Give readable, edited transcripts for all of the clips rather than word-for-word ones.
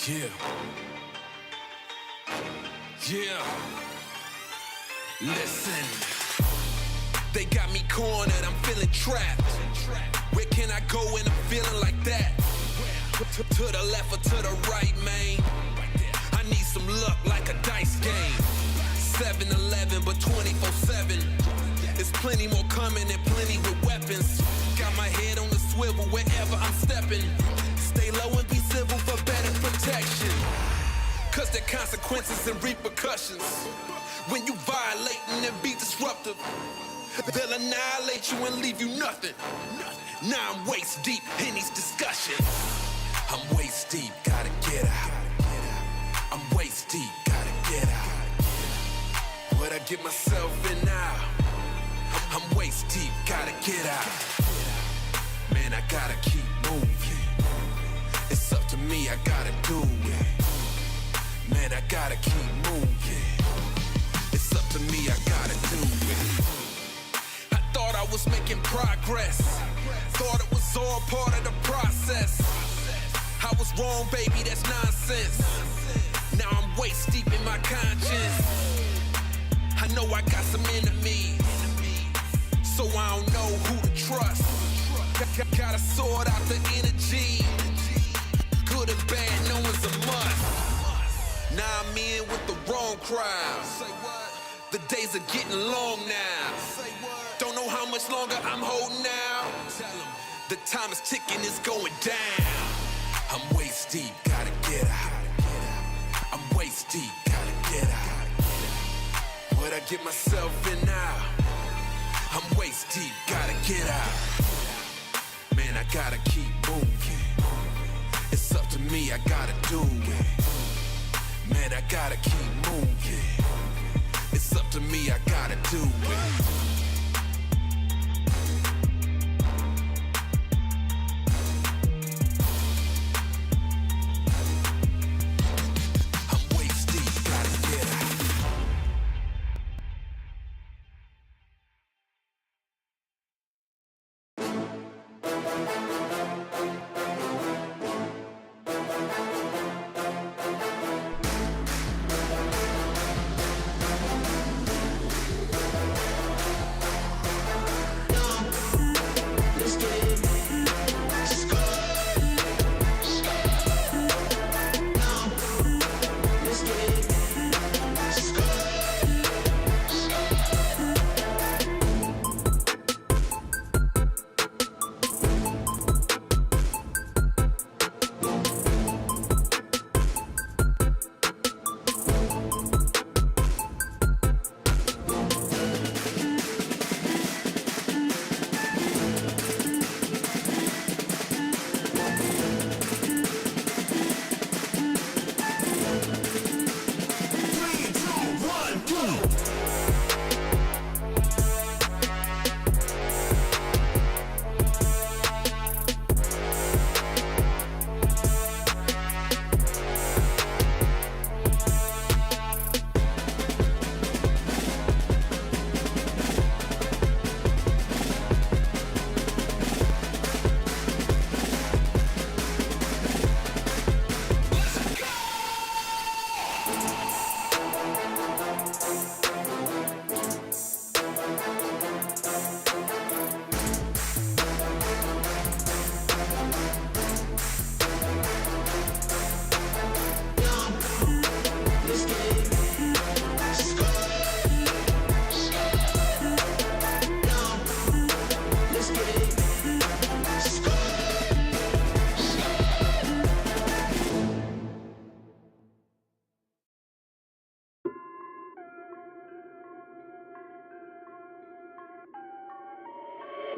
Yeah. Yeah. Listen. They got me cornered, I'm feeling trapped. Where can I go when I'm feeling like that? To the left or to the right, man? I need some luck like a dice game. 7-Eleven, but 24/7. There's plenty more coming and plenty with weapons. Got my head on the swivel wherever I'm stepping. Stay low and be civil for better protection. Cause there are consequences and repercussions. When you violating and be disruptive, they'll annihilate you and leave you nothing. Now I'm waist deep in these discussions. I'm waist deep, gotta get out. I'm waist deep, gotta get out. What I get myself in now? I'm waist deep, gotta get out. Man, I gotta keep moving. It's up to me, I gotta do it. Man, I gotta keep moving. It's up to me, I gotta do it. I thought I was making progress. Thought it was all part of the process. I was wrong, baby, that's nonsense. Now I'm waist deep in my conscience. I know I got some enemies, so I don't know who to trust. Gotta sort out the energy. Good and bad, no one's a must. Now I'm in with the wrong crowd. The days are getting long now. Don't know how much longer I'm holding out. The time is ticking, it's going down. I'm waist deep, gotta get out. I'm waist deep, gotta get out. What I get myself in now? I'm waist deep, gotta get out. Man, I gotta keep moving. It's up to me, I gotta do it. Man, I gotta keep moving. It's up to me, I gotta do it.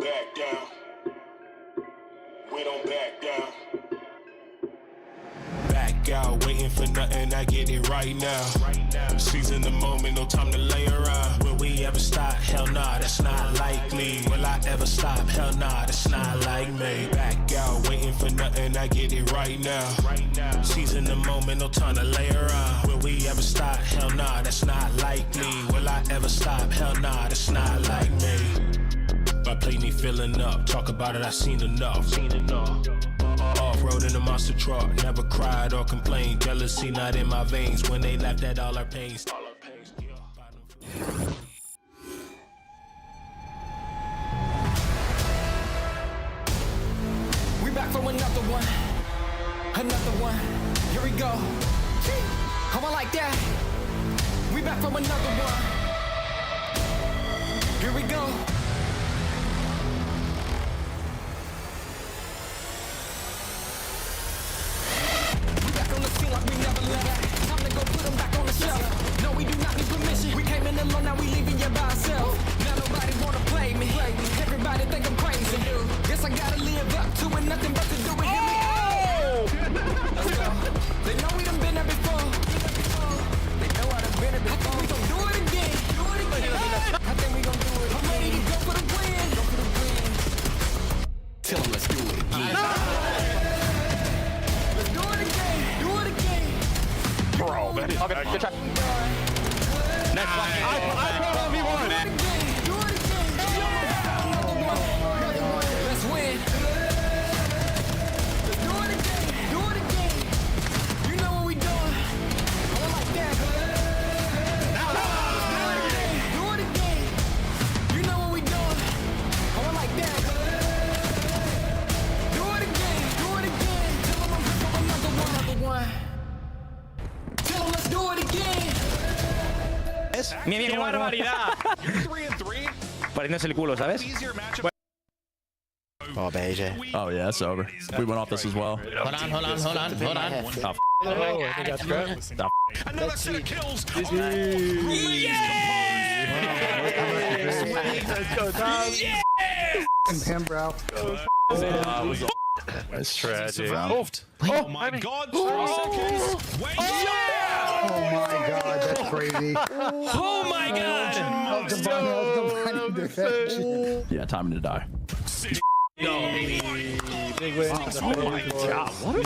Back down. We don't back down. Back out, waiting for nothing, I get it right now. Seizing the moment, no time to lay around. Will we ever stop? Hell nah, that's not likely. Will I ever stop? Hell nah, that's not like me. Back out, waiting for nothing, I get it right now. Seizing the moment, no time to lay around. Will we ever stop? Hell nah, that's not likely. Will I ever stop? Hell nah, that's not like me. My plate need filling up, talk about it, I seen enough. Off-road in a monster truck, never cried or complained. Jealousy not in my veins when they laughed at all our pains. We back for another one. Another one. Here we go. How I like that. We back from another one. Here we go. We back on the scene like we never left. Time to go put them back on the shelf. No, we do not need permission. We came in alone, now we leaving you by ourselves. Now nobody wanna play me. Everybody think I'm crazy. Guess I gotta live up to it. Nothing but to do it. Hear me. Let's go. They know we done been there before. They know I done been there before. I think we gon' do it again. Do it again. I think we gon' do it again. I'm ready to go for the win. Go for the win. Tell them let's do it again. Let's do it again. Do it again. Bro, man. Okay, good try. Next one. I brought on V1. Do it again. Let's win. Let's do it again. Do it again. You know what we doing. I like that. Do it again. You know what we doing. I like that. Do it again. Do it again. Tell them I'm here for another one. Tell them let's do it again. ¡Qué barbaridad! 3-3. Pariéndose el culo, ¿sabes? Oh, BJ. Oh yeah, it's over. We went off this as well. Hold on. Another set of kills. It's tragic. Oh my God! 3 seconds. Wait. Oh my God, that's crazy. Oh my God! Yeah, time to die. No, baby. Big win. Oh my God! What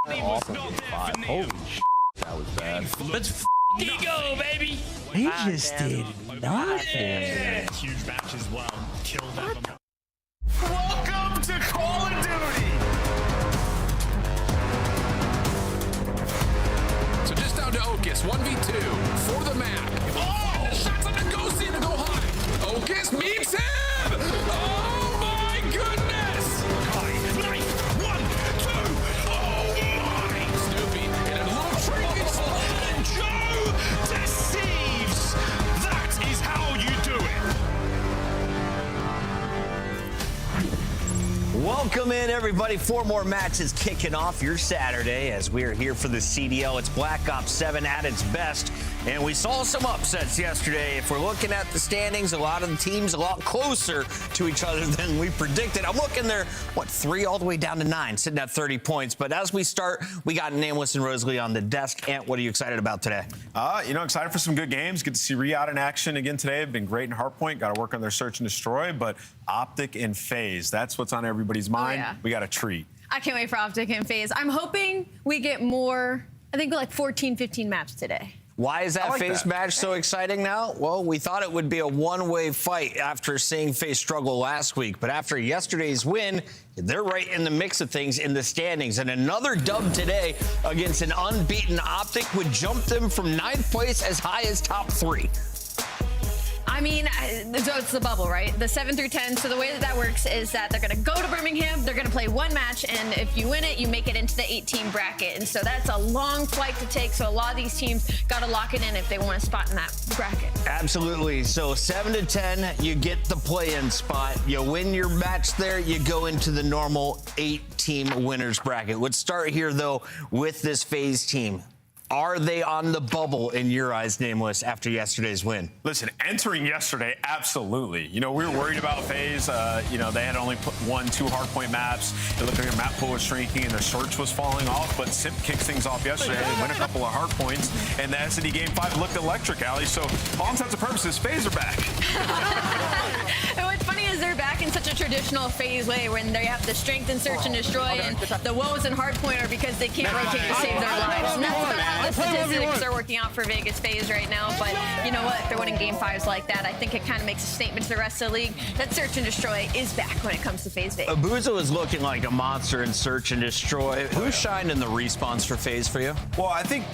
a awesome 5. Holy shit, that was bad. Let's go, baby. He just did nothing. Huge match as well. Killed them. Welcome to Call of Duty. So just down to Ocus, 1v2 for the map. Oh, shots on Ngozi to go high. Ocus meets him. Oh my goodness. Knife. 1, 2. Oh my. Snoopy in a little tricky slide. And Joe deceives. That is how you do it. Welcome in, everybody. 4 more matches kicking off your Saturday as we are here for the CDL. It's Black Ops 7 at its best, and we saw some upsets yesterday. If we're looking at the standings, a lot of the teams a lot closer to each other than we predicted. I'm looking there, 3 all the way down to 9, sitting at 30 points. But as we start, we got Nameless and Rosalie on the desk. Ant, what are you excited about today? Excited for some good games. Good to see Riyadh in action again today. Have been great in Hardpoint. Got to work on their search and destroy, but Optic and FaZe, that's what's on everybody's mind. yeah. We got a treat. I can't wait for Optic and FaZe. I'm hoping we get more, I think like 14, 15 maps today. Why is that like FaZe that. match so exciting now? Well, we thought it would be a one-way fight after seeing FaZe struggle last week. But after yesterday's win, they're right in the mix of things in the standings. And another dub today against an unbeaten Optic would jump them from 9th place as high as top 3. I mean, so it's the bubble, right? The 7 through 10. So the way that works is that they're going to go to Birmingham, they're going to play 1 match, and if you win it, you make it into the 8-team bracket. And so that's a long flight to take. So a lot of these teams got to lock it in if they want a spot in that bracket. Absolutely. So 7 to 10, you get the play-in spot. You win your match there, you go into the normal 8-team winners bracket. Let's start here, though, with this FaZe team. Are they on the bubble in your eyes, Nameless, after yesterday's win? Listen, entering yesterday, absolutely. We were worried about FaZe. They had only won 2 hardpoint maps. It looked like their map pool was shrinking and their search was falling off, but Simp kicked things off yesterday. They win a couple of hardpoints, and the SND Game 5 looked electric, Ali. So, all intents and purposes, FaZe are back. And what's funny is they're back in such a traditional FaZe way when they have the strength and search and destroy, and the woes and hardpoint are because they can't rotate to save their lives. And that's about how the statistics are working. working out for Vegas FaZe right now. But you know what? If they're winning game 5s like that, I think it kind of makes a statement to the rest of the league that Search and Destroy is back when it comes to FaZe Vegas. Abuzo is looking like a monster in Search and Destroy. Who shined in the respawns for FaZe for you? Well, I think,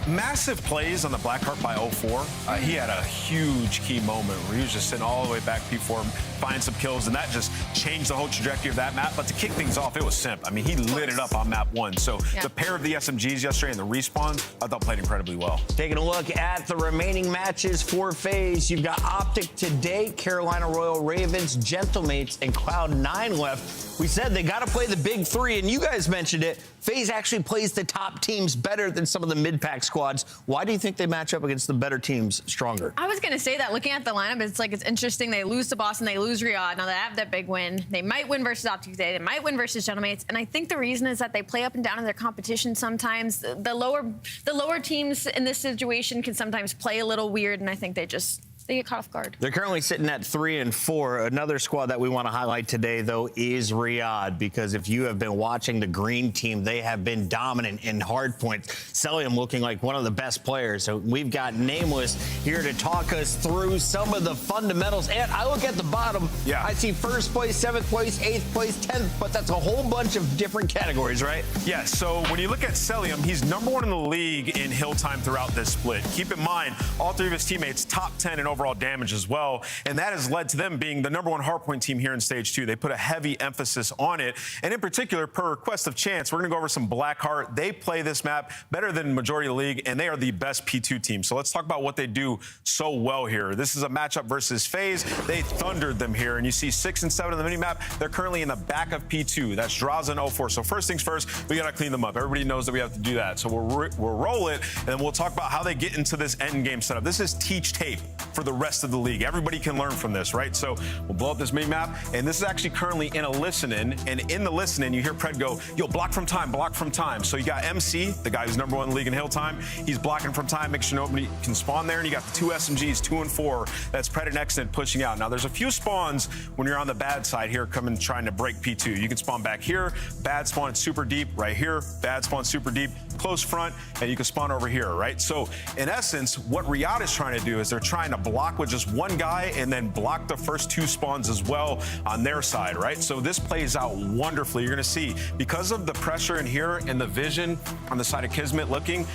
massive plays on the Blackheart by 04. He had a huge key moment where he was just sitting all the way back P4, find some kills, and that just changed the whole trajectory of that map. But to kick things off, it was Simp. I mean, he lit it up on map 1. So the pair of the SMGs yesterday and the respawns, I thought played incredibly well. Taking a look at the remaining matches for FaZe, you've got Optic today, Carolina Royal Ravens, Gentlemates, and Cloud9 left. We said they got to play the big 3, and you guys mentioned it. FaZe actually plays the top teams better than some of the mid-pack squads. Why do you think they match up against the better teams stronger? I was going to say that looking at the lineup, it's interesting. They lose to Boston, they lose Riyadh. Now they have that big win. They might win versus Optic today. They might win versus Gentlemates. And I think the reason is that they play up and down in their competition sometimes. The lower teams in this situation can sometimes play a little weird, and I think they get caught off guard. They're currently sitting at 3 and 4. Another squad that we want to highlight today, though, is Riyadh, because if you have been watching the green team, they have been dominant in hard points. Celium looking like one of the best players. So we've got Nameless here to talk us through some of the fundamentals. And I look at the bottom. Yeah. I see 1st place, 7th place, 8th place, 10th, but that's a whole bunch of different categories, right? Yeah, so when you look at Celium, he's #1 in the league in hill time throughout this split. Keep in mind, all 3 of his teammates top 10 in overall damage as well, and that has led to them being the #1 hardpoint team here in stage 2. They put a heavy emphasis on it, and in particular, per request of Chance, we're going to go over some Blackheart. They play this map better than majority of the league, and they are the best P2 team. So let's talk about what they do so well here. This is a matchup versus FaZe. They thundered them here, and you see 6 and 7 on the minimap. They're currently in the back of P2. That's Draza and 04. So first things first, we got to clean them up. Everybody knows that we have to do that. So we'll roll it, and then we'll talk about how they get into this end game setup. This is teach tape for the rest of the league. Everybody can learn from this, right? So we'll blow up this mini map, and this is actually currently in a listen-in, and in the listen-in, you hear Pred go, yo, block from time, block from time. So you got MC, the guy who's #1 in the league in hill time. He's blocking from time, making sure nobody can spawn there, and you got the 2 SMGs, 2 and 4. That's Pred and Extant pushing out. Now, there's a few spawns when you're on the bad side here coming trying to break P2. You can spawn back here, bad spawn, it's super deep, right here, bad spawn, super deep, close front, and you can spawn over here, right? So in essence, what Riyadh is trying to do is they're trying to block with just one guy and then block the first 2 spawns as well on their side, right? So this plays out wonderfully. You're going to see, because of the pressure in here and the vision on the side of Kismet looking,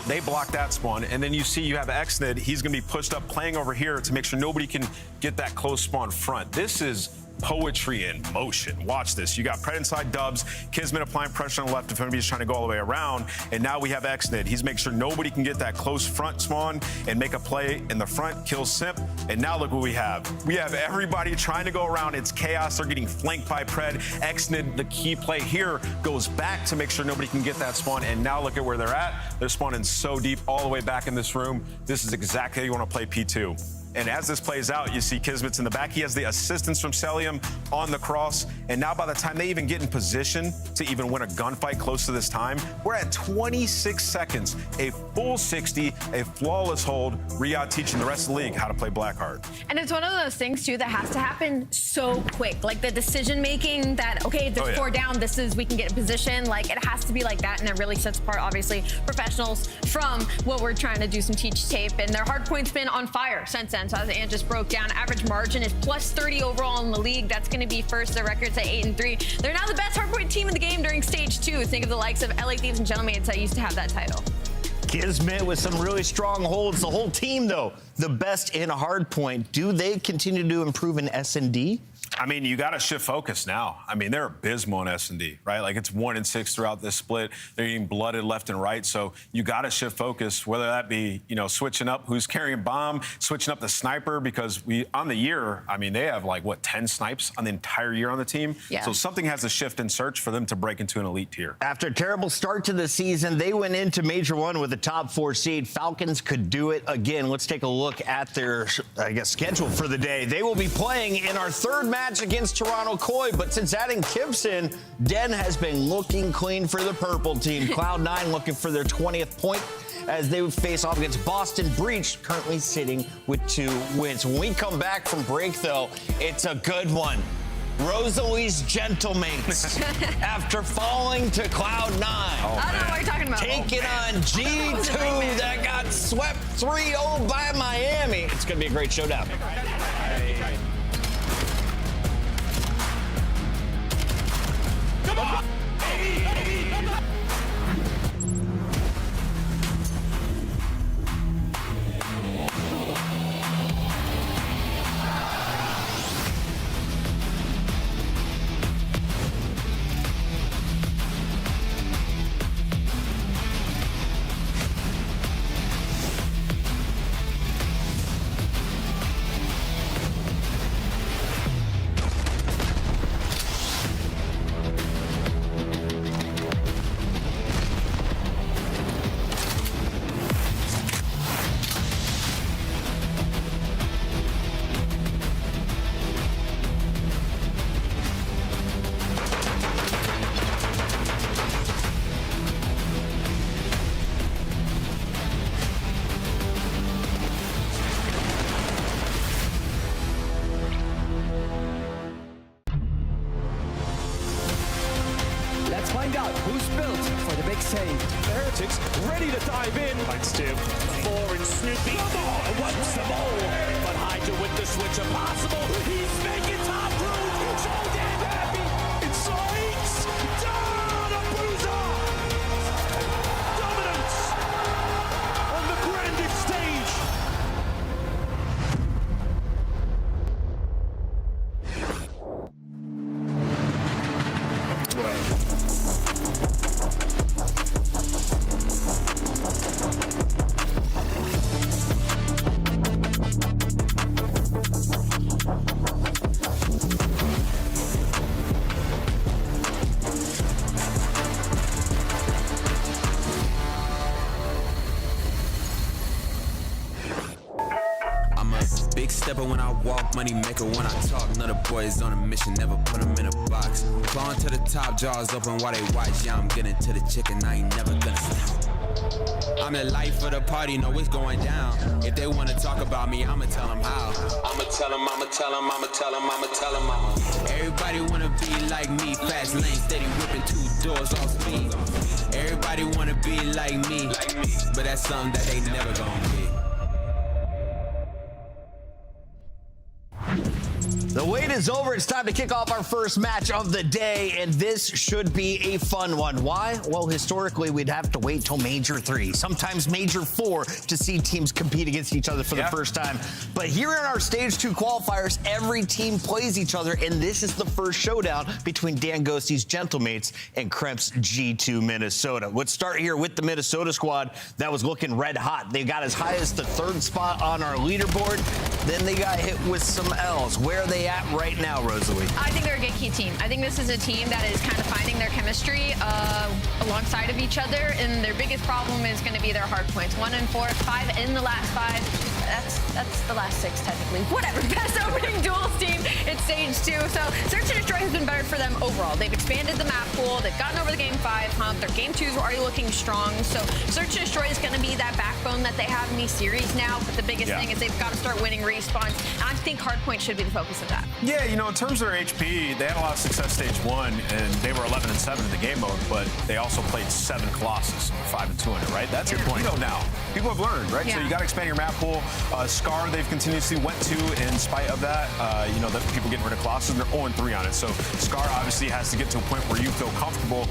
they block that spawn. And then you see you have Exnid. He's going to be pushed up playing over here to make sure nobody can get that close spawn front. This is poetry in motion. Watch this. You got Pred inside Dubs, Kismet applying pressure on the left if anybody's trying to go all the way around, and now we have Exnid. He's making sure nobody can get that close front spawn and make a play in the front, kill Simp, and now look what we have. We have everybody trying to go around. It's chaos. They're getting flanked by Pred. Exnid, the key play here, goes back to make sure nobody can get that spawn, and now look at where they're at. They're spawning so deep all the way back in this room. This is exactly how you want to play P2. And as this plays out, you see Kismet's in the back. He has the assistance from Celium on the cross. And now by the time they even get in position to even win a gunfight close to this time, we're at 26 seconds, a full 60, a flawless hold. Riyadh teaching the rest of the league how to play Blackheart. And it's one of those things, too, that has to happen so quick. Like the decision-making that, okay, there's 4 down, we can get in position. Like, it has to be like that, and it really sets apart, obviously, professionals from what we're trying to do some teach tape. And their hard point's been on fire since then. So as Ant just broke down, average margin is plus 30 overall in the league. That's going to be first. Their record's at 8 and 3. They're now the best hardpoint team in the game during stage 2. Think of the likes of LA Thieves and Gentlemates that used to have that title. Kismet with some really strong holds. The whole team, though, the best in hardpoint. Do they continue to improve in S&D? I mean, you got to shift focus now. I mean, they're abysmal in S&D, right? Like, it's 1 and 6 throughout this split. They're getting blooded left and right. So you got to shift focus, whether that be, switching up who's carrying bomb, switching up the sniper, because on the year, I mean, they have 10 snipes on the entire year on the team. Yeah. So something has to shift in Search for them to break into an elite tier. After a terrible start to the season, they went into Major 1 with a top 4 seed. Falcons could do it again. Let's take a look at their, schedule for the day. They will be playing in our 3rd match against Toronto Koi, but since adding Kipson, Den has been looking clean for the purple team. Cloud9 looking for their 20th point as they face off against Boston Breach, currently sitting with 2 wins. When we come back from break, though, it's a good one. Rosalie's Gentlemates, after falling to Cloud 9. I don't know what you're talking about. Taking on G2 that got swept 3-0 by Miami. It's going to be a great showdown. Come on! Let's find out who's built for the big save. The Heretics ready to dive in. Thanks, Tim. 4 in Snoopy. Come on, wants some more. But Hydra with the switch impossible. He's making top room. So damn happy. Insights. Down a bruiser. Dominance on the grandest stage. I'm a big stepper when I walk, money maker when I talk. Another boys on a mission, never put them in a box. Clawing to the top, jaws open while they watch. Yeah, I'm getting to the chicken, I ain't never gonna stop. I'm the life of the party, know it's going down. If they wanna talk about me, I'ma tell them how. I'ma tell them, I'ma tell them, I'ma tell them, I'ma tell them, Everybody wanna be like me, fast lane, steady whipping 2 doors off speed. Everybody wanna be like me, but that's something that they never gonna be. The wait is over. It's time to kick off our first match of the day, and this should be a fun one. Why? Well, historically, we'd have to wait till Major 3, sometimes Major 4, to see teams compete against each other for the first time. But here in our Stage 2 qualifiers, every team plays each other, and this is the first showdown between Dan Ghosty's Gentlemates and Kremp's G2 Minnesota. Let's start here with the Minnesota squad that was looking red hot. They got as high as the 3rd spot on our leaderboard. Then they got hit with some L's. Where are they at right now, Rosalie? I think they're a good key team. I think this is a team that is kind of finding their chemistry alongside of each other, and their biggest problem is going to be their hard points. 1 and 4, 5 in the last 5. That's the last 6 technically. Whatever. Best opening duels team in Stage 2. So Search and Destroy has been better for them overall. They've expanded the map pool. They've gotten over the Game 5 hump. Their Game 2s were already looking strong. So Search and Destroy is going to be that backbone that they have in these series now. But the biggest thing is they've got to start winning respawns. And I think hardpoint should be the focus of that. Yeah, you know, in terms of their HP, they had a lot of success Stage 1, and they were 11 and 7 in the game mode, but they also played 7 Colossus, 5 and 2 in it, right? That's your point. You know now. People have learned, right? Yeah. So you got to expand your map pool. Scar, they've continuously went to in spite of that. You know, the people getting rid of Colossus, and they're 0-3 on it. So Scar obviously has to get to a point where you feel comfortable.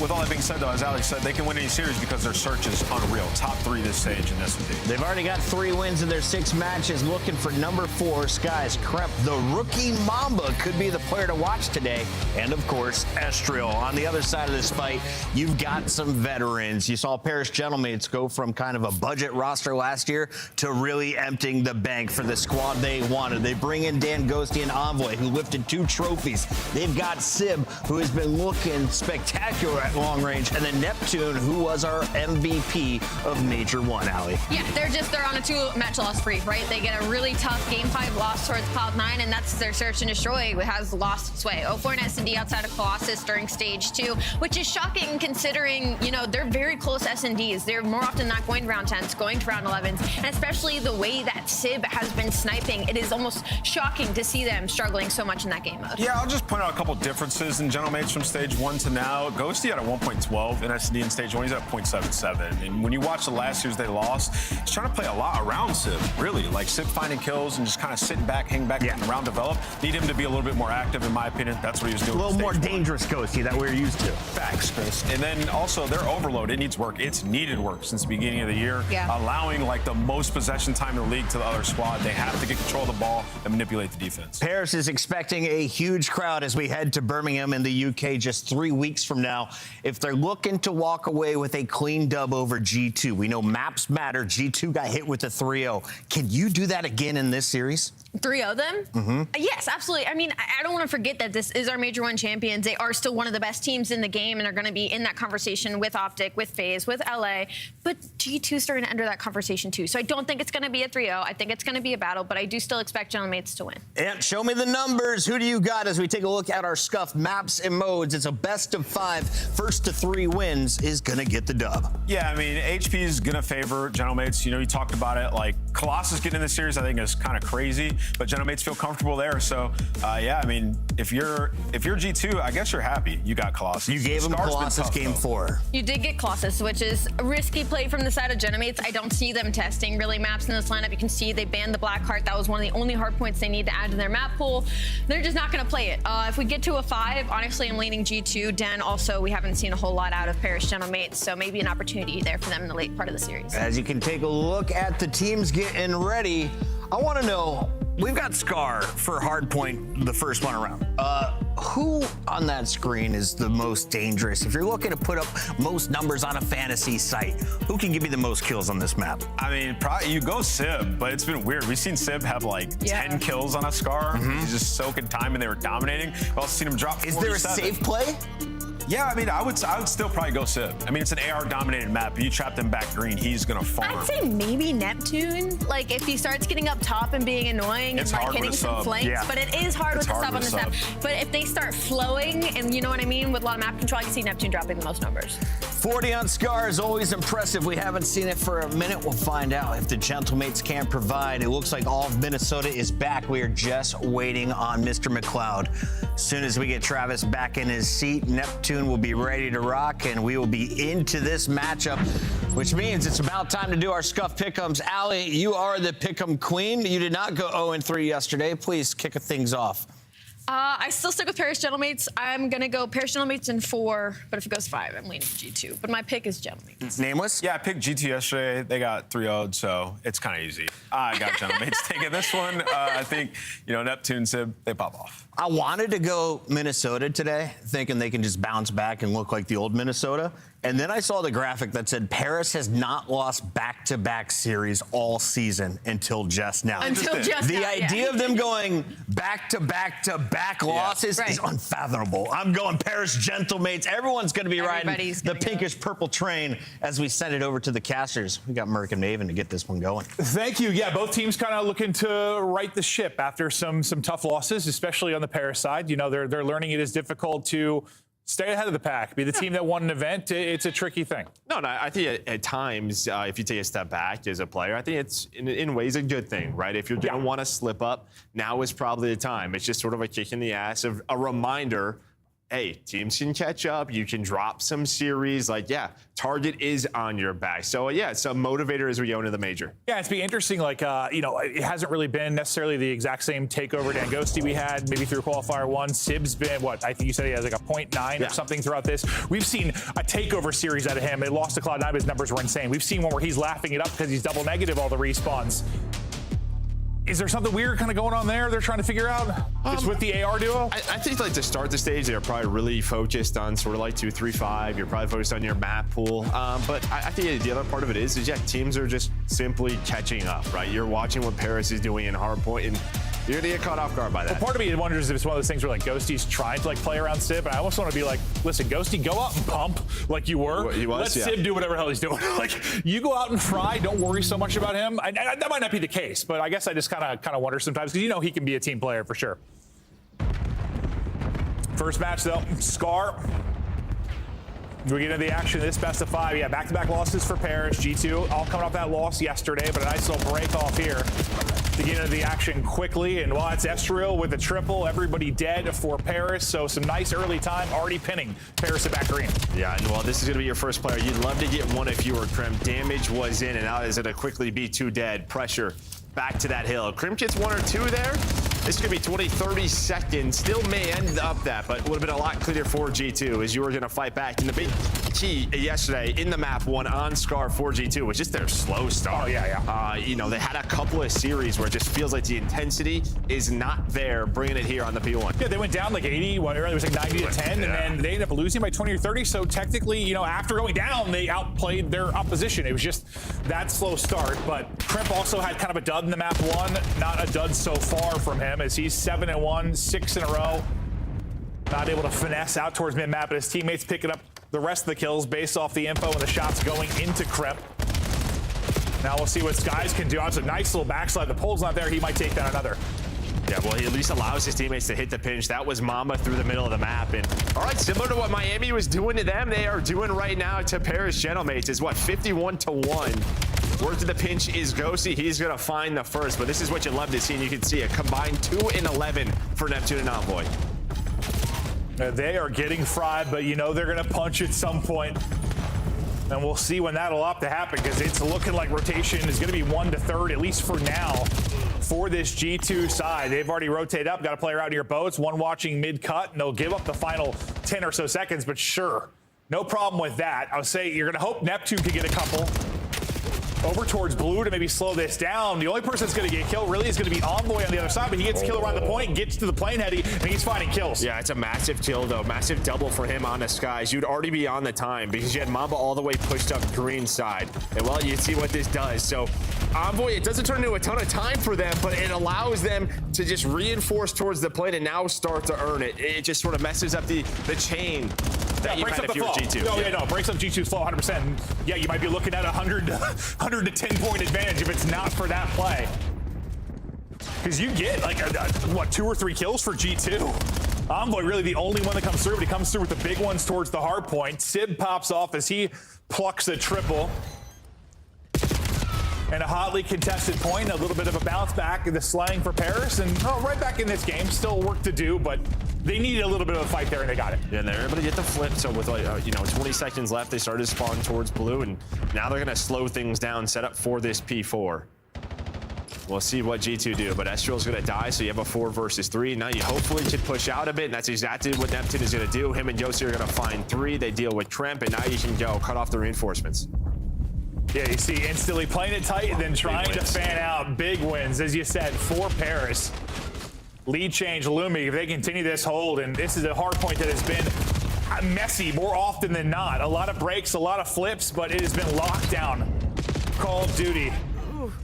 With all that being said, though, as Alex said, they can win any series because their search is unreal. Top 3 this stage in S&D. They've already got 3 wins in their 6 matches, looking for number 4, Skies Kremp. The rookie Mamba could be the player to watch today. And, of course, Estriel. On the other side of this fight, you've got some veterans. You saw Paris Gentlemates go from kind of a budget roster last year to really emptying the bank for the squad they wanted. They bring in Dan Ghosty and Envoy, who lifted 2 trophies. They've got Sib, who has been looking spectacular at long range, and then Neptune, who was our MVP of Major 1, Allie. Yeah, they're on a 2-match loss streak, right? They get a really tough Game 5 loss towards Cloud9, and that's their Search and Destroy, who has lost sway. 0-4 in S&D outside of Colossus during Stage 2, which is shocking considering, you know, they're very close S&Ds. They're more often not going to to round 10s, going to round 11s, and especially the way that Sib has been sniping, it is almost shocking to see them struggling so much in that game mode. Yeah, I'll just point out a couple differences in General Mates from stage 1 to now. Ghosty at a 1.12 in SD in stage 1. He's at 0.77. And when you watch the last series they lost, he's trying to play a lot around Sib, really. Like Sib finding kills and just kind of sitting back, hanging back, letting the round develop. Need him to be a little bit more active, in my opinion. That's what he was doing. A little more dangerous Ghosty that we're used to. Facts, Chris. And then also their overload, it needs work. It's needed work since the beginning of the year. Allowing like the most possession time in the league to the other squad. They have to get control of the ball and manipulate the defense. Paris is expecting a huge crowd as we head to Birmingham in the UK just 3 weeks from now. If they're looking to walk away with a clean dub over G2, we know maps matter. G2 got hit with a 3-0. Can you do that again in this series? 3-0 them? Yes, absolutely. I mean, I don't want to forget that this is our Major 1 champions. They are still one of the best teams in the game and are going to be in that conversation with Optic, with FaZe, with LA. But G2 starting to enter that conversation too. So I don't think it's going to be a 3-0. I think it's going to be a battle, but I do still expect General Mates to win. And show me the numbers. Who do you got as we take a look at our scuffed maps and modes? It's a best of 5. First to 3 wins is going to get the dub. Yeah, I mean, HP is going to favor General Mates. You know, you talked about it. Like, Colossus getting in this series, I think, is kind of crazy. But General Mates feel comfortable there. So, yeah, I mean, if you're G2, I guess you're happy you got Colossus. You gave him Colossus game 4. You did get Colossus, which is a risky play from the side of General Mates. I don't see them testing really maps in this lineup. You can see they banned the Black Heart. That was one of the only hard points they need to add to their map pool. They're just not going to play it. If we get to a 5, honestly, I'm leaning G2. Den, also, we haven't seen a whole lot out of Paris General Mates, so maybe an opportunity there for them in the late part of the series. As you can take a look at the teams getting ready, I want to know, we've got Scar for Hardpoint, the first one around. Who on that screen is the most dangerous? If you're looking to put up most numbers on a fantasy site, who can give you the most kills on this map? I mean, probably you go Sib, but it's been weird. We've seen Sib have like 10 kills on a Scar. He's just soaking time and they were dominating. We've also seen him drop 47. Is there a safe play? Yeah, I mean, I would still probably go Sib. I mean, it's an AR-dominated map. If you trap them back green, he's going to farm. I'd say maybe Neptune. Like, if he starts getting up top and being annoying and like hitting some flanks, but it is hard with the sub on this map. But if they start flowing, and you know what I mean, with a lot of map control, I can see Neptune dropping the most numbers. 40 on Scar is always impressive. We haven't seen it for a minute. We'll find out if the Gentlemates can provide. It looks like all of Minnesota is back. We are just waiting on Mr. McLeod. As soon as we get Travis back in his seat, Neptune will be ready to rock, and we will be into this matchup, which means it's about time to do our scuff pick'ems. Allie, you are the pick'em queen. You did not go 0-3 yesterday. Please kick things off. I still stick with Paris General Mates. I'm going to go Paris General Mates in 4, but if it goes 5, I'm leaning G2. But my pick is General Mates. Nameless? Yeah, I picked G2 yesterday. They got 3-0'd, so it's kind of easy. I got General Mates taking this one. I think, you know, Neptune, Sib, they pop off. I wanted to go Minnesota today, thinking they can just bounce back and look like the old Minnesota. And then I saw the graphic that said Paris has not lost back-to-back series all season until just now. The idea of them going back-to-back-to-back losses is unfathomable. I'm going Paris Gentlemates. Everyone's going to be riding the pinkish-purple train as we send it over to the casters. We got Merc and Maven to get this one going. Thank you. Yeah, both teams kind of looking to right the ship after some tough losses, especially on the Paris side. You know, they're learning it is difficult to stay ahead of the pack, be the team that won an event. It's a tricky thing. No, I think at times, if you take a step back as a player, I think it's in ways a good thing, right? If you're going to want to slip up, now is probably the time. It's just sort of a kick in the ass, of a reminder, hey, teams can catch up. You can drop some series. Like, yeah, target is on your back. So, yeah, it's a motivator as we go into the major. Yeah, it's be interesting. Like, you know, it hasn't really been necessarily the exact same takeover Dangosty we had maybe through Qualifier 1. Sib's been, what, I think you said he has like a 0.9 or something throughout this. We've seen a takeover series out of him. It lost to Cloud9, but his numbers were insane. We've seen one where he's laughing it up because he's double negative all the respawns. Is there something weird kind of going on there they're trying to figure out? Just with the AR duo? I think, like, to start the stage, they're probably really focused on sort of like 2-3-5. You're probably focused on your map pool. But I think the other part of it is teams are just simply catching up, right? You're watching what Paris is doing in hardpoint, and you're going to get caught off guard by that. Well, part of me wonders if it's one of those things where, like, Ghosty's trying to, like, play around Sib, and I almost want to be like, listen, Ghosty, go out and pump like you were. Let Sib do whatever the hell he's doing. Like, you go out and fry, don't worry so much about him. That might not be the case, but I guess I just kind of wonder sometimes, because you know he can be a team player for sure. First match, though, Scar We get into the action of this best of 5. Yeah, back-to-back losses for Paris. G2 all coming off that loss yesterday, but a nice little break off here to get into the action quickly. And while it's Estriel with the triple, everybody dead for Paris. So some nice early time already pinning Paris at back green. Yeah, and well, this is going to be your first player. You'd love to get one if you were Crim. Damage was in, and now is going to quickly be 2 dead. Pressure back to that hill. Crim gets 1 or 2 there. This could be 20, 30 seconds. Still may end up that, but would have been a lot cleaner for G2 as you were going to fight back. And the big key yesterday in the map one on Scar for G2 was just their slow start. Oh, yeah. You know, they had a couple of series where it just feels like the intensity is not there, bringing it here on the P1. Yeah, they went down like 80, whatever. It was like 90 to 10, and then they ended up losing by 20 or 30. So technically, you know, after going down, they outplayed their opposition. It was just that slow start. But Crimp also had kind of a dud in the map one. Not a dud so far from him, as he's 7-1, 6 in a row. Not able to finesse out towards mid-map, but his teammates picking up the rest of the kills based off the info and the shots going into Crimp. Now we'll see what Skies can do. It's a nice little backslide. The pole's not there. He might take down another. Yeah, well, he at least allows his teammates to hit the pinch. That was Mamba through the middle of the map. And all right, similar to what Miami was doing to them, they are doing right now to Paris Gentlemates. Is what, 51-1. Word to the pinch is Ghosty. He's going to find the first, but this is what you love to see, and you can see a combined 2 and 11 for Neptune and Envoy. They are getting fried, but you know they're going to punch at some point. And we'll see when that'll have to happen, because it's looking like rotation is going to be 1 to 3rd, at least for now, for this G2 side. They've already rotated up, got a player out near boats, one watching mid-cut, and they'll give up the final 10 or so seconds, but sure, no problem with that. I would say you're going to hope Neptune can get a couple over towards blue to maybe slow this down. The only person that's going to get killed really is going to be Envoy on the other side, but he gets killed around the point, gets to the plane heady, and he's finding kills. Yeah, it's a massive kill, though. Massive double for him on the Skies. You'd already be on the time because you had Mamba all the way pushed up green side. And, well, you see what this does. So, Envoy, it doesn't turn into a ton of time for them, but it allows them to just reinforce towards the plane and now start to earn it. It just sort of messes up the chain that you had if you're G2. No, breaks up G2's flow 100%. And yeah, you might be looking at a 100 to 10 point advantage if it's not for that play. Because you get like, what, 2 or 3 kills for G2. Envoy really the only one that comes through, but he comes through with the big ones towards the hard point. Sib pops off as he plucks a triple. And a hotly contested point, a little bit of a bounce back in the slang for Paris, and right back in this game. Still work to do, but they needed a little bit of a fight there, and they got it. Yeah, and they're able to get the flip. So with 20 seconds left, they started to spawn towards blue, and now they're going to slow things down, set up for this P4. We'll see what G2 do, but Estriel's going to die, so you have a 4 versus 3. Now you hopefully can push out a bit, and that's exactly what Neptune is going to do. Him and Yossi are going to find 3. They deal with Tremp, and now you can go cut off the reinforcements. Yeah, you see instantly playing it tight and then trying to fan out. Big wins, as you said, for Paris. Lead change looming. If they continue this hold, and this is a hard point that has been messy more often than not. A lot of breaks, a lot of flips, but it has been lockdown. Call of Duty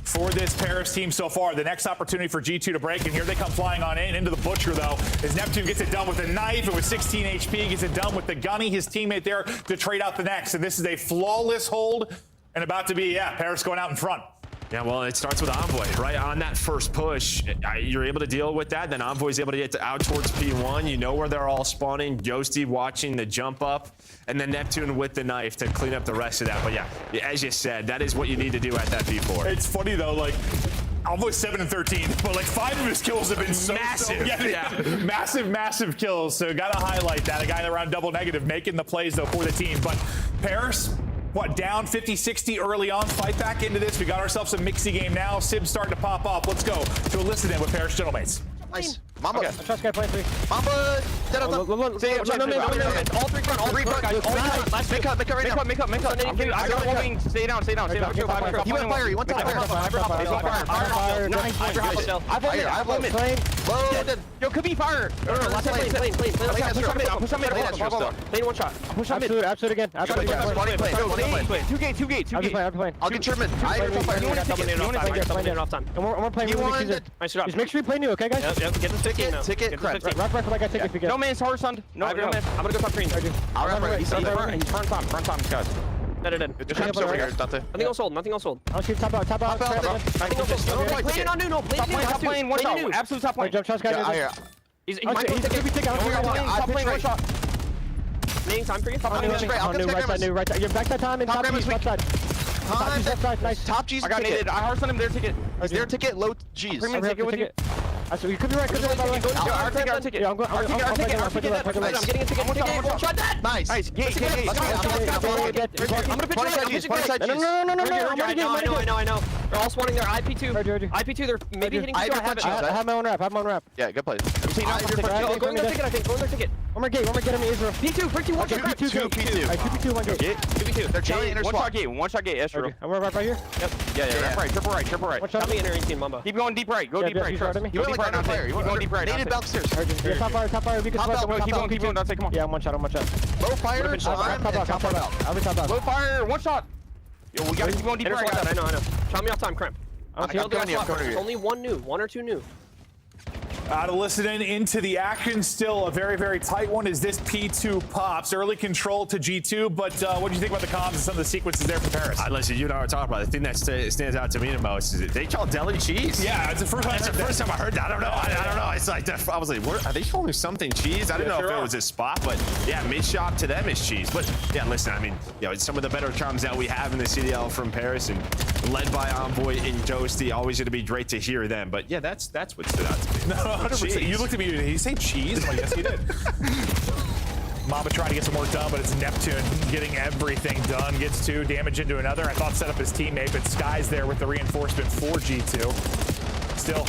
for this Paris team so far. The next opportunity for G2 to break, and here they come flying on into the Butcher, though, as Neptune gets it done with a knife, and with 16 HP, gets it done with the Gunny, his teammate there, to trade out the next. And this is a flawless hold, and about to be, Paris going out in front. Yeah, well, it starts with Envoy, right? On that first push, you're able to deal with that. Then Envoy's able to get out towards P1. You know where they're all spawning. Ghosty watching the jump up. And then Neptune with the knife to clean up the rest of that. But yeah, as you said, that is what you need to do at that P4. It's funny, though, like, Envoy's 7-13, but like 5 of his kills have been massive. Massive kills. So got to highlight that. A guy around double negative making the plays, though, for the team. But Paris, what, down 50-60 early on, fight back into this. We got ourselves a mixy game now. Sib's starting to pop up. Let's go to elicit him with Paris Gentlemates. Nice. Mamba. Okay. Trust guy playing 3. Mamba. Dead on them. All 3 front, all 3 front. Make up right now. I got one wing. Stay down. He went fire. He went to fire. I have limit. Loaded. Yo, could be fire. Last plane. Push on mid. Plane 1 shot. Push on mid. Absolute again. 2 gate. I'll get Sherman. I have fire. You want to take it off time. And we're playing really nice job. Just make sure you play new, okay, guys? Yep. Get the ticket now. Ticket. Rock like I take if you get. No man's horse on. No man. I'm gonna go top green. I'll run right. He's front top, guys. Dead. Traps over here, Dante. Nothing else hold. I'll shoot top out. Nothing else hold. Play on new, no. Play top lane, 1 shot. Absolute top lane. Jump shots, guys. He's top lane, 1 shot. Main time for you. I'll new right side, right side. You're back that time and top G's left side. Top G's left side, nice. Top G's I got ticket. naded. I hard sent him their ticket. Is their ticket low G's? Bring me ticket with you. So you could be right, by the way. Our ticket. Yeah, I'm going. Our ticket. I'm getting a ticket. One shot that. Nice. Nice. Gate. Let's go. I'm gonna pitch No. I know. They're all spawning their IP2. IP2, they're maybe hitting I G2. I have it. I have my own rap. Yeah, good play. Yo, go in their ticket, I think. Go in their ticket. One more gate, get him Israel. P2, break 2, one shot. P2. Alright, 2p2, one gate. 2v2. They're chilling in their One spot. shot gate, Estro. Okay, I'm gonna right here. Yep. Yeah. Triple right. One shot. Tell me entering team, Mamba. Keep going deep right. Go deep right. he's right at me. You went like under fire. You went Go deep right. Naded downstairs. Yeah, top fire. We can Top smoke. out, Keep going. Dante, come on. Yeah, I'm one shot. Low fire. Top out. I'll be top out. Low fire, one shot. Yo, we gotta keep going deep right. I know. Tell me off time, Cramp. There's only one or two new. To listen into the action, still a very, very tight one as this P2 pops. Early control to G2, but what do you think about the comms and some of the sequences there from Paris? Listen, you and I were talking about it. The thing that stands out to me the most is they call deli cheese. Yeah, it's the first time I heard that. I don't know. It's like I was like, are they calling something cheese? I don't know if it was a spot, but yeah, mid-shop to them is cheese. But yeah, listen, I mean, it's some of the better comms that we have in the CDL from Paris and led by Envoy and Ghosty. Always going to be great to hear them. But yeah, that's what stood out to me. 100%. You looked at me, did he say cheese? I'm like, yes, he did. Mamba trying to get some work done, but it's Neptune getting everything done. Gets 2, damage into another. I thought set up his teammate, but Sky's there with the reinforcement for G2. Still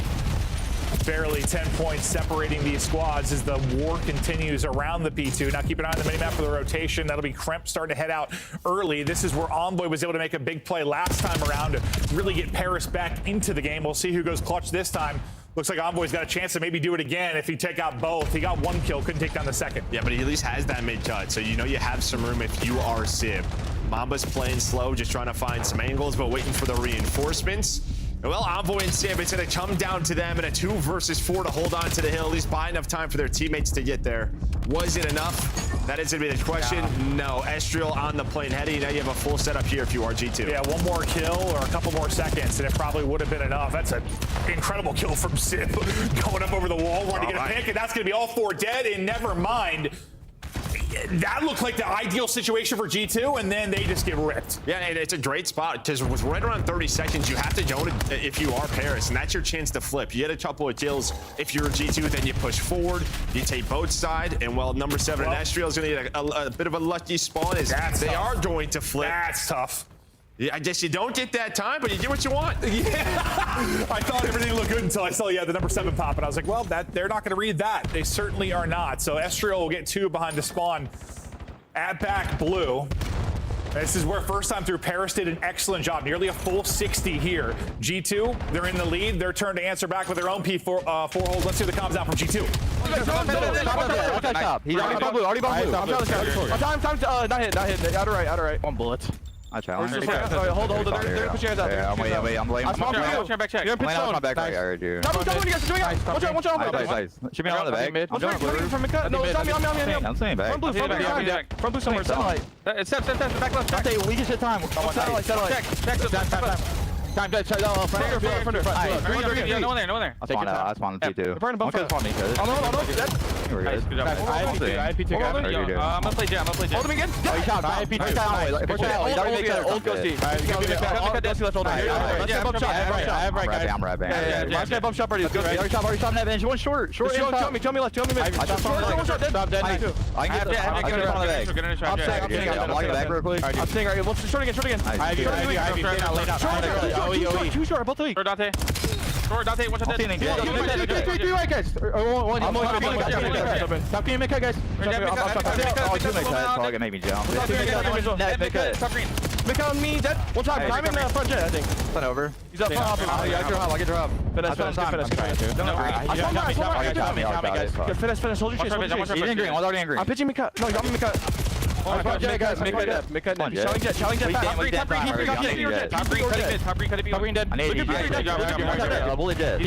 barely 10 points separating these squads as the war continues around the P2. Now keep an eye on the minimap for the rotation. That'll be Kremp starting to head out early. This is where Envoy was able to make a big play last time around to really get Paris back into the game. We'll see who goes clutch this time. Looks like Envoy's got a chance to maybe do it again if he take out both. He got 1 kill, couldn't take down the second. Yeah, but he at least has that mid-cut, so you know you have some room if you are Sib. Mamba's playing slow, just trying to find some angles, but waiting for the reinforcements. Well, Envoy and Sib, it's going to come down to them in a 2 versus 4 to hold on to the hill, at least buy enough time for their teammates to get there. Was it enough? That is going to be the question. No. Estriel on the plane heading. Now you have a full setup here if you are G2. Yeah, 1 more kill or a couple more seconds, and it probably would have been enough. That's an incredible kill from Sib. Going up over the wall, wanting to get a pick, and that's going to be all 4 dead, and never mind. That looked like the ideal situation for G2, and then they just get ripped. Yeah, and it's a great spot because it was right around 30 seconds. You have to go if you are Paris, and that's your chance to flip. You get a couple of kills. If you're G2, then you push forward. You take both side, and well, number 7 and Estriel is going to get a bit of a lucky spawn as they are going to flip. That's tough. Yeah, I guess you don't get that time, but you get what you want. Yeah. I thought everything looked good until I saw, the number 7 pop, and I was like, well, they're not going to read that. They certainly are not. So Estriel will get 2 behind the spawn at back blue. This is where first time through Paris did an excellent job. Nearly a full 60 here. G2, they're in the lead. Their turn to answer back with their own P4 holds. Let's see the comms out from G2. He's already bomb blue. Not hit. Out of right. 1 bullet. I challenge. Hold it. They're pushing hands out. Yeah, I'm waiting. I'm laying. Watch your back check. You're in pitch zone. My back. I heard you. Double, you guys are doing it. Watch out. Nice. Should be on the back. I'm going from mid-cut. No, it's on me. I'm saying back. Front blue somewhere. Satellite. Step. Back left. Dante, we just hit time. Satellite. Check. Time. No one there. I spawned the P2. Burn above. Spawn me, cuz. I IP2 guy. I'm gonna play Jet. Hold him again. Oh, you shot. I IP2. Old Ghosty. I'm rapping. Last guy bump shot already. Already shot that bench. One short. Show me left. I shot Stop dead. I can get on the back. I'm locking the back real quick. I'm staying right. Let's short again. Too short, both weak. Dante. Short, Dante, watch out. Three right, guys. Stop getting mid-cut, guys. Oh, two mid-cut. Target made me jump. Mid-cut on me, dead. One time, I'm in the front jet, I think. It's over. He's up front. I get drop. Finish. Hold your chase. He's in green. One's already in green. I'm pitching mid-cut. No, you got me mid-cut. Guys, mid-cut. Challenge jet back. Top green, cut it. I need bullet jet.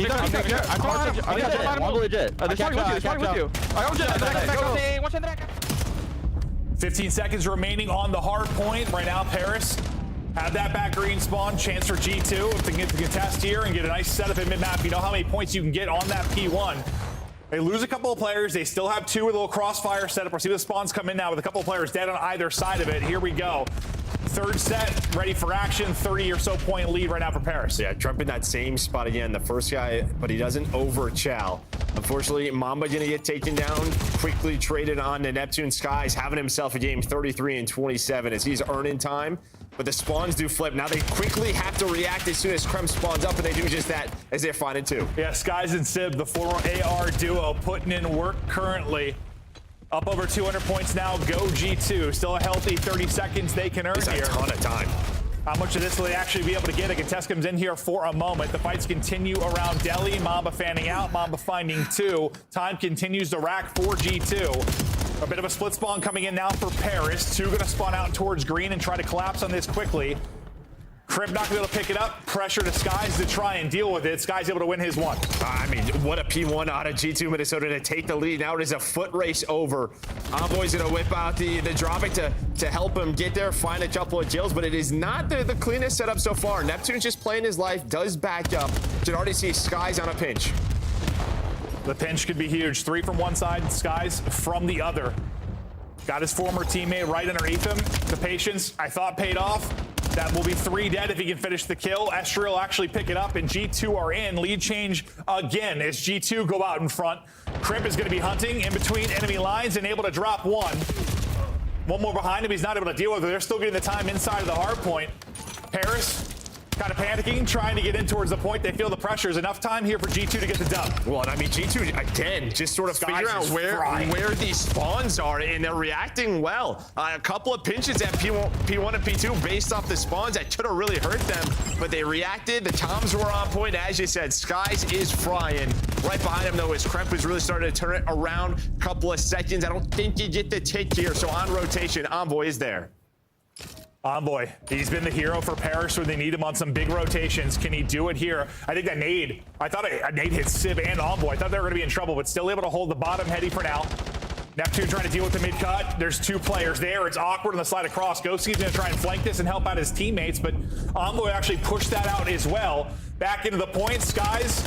One bullet jet. There's one with you. I got jet. 15 seconds remaining on the hard point. Right now, Paris have that back green spawn. Chance for G2 if they can get the contest here and get a nice setup in mid-map. You know how many points you can get on that P1. They lose a couple of players. They still have two with a little crossfire setup. We'll see the spawns come in now with a couple of players dead on either side of it. Here we go. Third set, ready for action. 30 or so point lead right now for Paris. Yeah, Trump in that same spot again. The first guy, but he doesn't over Chow. Unfortunately, Mamba going to get taken down. Quickly traded on to Neptune Skies, having himself a game 33 and 27 as he's earning time. But the spawns do flip. Now they quickly have to react as soon as Krem spawns up, and they do just that as they're finding two. Yeah, Skies and Sib, the former AR duo, putting in work currently. Up over 200 points now. Go G2. Still a healthy 30 seconds they can earn It's here. a ton of time. How much of this will they actually be able to get? A contest comes in here for a moment. The fights continue around Delhi. Mamba fanning out. Mamba finding two. Time continues to rack for G2. A bit of a split spawn coming in now for Paris. Two going to spawn out towards green and try to collapse on this quickly. Crib not going to be able to pick it up. Pressure to Skies to try and deal with it. Skies able to win his one. I mean, what a P1 out of G2 Minnesota to take the lead. Now it is a foot race over. Envoy's going to whip out the dropping to help him get there, find a couple of kills, but it is not the cleanest setup so far. Neptune's just playing his life, does back up. You can already see Skies on a pinch. The pinch could be huge. 3 from one side, Skies from the other. Got his former teammate right underneath him. The patience, I thought, paid off. That will be 3 dead if he can finish the kill. Estriel will actually pick it up, and G2 are in. Lead change again as G2 go out in front. Crimp is going to be hunting in between enemy lines and able to drop one. One more behind him. He's not able to deal with it. They're still getting the time inside of the hard point. Paris kind of panicking, trying to get in towards the point. They feel the pressure. Is enough time here for G2 to get the dub. Well, I mean, G2, again, just sort of figure out where these spawns are, and they're reacting well. A couple of pinches at P1 and P2 based off the spawns that could have really hurt them, but they reacted. The toms were on point. As you said, Skies is frying. Right behind him, though, is Kremp is really starting to turn it around. Couple of seconds. I don't think you get the tick here, so on rotation, Envoy is there. Envoy, he's been the hero for Paris when they need him on some big rotations. Can he do it here? I think that nade, I thought a nade hit Sib and Envoy. I thought they were going to be in trouble, but still able to hold the bottom heady for now. Neptune trying to deal with the mid-cut. There's 2 players there. It's awkward on the slide across. Ghosky's going to try and flank this and help out his teammates, but Envoy actually pushed that out as well. Back into the point. Skies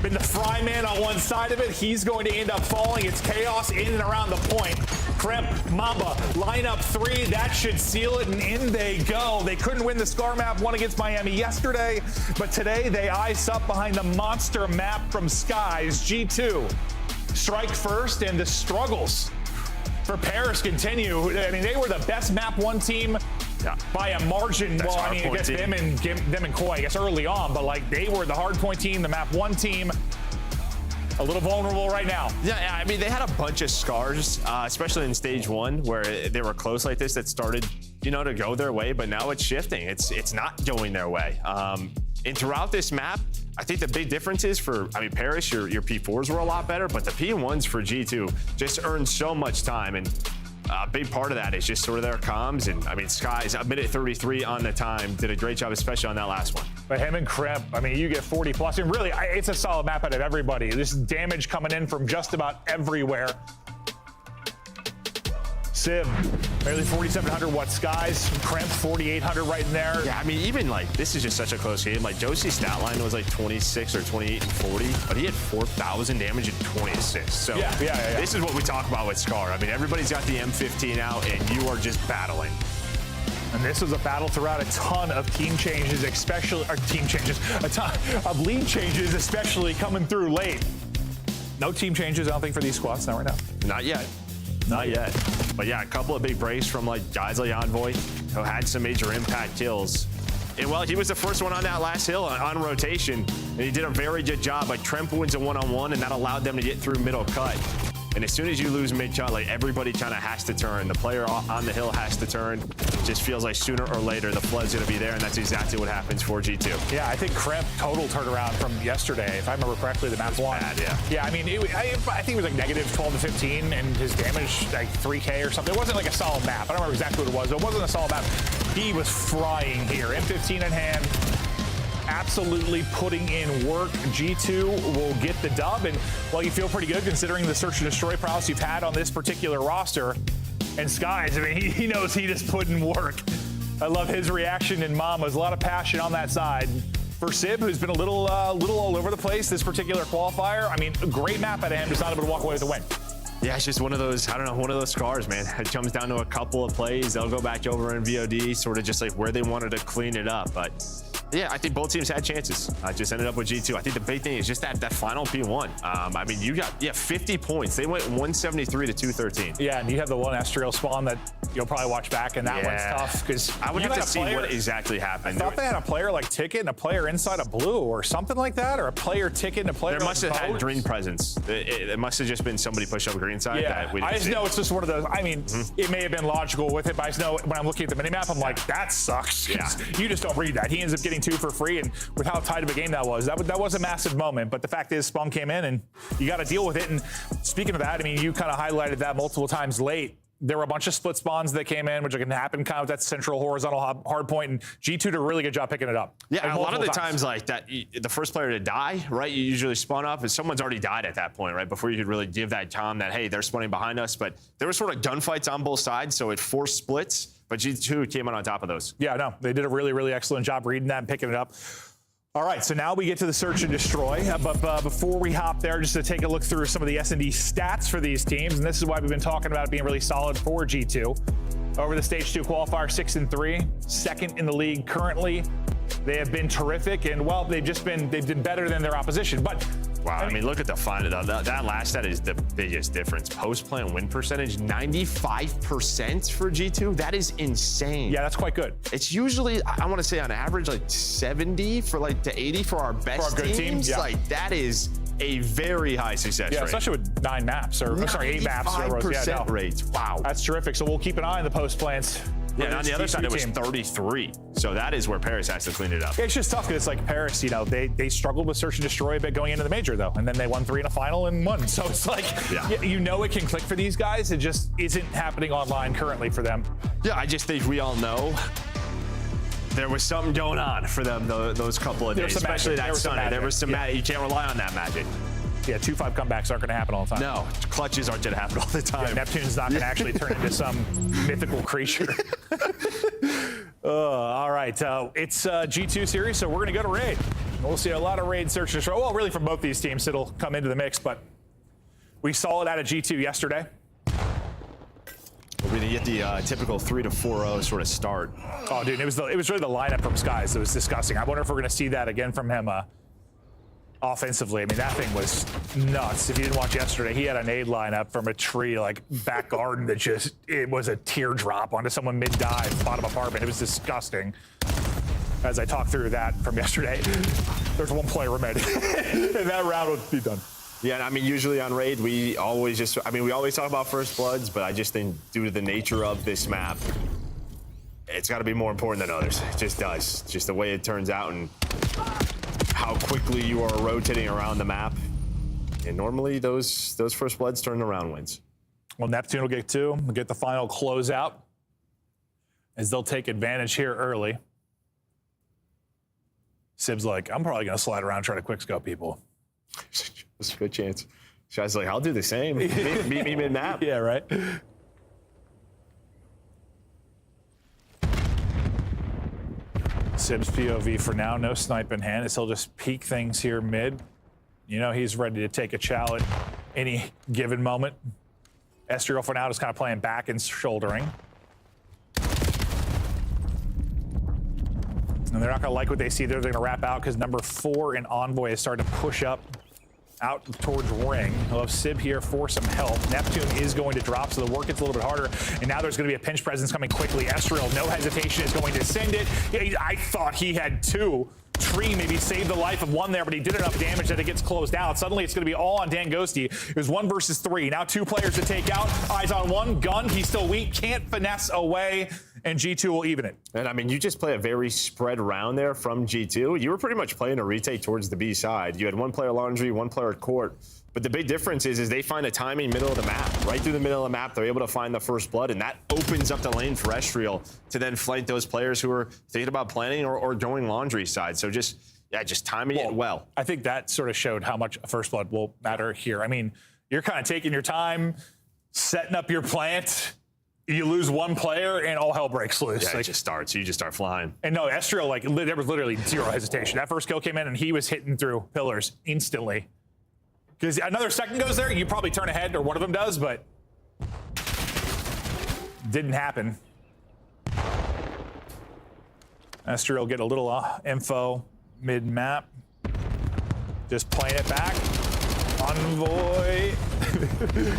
been the fry man on one side of it. He's going to end up falling. It's chaos in and around the point. Kremp, Mamba, line up 3. That should seal it, and in they go. They couldn't win the Scar map 1 against Miami yesterday, but today they ice up behind the monster map from Skies. G2 strike first, and the struggles for Paris continue. I mean, they were the best map 1 team by a margin. Well, I mean, I guess them and Koi, I guess early on, but like they were the hard point team, the map 1 team. A little vulnerable right now. Yeah, I mean, they had a bunch of scars, especially in stage 1, where they were close like this that started, you know, to go their way, but now it's shifting. It's not going their way. And throughout this map, I think the big difference is for, I mean, Paris, your P4s were a lot better, but the P1s for G2 just earned so much time. And a big part of that is just sort of their comms. And I mean, Skies, a minute 33 on the time, did a great job, especially on that last one. But him and Kremp, I mean, you get 40 plus. And really, it's a solid map out of everybody. This damage coming in from just about everywhere. Sib, nearly 4,700 watt Skies. Kremp, 4,800 right in there. Yeah, I mean, even like, this is just such a close game. Like, Josie's stat line was like 26 or 28 and 40, but he had 4,000 damage and 20 assists. So yeah. This is what we talk about with Scar. I mean, everybody's got the M15 out, and you are just battling. And this was a battle throughout. A ton of team changes, especially, or team changes, a ton of lead changes, especially coming through late. No team changes, I don't think, for these squads, not right now. Not yet. Not yet. But yeah, a couple of big breaks from like guys like Envoy, who had some major impact kills. And well, he was the first one on that last hill on rotation, and he did a very good job. Like Tremp wins a one-on-one, and that allowed them to get through middle cut. And as soon as you lose mid-cut, like everybody kind of has to turn. The player on the hill has to turn. It just feels like sooner or later the flood's going to be there, and that's exactly what happens for G2. Yeah, I think Kremp total turnaround from yesterday, if I remember correctly, the map 1. Bad, yeah. Yeah, I mean, I think it was like negative 12 to 15, and his damage like 3K or something. It wasn't like a solid map. I don't remember exactly what it was, but it wasn't a solid map. He was frying here. M15 in hand. Absolutely putting in work. G2 will get the dub, and well, you feel pretty good considering the search and destroy prowess you've had on this particular roster. And Skies, I mean, he knows he just put in work. I love his reaction, and Mama's a lot of passion on that side. for Sib, who's been a little all over the place this particular qualifier. I mean, a great map out of him, just not able to walk away with a win. Yeah, it's just one of those, I don't know, one of those scars, man. It comes down to a couple of plays. They'll go back over in VOD, sort of just like where they wanted to clean it up. But yeah, I think both teams had chances. I just ended up with G2. I think the big thing is just that final P1. I mean, you got 50 points. They went 173 to 213. Yeah, and you have the one Estriel spawn that you'll probably watch back, and that one's tough because I would have to see what exactly happened. I thought they had a player like Ticket and a player inside a blue or something like that, or a player Ticket and a player. There must have had green presence. It must have just been somebody pushed up green side. Yeah, that we I just know it's just one of those. I mean, it may have been logical with it, but I just know when I'm looking at the minimap, I'm like, that sucks. Yeah. You just don't read that. He ends up getting 2 for free, and with how tight of a game that was a massive moment. But the fact is, Spawn came in, and you got to deal with it. And speaking of that, I mean, you kind of highlighted that multiple times late. There were a bunch of split spawns that came in, which can happen kind of with that central horizontal hard point, and G2 did a really good job picking it up. Yeah, like a lot of the times like that, the first player to die, right, you usually spawn up, and someone's already died at that point, right, before you could really give that time that, hey, they're spawning behind us. But there were sort of gunfights on both sides, so it forced splits, but G2 came out on top of those. Yeah, no, they did a really, really excellent job reading that and picking it up. All right, so now we get to the search and destroy. But before we hop there, just to take a look through some of the S&D stats for these teams, and this is why we've been talking about it being really solid for G2. Over the Stage 2 qualifier, 6-3, second in the league currently. They have been terrific, and well, they've been better than their opposition. But wow, I mean, look at the final. That last stat is the biggest difference. Post-plan win percentage, 95% for G2. That is insane. Yeah, that's quite good. It's usually, I want to say on average, like 70 for like to 80 for our best teams. Yeah. Like that is a very high success rate. Yeah, especially with 9 maps, or sorry, 8 maps. 95% rates. Wow. That's terrific. So we'll keep an eye on the post plans. Yeah, and on the other side, it was 33. So that is where Paris has to clean it up. It's just tough because it's like Paris, you know, they struggled with search and destroy a bit going into the major, though. And then they won 3 in a final and won. So it's like, you know it can click for these guys. It just isn't happening online currently for them. Yeah, I just think we all know there was something going on for them those couple of days, especially that Sunday. There was some magic. You can't rely on that magic. Yeah, 2-5 comebacks aren't going to happen all the time. No, clutches aren't going to happen all the time. Yeah, Neptune's not going to actually turn into some mythical creature. All right, it's G2 series, so we're going to go to raid. We'll see a lot of raid search and destroy. Well, really from both these teams, it'll come into the mix, but we saw it out of G2 yesterday. We're going to get the typical 3-4-0 sort of start. Oh, dude, it was really the lineup from Skies that was disgusting. I wonder if we're going to see that again from him. Offensively, I mean, that thing was nuts. If you didn't watch yesterday, he had a nade lineup from a tree, like back garden, that just, it was a teardrop onto someone mid-dive, bottom apartment. It was disgusting. As I talked through that from yesterday, there's one player remaining, and that round would be done. Yeah, and I mean, usually on raid, we always talk about first bloods, but I just think due to the nature of this map, it's got to be more important than others. It just does. Just the way it turns out and how quickly you are rotating around the map. And normally those first bloods turn around wins. Well, Neptune will get 2. We'll get the final closeout as they'll take advantage here early. Sib's like, I'm probably going to slide around and try to quickscope people. That's a good chance. Shai's like, I'll do the same. Meet me mid-map. Yeah, right. Sib's POV for now, no snipe in hand, as he'll just peek things here mid. You know, he's ready to take a chow at any given moment. Estriel for now is kind of playing back and shouldering. And they're not going to like what they see there. They're going to wrap out because number 4 in Envoy is starting to push up out towards ring. He'll have Sib here for some help. Neptune is going to drop, so the work gets a little bit harder. And now there's going to be a pinch presence coming quickly. Estriel, no hesitation, is going to send it. I thought he had 2. Tree maybe saved the life of 1 there, but he did enough damage that it gets closed out. Suddenly it's going to be all on Dan Ghosty. It was 1 versus 3. Now 2 players to take out. Eyes on 1. Gun, he's still weak. Can't finesse away. And G2 will even it. And I mean, you just play a very spread round there from G2. You were pretty much playing a retake towards the B side. You had 1 player laundry, 1 player at court. But the big difference is they find a timing middle of the map. Right through the middle of the map, they're able to find the first blood, and that opens up the lane for Estriel to then flank those players who are thinking about planning or going laundry side. So just timing it well. I think that sort of showed how much a first blood will matter here. I mean, you're kind of taking your time, setting up your plant, You lose one player and all hell breaks loose. Yeah, it just starts. You just start flying. And no, Estriel, like, there was literally zero hesitation. That first kill came in and he was hitting through pillars instantly. Because another second goes there, you probably turn ahead, or one of them does, but didn't happen. Estriel get a little info mid-map. Just playing it back. Envoy.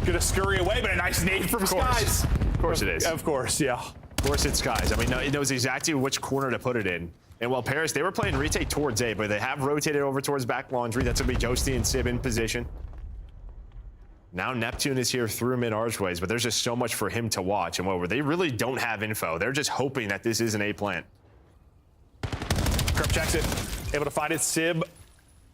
Gonna scurry away, but a nice nade from Skies. Of course it is. Of course, yeah. Of course it's Skies. I mean, it knows exactly which corner to put it in. And while Paris, they were playing retake towards A, but they have rotated over towards back laundry. That's going to be Ghosty and Sib in position. Now Neptune is here through mid archways, but there's just so much for him to watch. And they really don't have info. They're just hoping that this is an A plant. Crep checks it. Able to find it. Sib.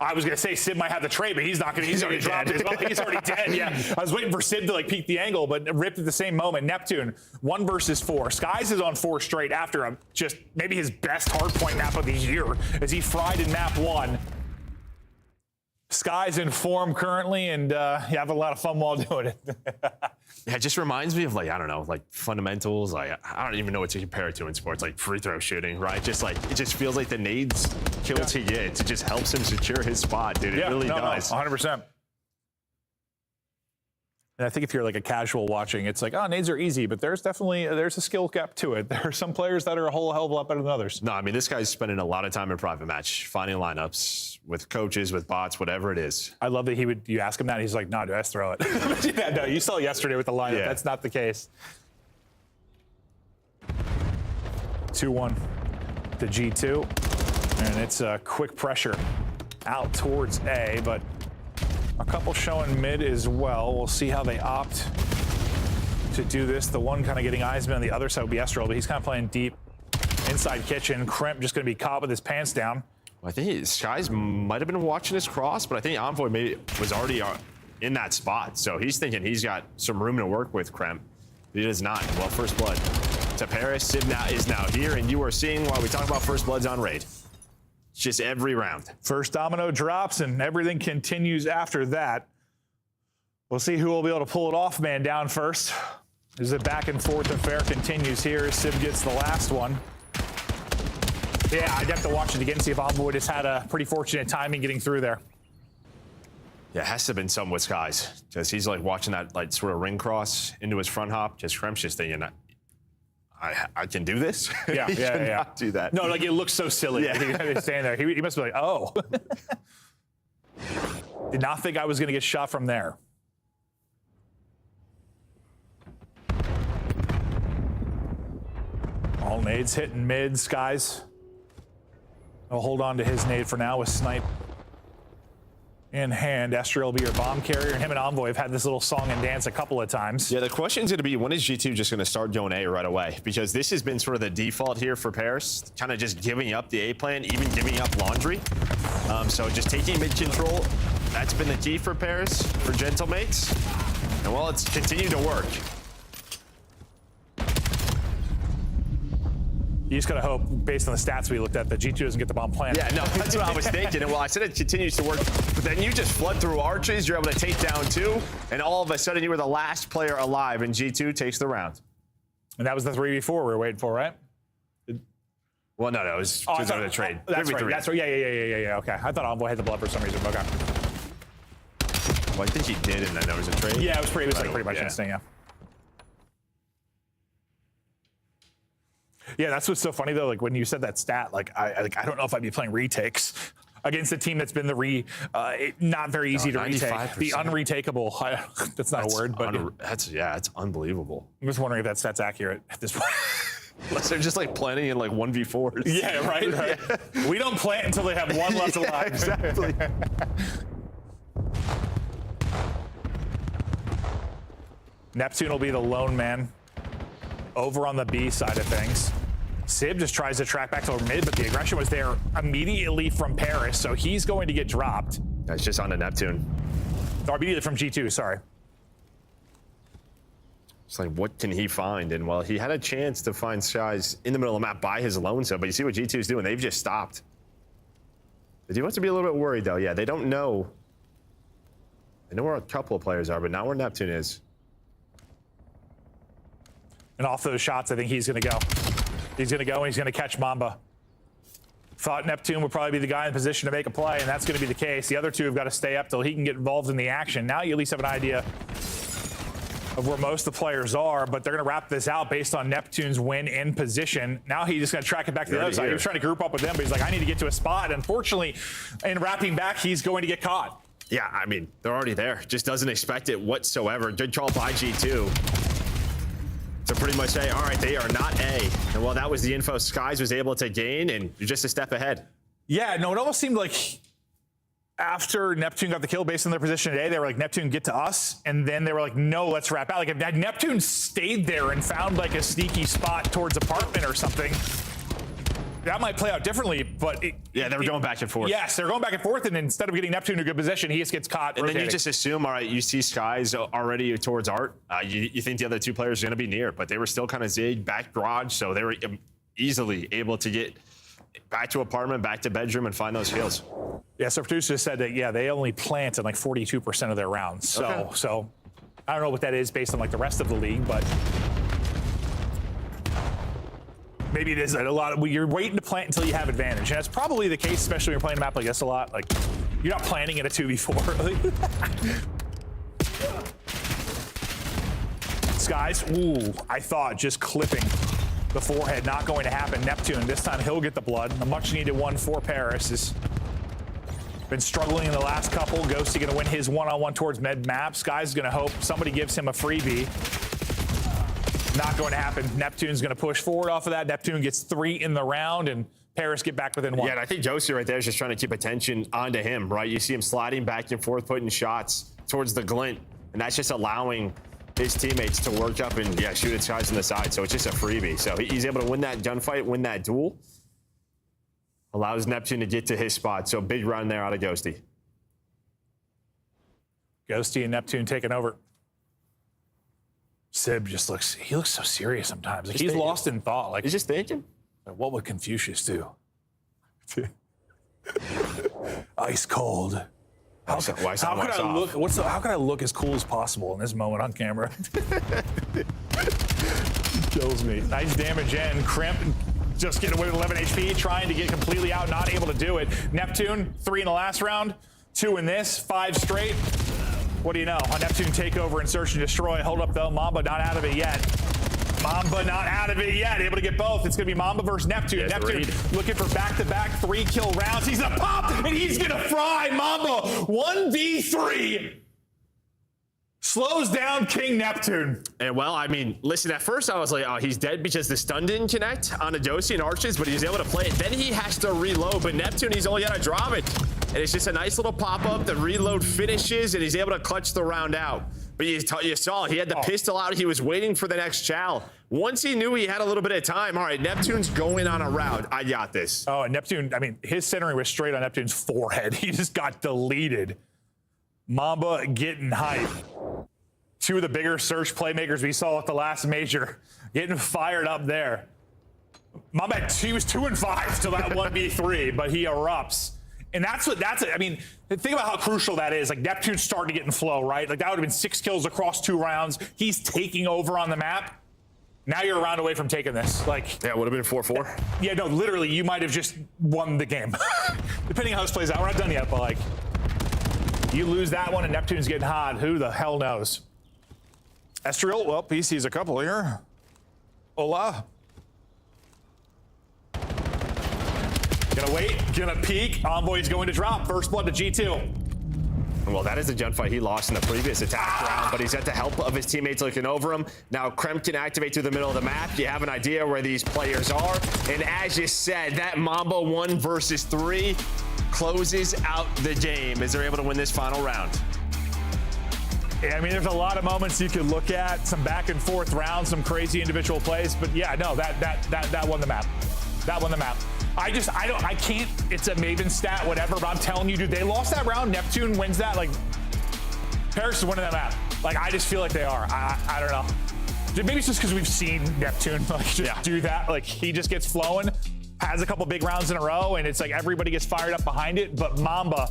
I was going to say Sib might have the trade, but he's not going to. He's already dropped it. Well, he's already dead. Yeah. I was waiting for Sib to like peek the angle, but ripped at the same moment. Neptune, 1 versus 4. Skies is on 4 straight after a just maybe his best hardpoint map of the year as he fried in map 1. Skies in form currently, and you have a lot of fun while doing it. Yeah, it just reminds me of, like, I don't know, like fundamentals. Like, I don't even know what to compare it to in sports, like free throw shooting, right? Just like, it just feels like the nades kills he gets. It just helps him secure his spot, dude. It really does. 100%. And I think if you're like a casual watching, it's like, oh, nades are easy, but there's a skill gap to it. There are some players that are a whole hell of a lot better than others. No, I mean, this guy's spending a lot of time in private match, finding lineups with coaches, with bots, whatever it is. I love that you ask him that, and he's like, no, dude, let's throw it. Yeah, no, you saw yesterday with the lineup. Yeah. That's not the case. 2-1 to G2, and it's a quick pressure out towards A, but a couple showing mid as well. We'll see how they opt to do this. The one kind of getting Eisman on the other side would be Estriel, but he's kind of playing deep inside kitchen. Kremp just going to be caught with his pants down. Well, I think Skies might have been watching his cross, but I think Envoy maybe was already in that spot. So he's thinking he's got some room to work with, Kremp. He does not. Well, first blood to Paris. Sib is now here, and you are seeing why we talk about first bloods on raid. Just every round. First domino drops and everything continues after that. We'll see who will be able to pull it off, man, down first. As the back and forth affair continues here, Sib gets the last one. Yeah, I'd have to watch it again, see if Envoy just had a pretty fortunate timing getting through there. Yeah, it has to have been some with Skies, because he's like watching that like sort of ring cross into his front hop. Just Kremp's just thinking, I can do this? Yeah, yeah. Not do that. No, like it looks so silly. Yeah. He's standing there. He must be like, oh. Did not think I was going to get shot from there. All nades hitting mid. Skies. I'll hold on to his nade for now with Snipe in hand. Estriel will be your bomb carrier, and him and Envoy have had this little song and dance a couple of times. Yeah, the question's going to be, when is G2 just going to start going A right away? Because this has been sort of the default here for Paris, kind of just giving up the A plan, even giving up laundry. So just taking mid control, that's been the key for Paris, for Gentlemates. And well, it's continued to work. You just gotta hope, based on the stats we looked at, that G2 doesn't get the bomb planted. Yeah, no, that's what I was thinking. And well, I said it continues to work, but then you just flood through arches, you're able to take down 2, and all of a sudden you were the last player alive, and G2 takes the round. And that was the 3v4 we were waiting for, right? Well, no, it was because of the trade. That's right. That's right. Yeah. Okay. I thought Envoy had the blood for some reason. Okay. Well, I think he did, and then there was a trade. Yeah, it was pretty much instant. Yeah. Yeah, that's what's so funny though. Like when you said that stat, like I don't know if I'd be playing retakes against a team that's been not very easy to retake. The unretakeable. That's not a word, but it's unbelievable. I'm just wondering if that stat's accurate at this point. Unless they're just like planting in like 1v4s. Yeah, right. Yeah. We don't plant until they have one left alive. Exactly. Neptune will be the lone man over on the B side of things. Sib just tries to track back to mid, but the aggression was there immediately from Paris, so he's going to get dropped. That's just on the Neptune. Or immediately from G2, sorry. It's like, what can he find? And well, he had a chance to find Skies in the middle of the map by his lone sub, but you see what G2 is doing. They've just stopped. They do have to be a little bit worried, though. Yeah, they don't know. They know where a couple of players are, but not where Neptune is. And off those shots, I think he's going to go. He's going to go, and he's going to catch Mamba. Thought Neptune would probably be the guy in position to make a play, and that's going to be the case. The other two have got to stay up till he can get involved in the action. Now you at least have an idea of where most of the players are, but they're going to wrap this out based on Neptune's win in position. Now he's just going to track it back to the other side. He was trying to group up with them, but he's like, I need to get to a spot. And unfortunately, in wrapping back, he's going to get caught. Yeah, I mean, they're already there. Just doesn't expect it whatsoever. Good call by G2. To pretty much say, all right, they are not A. And well, that was the info Skies was able to gain, and you're just a step ahead. Yeah, no, it almost seemed like after Neptune got the kill based on their position today, they were like, Neptune, get to us. And then they were like, no, let's wrap out. Like, if Neptune stayed there and found like a sneaky spot towards apartment or something, that might play out differently, but yeah, they were going back and forth. Yes, they're going back and forth, and instead of getting Neptune in a good position, he just gets caught. And rotating. then you just assume, all right, you see Skies already towards Art. You think the other two players are going to be near, but they were still kind of zig back garage, so they were easily able to get back to apartment, back to bedroom, and find those kills. Yeah, so producer said that, yeah, they only planted like 42% of their rounds. So I don't know what that is based on like the rest of the league, but maybe it is a lot of, you're waiting to plant until you have advantage. And that's probably the case, especially when you're playing a map like this a lot. Like, you're not planning in a 2v4. Skies, ooh, I thought just clipping the forehead, not going to happen. Neptune, this time he'll get the blood. A much needed one for Paris. Has been struggling in the last couple. Ghosty gonna win his one-on-one towards med map. Skies gonna hope somebody gives him a freebie. Not going to happen. Neptune's going to push forward off of that. Neptune gets 3 in the round, and Paris get back within 1. Yeah, and I think Josie right there is just trying to keep attention onto him, right? You see him sliding back and forth, putting shots towards the glint, and that's just allowing his teammates to work up and, yeah, shoot at Skies on the side. So it's just a freebie. So he's able to win that gunfight, win that duel. Allows Neptune to get to his spot. So big run there out of Ghosty. Ghosty and Neptune taking over. Sib just looks so serious sometimes. Like he's lost in thought. Like he's just thinking. What would Confucius do? Ice cold. How could I look as cool as possible in this moment on camera? Kills me. Nice damage in. Crimp just getting away with 11 HP, trying to get completely out, not able to do it. Neptune, 3 in the last round, 2 in this, 5 straight. What do you know? A Neptune takeover and search and destroy. Hold up though, Mamba not out of it yet. Mamba not out of it yet. Able to get both. It's gonna be Mamba versus Neptune. Yes, Neptune looking for back-to-back 3-kill rounds. He's gonna pop and he's gonna fry Mamba. 1v3. Slows down King Neptune. And well, I mean, listen, at first I was like, oh, he's dead because the stun didn't connect on Adosi and Arches, but he was able to play it. Then he has to reload, but Neptune, he's only got to drop it. And it's just a nice little pop-up. The reload finishes, and he's able to clutch the round out. But you saw, he had the pistol out. He was waiting for the next chow. Once he knew he had a little bit of time, all right, Neptune's going on a round. I got this. Oh, and Neptune, I mean, his centering was straight on Neptune's forehead. He just got deleted. Mamba getting hype. 2 of the bigger search playmakers we saw at the last major getting fired up there. Mamba, he was 2 and 5 till that 1v3, but he erupts. And I mean, think about how crucial that is. Like, Neptune's starting to get in flow, right? Like, that would have been 6 kills across 2 rounds. He's taking over on the map. Now you're a round away from taking this. Like, yeah, it would have been 4-4. Yeah, no, literally, you might have just won the game. Depending on how this plays out. We're not done yet, but, like, you lose that one and Neptune's getting hot. Who the hell knows? Estriel, well, he sees a couple here. Hola. Gonna wait, gonna peek. Envoy's going to drop. First blood to G2. Well, that is the gunfight he lost in the previous attack round, but he's got the help of his teammates looking over him. Now, Kremp can activate through the middle of the map. You have an idea where these players are. And as you said, that Mamba 1 versus 3 closes out the game as they're able to win this final round. Yeah, I mean, there's a lot of moments you could look at, some back and forth rounds, some crazy individual plays, but yeah, no, that won the map. That won the map. I can't, it's a Maven stat, whatever, but I'm telling you, dude, they lost that round. Neptune wins that. Like, Paris is winning that map. Like, I just feel like they are. I don't know. Maybe it's just because we've seen Neptune do that. Like, he just gets flowing, has a couple big rounds in a row, and it's like everybody gets fired up behind it, but Mamba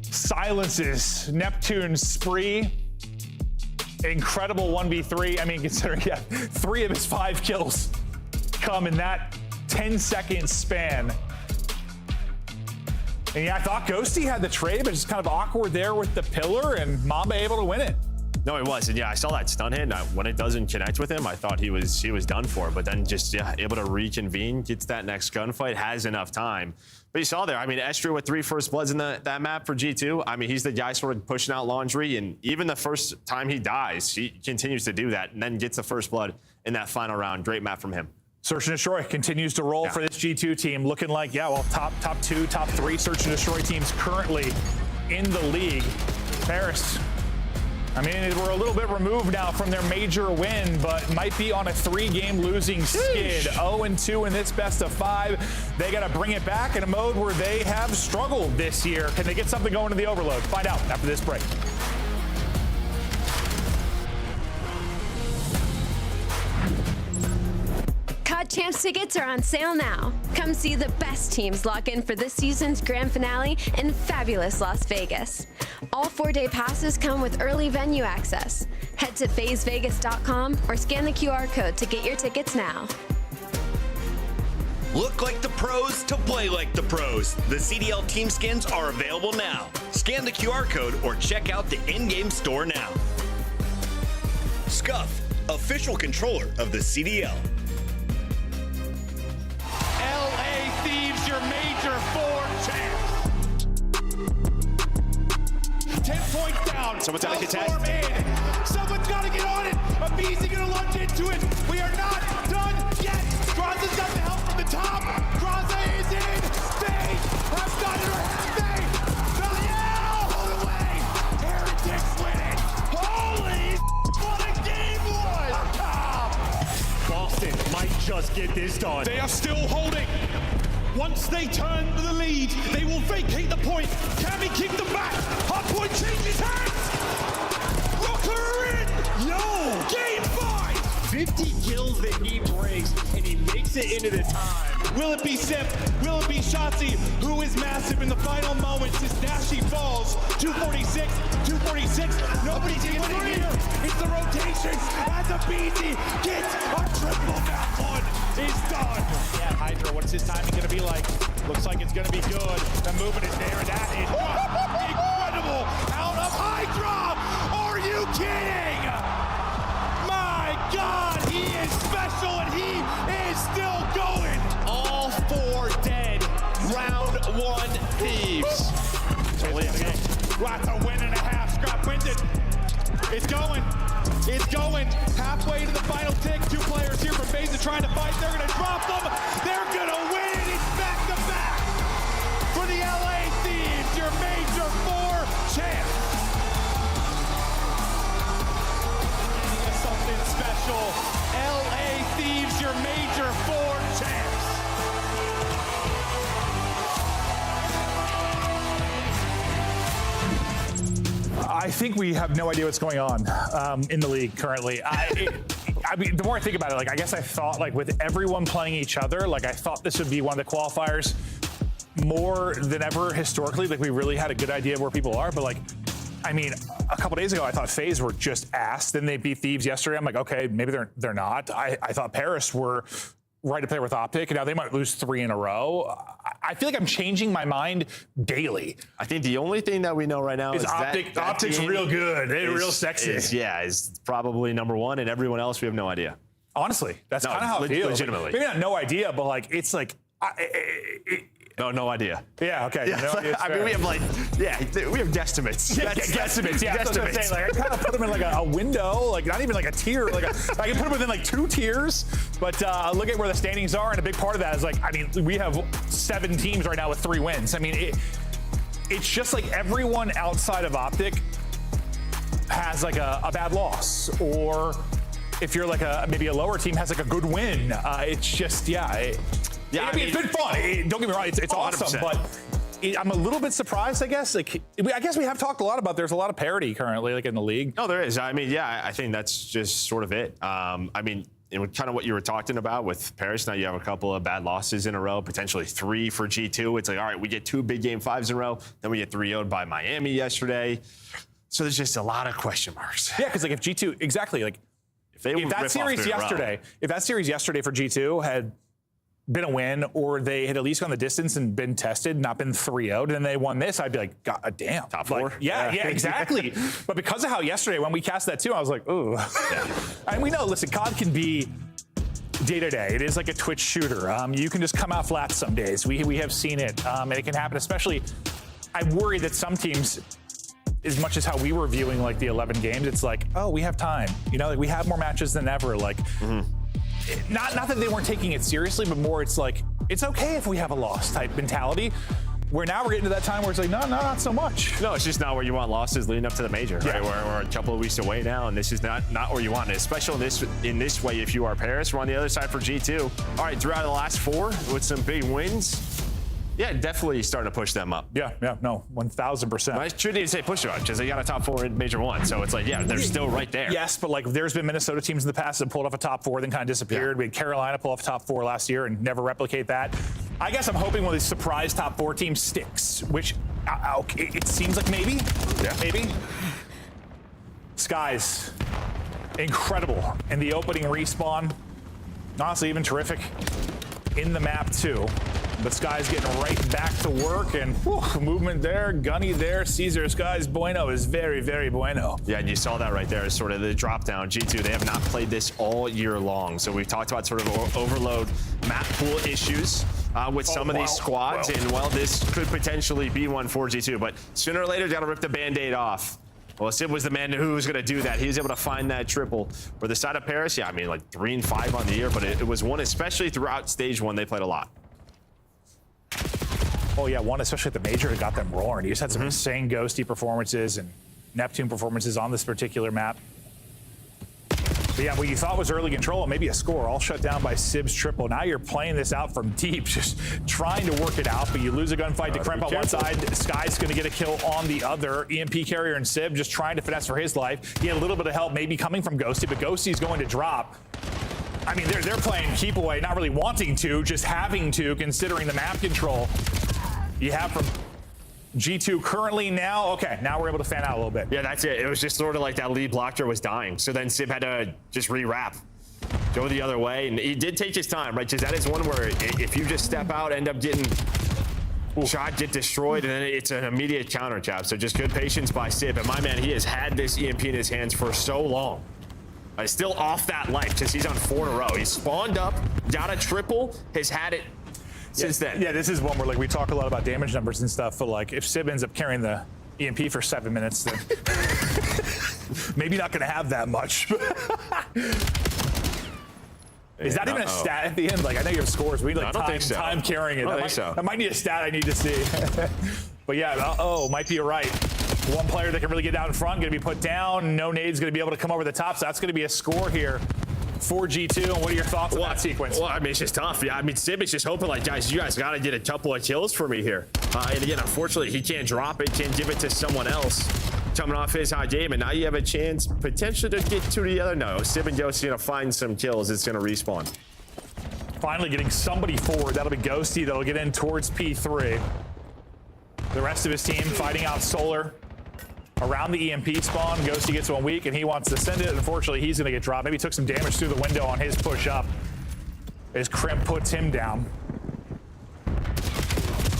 silences Neptune's spree. incredible 1v3. I mean, considering 3 of his 5 kills come in that 10-second span. And yeah, I thought Ghosty had the trade, but it's kind of awkward there with the pillar, and Mamba able to win it. No, it was. And yeah, I saw that stun hit. And when it doesn't connect with him, I thought he was done for. But then just, able to reconvene, gets that next gunfight, has enough time. But you saw there, I mean, Estra with 3 first bloods in that map for G2. I mean, he's the guy sort of pushing out laundry. And even the first time he dies, he continues to do that and then gets the first blood in that final round. Great map from him. Search and Destroy continues to roll for this G2 team. Looking like, top 2, top 3 Search and Destroy teams currently in the league. Paris, I mean, we're a little bit removed now from their major win, but might be on a 3-game losing skid. 0-2 in this best of 5. They got to bring it back in a mode where they have struggled this year. Can they get something going to the Overload? Find out after this break. COD Champs tickets are on sale now. Come see the best teams lock in for this season's grand finale in fabulous Las Vegas. All 4-day passes come with early venue access. Head to FazeVegas.com or scan the QR code to get your tickets now. Look like the pros to play like the pros. The CDL team skins are available now. Scan the QR code or check out the in-game store now. Scuff, official controller of the CDL. LA Thieves, your major 4 champs. 10 points down. Someone's got to get tagged. Someone's got to get on it. Abizi going to lunge into it. We are not done yet. Graza's got the help from the top. Graza is in. They have done it, or have they? All the way. Heretics win it. Holy, what a game was. Boston might just get this done. They are still holding. Once they turn the lead, they will vacate the point. Can we keep them back? Hot point changes hands. Rocker in. No! Game 5. 50 kills that he brings, and he makes it into the time. Will it be Sip? Will it be Shotzi? Who is massive in the final moments as Nashi falls? 246, 246. Nobody's winning here. It's the rotation as Abizi gets a triple. That one is done. Yeah, Hydra, what's his timing going to be like? Looks like it's going to be good. The movement is there, and that is incredible out of Hydra. Are you kidding? My God, he is special, and he is still going. All 4 dead. Round 1 Thieves. Totally in the game. That's a win and a half. Scrap wins it. It's going. It's going. Halfway to the final tick. 2 players here from FaZe trying to fight. They're going to drop them. They're going to win. It's back to back for the LA Thieves, your major 4 champs. Something special. LA Thieves, your major 4 champs. I think we have no idea what's going on in the league currently. I mean, the more I think about it, like, I guess I thought, like, with everyone playing each other, like, I thought this would be one of the qualifiers more than ever historically. Like, we really had a good idea of where people are, but, like, I mean, a couple days ago, I thought FaZe were just ass. Then they beat Thieves yesterday. I'm like, okay, maybe they're not. I thought Paris were right up there with Optic, and now they might lose 3 in a row. I feel like I'm changing my mind daily. I think the only thing that we know right now is Optic. Optic's real good. They're real sexy. Is probably number 1, and everyone else we have no idea. Honestly, that's kind of how it feels. Legitimately. Like, maybe not no idea, but like it's like. No idea. Yeah, okay. Yeah, no idea, I mean, we have we have guesstimates. Yeah, guesstimates. Yeah, that's what I'm saying. Like, I kind of put them in like a window, like not even like a tier. Like I can put them within like 2 tiers. But look at where the standings are, and a big part of that is like, I mean, we have 7 teams right now with 3 wins. I mean, it's just like everyone outside of Optic has like a bad loss, or if you're like maybe a lower team has like a good win. It's just I mean, it's been fun. Don't get me wrong, it's awesome, 100%. but I'm a little bit surprised, I guess. Like, I guess we have talked a lot about there's a lot of parity currently, like in the league. No, there is. I mean, I think that's just sort of it. I mean, kind of what you were talking about with Paris. Now you have a couple of bad losses in a row, potentially 3 for G2. It's like, all right, we get 2 big game 5s in a row, then we get 3-0'd by Miami yesterday. So there's just a lot of question marks. Yeah, because like if G2, exactly, like if that series yesterday for G2 had been a win, or they had at least gone the distance and been tested, not been 3-0'd, and they won this, I'd be like, God damn. Top 4? Like, yeah, exactly. But because of how yesterday, when we cast that too, I was like, ooh. Yeah. And we know, listen, COD can be day-to-day. It is like a Twitch shooter. You can just come out flat some days. We have seen it, and it can happen, especially, I'm worried that some teams, as much as how we were viewing like the 11 games, it's like, oh, we have time. You know, like we have more matches than ever. Like, not that they weren't taking it seriously, but more it's like, it's okay if we have a loss type mentality. Where now we're getting to that time where it's like, no, not so much. No, it's just not where you want losses leading up to the major, right? We're a couple of weeks away now, and this is not where you want it, especially in this way if you are Paris. We're on the other side for G2. All right, throughout the last 4 with some big wins. Yeah, definitely starting to push them up. Yeah, no, 1,000%. I shouldn't even say push them up because they got a top 4 in Major 1. So it's like, yeah, they're still right there. Yes, but like there's been Minnesota teams in the past that pulled off a top 4, then kind of disappeared. We had Carolina pull off a top 4 last year and never replicate that. I guess I'm hoping one of these surprise top 4 teams sticks, which it seems like maybe. Yeah. Maybe. Skies, incredible. In the opening respawn, honestly, even terrific in the map too. But Sky's getting right back to work, and movement there, Gunny there, Caesar Sky's bueno is very, very bueno. Yeah, and you saw that right there, sort of the drop down. G2, they have not played this all year long. So we've talked about sort of overload map pool issues with some of these squads, and well, this could potentially be one for G2, but sooner or later, got to rip the Band-Aid off. Well, Sid was the man who was going to do that. He was able to find that triple. For the side of Paris, yeah, I mean, like 3 and 5 on the year, but it was one, especially throughout stage 1, they played a lot. Oh yeah, one especially at the major that got them roaring. He just had some insane ghosty performances and Neptune performances on this particular map. But yeah, what you thought was early control and maybe a score, all shut down by Sib's triple. Now you're playing this out from deep, just trying to work it out, but you lose a gunfight to Kremp on one side. Sky's going to get a kill on the other. EMP carrier and Sib just trying to finesse for his life. He had a little bit of help maybe coming from Ghosty, but Ghosty's going to drop. I mean, they're playing keep away, not really wanting to, just having to, considering the map control you have from G2 currently now. Okay, now we're able to fan out a little bit. Yeah, that's it. It was just sort of like that lead blocker was dying. So then Sib had to just re-wrap, go the other way. And he did take his time, right? Because that is one where if you just step out, end up getting shot, get destroyed, and then it's an immediate counter jab. So just good patience by Sib. And my man, he has had this EMP in his hands for so long. He's still off that life because he's on 4 in a row. He spawned up, got a triple, has had it since then. Yeah, this is one where like we talk a lot about damage numbers and stuff, but like if Sib ends up carrying the EMP for 7 minutes, then maybe not going to have that much. Is that even a stat at the end? Like I know you have scores. We like time carrying it. That might need a stat I need to see. But yeah, might be right. One player that can really get out in front, going to be put down. No nade's going to be able to come over the top, so that's going to be a score here for G2. And what are your thoughts on that sequence? Well, I mean, it's just tough. Yeah, I mean, Sib is just hoping, like, guys, you guys got to get a couple of kills for me here. And again, unfortunately, he can't drop it, can't give it to someone else coming off his high game, and now you have a chance potentially to get 2 together. No, Sib and Ghosty going to find some kills. It's going to respawn. Finally getting somebody forward. That'll be Ghosty. That'll get in towards P3. The rest of his team fighting out Solar around the EMP spawn. Ghosty gets 1 weak, and he wants to send it. Unfortunately, he's going to get dropped. Maybe took some damage through the window on his push up as Kremp puts him down.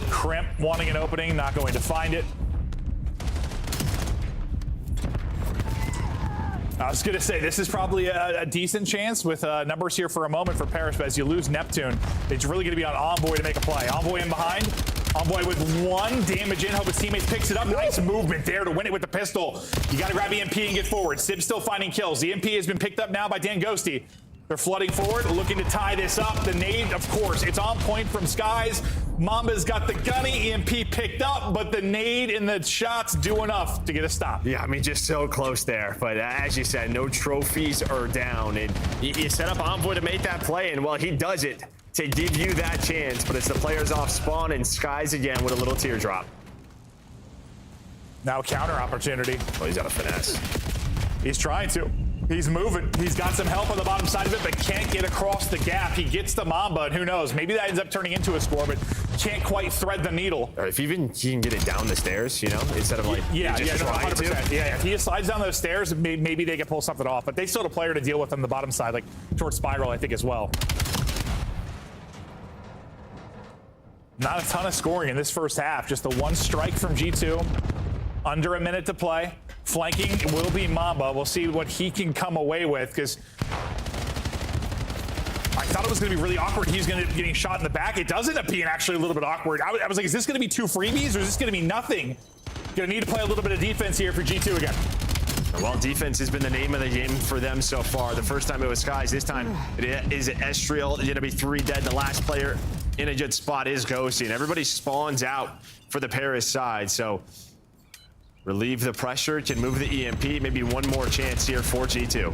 Kremp wanting an opening, not going to find it. I was going to say, this is probably a decent chance with numbers here for a moment for Paris, but as you lose Neptune, it's really going to be on Envoy to make a play. Envoy in behind. Envoy with 1 damage in. Hope his teammate picks it up. Nice movement there to win it with the pistol. You got to grab EMP and get forward. Sib's still finding kills. The EMP has been picked up now by Dan Ghosty. They're flooding forward, looking to tie this up. The nade, of course, it's on point from Skies. Mamba's got the gunny. EMP picked up, but the nade and the shots do enough to get a stop. Yeah, I mean, just so close there. But as you said, no trophies are down. And you set up Envoy to make that play, and well, he does it to give you that chance. But it's the players off spawn and Skies again with a little teardrop. Now counter opportunity. Oh, he's got a finesse. He's trying to. He's moving. He's got some help on the bottom side of it, but can't get across the gap. He gets the Mamba, and who knows? Maybe that ends up turning into a score, but can't quite thread the needle. Or if even he can get it down the stairs, you know, instead of like just trying 100%. to. Yeah, if he slides down those stairs, maybe they can pull something off. But they still have a player to deal with on the bottom side, like towards Spiral, I think, as well. Not a ton of scoring in this first half. Just the one strike from G2. Under a minute to play. Flanking will be Mamba. We'll see what he can come away with, because I thought it was going to be really awkward. He was going to be getting shot in the back. It does end up being actually a little bit awkward. I was like, is this going to be 2 freebies, or is this going to be nothing? Going to need to play a little bit of defense here for G2 again. Well, defense has been the name of the game for them so far. The first time it was Skies. This time it is Estriel. Going to be 3 dead. The last player in a good spot is Ghosty, and everybody spawns out for the Paris side. So relieve the pressure, can move the EMP. Maybe one more chance here for G2.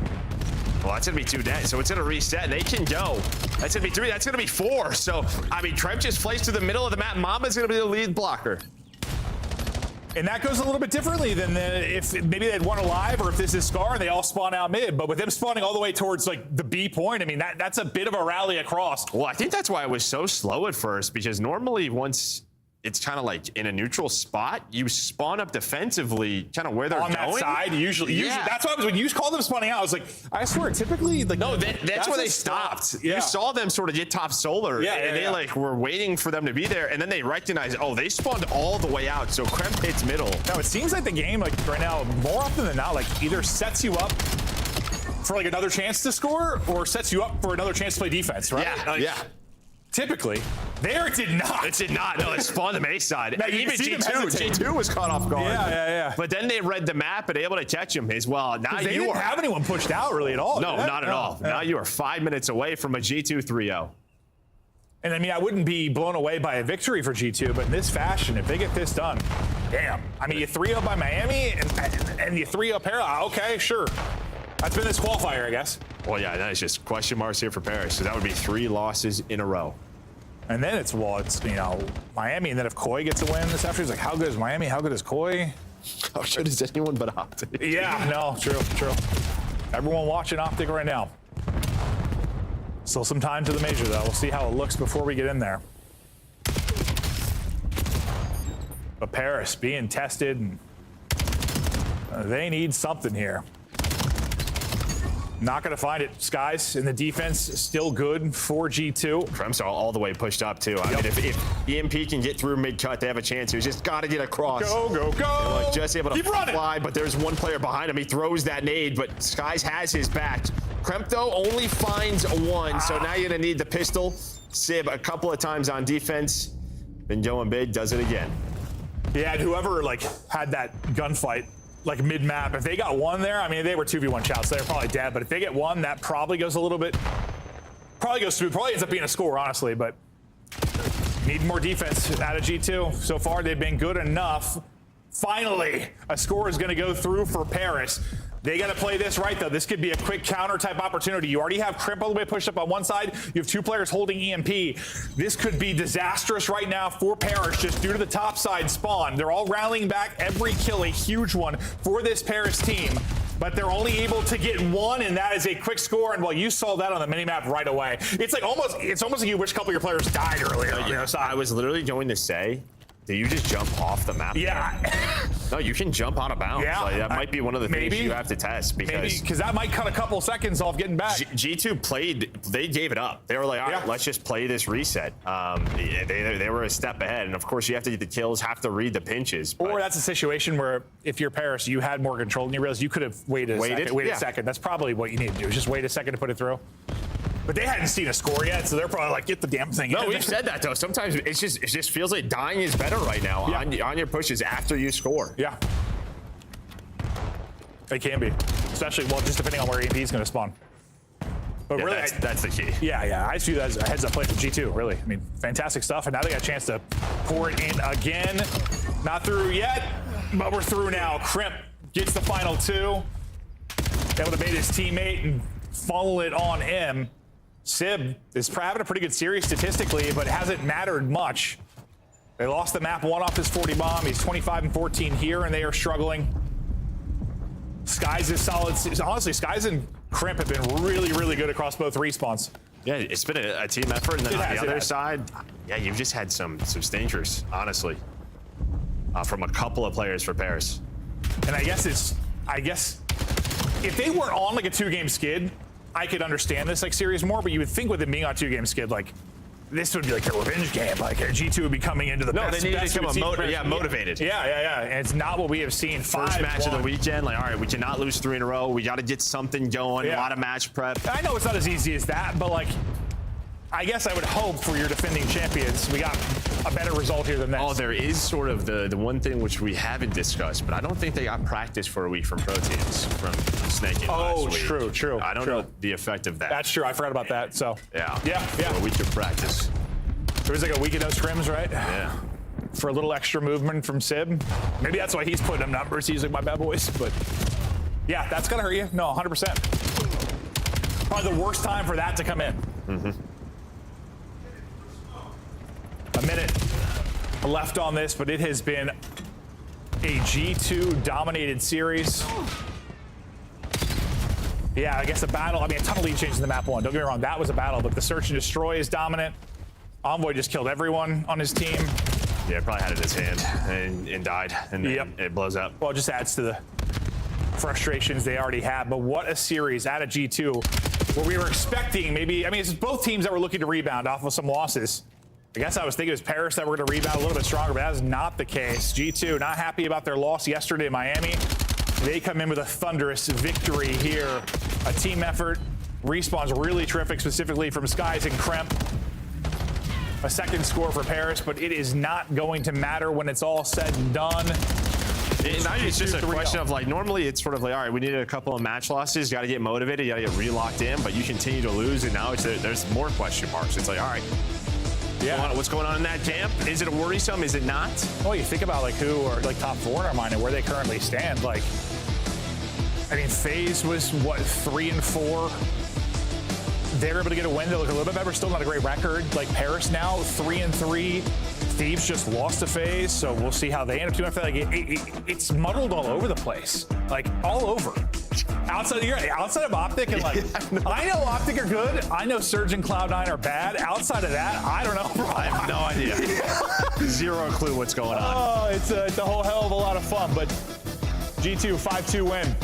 Well, that's going to be 2 dead, so it's going to reset. They can go. That's going to be 3. That's going to be 4. So, I mean, Trent just plays to the middle of the map. Mamba's going to be the lead blocker. And that goes a little bit differently than if maybe they'd won alive, or if this is Scar and they all spawn out mid. But with them spawning all the way towards like the B point, I mean, that's a bit of a rally across. Well, I think that's why it was so slow at first, because normally once it's kind of like in a neutral spot, you spawn up defensively kind of where they're on going. On that side, usually that's why when you called them spawning out, I was like, I swear, typically, like, no, that's where they stopped. Yeah. You saw them sort of get top solar, and they like were waiting for them to be there, and then they recognized, oh, they spawned all the way out, so Kremp hits middle. Now, it seems like the game, like right now, more often than not, like either sets you up for like another chance to score, or sets you up for another chance to play defense, right? Yeah, like, Typically. There it did not. It did not. No, it spawned the A side. Now, even G2 was caught off guard. Yeah. But then they read the map and able to catch him as well. Now they didn't have anyone pushed out really at all. No, not at all. Now you are 5 minutes away from a G2 3-0. And I mean, I wouldn't be blown away by a victory for G2, but in this fashion, if they get this done, damn. I mean, you 3-0 by Miami and you 3-0 Paris. Okay, sure. That's been this qualifier, I guess. Well, yeah, that is just question marks here for Paris. So that would be 3 losses in a row. And then it's Miami, and then if Koi gets a win this afternoon, it's like, how good is Miami? How good is Koi? How good is anyone but Optic? Yeah, no, true. Everyone watching Optic right now. Still some time to the major, though. We'll see how it looks before we get in there. But Paris being tested, and they need something here. Not going to find it. Skies in the defense still good for G2. Kremps are all the way pushed up, too. I mean, if EMP can get through mid-cut, they have a chance. He's just got to get across. Go. Like, just able to fly, but there's one player behind him. He throws that nade, but Skies has his back. Kremp, though, only finds 1, so now you're going to need the pistol. Sib a couple of times on defense. Been going big, does it again. Yeah, and whoever, had that gunfight, mid-map, if they got 1 there, I mean, they were 2v1 chows, so they're probably dead, but if they get 1, that probably goes a little bit, probably goes smooth, probably ends up being a score, honestly, but need more defense out of G2. So far, they've been good enough. Finally, a score is going to go through for Paris. They got to play this right, though. This could be a quick counter-type opportunity. You already have Crimp all the way pushed up on one side. You have 2 players holding EMP. This could be disastrous right now for Paris just due to the top side spawn. They're all rallying back. Every kill, a huge one for this Paris team. But they're only able to get 1, and that is a quick score. And, well, you saw that on the minimap right away. It's almost like you wish a couple of your players died earlier. I was literally going to say, do you just jump off the map? Yeah. No, you can jump out of bounds. Yeah. That might be one of the things you have to test, because that might cut a couple seconds off getting back. G2 played, they gave it up. They were like, all right, let's just play this reset. They were a step ahead, and of course you have to get the kills, have to read the pinches. Or that's a situation where if you're Paris, you had more control and you realize you could have waited a second. That's probably what you need to do, is just wait a second to put it through. But they hadn't seen a score yet, so they're probably like, get the damn thing in. No, we've said that, though. Sometimes it just feels like dying is better right now on your pushes after you score. Yeah. It can be. Especially, just depending on where EMP is going to spawn. But really, that's the key. Yeah. I see that as a heads-up play for G2, really. I mean, fantastic stuff. And now they got a chance to pour it in again. Not through yet, but we're through now. Crimp gets the final 2. Able to bait his teammate and funnel it on him. Sib is having a pretty good series statistically, but hasn't mattered much. They lost the map 1 off his 40 bomb. He's 25 and 14 here, and they are struggling. Skies is solid. Honestly, Skies and Crimp have been really, really good across both respawns. Yeah, it's been a team effort, and then on the other side, yeah, you've just had some stinkers, honestly, from a couple of players for Paris. And I guess if they were on like a 2-game skid, I could understand this like series more. But you would think with it being on a 2-game skid, like this would be like the revenge game. Like G2 would be coming into the best. They need to become Yeah, motivated. and it's not what we have seen. First match of the weekend, like all right, we cannot lose 3 in a row. We got to get something going. A lot of match prep. I know it's not as easy as that, but like, I guess I would hope for your defending champions, we got a better result here than this. Oh, there is sort of the one thing which we haven't discussed, but I don't think they got practice for a week from pro teams from snaking last week. True. I don't know the effect of that. That's true. I forgot about that. So yeah. For a week of practice. There was like a week of no scrims, right? Yeah. For a little extra movement from Sib. Maybe that's why he's putting up numbers. He's like my bad boys, but yeah, that's gonna hurt you. No, 100%. Probably the worst time for that to come in. Mm-hmm. A minute left on this, but it has been a G2 dominated series. Yeah, I guess a battle. I mean, a ton of lead changes in the map 1. Don't get me wrong, that was a battle, but the search and destroy is dominant. Envoy just killed everyone on his team. Yeah, probably had it in his hand and died, and then it blows up. Well, it just adds to the frustrations they already had. But what a series out of G2, where we were expecting maybe, I mean, it's both teams that were looking to rebound off of some losses. I guess I was thinking it was Paris that were going to rebound a little bit stronger, but that is not the case. G2 not happy about their loss yesterday in Miami. They come in with a thunderous victory here. A team effort. Respawn's really terrific, specifically from Skies and Kremp. A second score for Paris, but it is not going to matter when it's all said and done. It's just a question of like, normally it's sort of like, all right, we needed a couple of match losses, got to get motivated, you got to get re-locked in, but you continue to lose, and now there's more question marks. It's like, all right, what's going on in that camp? Is it worrisome? Is it not? Well, you think about like who are like top 4 in our mind and where they currently stand. Like, I mean, FaZe was what, 3-4. They're able to get a win. They look a little bit better. Still not a great record. Like Paris now, 3-3. Thieves just lost to FaZe, so we'll see how they end up doing after that. Like, it's muddled all over the place, like all over. Outside of Optic, and like, I know Optic are good. I know Surge and Cloud9 are bad. Outside of that, I don't know, bro. I have no idea. Zero clue what's going on. Oh, it's a whole hell of a lot of fun, but G2 5-2 win.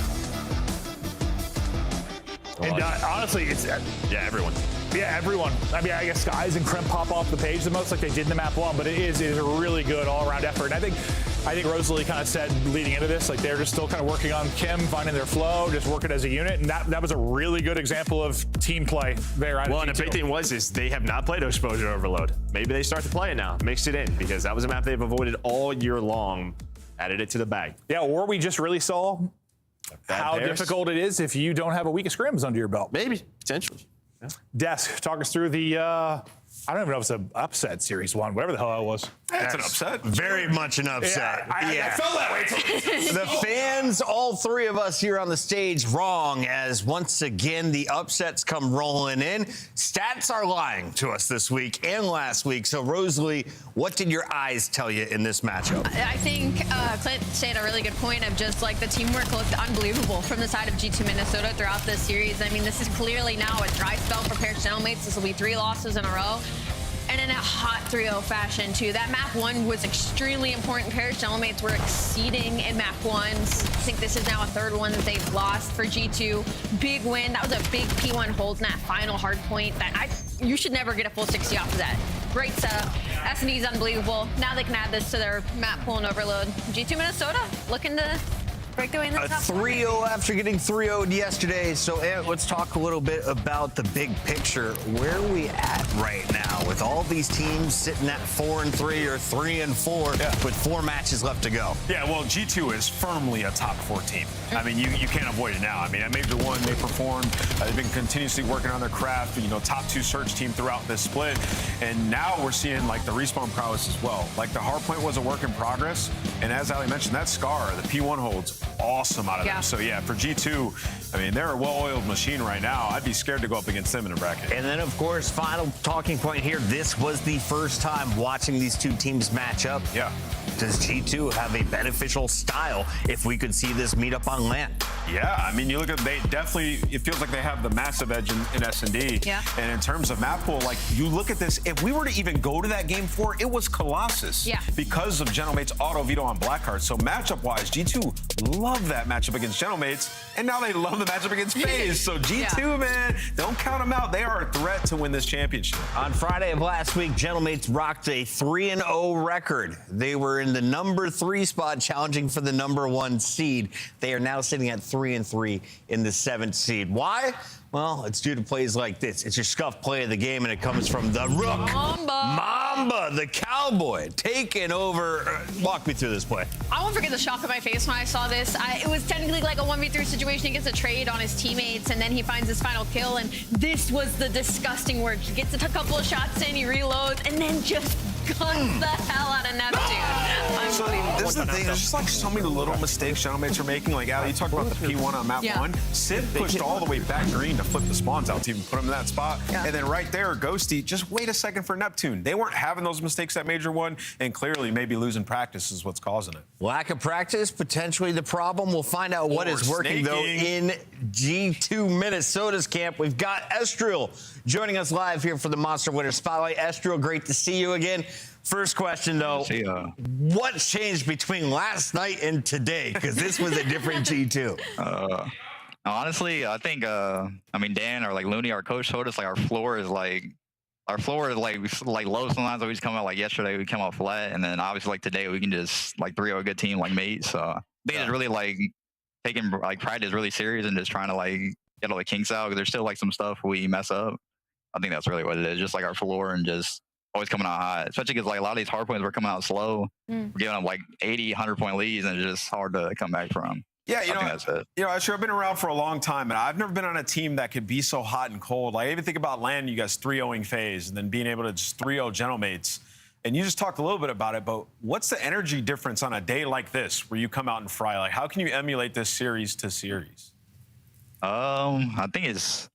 And honestly, it's everyone. Yeah, everyone. I mean, I guess Skies and Kremp pop off the page the most, like they did in the map 1, but it is a really good all-around effort. And I think Rosalie kind of said leading into this, like they're just still kind of working on Kim, finding their flow, just working as a unit, and that was a really good example of team play there. Well, and the big thing is they have not played Exposure Overload. Maybe they start to play it now, mix it in, because that was a map they've avoided all year long. Added it to the bag. Yeah, or we just really saw how Paris. difficult it is if you don't have a week of scrims under your belt. Maybe, potentially. Yeah. Desk, talk us through the, I don't even know if it's an upset series 1, whatever the hell that was. That's an upset. Very much an upset. I felt that way. The fans, all 3 of us here on the stage, wrong, as once again the upsets come rolling in. Stats are lying to us this week and last week. So, Rosalie, what did your eyes tell you in this matchup? I think Clint said a really good point of just like the teamwork looked unbelievable from the side of G2 Minnesota throughout this series. I mean, this is clearly now a dry spell for Paris Cellmates. This will be 3 losses in a row. And in a hot 3-0 fashion, too. That map 1 was extremely important. Paris Cellmates were exceeding in map 1s. I think this is now a 3rd one that they've lost for G2. Big win. That was a big P1 hold in that final hard point. You should never get a full 60 off of that. Great setup. S&D is unbelievable. Now they can add this to their map pool and overload. G2 Minnesota looking to break their way in the top 3-0 after getting 3-0'd yesterday. So, let's talk a little bit about the big picture. Where are we at right now with all these teams sitting at 4-3 or 3-4 with 4 matches left to go? Yeah, well, G2 is firmly a top 4 team. I mean, you can't avoid it now. I mean, at Major 1, they performed. They've been continuously working on their craft. Top 2 search team throughout this split. And now we're seeing, like, the respawn prowess as well. Like, the hardpoint was a work in progress. And as Ali mentioned, that Scar, the P1 holds awesome out of them. So, yeah, for G2, I mean, they're a well-oiled machine right now. I'd be scared to go up against them in a bracket. And then, of course, final talking point here. This was the first time watching these two teams match up. Yeah. Does G2 have a beneficial style if we could see this meet up on land? Yeah, I mean, you look at, they definitely, it feels like they have the massive edge in S&D. Yeah. And in terms of map pool, like, you look at this, if we were to even go to that game 4, it was Colossus. Yeah. Because of Gentlemate's auto veto on Blackheart. So matchup-wise, G2 love that matchup against Gentlemates, and now they love the matchup against FaZe. So G2, man, don't count them out. They are a threat to win this championship. On Friday of last week, Gentlemates rocked a 3-0 record. They were in the number 3 spot, challenging for the number 1 seed. They are now sitting at 3-3 in the 7th seed. Why? Well, it's due to plays like this. It's your scuff play of the game, and it comes from the Rook. Mamba, the cowboy, taking over. Walk me through this play. I won't forget the shock on my face when I saw this. It was technically like a 1v3 situation. He gets a trade on his teammates, and then he finds his final kill, and this was the disgusting work. He gets a couple of shots in, he reloads, and then just guns the hell out of Neptune. So this is the thing. There's just like so many little mistakes Gentlemates are making. Like, Ali, you talked about the P1 on map 1. Sid pushed all the way back green to flip the spawns out to even put him in that spot. Yeah. And then right there, Ghosty, just wait a second for Neptune. They weren't having those mistakes at Major 1, and clearly maybe losing practice is what's causing it. Lack of practice, potentially the problem. We'll find out what is working, though, in G2 Minnesota's camp. We've got Estriel joining us live here for the Monster Winter Spotlight. Estriel, great to see you again. First question, though, what changed between last night and today? Because this was a different G2. Honestly, I think, I mean, Dan or like Looney, our coach, told us like our floor is like low sometimes. We just come out like yesterday, we come out flat. And then obviously like today, we can just like 3-0 a good team like Mate. So I think it's really like taking like practice really serious and just trying to like get all the kinks out because there's still like some stuff we mess up. I think that's really what it is. Just like our floor and just always coming out hot, especially because like a lot of these hard points were coming out slow. We're giving them like 80, 100-point leads, and it's just hard to come back from. Yeah, I think that's it. You know, I've been around for a long time, and I've never been on a team that could be so hot and cold. Like, I even think about LAN, you guys 3-0ing FaZe, and then being able to just 3-0 Gentlemates. And you just talked a little bit about it, but what's the energy difference on a day like this where you come out and fry? Like, how can you emulate this series to series? I think it's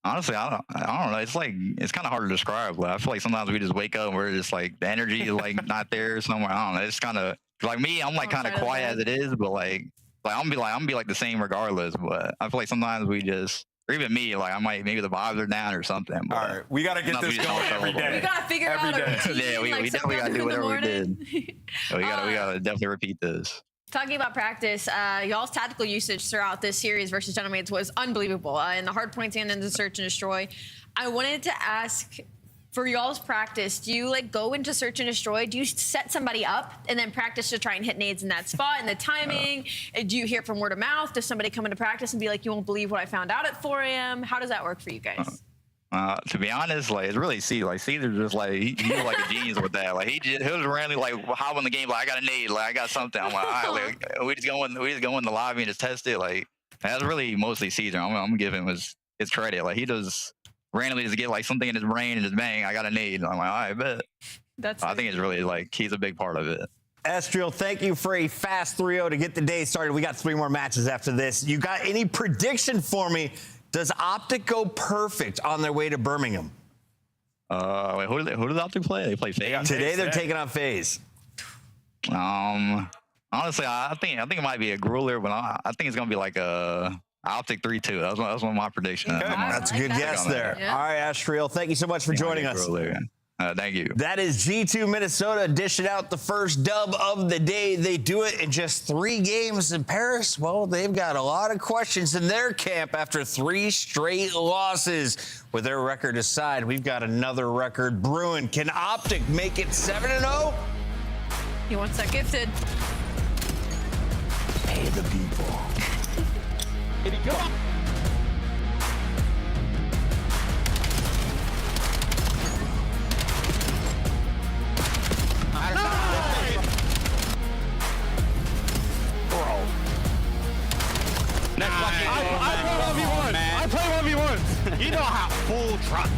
honestly, I don't know. It's like, it's kind of hard to describe. Like, I feel like sometimes we just wake up and we're just like, the energy is like not there somewhere. I don't know. It's kind of like me, I'm like kind of quiet as it is, but like I'm gonna be like the same regardless. But I feel like sometimes we just, or even me, like I might, maybe the vibes are down or something. But all right, we got to get this going every day. We got to figure out a routine. Yeah, we definitely got to do whatever we did. So we got to definitely repeat this. Talking about practice, y'all's tactical usage throughout this series versus Gentlemates was unbelievable. In the hard points and in the search and destroy. I wanted to ask, for y'all's practice, do you like go into search and destroy? Do you set somebody up and then practice to try and hit nades in that spot and the timing? Do you hear from word of mouth? Does somebody come into practice and be like, you won't believe what I found out at 4 a.m.? How does that work for you guys? To be honest, like it's really Caesar just like he's like a genius with that. Like he was randomly like hop in the game like I got a nade, like I got something. I'm like, all right, like, we just go in the lobby and just test it. Like that's really mostly Caesar. I'm gonna give him his credit. Like he does randomly just get like something in his brain and just bang, I got a nade. I'm like, all right, bet. I think it's really like he's a big part of it. Estriel, thank you for a fast 3-0 to get the day started. We got 3 more matches after this. You got any prediction for me? Does Optic go perfect on their way to Birmingham? Wait, who did Optic play? They play FaZe. Today they're taking on FaZe. Honestly, I think it might be a grueler, but I think it's gonna be like a Optic 3-2. That's one of my predictions. Okay. That's a good guess there. Yeah. All right, Estriel, thank you so much for joining us. Thank you. That is G2 Minnesota dishing out the first dub of the day. They do it in just 3 games in Paris. Well, they've got a lot of questions in their camp after 3 straight losses. With their record aside, we've got another record brewing. Can Optic make it 7-0? He wants that gifted. Pay the people. Here he goes. I play 1v1. You know how full truck.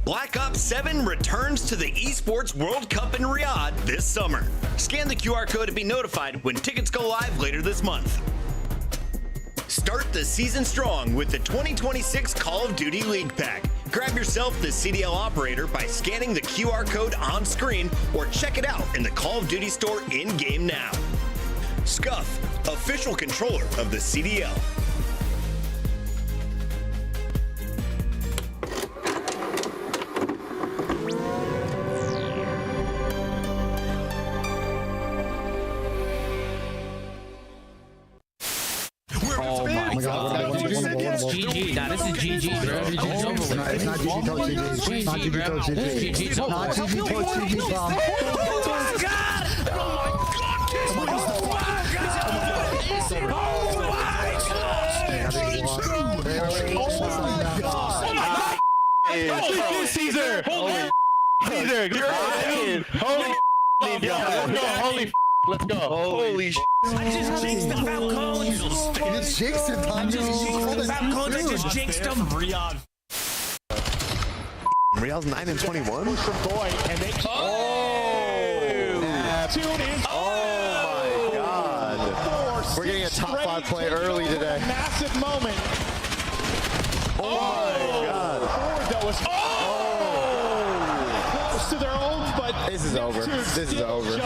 Black Ops 7 returns to the Esports World Cup in Riyadh this summer. Scan the QR code to be notified when tickets go live later this month. Start the season strong with the 2026 Call of Duty League Pack. Grab yourself the CDL operator by scanning the QR code on screen or check it out in the Call of Duty store in-game now. Scuff, official controller of the CDL. Oh my God. GG. Nah, this is GG, bro. GG's over with. It's not GG Toast GG. It's not GG Toast GG. GG's over. Not GG Toast GG, Tom. Oh my God! Oh my God! Holy Caesar! Holy Caesar! Holy let's go. Holy I just jinxed the Falcons. You just jinxed it, Tom. I just jinxed the Falcons. I just jinxed them. Real's 9-21. boy, and they tune in. Oh my God. We're getting a top 5 play early today. Massive moment. Oh my God. That was close to their own, but This is over. This is over.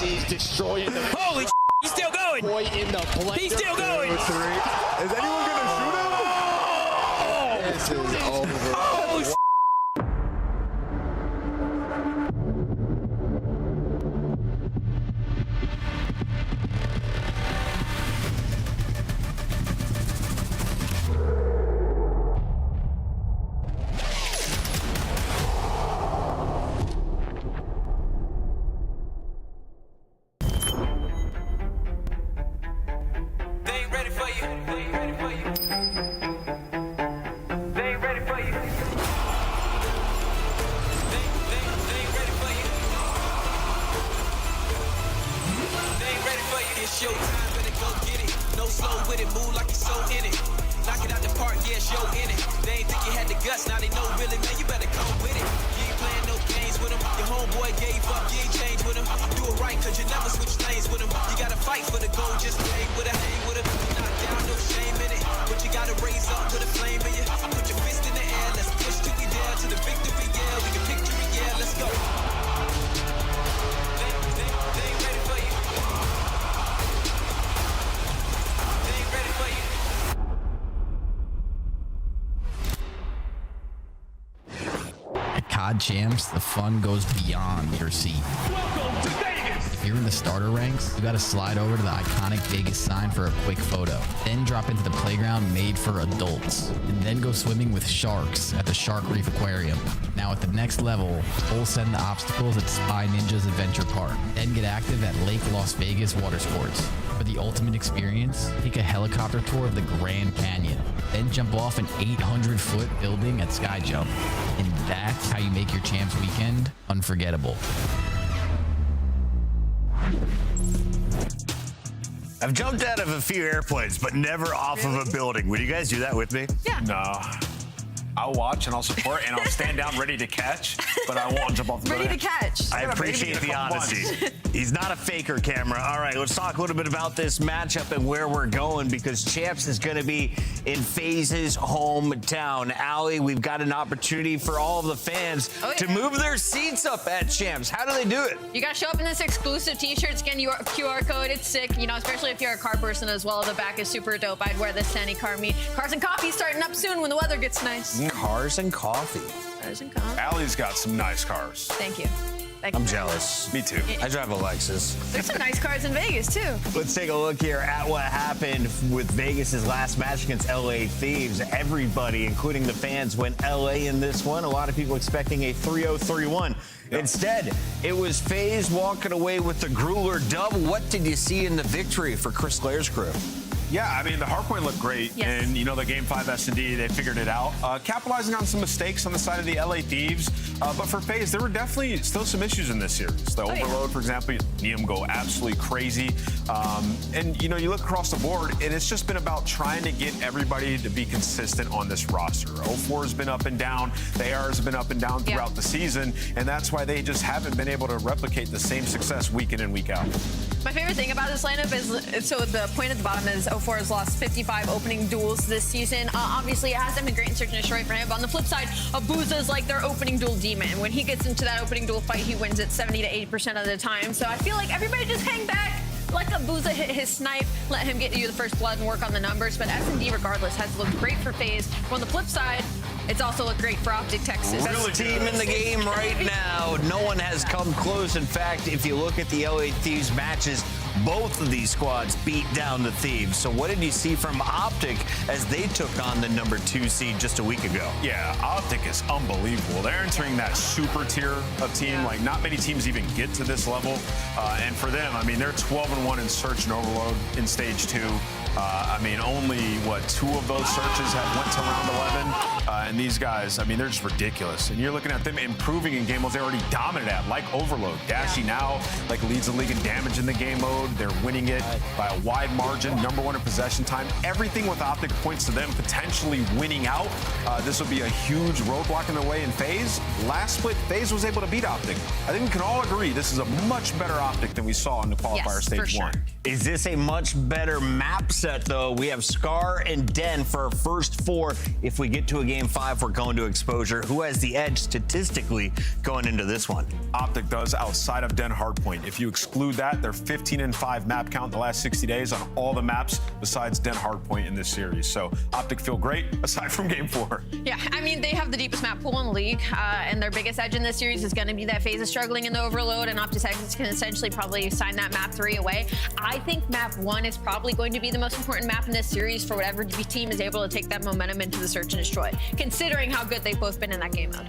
He's destroying the. Holy he's still going. Boy in the blender. He's still going. 2-3. Is anyone going to shoot him? This is over. Oh, It's your time, better go get it. No slow with it, move like you're so in it. Knock it out the park, yeah, show in it. They ain't think you had the guts, now they know really, man, you better come with it. You ain't playing no games with them. Your homeboy gave up, you ain't changed with him. Do it right, cause you never switch lanes with him. You gotta fight for the goal, just hang with her, hang with her. Knock down, no shame in it. But you gotta raise up with a flame in you. Put your fist in the air, let's push till we down to the victory, yeah. We can picture it, yeah, let's go. They ain't ready for you. At COD Champs, the fun goes beyond your seat. welcome to Vegas. If you're in the starter ranks, you gotta slide over to the iconic Vegas sign for a quick photo. Then drop into the playground made for adults. And then go swimming with sharks at the Shark Reef Aquarium. Now at the next level, full send the obstacles at Spy Ninja's Adventure Park. Then get active at Lake Las Vegas Water Sports. For the ultimate experience, take a helicopter tour of the Grand Canyon. Then jump off an 800-foot building at Sky Jump. And that's how you make your Champs weekend unforgettable. I've jumped out of a few airplanes, but never off of a building. Would you guys do that with me? Yeah. No. I'll watch and I'll support and I'll stand down ready to catch, but I won't jump off the Ready building. to catch. I appreciate the honesty. He's not a faker, camera. All right, let's talk a little bit about this matchup and where we're going because Champs is going to be in FaZe's hometown. Allie, we've got an opportunity for all of the fans to move their seats up at Champs. How do they do it? You gotta show up in this exclusive t-shirt, scan your QR code. It's sick, you know, especially if you're a car person as well. The back is super dope. I'd wear this to any car meet. Cars and coffee starting up soon when the weather gets nice. Cars and coffee. Cars and coffee. Allie's got some nice cars. Thank you. Thank I'm you. jealous. Me too. I drive a Lexus. There's some nice cars in Vegas too. Let's take a look here at what happened with Vegas's last match against LA Thieves. Everybody, including the fans, went LA in this one. A lot of people expecting a 3-0-3-1. Instead, it was FaZe walking away with the Grueler dub. What did you see in the victory for Chris Clare's crew? Yeah, I mean, the hardpoint looked great. Yes. And, you know, the Game 5 S&D, they figured it out. Capitalizing on some mistakes on the side of the LA Thieves. But for FaZe, there were definitely still some issues in this series. The overload, for example, Neum go absolutely crazy. And, you know, you look across the board, and it's just been about trying to get everybody to be consistent on this roster. 04 has been up and down. The ARs have been up and down throughout the season. And that's why they just haven't been able to replicate the same success week in and week out. My favorite thing about this lineup is, so the point at the bottom is 04 has lost 55 opening duels this season. Obviously, it hasn't been great in Search and Destroy for him. But on the flip side, Abuza is like their opening duel demon. When he gets into that opening duel fight, he wins it 70 to 80% of the time. So I feel like everybody just hang back. Let Abuza hit his snipe, let him get you the first blood and work on the numbers. But S&D, regardless, has looked great for FaZe. But on the flip side, it's also looked great for Optic Texas. Best team in the game right now. No one has come close. In fact, if you look at the LA Thieves matches, both of these squads beat down the Thieves. So what did you see from Optic as they took on the number 2 seed just a week ago? Yeah, Optic is unbelievable. They're entering that super tier of team. Like, not many teams even get to this level. And for them, I mean, they're 12-1 in Search and Overload in Stage 2. I mean, only, 2 of those searches have went to round 11. And these guys, I mean, they're just ridiculous. And you're looking at them improving in game modes they already dominant at, like Overload. Dashy now, like, leads the league in damage in the game mode. They're winning it by a wide margin, #1 in possession time. Everything with Optic points to them potentially winning out. This will be a huge roadblock in their way in FaZe. Last split, FaZe was able to beat Optic. I think we can all agree this is a much better Optic than we saw in the qualifier stage 1. Is this a much better map set, though? We have Scar and Den for our first 4. If we get to a game 5, we're going to exposure. Who has the edge statistically going into this one? Optic does, outside of Den Hardpoint. If you exclude that, they're 15-5 map count in the last 60 days on all the maps besides Den Hardpoint in this series. So Optic feel great, aside from game 4. Yeah, I mean, they have the deepest map pool in the league, and their biggest edge in this series is going to be that FaZe is struggling in the Overload, and Optic Texas can essentially probably sign that map 3 away. I think map 1 is probably going to be the most important map in this series for whatever team is able to take that momentum into the Search and Destroy, considering how good they've both been in that game mode.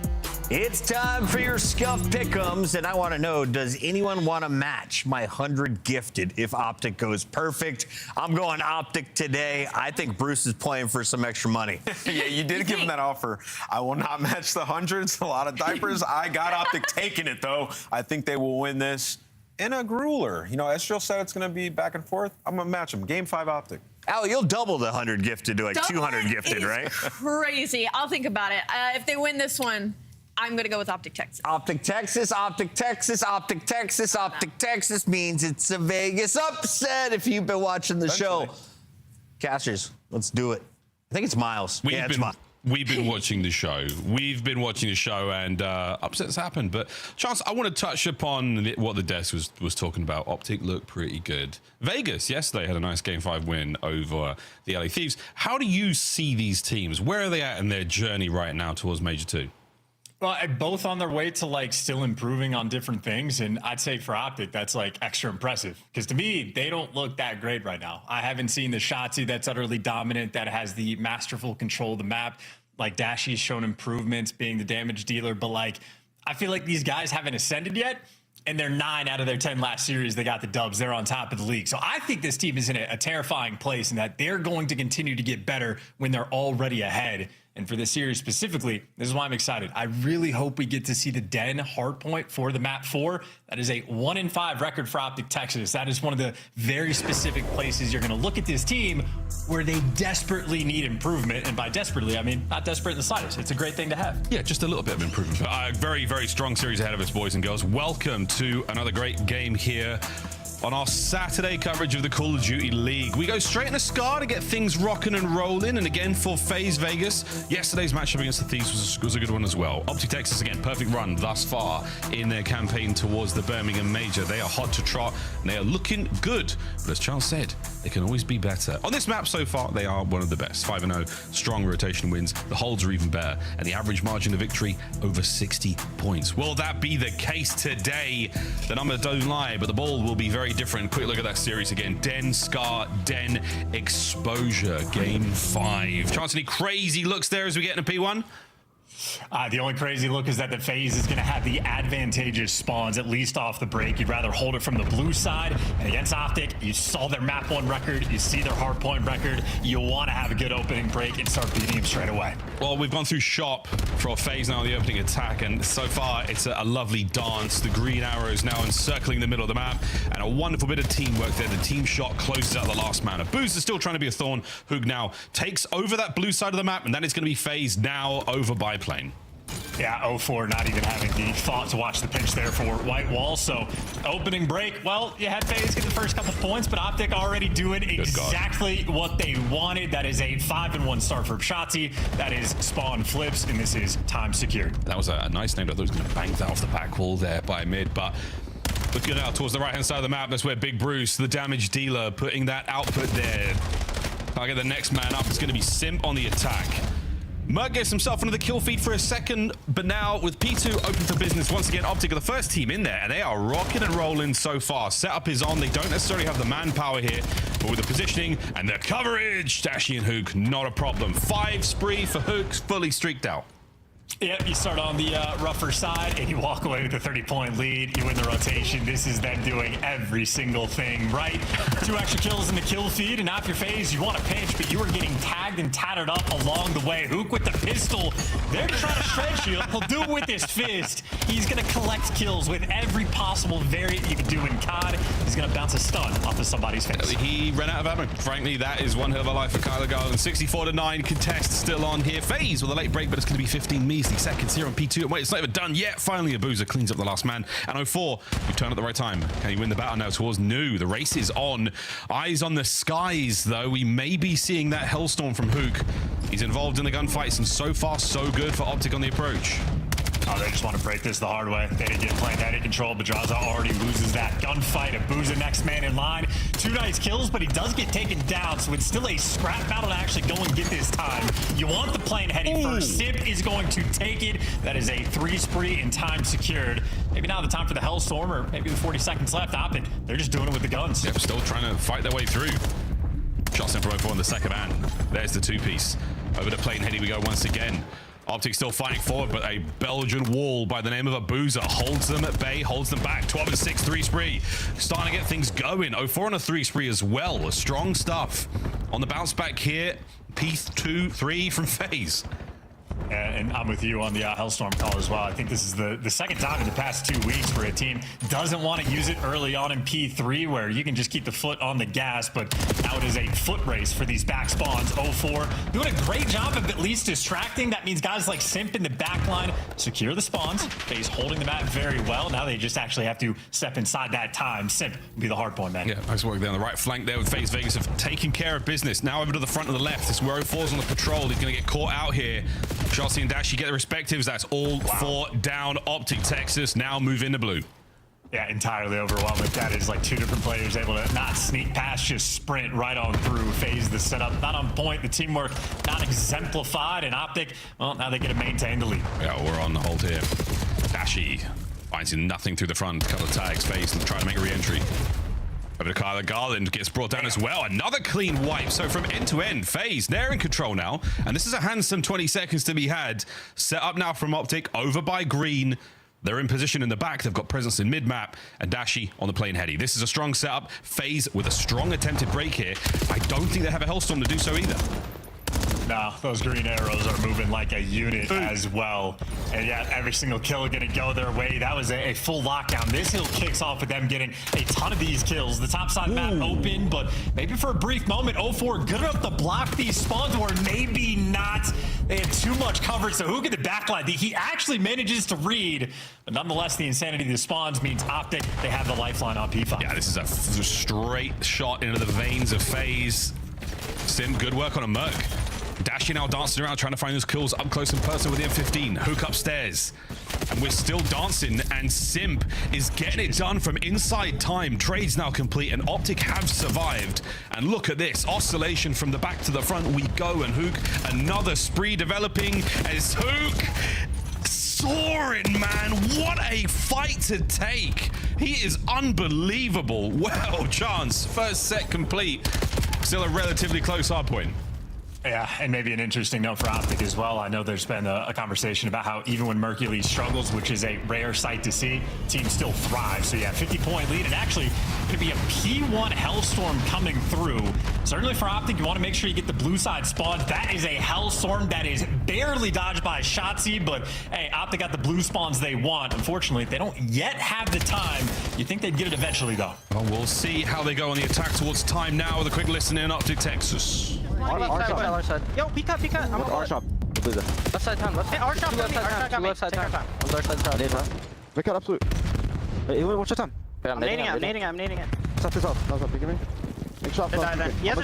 It's time for your Scuff Pick'ems, and I want to know, does anyone want to match my 100 gifted if Optic goes perfect? I'm going Optic today. I think Bruce is playing for some extra money. Yeah, you did give him that offer. I will not match the hundreds, a lot of diapers. I got Optic taking it, though. I think they will win this in a grueler. You know, Estriel said it's going to be back and forth. I'm going to match them. Game 5 Optic. Al, you'll double the 100 gifted to like 200 gifted, right? Crazy. I'll think about it. If they win this one, I'm going to go with Optic Texas. Optic Texas, Optic Texas, Optic Texas, Optic Texas means it's a Vegas upset if you've been watching the show. Casters, let's do it. I think it's Miles. It's Miles. We've been watching the show. And upsets happened. But, Chance, I want to touch upon what the desk was talking about. Optic looked pretty good. Vegas yesterday had a nice Game 5 win over the LA Thieves. How do you see these teams? Where are they at in their journey right now towards Major 2? Well, both on their way to like still improving on different things. And I'd say for Optic, that's like extra impressive. Because to me, they don't look that great right now. I haven't seen the Shotzi that's utterly dominant, that has the masterful control of the map. Like Dashy's shown improvements being the damage dealer. But like, I feel like these guys haven't ascended yet. And they're 9 out of their 10 last series. They got the dubs. They're on top of the league. So I think this team is in a terrifying place and that they're going to continue to get better when they're already ahead. And for this series specifically, this is why I'm excited. I really hope we get to see the Den hardpoint for the map 4. That is a 1-5 record for Optic Texas. That is one of the very specific places you're going to look at this team where they desperately need improvement. And by desperately, I mean not desperate in the slightest. It's a great thing to have. Yeah, just a little bit of improvement. But very, very strong series ahead of us, boys and girls. Welcome to another great game here on our Saturday coverage of the Call of Duty League. We go straight into Scar to get things rocking and rolling. And again, for FaZe Vegas, yesterday's matchup against the Thieves was a good one as well. Optic Texas, again, perfect run thus far in their campaign towards the Birmingham Major. They are hot to trot, and they are looking good. But as Charles said, they can always be better. On this map so far, they are one of the best. 5-0, strong rotation wins. The holds are even better, and the average margin of victory over 60 points. Will that be the case today? The numbers don't lie, but the ball will be very different. Quick look at that series again. Den, Scar, Den, Exposure, Game 5. Chance, any crazy looks there as we get into P1? The only crazy look is that the FaZe is going to have the advantageous spawns, at least off the break. You'd rather hold it from the blue side. And against Optic, you saw their map 1 record. You see their hardpoint record. You want to have a good opening break and start beating them straight away. Well, we've gone through shop for FaZe now on the opening attack, and so far it's a lovely dance. The green arrows now encircling the middle of the map, and a wonderful bit of teamwork there. The team shot closes out the last man. Booz is still trying to be a thorn. Hoog now takes over that blue side of the map, and then it's going to be FaZe now over by plane. Yeah, 0-4 not even having the thought to watch the pinch there for White Wall. So opening break, well, you had FaZe get the first couple points, but Optic already doing exactly what they wanted. That is a 5-1 start for Shotzzy. That is spawn flips, and this is time secured. That was a nice name. I thought he was going to bank that off the back wall there by mid, but looking out towards the right-hand side of the map, that's where Big Bruce, the damage dealer, putting that output there. Target the next man up. It's going to be Simp on the attack. Merc gets himself into the kill feed for a second, but now with P2 open for business once again, Optic are the first team in there, and they are rocking and rolling so far. Setup is on. They don't necessarily have the manpower here, but with the positioning and the coverage, Dashy and Hook, not a problem. 5 spree for Hook, fully streaked out. Yep, you start on the rougher side and you walk away with a 30-point lead. You win the rotation. This is them doing every single thing right. 2 extra kills in the kill feed, and after FaZe, you want to pinch, but you are getting tagged and tattered up along the way. Hook with the pistol. They're trying to stretch you. He'll do it with his fist. He's going to collect kills with every possible variant you can do in COD. He's going to bounce a stun off of somebody's face. He ran out of ammo. Frankly, that is one hell of a life for Kyler Garland. 64-9 contest still on here. FaZe with a late break, but it's going to be 15 measly seconds here on P2. Wait, it's not even done yet. Finally, Abuza cleans up the last man. And 04, you turn at the right time. Can he win the battle now towards New? The race is on. Eyes on the skies, though. We may be seeing that Hellstorm from Hook. He's involved in the gunfights, and so far, so good for Optic on the approach. Oh, they just want to break this the hard way. They didn't get plane control. Badraza already loses that gunfight. Abuza next man in line. 2 nice kills, but he does get taken down, so it's still a scrap battle to actually go and get this time. You want the plane heading first. Simp is going to take it. That is a 3 spree and time secured. Maybe now the time for the Hellstorm, or maybe the 40 seconds left. Optic, they're just doing it with the guns. Yep, still trying to fight their way through. Shots in from 04 on the second man. There's the 2-piece. Over to plane heading we go once again. Optic still fighting forward, but a Belgian wall by the name of Abuza holds them at bay, holds them back. 12-6, 3 spree. Starting to get things going. 04 on a 3 spree as well. Strong stuff. On the bounce back here, P2, 3 from FaZe. And I'm with you on the Hellstorm call as well. I think this is the second time in the past 2 weeks where a team doesn't want to use it early on in P3, where you can just keep the foot on the gas, but now it is a foot race for these back spawns. 04 doing a great job of at least distracting. That means guys like Simp in the back line secure the spawns. FaZe holding the map very well. Now they just actually have to step inside that time. Simp will be the hard point man. Yeah, nice work there on the right flank there with FaZe Vegas have taken care of business. Now over to the front of the left. This is where 04's on the patrol. He's going to get caught out here. Shotzzy and Dashy get the respectives. That's all 4 down. Optic Texas now move into blue. Yeah, entirely overwhelming. That is like 2 different players able to not sneak past, just sprint right on through. FaZe the setup not on point. The teamwork not exemplified. And Optic, well, now they get to maintain the lead. Yeah, we're on the hold here. Dashy finds nothing through the front. Couple of tags, FaZe, and try to make a re-entry. Over to Kyler Garland, gets brought down as well. Another clean wipe. So from end to end, FaZe, they're in control now. And this is a handsome 20 seconds to be had. Set up now from Optic, over by green. They're in position in the back. They've got presence in mid-map. And Dashy on the plane heady. This is a strong setup. FaZe with a strong attempted break here. I don't think they have a Hellstorm to do so either. No, those green arrows are moving like a unit as well. And yeah, every single kill gonna go their way. That was a full lockdown. This hill kicks off with them getting a ton of these kills. The top side map open, but maybe for a brief moment, 04 good enough to block these spawns, or maybe not. They had too much coverage, so who get the backline? He actually manages to read, but nonetheless, the insanity of the spawns means Optic, they have the lifeline on P5. Yeah, this is a straight shot into the veins of FaZe. Sim, good work on a Merc. Dashy now dancing around trying to find those kills up close and personal with the M15. Hook upstairs. And we're still dancing, and Simp is getting it done from inside time. Trade's now complete, and Optic have survived. And look at this. Oscillation from the back to the front we go, and Hook, another spree developing as Hook soaring, man. What a fight to take. He is unbelievable. Well, chance. First set complete. Still a relatively close hard point. Yeah, and maybe an interesting note for Optic as well. I know there's been a conversation about how even when Mercury struggles, which is a rare sight to see, teams still thrive. So yeah, 50-point lead, and actually could be a P1 Hellstorm coming through. Certainly for Optic, you want to make sure you get the blue side spawned. That is a Hellstorm that is barely dodged by Shotzzy, but hey, Optic got the blue spawns they want. Unfortunately, they don't yet have the time. You think they'd get it eventually, though. Well, we'll see how they go on the attack towards time now with a quick listen in Optic Texas. R side. Yo, peek up. I'm R shop. Left side time. Left. Hey, R shop. Left side time. Left side time. Left side time. Pick out absolute. Hey, what's your time? I'm nading it. Stop this off. No, pick me. Make shot. Yes,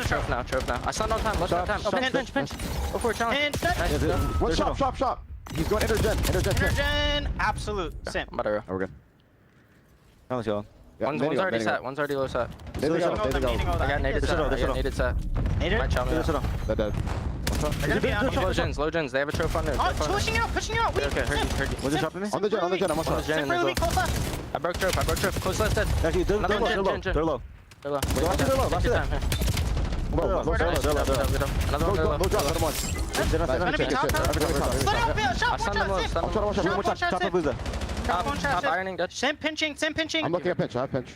Trove now. I saw no time. Left side time. Pinch. Go for a challenge. One shop. He's going intergen. Absolute. Sim. I'm about to roll. Oh, we're good. Now let's go. One's already set. One's already low set. There we go. I got naded set. Might chop me out. Dead. Low gens. They have a trophy on there. Oh, pushing out. Okay, heard you. Was it dropping me? On the gen. I'm on shot. Sim really close left. I broke trophy. Close left dead. Actually, they're low. They're low. Last it. Another one. Low drop. Another one. Top ironing dead. Sim pinching. I'm looking at pinch. I have pinch.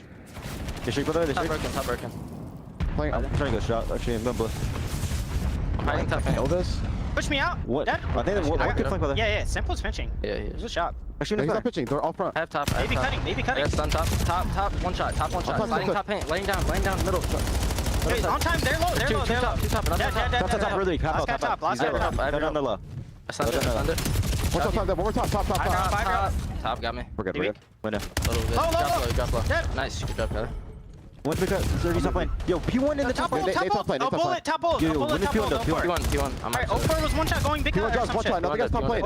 Top broken. Playing. I'm trying to get shot. Actually, remember. I'm hiding top paint. Elvis. Push me out. What? Dead. I think one could flank by there. Yeah. Simple's pinching. Yeah, he is. Good shot. Actually, he's not pitching. They're all front. I have top. Maybe cutting. Yeah, stun top. One shot. Sliding top paint. Laying down. Middle. Hey, on time. They're low. Two top. Dead. Top. Really. Last guy top. I have low. I stunned it. One more top. Top got me. We're good. Winner. Low. Drop low. Nice. Good job, brother. One's because he's not playing. Yo, P1 in the top. Top bullet. P1. Alright, 04 was one shot going big. P1 drops one shot. Nobody gets top plane.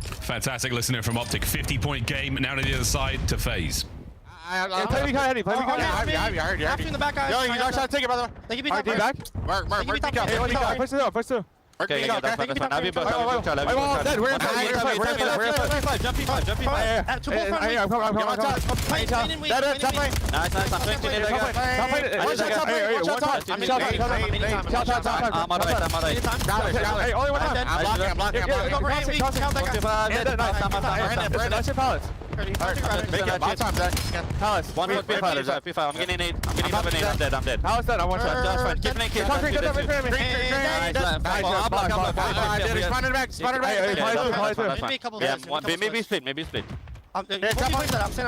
Fantastic listening from Optic. 50-point game. Now to the other side to FaZe. Play me kind of I heard you in the back, guys. Yo, you got shot. Take it, brother. They give me top back. Mark. Push it. Okay, that's fine. I'll be both. We're in Jump P5. Two bull front. I'm coming. Nice. I'm thinking it again. One shot. I'm on the way. Hey, only one time. I'm blocking. Nice. Make it. My time, Zach. Palace. One P5. I'm getting an 8. I'm dead. Palace dead. I want shot. That's fine. Keep it. Nice. Spawn it back. Yeah, maybe split.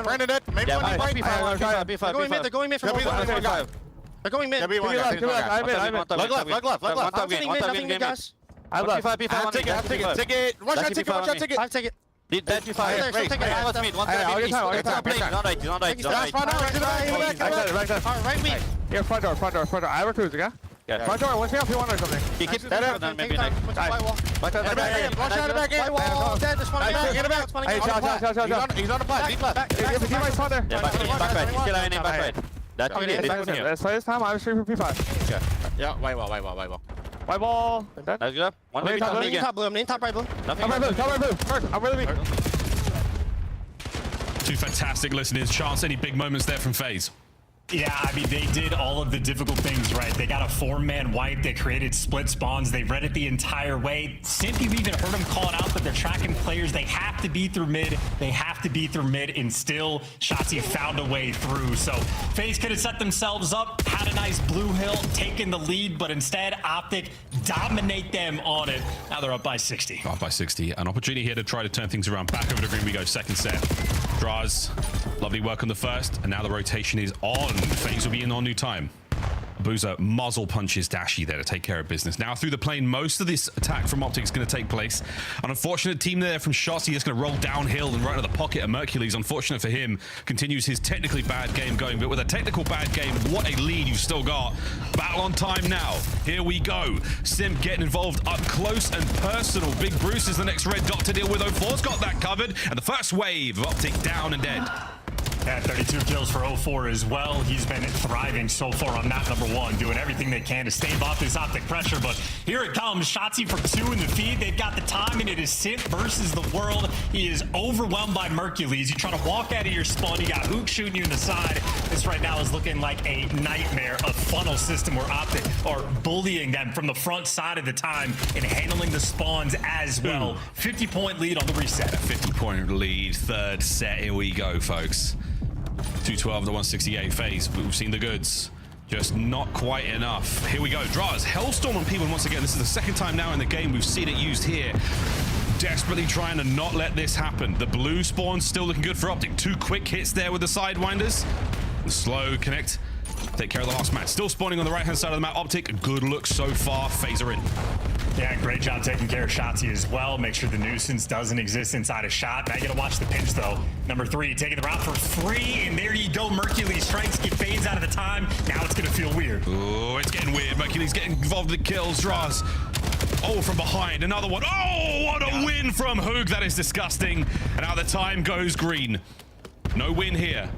Brandon it. Maybe They're going mid from P5. They're going mid. Look left, guys. I left. Take it. One shot, take it. I'll take it. Dead P5. I'll right me. Here, front door. I have a cruiser, yeah? Yeah. Front door, what's me up? You want or something? He keeps that up. Maybe next. One shot back in. Wall, dead. Just one Get it back. Hey, shot. He's on the plat. Deep left. He might spawn there. Yeah, back right. He's still aiming back right. That's okay. Let's play this time. I'm streaming for P5. Okay. Yeah, white wall. White ball. That's good. One maybe top blue. Top blue. I'm in top right blue. Nothing. Top right blue. First, I'm really weak. Two fantastic listeners. Chance, any big moments there from FaZe? Yeah, I mean, they did all of the difficult things, right? They got a 4-man wipe. They created split spawns. They read it the entire way. Simp, you've even heard them calling out that they're tracking players. They have to be through mid. And still, Shotzzy found a way through. So FaZe could have set themselves up, had a nice blue hill, taken the lead, but instead, Optic dominate them on it. Now they're up by 60. Up by 60. An opportunity here to try to turn things around. Back over to green we go. Second set. Draws. Lovely work on the first. And now the rotation is on. FaZe will be in on new time. Boozer muzzle punches Dashy there to take care of business. Now through the plane, most of this attack from Optic is going to take place. An unfortunate team there from Shotzzy is going to roll downhill and right into the pocket of Mercules. Unfortunate for him, continues his technically bad game going, but with a technical bad game, what a lead you've still got. Battle on time now. Here we go. Sim getting involved up close and personal. Big Bruce is the next red dot to deal with. 04's got that covered. And the first wave of Optic down and dead. Yeah, 32 kills for 04 as well. He's been thriving so far on map number 1, doing everything they can to stave off this optic pressure. But here it comes. Shotzzy for 2 in the feed. They've got the time, and it is Simp versus the world. He is overwhelmed by Mercules. You try to walk out of your spawn. You got Hook shooting you in the side. This right now is looking like a nightmare, a funnel system where Optic are bullying them from the front side of the time and handling the spawns as well. 50-point lead on the reset. A 50-point lead, third set. Here we go, folks. 212 to 168 phase. We've seen the goods. Just not quite enough. Here we go. Draws. Hellstorm on people once again. This is the second time now in the game we've seen it used here. Desperately trying to not let this happen. The blue spawn still looking good for Optic. 2 quick hits there with the Sidewinders. The slow connect. Take care of the last match. Still spawning on the right-hand side of the map. Optic, good look so far. Phaser in. Yeah, great job taking care of Shotzzy as well. Make sure the nuisance doesn't exist inside a shot. Now you gotta watch the pinch though. Number 3, taking the route for free, and there you go. Mercules strikes, get fades out of the time. Now it's gonna feel weird. Oh, it's getting weird. Mercules getting involved in kills. Draws. Oh, from behind, another one. Oh, what a win from Hoog. That is disgusting. And now the time goes green. No win here.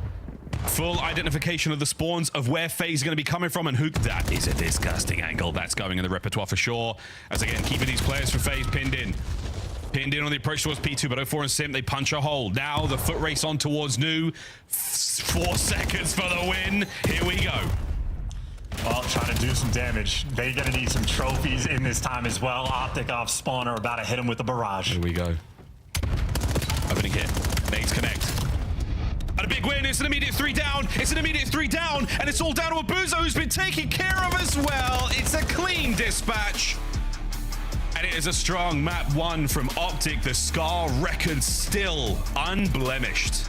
Full identification of the spawns of where FaZe is going to be coming from, and Hook, that is a disgusting angle. That's going in the repertoire for sure. As again, keeping these players for FaZe pinned in. Pinned in on the approach towards P2, but 04 and Simp, they punch a hole. Now the foot race on towards Nu. 4 seconds for the win. Here we go. Well, trying to do some damage. They're going to need some trophies in this time as well. Optic off spawn are about to hit him with the barrage. Here we go. Opening hit. Nades connect. And a big win. It's an immediate 3 down. It's an immediate 3 down. And it's all down to Abuzo, who's been taken care of as well. It's a clean dispatch. And it is a strong map 1 from Optic. The Scar record still unblemished.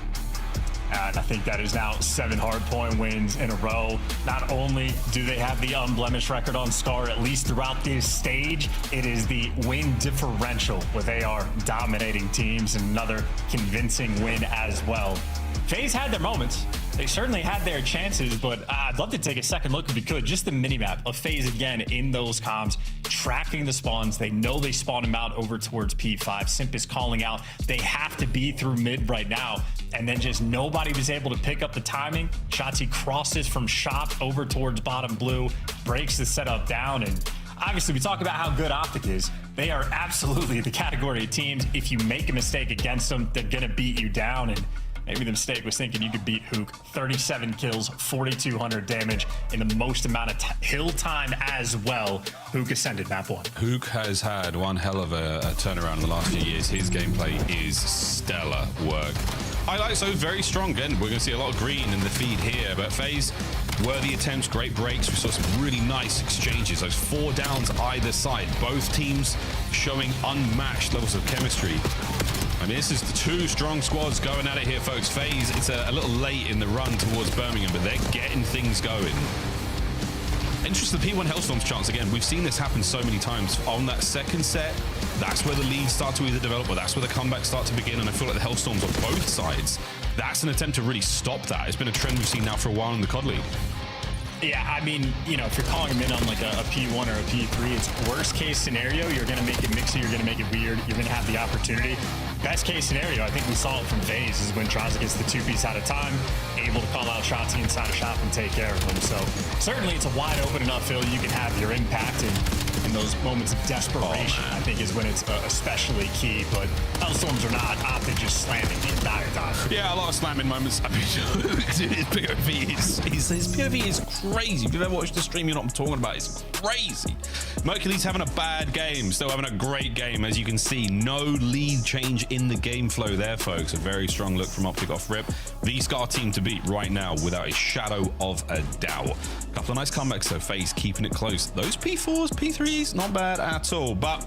And I think that is now 7 hardpoint wins in a row. Not only do they have the unblemished record on Scar, at least throughout this stage, it is the win differential where they are dominating teams, and another convincing win as well. FaZe had their moments. They certainly had their chances, but I'd love to take a second look if we could. Just the minimap of FaZe again in those comms, tracking the spawns. They know they spawn him out over towards P5. Simp is calling out. They have to be through mid right now. And then just nobody was able to pick up the timing. Shotzzy crosses from shop over towards bottom blue, breaks the setup down, and obviously, we talk about how good Optic is. They are absolutely the category of teams. If you make a mistake against them, they're going to beat you down. And maybe the mistake was thinking you could beat Hook. 37 kills, 4,200 damage in the most amount of hill time as well. Hook ascended map 1. Hook has had one hell of a turnaround in the last few years. His gameplay is stellar work. Highlights, though, very strong. Again, we're going to see a lot of green in the feed here, but FaZe, worthy attempts, great breaks. We saw some really nice exchanges. Those 4 downs either side. Both teams showing unmatched levels of chemistry. I mean, this is the 2 strong squads going at it here, folks. FaZe, it's a little late in the run towards Birmingham, but they're getting things going. Interesting, the P1 Hellstorm's chance again. We've seen this happen so many times. On that second set, that's where the leads start to either develop, or that's where the comebacks start to begin. And I feel like the Hellstorms on both sides, that's an attempt to really stop that. It's been a trend we've seen now for a while in the COD League. Yeah, I mean, you know, if you're calling them in on like a P1 or a P3, it's worst case scenario. You're going to make it mixy. You're going to make it weird. You're going to have the opportunity. Best case scenario, I think we saw it from FaZe, is when Traza gets the 2-piece at a time, able to call out Shotzzy inside a shop and take care of them. So certainly it's a wide open enough field you can have your impact in those moments of desperation. I think is when it's especially key. But Hellstorms are not. Optic just slamming the entire time. Yeah, a lot of slamming moments. I mean, his POV is crazy. If you've ever watched the stream, you know what I'm talking about. It's crazy. Mercules having a bad game, still having a great game. As you can see, no lead change in the game flow there, folks. A very strong look from Optic off rip. The Scar team to beat right now without a shadow of a doubt. A couple of nice comebacks though. FaZe keeping it close. Those P4s, P3s, not bad at all, but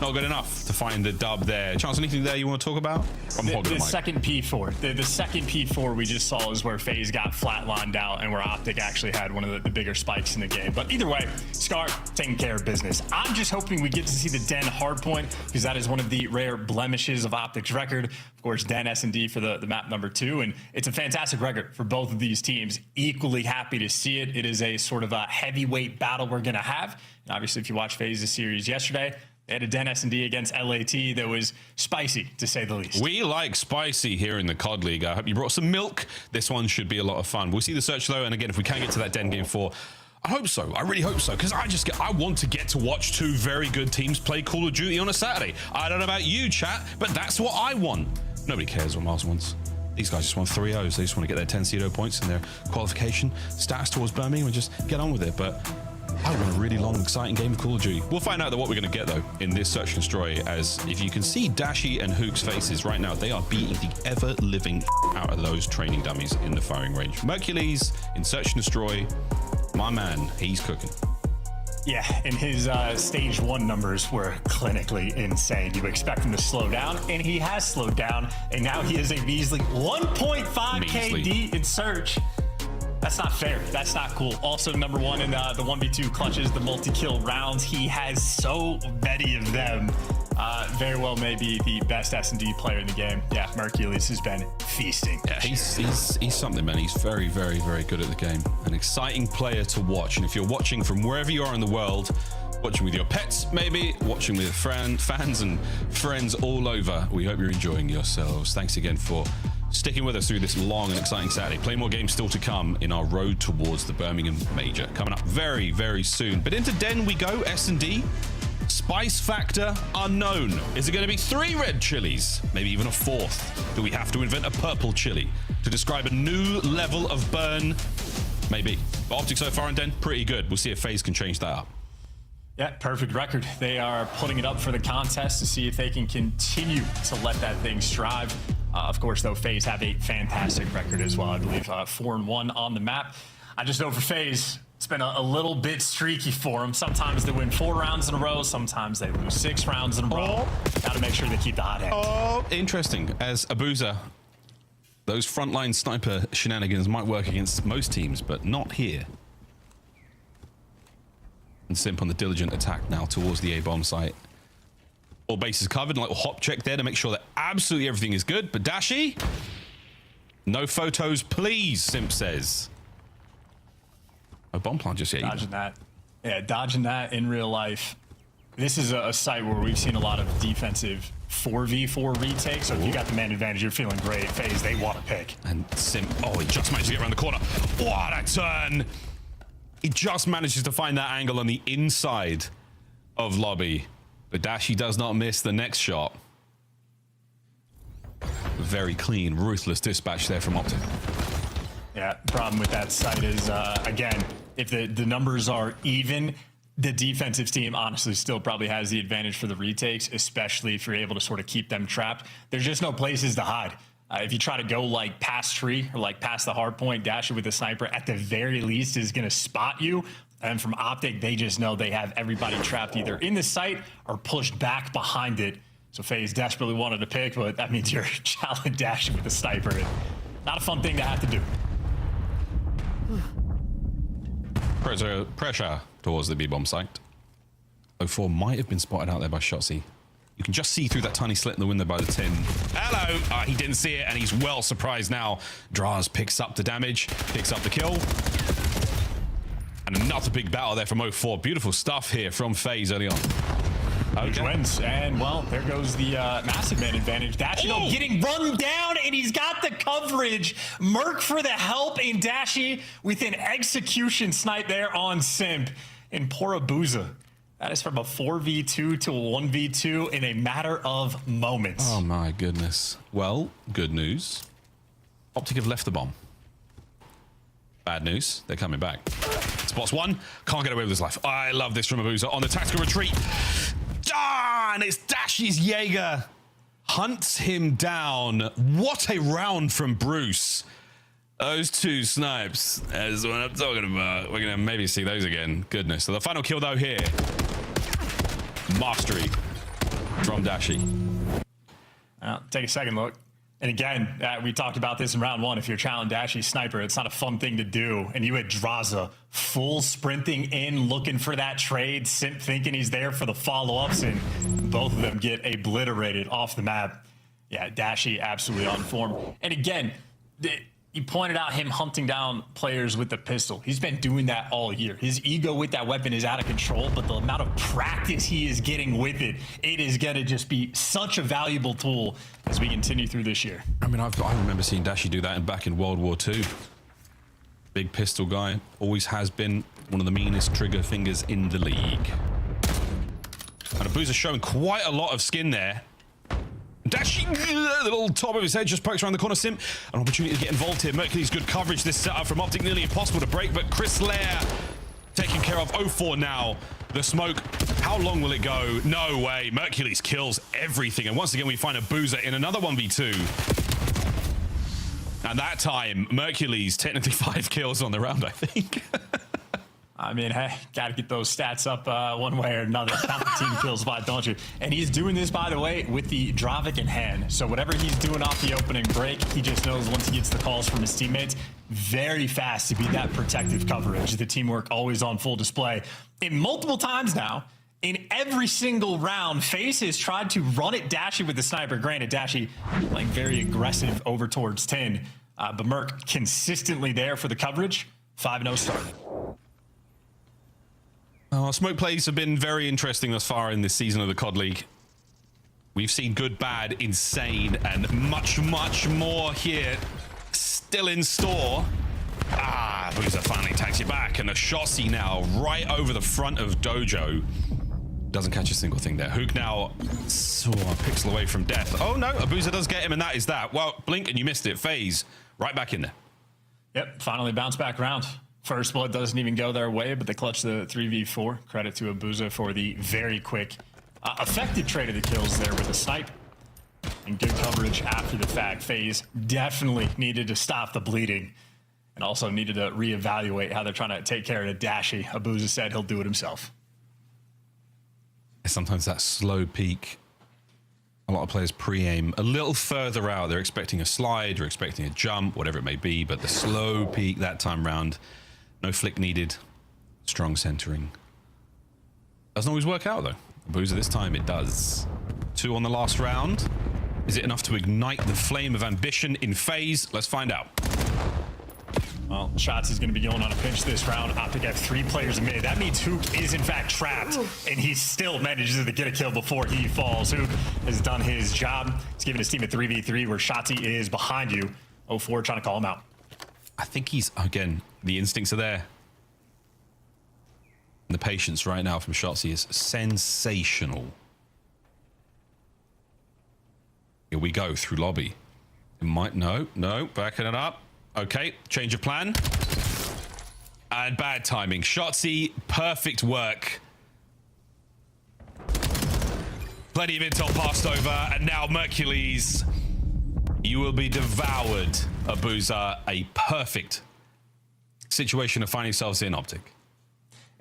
not good enough to find the dub there. Chance, anything there you want to talk about? The second P4. The second P4 we just saw is where FaZe got flatlined out and where Optic actually had one of the bigger spikes in the game. But either way, Scar taking care of business. I'm just hoping we get to see the Den hardpoint, because that is one of the rare blemishes of Optic's record. Of course, Den S&D for the map number 2, and it's a fantastic record for both of these teams. Equally happy to see it. It is a sort of a heavyweight battle we're going to have. And obviously, if you watch FaZe's series yesterday, They had a Den S&D against LAT that was spicy, to say the least. We like spicy here in the COD League. I hope you brought some milk. This one should be a lot of fun. We'll see the search, though, and again, if we can get to that Den Game 4, I hope so. I really hope so, because I want to get to watch two very good teams play Call of Duty on a Saturday. I don't know about you, chat, but that's what I want. Nobody cares what Mars wants. These guys just want 3-0s. They just want to get their 10 CEDO points in their qualification status towards Birmingham and just get on with it. But I want a really long, exciting game of Call of Duty. We'll find out what we're going to get, though, in this Search and Destroy, as if you can see Dashy and Hook's faces right now, they are beating the ever-living out of those training dummies in the firing range. Mercules in Search and Destroy, my man, he's cooking. Yeah, and his stage 1 numbers were clinically insane. You expect him to slow down, and he has slowed down, and now he is a measly 1.5 KD in Search. That's not fair. That's not cool. Also, number 1 in the 1v2 clutches, the multi-kill rounds. He has so many of them. Very well may be the best S&D player in the game. Yeah, Mercules has been feasting. Yeah, he's something, man. He's very, very, very good at the game. An exciting player to watch. And if you're watching from wherever you are in the world, watching with your pets, maybe, watching with fans and friends all over, we hope you're enjoying yourselves. Thanks again for sticking with us through this long and exciting Saturday. Play more games still to come in our road towards the Birmingham Major. Coming up very, very soon. But into Den we go, S&D. Spice factor unknown. Is it going to be 3 red chilies? Maybe even a 4th? Do we have to invent a purple chili to describe a new level of burn? Maybe. But optics so far in Den, pretty good. We'll see if FaZe can change that up. Yeah, perfect record. They are putting it up for the contest to see if they can continue to let that thing strive. Of course, though, FaZe have a fantastic record as well. I believe 4-1 on the map. I just know for FaZe, it's been a little bit streaky for them. Sometimes they win 4 rounds in a row. Sometimes they lose 6 rounds in a row. Got to make sure they keep the hot hand. Oh, interesting. As Abuza, those frontline sniper shenanigans might work against most teams, but not here. And Simp on the diligent attack now towards the A-bomb site. All bases covered, like a hop check there to make sure that absolutely everything is good. But Dashy, no photos, please, Simp says. No bomb plant just yet. Dodging that. Yeah, dodging that in real life. This is a site where we've seen a lot of defensive 4v4 retakes. So if you got the man advantage, you're feeling great. FaZe, they want to pick. And Simp, oh, he just managed to get around the corner. What a turn. He just manages to find that angle on the inside of lobby. But Dashy does not miss the next shot. Very clean, ruthless dispatch there from Optic. Yeah, problem with that site is, again, if the numbers are even, the defensive team honestly still probably has the advantage for the retakes, especially if you're able to sort of keep them trapped. There's just no places to hide. If you try to go like past tree or like past the hard point, Dasher with a sniper at the very least is going to spot you. And from Optic, they just know they have everybody trapped either in the site or pushed back behind it. So FaZe desperately wanted to pick, but that means you're challenging Dasher with a sniper. Not a fun thing to have to do. Pressure towards the B-bomb site. 04 might have been spotted out there by Shotzzy. You can just see through that tiny slit in the window by the tin. Hello! He didn't see it, and he's well surprised now. Draz picks up the damage, picks up the kill. And another big battle there from 04. Beautiful stuff here from FaZe early on. Huge wins, and well, there goes the massive man advantage. Dashy getting run down, and he's got the coverage. Merc for the help, and Dashy with an execution snipe there on Simp. And poor Abuza. That is from a 4v2 to a 1v2 in a matter of moments. Oh my goodness. Well, good news. Optic have left the bomb. Bad news, they're coming back. Spots one, can't get away with his life. I love this from Abuza on the tactical retreat. And it's Dashy's Jaeger. Hunts him down. What a round from Bruce. Those 2 snipes, that's what I'm talking about. We're gonna maybe see those again. Goodness. So the final kill though here. Mastery from Dashy. Take a second look. And again, we talked about this in round 1. If you're challenging Dashy sniper, it's not a fun thing to do. And you had Draza full sprinting in, looking for that trade, Simp thinking he's there for the follow-ups, and both of them get obliterated off the map. Yeah, Dashy absolutely on form. And again, you pointed out him hunting down players with the pistol. He's been doing that all year. His ego with that weapon is out of control, but the amount of practice he is getting with it, it is going to just be such a valuable tool as we continue through this year. I mean, I remember seeing Dashy do that back in World War II. Big pistol guy, always has been one of the meanest trigger fingers in the league. And Abuza's showing quite a lot of skin there. Dashing, the little top of his head just pokes around the corner. Simp, an opportunity to get involved here. Mercury's good coverage. This setup from Optic nearly impossible to break, but Chris Lair taken care of. 0-4 now. The smoke, how long will it go? No way. Mercury's kills everything. And once again, we find Abuza in another 1v2. And that time, Mercury's technically 5 kills on the round, I think. I mean, hey, got to get those stats up one way or another. Count the team kills by, don't you? And he's doing this, by the way, with the Dravik in hand. So whatever he's doing off the opening break, he just knows once he gets the calls from his teammates, very fast to be that protective coverage. The teamwork always on full display. In multiple times now, in every single round, FaZe has tried to run at Dashy with the sniper. Granted, Dashy playing very aggressive over towards 10, but Merc consistently there for the coverage. 5-0 start. Our smoke plays have been very interesting thus far in this season of the COD League. We've seen good, bad, insane, and much, much more here still in store. Boozer finally tags you back, and a Shotzi now right over the front of Dojo. Doesn't catch a single thing there. Hook now a pixel away from death. Oh no, Abuza does get him, and that is that. Well, blink and you missed it. FaZe right back in there. Yep, finally bounce back round. First blood doesn't even go their way, but they clutch the 3v4. Credit to Abuza for the very quick, effective trade of the kills there with a snipe. And good coverage after the fact. FaZe definitely needed to stop the bleeding and also needed to reevaluate how they're trying to take care of Dashy. Abuza said he'll do it himself. Sometimes that slow peak, a lot of players pre-aim a little further out. They're expecting a slide or expecting a jump, whatever it may be, but the slow peak that time round, no flick needed, strong centering. Doesn't always work out though. Abuza this time it does. 2 on the last round. Is it enough to ignite the flame of ambition in FaZe? Let's find out. Well, Shots is going to be going on a pinch this round. Optic have 3 players in mid. That means Hook is in fact trapped, and he still manages to get a kill before he falls. Hook has done his job. He's giving his team a 3v3 where Shotzi is behind you. 0-4 trying to call him out. I think he's, again, the instincts are there. And the patience right now from Shotzi is sensational. Here we go through lobby. It might, no, backing it up. Okay, change of plan. And bad timing. Shotzi, perfect work. Plenty of intel passed over, and now Mercules. You will be devoured, Abuza. A perfect situation to find yourselves in, Optic.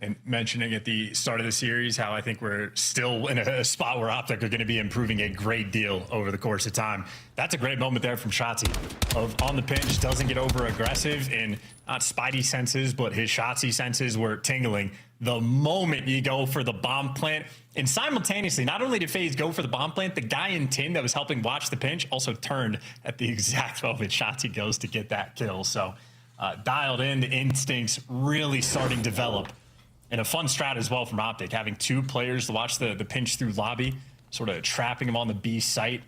And mentioning at the start of the series how I think we're still in a spot where Optic are going to be improving a great deal over the course of time. That's a great moment there from Shotzi. Of on the pinch, doesn't get over aggressive in not Spidey senses, but his Shotzi senses were tingling. The moment you go for the bomb plant, and simultaneously, not only did FaZe go for the bomb plant, the guy in tin that was helping watch the pinch also turned at the exact moment Shotzi goes to get that kill. So dialed in, the instincts really starting to develop. And a fun strat as well from Optic, having 2 players to watch the pinch through lobby, sort of trapping him on the B site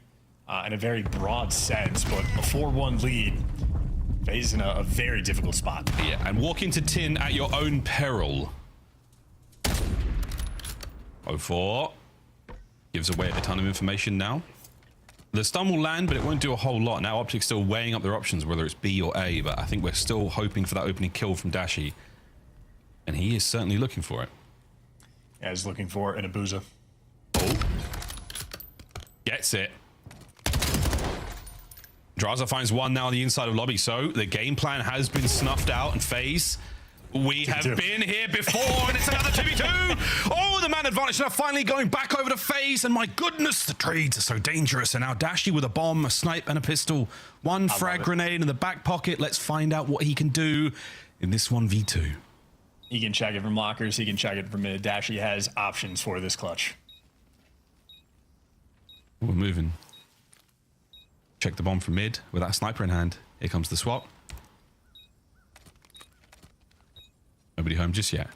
in a very broad sense, but a 4-1 lead. FaZe in a very difficult spot. Yeah, and walk into tin at your own peril. 0-4 gives away a ton of information now. The stun will land, but it won't do a whole lot. Now Optic's still weighing up their options, whether it's B or A, but I think we're still hoping for that opening kill from Dashy. And he is certainly looking for it. Yeah, he's looking for an Abuza. Oh. Gets it. Draza finds 1 now on the inside of lobby, so the game plan has been snuffed out, and FaZe, we have been here before, and it's another 2v2. Oh, the man advantage now finally going back over to FaZe, and my goodness, the trades are so dangerous. And now Dashy with a bomb, a snipe, and a pistol. 1 frag grenade in the back pocket. Let's find out what he can do in this 1v2. He can check it from lockers. He can check it from mid. Dashy has options for this clutch. We're moving. Check the bomb from mid with that sniper in hand. Here comes the swap. nobody home just yet.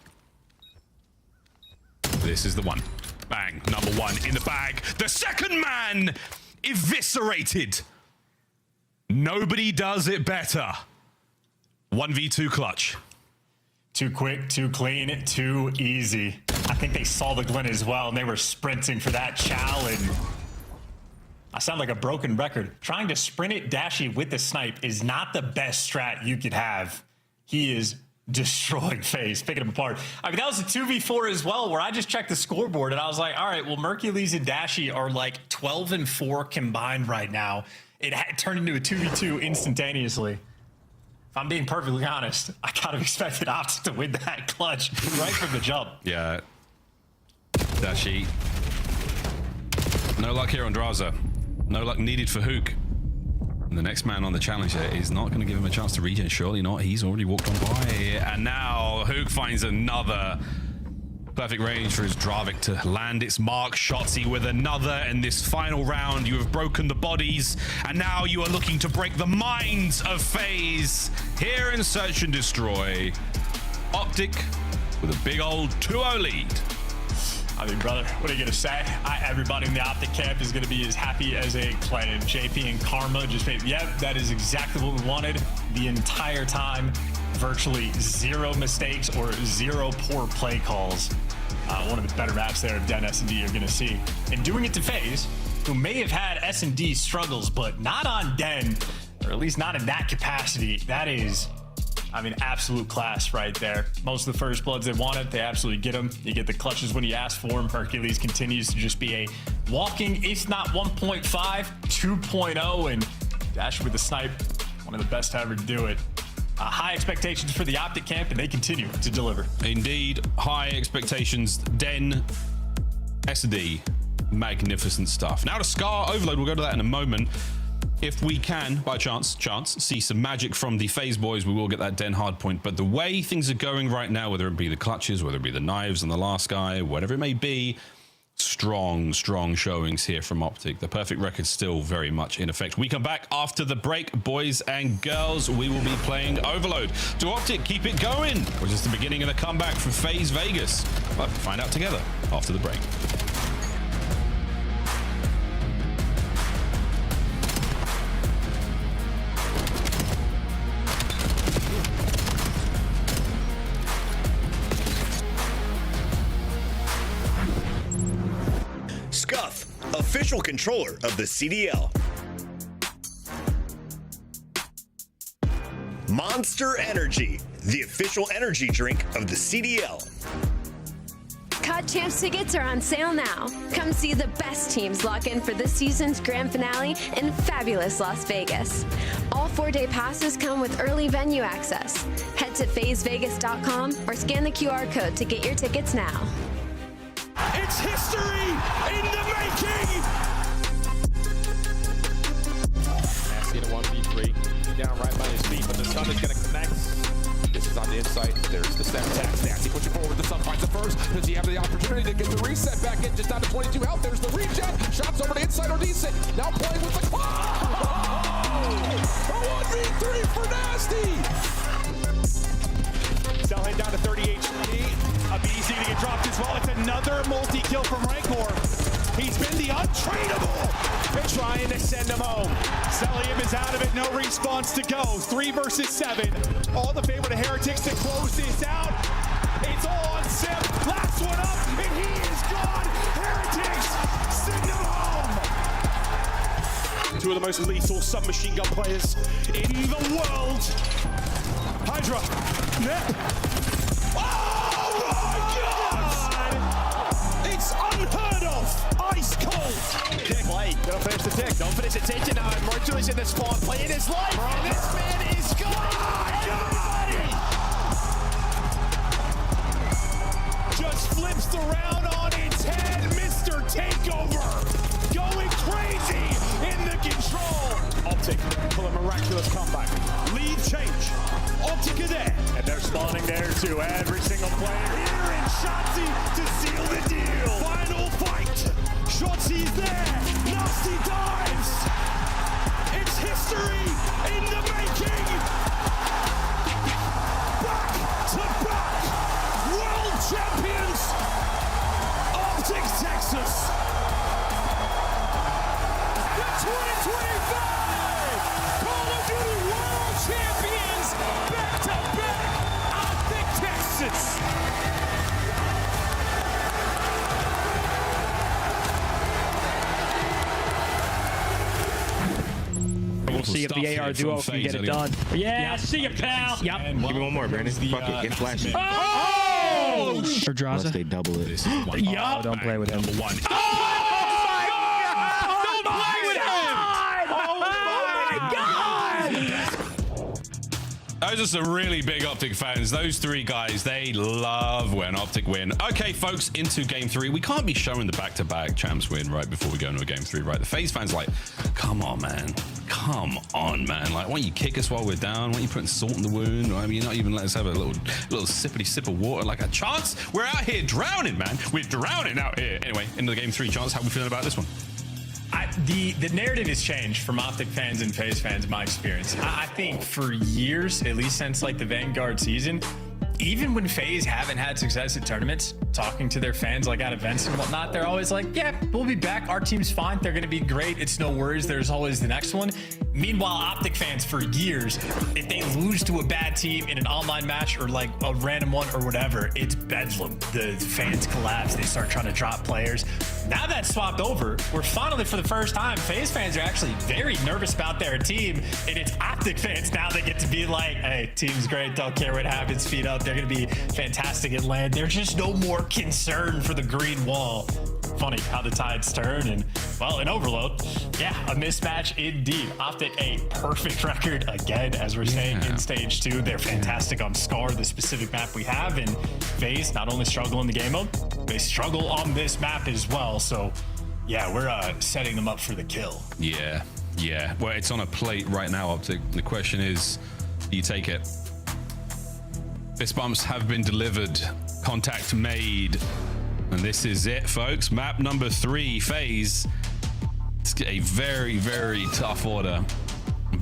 This is the one. Bang. Number one in the bag. The second man eviscerated. Nobody does it better. 1v2 clutch. Too quick, too clean, too easy. I think they saw the Glen as well, and they were sprinting for that chow, and I sound like a broken record. Trying to sprint it dashy with the snipe is not the best strat you could have. He is destroying FaZe, picking him apart. I mean, that was a 2v4 as well, where I just checked the scoreboard, and I was like, all right, well, Mercules and Dashy are like 12 and 4 combined right now. It turned into a 2v2 instantaneously. If I'm being perfectly honest, I kind of expected Optic to win that clutch right from the jump. Yeah. Dashy. No luck here on Draza. No luck needed for Hook. And the next man on the challenger is not going to give him a chance to regen. Surely not. He's already walked on by. And now Hook finds another perfect range for his Dravik to land its mark. Shotzi with another. In this final round, you have broken the bodies. And now you are looking to break the minds of FaZe here in Search and Destroy. Optic with a big old 2-0 lead. I mean, brother, what are you going to say? Everybody in the Optic camp is going to be as happy as a clan. JP and Karma just made, yep, that is exactly what we wanted the entire time. Virtually zero mistakes or zero poor play calls. One of the better maps there of Den S&D you're going to see. And doing it to FaZe, who may have had S&D struggles, but not on Den, or at least not in that capacity. That is, I mean, absolute class right there. Most of the first bloods they wanted, they absolutely get them. You get the clutches when you ask for them. Hercules continues to just be a walking, if not 1.5, 2.0, and Dash with the snipe, one of the best to ever do it. High expectations for the Optic camp, and they continue to deliver. Indeed, high expectations. Den, SD, magnificent stuff. Now to Scar Overload, we'll go to that in a moment. If we can, by chance, see some magic from the FaZe boys, we will get that Den hardpoint. But the way things are going right now, whether it be the clutches, whether it be the knives on the last guy, whatever it may be, strong showings here from Optic. The perfect record still very much in effect. We come back after the break, boys and girls. We will be playing Overload. Do Optic keep it going? Or is this the beginning of the comeback for FaZe Vegas? Well, we'll find out together after the break. Official controller of the CDL. Monster Energy, the official energy drink of the CDL. COD Champs tickets are on sale now. Come see the best teams lock in for this season's grand finale in fabulous Las Vegas. All 4-day passes come with early venue access. Head to FazeVegas.com or scan the QR code to get your tickets now. It's history in the making! Nasty in a 1v3. Down right by his feet, but the Sun is going to connect. This is on the inside. There's the step attack. Nasty pushing forward. The Sun finds it first. Does he have the opportunity to get the reset back in? Just down to 22 health. There's the regen. Shots over to inside or decent. Now playing with the... Oh! A 1v3 for Nasty! Cellhead down to 30 HP. Easy to get dropped as well. It's another multi-kill from Rancor. He's been the untradeable. They're trying to send him home. Celium is out of it. No response to go. 3 versus 7. All the favor to Heretics to close this out. It's all on Sim. Last one up, and he is gone. Heretics send him home. Two of the most lethal submachine gun players in the world. Hydra. It's unheard of! Ice cold! Kick play. Gotta finish the tick. Don't finish it. Take it now. Mercury's in the spawn, playing his life. And this man is gone! Everybody! Just flips the round on its head. Mr. Takeover! Going crazy in the control! Optic for a miraculous comeback. Lead change. Optic are there. And they're spawning there too. Every single player here in Shotzi to seal the deal. Final fight. Shotzi's there. Nasty dives. It's history in the making. Back to back. see if the AR duo can get it done. Yeah, see you, pal. Yep. Give me one more, Brandon. Fuck it, get flashy. Oh! Or Unless they double it. Yup. Don't play with him. Number 1. Those are some really big Optic fans. Those 3 guys, they love when Optic win. Okay, folks, into game 3. We can't be showing the back-to-back champs win right before we go into a game 3, right? The FaZe fans like, come on, man. Come on, man. Like, why don't you kick us while we're down? Why don't you put salt in the wound? I mean, you're not even let us have a little sippity sip of water, like a chance. We're out here drowning, man. We're drowning out here. Anyway, into the game 3, Chance, how are we feeling about this one? The narrative has changed from Optic fans and FaZe fans, in my experience. I think for years, at least since like the Vanguard season, even when FaZe haven't had success at tournaments, talking to their fans like at events and whatnot, they're always like, yeah, we'll be back. Our team's fine. They're going to be great. It's no worries. There's always the next one. Meanwhile, Optic fans for years, if they lose to a bad team in an online match or like a random one or whatever, it's bedlam. The fans collapse. They start trying to drop players. Now that's swapped over. We're finally, for the first time, FaZe fans are actually very nervous about their team. And it's Optic fans now that get to be like, hey, team's great. Don't care what happens. Feet up. They're going to be fantastic at LAN. There's just no more concern for the green wall. Funny how the tides turn. And, well, in Overload, yeah, a mismatch indeed. Optic a perfect record again, as we're saying in stage 2. They're fantastic on Scar, the specific map we have. And FaZe not only struggle in the game mode, they struggle on this map as well. So, yeah, we're setting them up for the kill. Yeah. Well, it's on a plate right now, Optic. The question is, do you take it? Fist bumps have been delivered. Contact made. And this is it, folks. Map number 3, FaZe. It's a very, very tough order.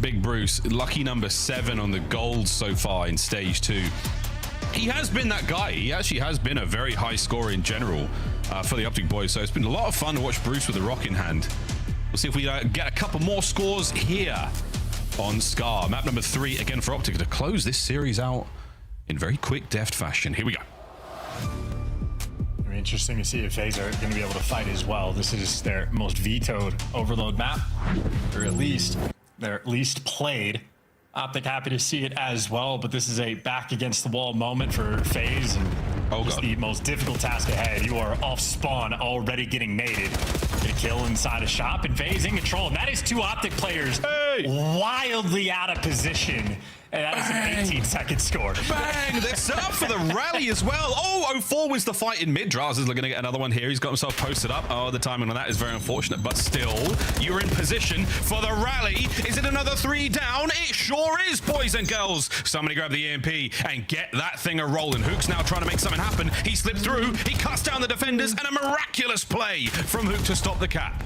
Big Bruce, lucky number 7 on the gold so far in stage 2. He has been that guy. He actually has been a very high scorer in general for the Optic boys. So it's been a lot of fun to watch Bruce with a rock in hand. We'll see if we get a couple more scores here on Scar. Map number 3 again for Optic to close this series out in very quick, deft fashion. Here we go. Interesting to see if FaZe are going to be able to fight as well. This is their most vetoed Overload map, or at least their least played. Optic happy to see it as well, but this is a back against the wall moment for FaZe, and just the most difficult task ahead. You are off spawn, already getting naded. Get a kill inside a shop, and FaZe in control. And that is 2 Optic players wildly out of position. And that is an 18-second score. Bang! They're set up for the rally as well. Oh, 04 was the fight in mid. Draz is going to get another one here. He's got himself posted up. Oh, the timing on that is very unfortunate. But still, you're in position for the rally. Is it another 3 down? It sure is, boys and girls. Somebody grab the EMP and get that thing a-rolling. Hook's now trying to make something happen. He slipped through. He cuts down the defenders. And a miraculous play from Hook to stop the cap.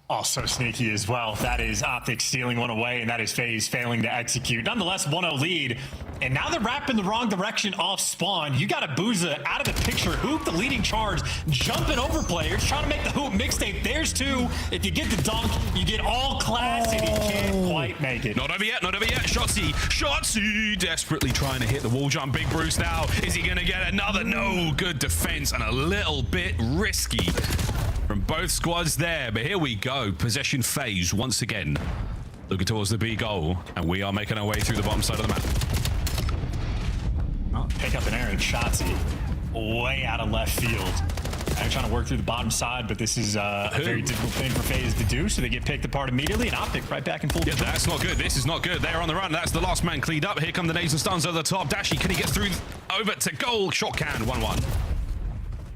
Also sneaky as well. That is Optic stealing one away, and that is FaZe failing to execute. Nonetheless, 1-0 lead. And now they're wrapping the wrong direction off spawn. You got a Booza out of the picture. Hoop, the leading charge, jumping over players, trying to make the Hoop mixtape. There's 2. If you get the dunk, you get all class, and he can't quite make it. Not over yet, not over yet. Shotzzy desperately trying to hit the wall jump. Big Bruce now. Is he going to get another? No. Good defense and a little bit risky from both squads there, but here we go. Possession FaZe once again. Looking towards the B goal, and we are making our way through the bottom side of the map. Well, pick up an error, Shotzzy way out of left field. They're trying to work through the bottom side, but this is a very difficult thing for FaZe to do, so they get picked apart immediately, and Optic right back in full control. That's not good. This is not good. They're on the run. That's the last man cleaned up. Here come the nades and stuns over the top. Dashy, can he get through over to goal? Shot can, 1-1.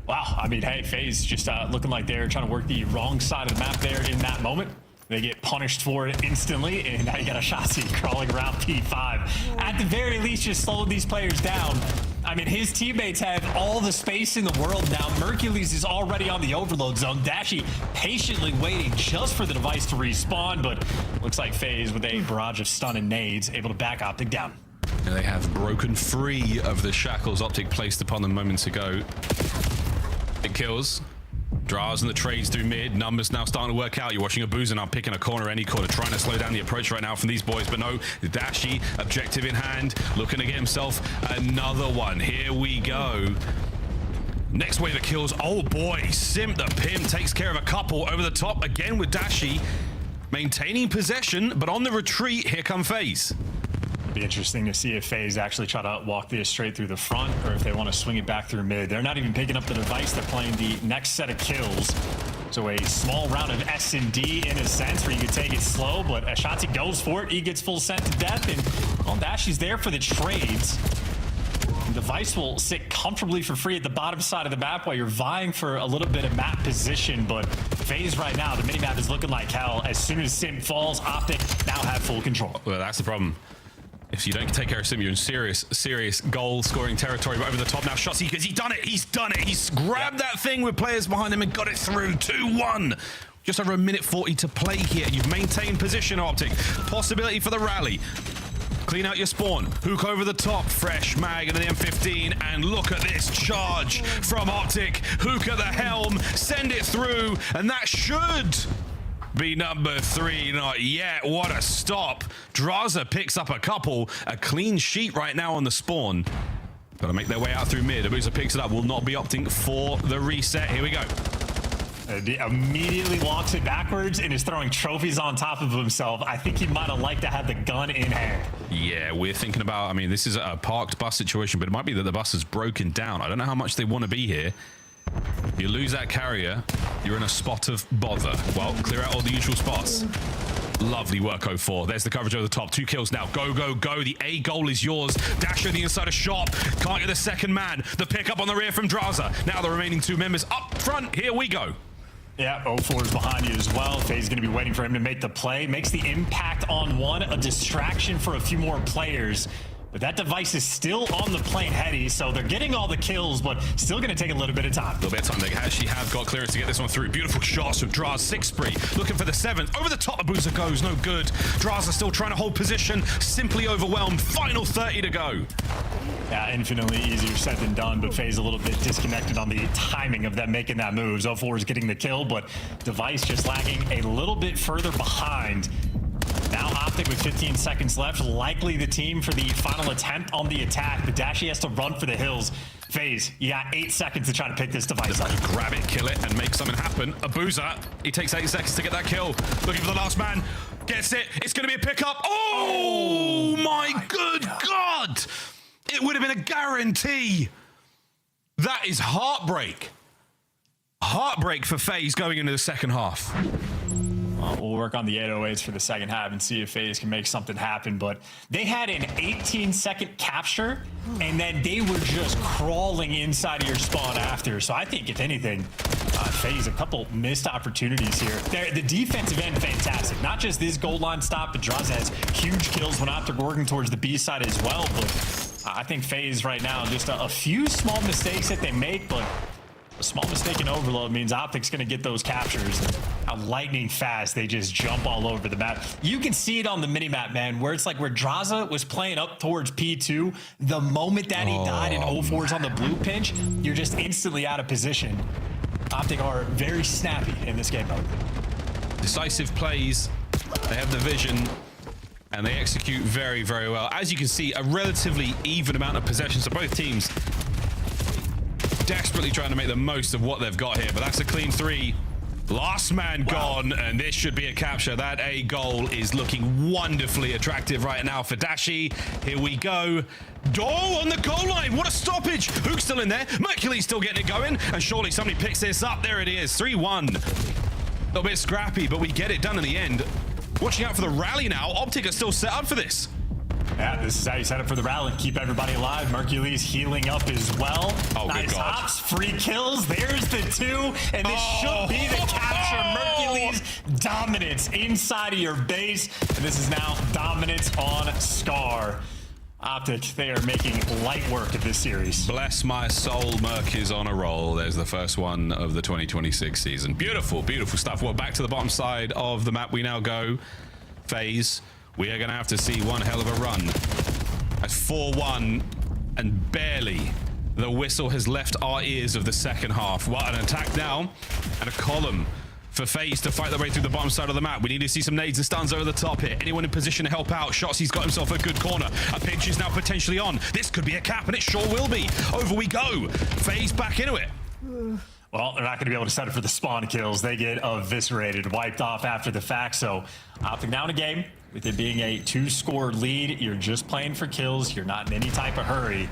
Wow, I mean, hey, FaZe just looking like they're trying to work the wrong side of the map there in that moment. They get punished for it instantly, and now you got a Shotzzy crawling around P5. At the very least, just slowed these players down. I mean, his teammates have all the space in the world now. Mercules is already on the overload zone. Dashy patiently waiting just for the device to respawn, but looks like FaZe with a barrage of stun and nades able to back Optic down. And they have broken free of the shackles Optic placed upon them moments ago. It kills. Draws and the trades through mid. Numbers now starting to work out. You're watching a Boozer now picking a corner, any corner, trying to slow down the approach right now from these boys. But no, Dashy, objective in hand, looking to get himself another one. Here we go. Next wave of kills. Oh boy, Simp the Pim takes care of a couple over the top again with Dashy. maintaining possession, but on the retreat, here come FaZe. Be interesting to see if FaZe actually try to walk this straight through the front or if they want to swing it back through mid. They're not even picking up the device. They're playing the next set of kills. So a small round of S&D in a sense where you could take it slow, but Ashanti goes for it. He gets full sent to death, and well, Dashy's there for the trades. The device will sit comfortably for free at the bottom side of the map while you're vying for a little bit of map position, but FaZe right now, the minimap is looking like hell. As soon as Sim falls, Optic now have full control. Well, that's the problem. If you don't take care of Sim, you're in serious goal-scoring territory. But over the top now, Shotzzy, because he's done it. He's done it. He's grabbed that thing with players behind him and got it through. 2-1. Just over a minute 40 to play here. You've maintained position, Optic. Possibility for the rally. Clean out your spawn. Hook over the top. Fresh mag into the M15. And look at this charge from Optic. Hook at the helm. Send it through. And that should be number 3. Not yet. What a stop. Draza picks up a couple. A clean sheet right now on the spawn. Got to make their way out through mid. Abusa picks it up. Will not be opting for the reset. Here we go. He immediately walks it backwards and is throwing trophies on top of himself. I think he might have liked to have the gun in hand. Yeah, we're thinking about, I mean, this is a parked bus situation, but it might be that the bus is broken down. I don't know how much they want to be here. You lose that carrier, you're in a spot of bother. Well, clear out all the usual spots. Lovely work, 04. There's the coverage over the top. 2 kills now. Go, go, go. The A goal is yours. Dasher the inside of shop. Can't get the second man. The pickup on the rear from Draza. Now the remaining 2 members up front. Here we go. Yeah, 04 is behind you as well. FaZe is going to be waiting for him to make the play. Makes the impact on one a distraction for a few more players. But that device is still on the plane heady, so they're getting all the kills, but still going to take a little bit of time. A little bit of time. They actually have got clearance to get this one through. Beautiful shots from Draz. 6 spree. Looking for the 7th. Over the top, Abusa goes. No good. Draz are still trying to hold position. Simply overwhelmed. Final 30 to go. Yeah, infinitely easier said than done, but FaZe a little bit disconnected on the timing of them making that move. 04 is getting the kill, but device just lagging a little bit further behind. Now Optic with 15 seconds left, likely the team for the final attempt on the attack, but Dashy has to run for the hills. FaZe, you got 8 seconds to try to pick this device up. Grab it, kill it, and make something happen. Abusa, he takes 8 seconds to get that kill. Looking for the last man, gets it. It's going to be a pickup. Oh my good God! It would have been a guarantee. That is heartbreak. Heartbreak for FaZe going into the second half. We'll work on the 808s for the second half and see if FaZe can make something happen. But they had an 18-second capture, and then they were just crawling inside of your spawn after. So I think, if anything, FaZe, a couple missed opportunities here. The defensive end, fantastic. Not just this goal line stop, but Draz has huge kills when Optic working towards the B side as well. But I think FaZe right now, just a few small mistakes that they make, but a small mistake in overload means Optic's going to get those captures. How lightning fast they just jump all over the map. You can see it on the minimap, man, where it's like where Draza was playing up towards P2. The moment that he died and 04's on the blue pinch, you're just instantly out of position. Optic are very snappy in this game mode. Decisive plays. They have the vision, and they execute very, very well. As you can see, a relatively even amount of possessions. So both teams desperately trying to make the most of what they've got here, but that's a clean 3. Last man gone, and this should be a capture. That A goal is looking wonderfully attractive right now for Dashy. Here we go. Oh, on the goal line. What a stoppage. Hook's still in there. Mercury's still getting it going, and surely somebody picks this up. There it is. 3-1. A little bit scrappy, but we get it done in the end. Watching out for the rally now. Optic are still set up for this. Yeah, this is how you set up for the rally. Keep everybody alive. Mercury's healing up as well. Oh, nice hops, free kills. There's the 2, and this should be the capture. Mercury's dominance inside of your base, and this is now dominance on Scar. Optic, they are making light work of this series. Bless my soul, Merc is on a roll. There's the first one of the 2026 season. Beautiful, beautiful stuff. Well, back to the bottom side of the map we now go. FaZe. We are going to have to see one hell of a run. At 4-1, and barely the whistle has left our ears of the second half. What an attack now, and a column for FaZe to fight their way through the bottom side of the map. We need to see some nades and stuns over the top here. Anyone in position to help out? Shotzi's got himself a good corner. A pinch is now potentially on. This could be a cap, and it sure will be. Over we go. FaZe back into it. Well, they're not going to be able to set it for the spawn kills. They get eviscerated, wiped off after the fact. So Optic now in a game, with it being a 2-score lead, you're just playing for kills. You're not in any type of hurry.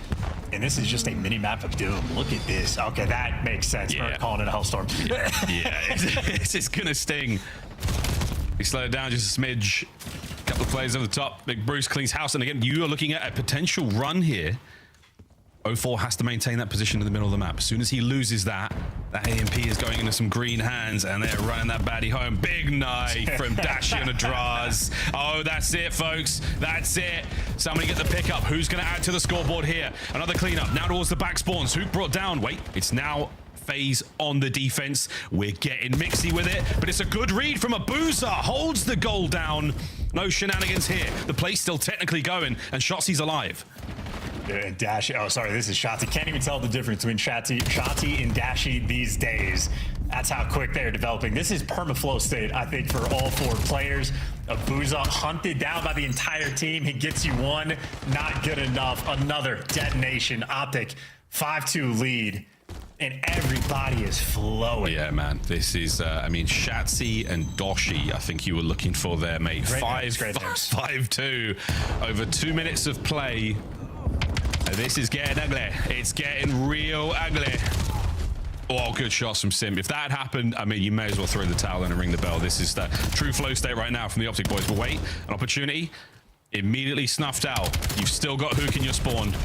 And this is just a mini-map of doom. Look at this. Okay, that makes sense. We're calling it a Hellstorm. Yeah, it's going to sting. We slow it down just a smidge. A couple of players over the top. Big Bruce cleans house. And again, you are looking at a potential run here. 04 has to maintain that position in the middle of the map. As soon as he loses that AMP is going into some green hands, and they're running that baddie home. Big knife from Dashi and Adraz. Oh, that's it, folks. That's it. Somebody get the pickup. Who's going to add to the scoreboard here? Another cleanup. Now towards the back spawns. Who brought down? Wait, it's now FaZe on the defense. We're getting mixy with it, but it's a good read from Abuza. Holds the goal down. No shenanigans here. The play's still technically going, and Shotzi's alive. Dashi, oh, sorry, this is Shotzi. Can't even tell the difference between Shotzi and Dashi these days. That's how quick they're developing. This is perma-flow state, I think, for all 4 players. Abuza hunted down by the entire team. He gets you one, not good enough. Another detonation. Optic, 5-2 lead. And everybody is flowing. Yeah, man. This is, I mean, Shatsi and Doshi, I think you were looking for there, mate. 5-2 over 2 minutes of play. This is getting ugly. It's getting real ugly. Oh, good shots from Sim. If that happened, I mean, you may as well throw the towel in and ring the bell. This is the true flow state right now from the Optic boys. But wait, an opportunity immediately snuffed out. You've still got Hook in your spawn.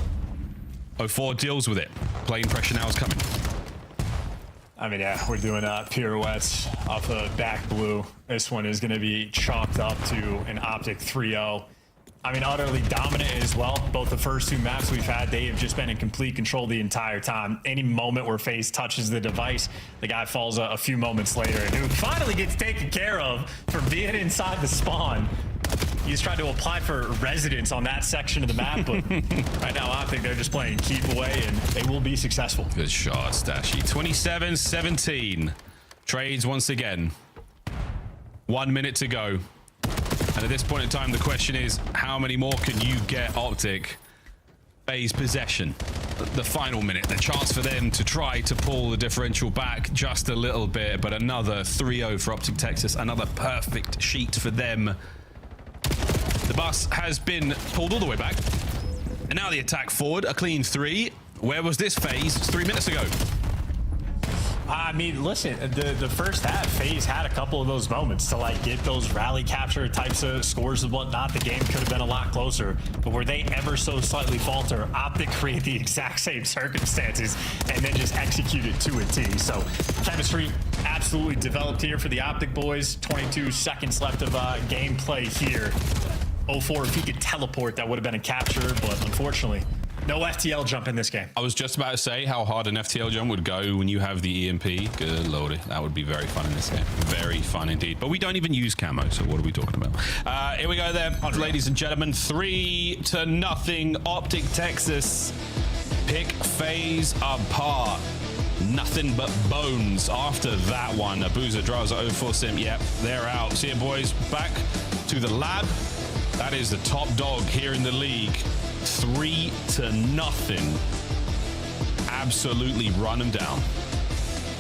04 deals with it. Playing pressure now is coming. I mean, yeah, we're doing pirouettes off of back blue. This one is going to be chalked up to an Optic 3-0. I mean, utterly dominant as well. Both the first 2 maps we've had, they have just been in complete control the entire time. Any moment where FaZe touches the device, the guy falls a few moments later, and who finally gets taken care of for being inside the spawn. He's tried to apply for residence on that section of the map, but right now I think they're just playing keep away, and they will be successful. Good shots, Dashi. 27-17. Trades once again. 1 minute to go. And at this point in time, the question is, how many more can you get Optic? FaZe possession. The final minute, the chance for them to try to pull the differential back just a little bit, but another 3-0 for Optic Texas. Another perfect sheet for them. The bus has been pulled all the way back. And now the attack forward, a clean 3. Where was this FaZe 3 minutes ago? I mean, listen, the first half, FaZe had a couple of those moments to like get those rally capture types of scores and whatnot. The game could have been a lot closer, but were they ever so slightly falter, Optic create the exact same circumstances and then just execute it to a T. So chemistry absolutely developed here for the Optic boys. 22 seconds left of gameplay here. 04, if he could teleport, that would have been a capture, but unfortunately, no FTL jump in this game. I was just about to say how hard an FTL jump would go when you have the EMP. Good lordy. That would be very fun in this game. Very fun indeed. But we don't even use camo, so what are we talking about? Here we go there, ladies and gentlemen. 3-0. Optic Texas pick FaZe apart. Nothing but bones after that one. Abuza draws 04 Sim. Yep, they're out. See you, boys. Back to the lab. That is the top dog here in the league. 3-0. Absolutely run them down.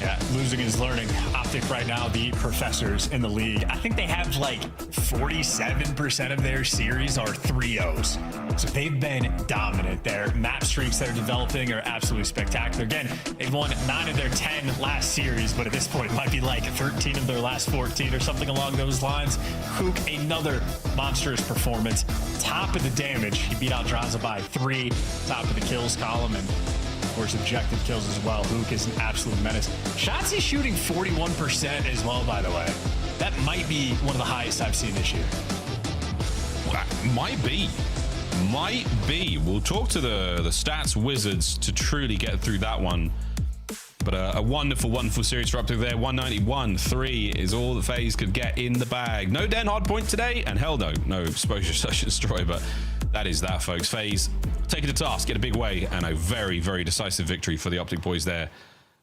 Yeah, losing is learning. Optic right now, the professors in the league. I think they have like 47% of their series are 3-0s. So they've been dominant. Their map streaks they're developing are absolutely spectacular. Again, they've won 9 of their 10 last series, but at this point it might be like 13 of their last 14 or something along those lines. Hook, another monstrous performance. Top of the damage. He beat out Draza by 3. Top of the kills column, and of course objective kills as well. Hook is an absolute menace. Shots he's shooting 41% as well, by the way. That might be one of the highest I've seen this year. Might be. We'll talk to the stats wizards to truly get through that one. But a wonderful, wonderful series for up to there. 191-3 is all that FaZe could get in the bag. No Den hardpoint today, and hell no exposure such destroy, but that is that, folks. FaZe taking to task, get a big way, and a very, very decisive victory for the Optic boys there.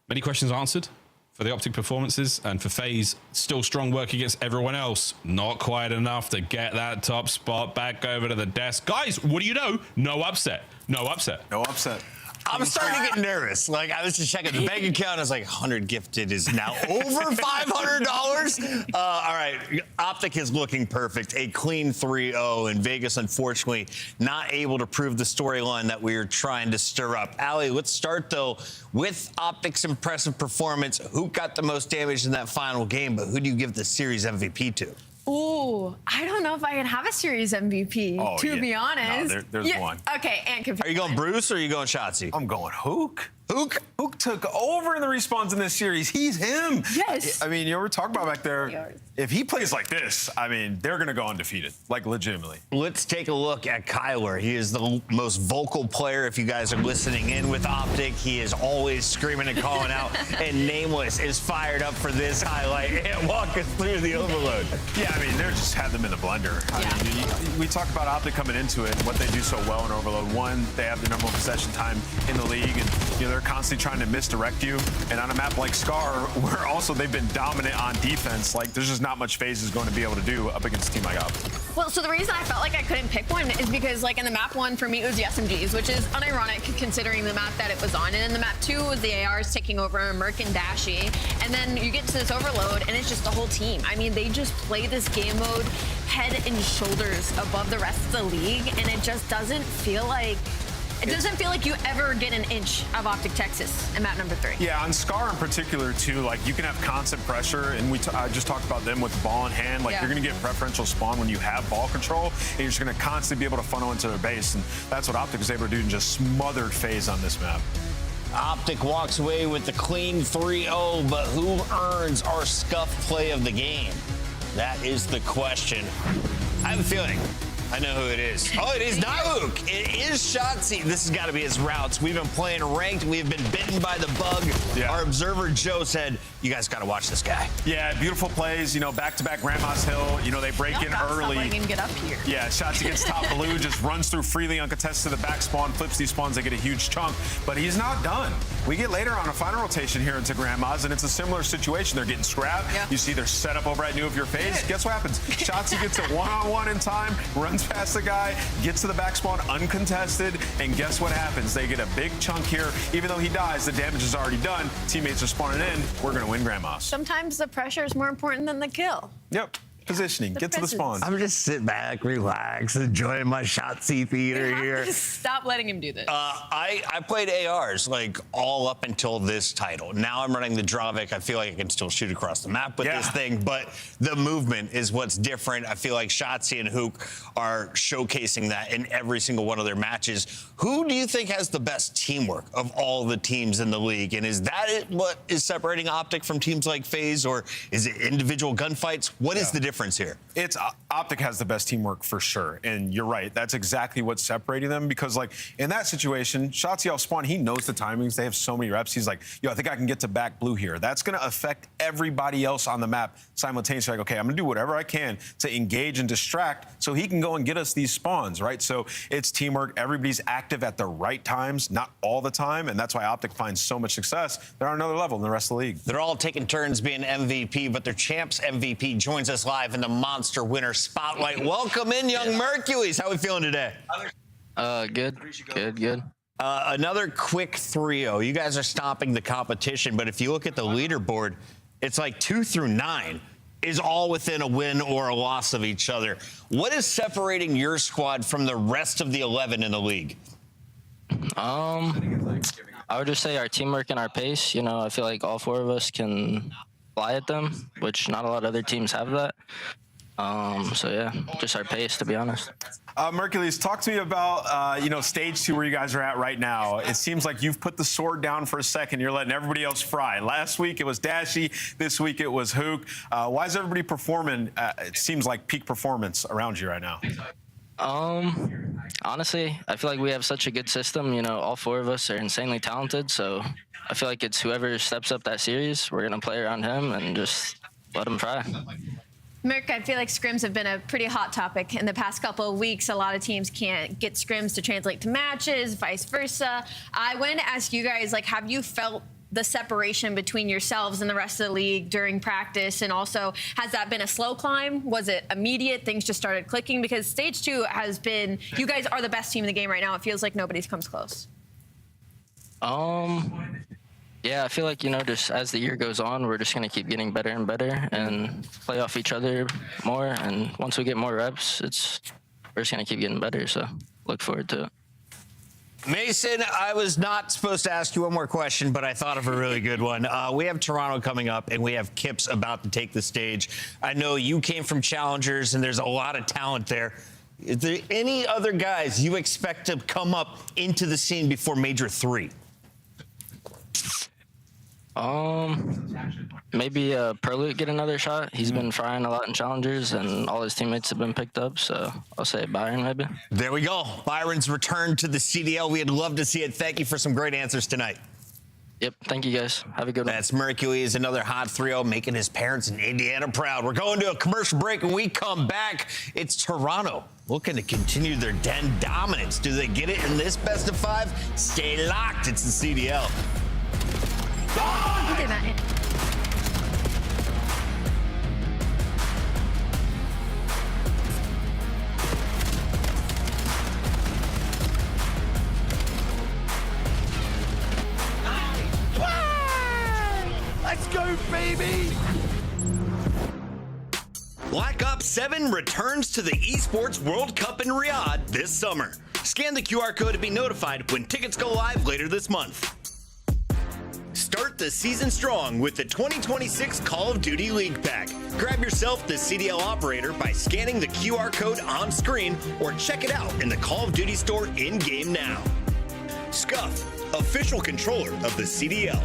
Many questions answered for the Optic performances, and for FaZe, still strong work against everyone else. Not quite enough to get that top spot back over to the desk. Guys, what do you know? No upset. No upset. No upset. I'm starting to get nervous. Like, I was just checking the bank account. I was like, 100 gifted is now over $500. All right, Optic is looking perfect. A clean 3-0, and Vegas, unfortunately, not able to prove the storyline that we were trying to stir up. Allie, let's start, though, with Optic's impressive performance. Who got the most damage in that final game, but who do you give the series MVP to? Ooh, I don't know if I can have a series MVP, to be honest. No, there's one. Okay, and Are you going Bruce or are you going Shotzi? I'm going Hook. Hook took over in the respawns in this series. He's him. Yes. I mean, you were talking about back there. If he plays like this, I mean, they're going to go undefeated, like legitimately. Let's take a look at Kyler. He is the most vocal player. If you guys are listening in with Optic, he is always screaming and calling out. And Nameless is fired up for this highlight. And walk us through the overload. Yeah, I mean, they're just had them in the blender. I mean, we talk about Optic coming into it, what they do so well in overload. One, they have the number one possession time in the league, and they're constantly trying to misdirect you. And on a map like Scar, where also they've been dominant on defense, like there's just not much FaZe is going to be able to do up against a team like Optic. Well, so the reason I felt like I couldn't pick one is because, like, in the map 1, for me, it was the SMGs, which is unironic considering the map that it was on. And in the map 2, it was the ARs taking over Merc and Dashy. And then you get to this overload, and it's just the whole team. I mean, they just play this game mode head and shoulders above the rest of the league, and it just doesn't feel like... It doesn't feel like you ever get an inch of Optic Texas in map number 3. Yeah, on Scar in particular, too, like, you can have constant pressure, and I just talked about them with the ball in hand. Like, you're going to get preferential spawn when you have ball control, and you're just going to constantly be able to funnel into their base, and that's what Optic is able to do and just smothered FaZe on this map. Optic walks away with the clean 3-0, but who earns our scuff play of the game? That is the question. I have a feeling I know who it is. Oh, it is not Luke. It is Shotzi. This has got to be his routes. We've been playing ranked. We've been bitten by the bug. Yeah. Our observer, Joe, said, you guys got to watch this guy. Yeah, beautiful plays. Back-to-back Grandma's Hill. They break in early. Letting him get up here. Yeah, Shotzi gets top blue, just runs through freely uncontested to the back spawn, flips these spawns. They get a huge chunk, but he's not done. We get later on a final rotation here into Grandma's, and it's a similar situation. They're getting scrapped. Yeah. You see they're set up over at New of Your Face. Guess what happens? Shotzi gets it one-on-one in time, runs past the guy, gets to the back spawn uncontested, and guess what happens? They get a big chunk here. Even though he dies, the damage is already done. Teammates are spawning in. We're going to win Grandma's. Sometimes the pressure is more important than the kill. Yep. Positioning. Get to the spawns. I'm just sitting back, relax, enjoying my Shotzi theater here. Stop letting him do this. I played ARs like all up until this title. Now I'm running the Dravic. I feel like I can still shoot across the map with this thing, but the movement is what's different. I feel like Shotzi and Hook are showcasing that in every single one of their matches. Who do you think has the best teamwork of all the teams in the league? And is that what is separating Optic from teams like FaZe, or is it individual gunfights? What is the difference here? It's Optic has the best teamwork for sure, and you're right. That's exactly what's separating them, because like in that situation, Shotzi off spawn, he knows the timings. They have so many reps. He's like, yo, I think I can get to back blue here. That's going to affect everybody else on the map simultaneously. Like, okay, I'm going to do whatever I can to engage and distract so he can go and get us these spawns, right? So it's teamwork. Everybody's active at the right times, not all the time, and that's why Optic finds so much success. They're on another level in the rest of the league. They're all taking turns being MVP, but their champs MVP joins us live in the Monster Winner Spotlight. Welcome in, young Mercules. How are we feeling today? Good. Another quick 3-0. You guys are stopping the competition, but if you look at the leaderboard, it's like 2 through 9 is all within a win or a loss of each other. What is separating your squad from the rest of the 11 in the league? I would just say our teamwork and our pace. I feel like all 4 of us can fly at them, which not a lot of other teams have that. So yeah, just our pace, to be honest. Mercules, talk to me about, stage 2 where you guys are at right now. It seems like you've put the sword down for a second. You're letting everybody else fry. Last week it was Dashy. This week it was Hook. Why is everybody performing? It seems like peak performance around you right now. Honestly, I feel like we have such a good system. All 4 of us are insanely talented. So I feel like it's whoever steps up that series, we're going to play around him and just let him try. Merc, I feel like scrims have been a pretty hot topic in the past couple of weeks. A lot of teams can't get scrims to translate to matches, vice versa. I wanted to ask you guys, have you felt the separation between yourselves and the rest of the league during practice? And also, has that been a slow climb? Was it immediate? Things just started clicking? Because stage 2 has been, you guys are the best team in the game right now. It feels like nobody's comes close. Yeah, I feel like, just as the year goes on, we're just going to keep getting better and better and play off each other more. And once we get more reps, we're just going to keep getting better. So look forward to it. Mason, I was not supposed to ask you one more question, but I thought of a really good one. We have Toronto coming up, and we have Kips about to take the stage. I know you came from Challengers, and there's a lot of talent there. Is there any other guys you expect to come up into the scene before Major 3? Maybe Perlut get another shot. He's been frying a lot in Challengers, and all his teammates have been picked up. So I'll say Byron, maybe. There we go. Byron's return to the CDL. We'd love to see it. Thank you for some great answers tonight. Yep. Thank you, guys. Have a good one. That's Mercules, another hot 3-0, making his parents in Indiana proud. We're going to a commercial break. When we come back, it's Toronto looking to continue their den dominance. Do they get it in this best of 5? Stay locked. It's the CDL. He did not hit. Let's go, baby! Black Ops 7 returns to the Esports World Cup in Riyadh this summer. Scan the QR code to be notified when tickets go live later this month. Start the season strong with the 2026 Call of Duty League Pack. Grab yourself the CDL operator by scanning the QR code on screen or check it out in the Call of Duty store in-game now. Scuff, official controller of the CDL.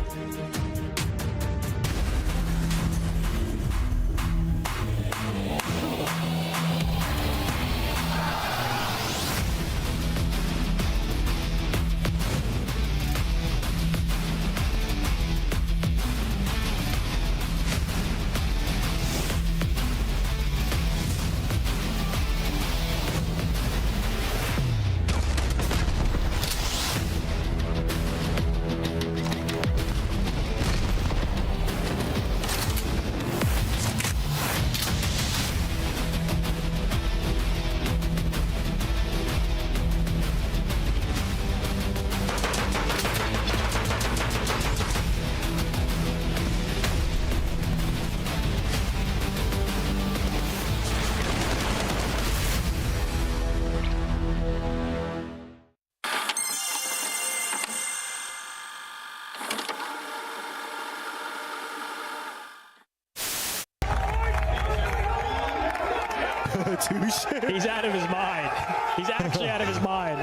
He's out of his mind. He's actually out of his mind.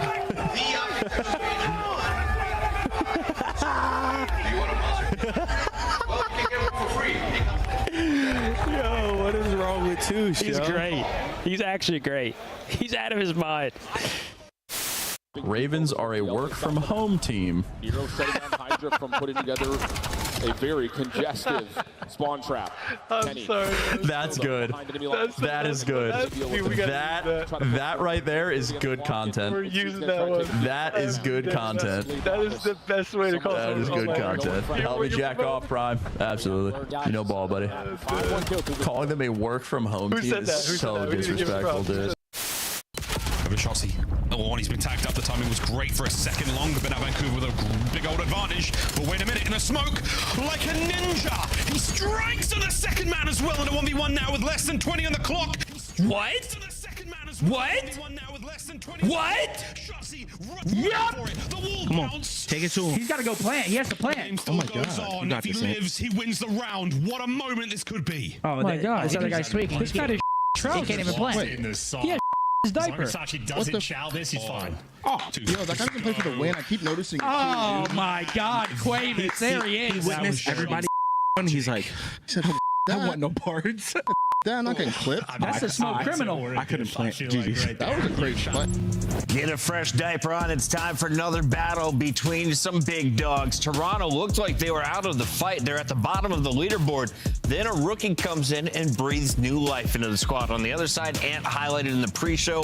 Yo, what is wrong with Touche? He's great. He's actually great. He's out of his mind. Ravens are a work-from-home team. Nero setting down Hydra from putting together a very congestive spawn trap. I'm sorry. That's good. That is good. That right there is good content. We're using that one. That is good content. That is the best way to call it. That is good content. Help me jack off, Prime. Absolutely. You know ball, buddy. Calling them a work-from-home team is so disrespectful, dude. Chaussee. Oh, and he's been tagged up. The timing was great for a second longer, but now Vancouver with a big old advantage. But wait a minute, in a smoke, like a ninja, he strikes on the second man as well in a 1v1 now with less than 20 on the clock. What? What? What? Yep. Come on, take it to him. He's got to go plant. He has to plant. Oh my God! If he lives, he wins the round. What a moment this could be. Oh my God! This other guy's tweaking. This guy is trousers. He can't even plant. Yeah. His diaper. As long as Sachi doesn't chow this, he's fine. Oh, yo, that guy can play for the win. I keep noticing it too, Oh dude. my God, Quavis, there he is. He witnessed everybody and he's like, he said, I want no parts. I'm not getting clipped. That's a small criminal. I couldn't plant. Jeez. That was a great shot. Get a fresh diaper on. It's time for another battle between some big dogs. Toronto looked like they were out of the fight. They're at the bottom of the leaderboard. Then a rookie comes in and breathes new life into the squad. On the other side, Ant highlighted in the pre-show.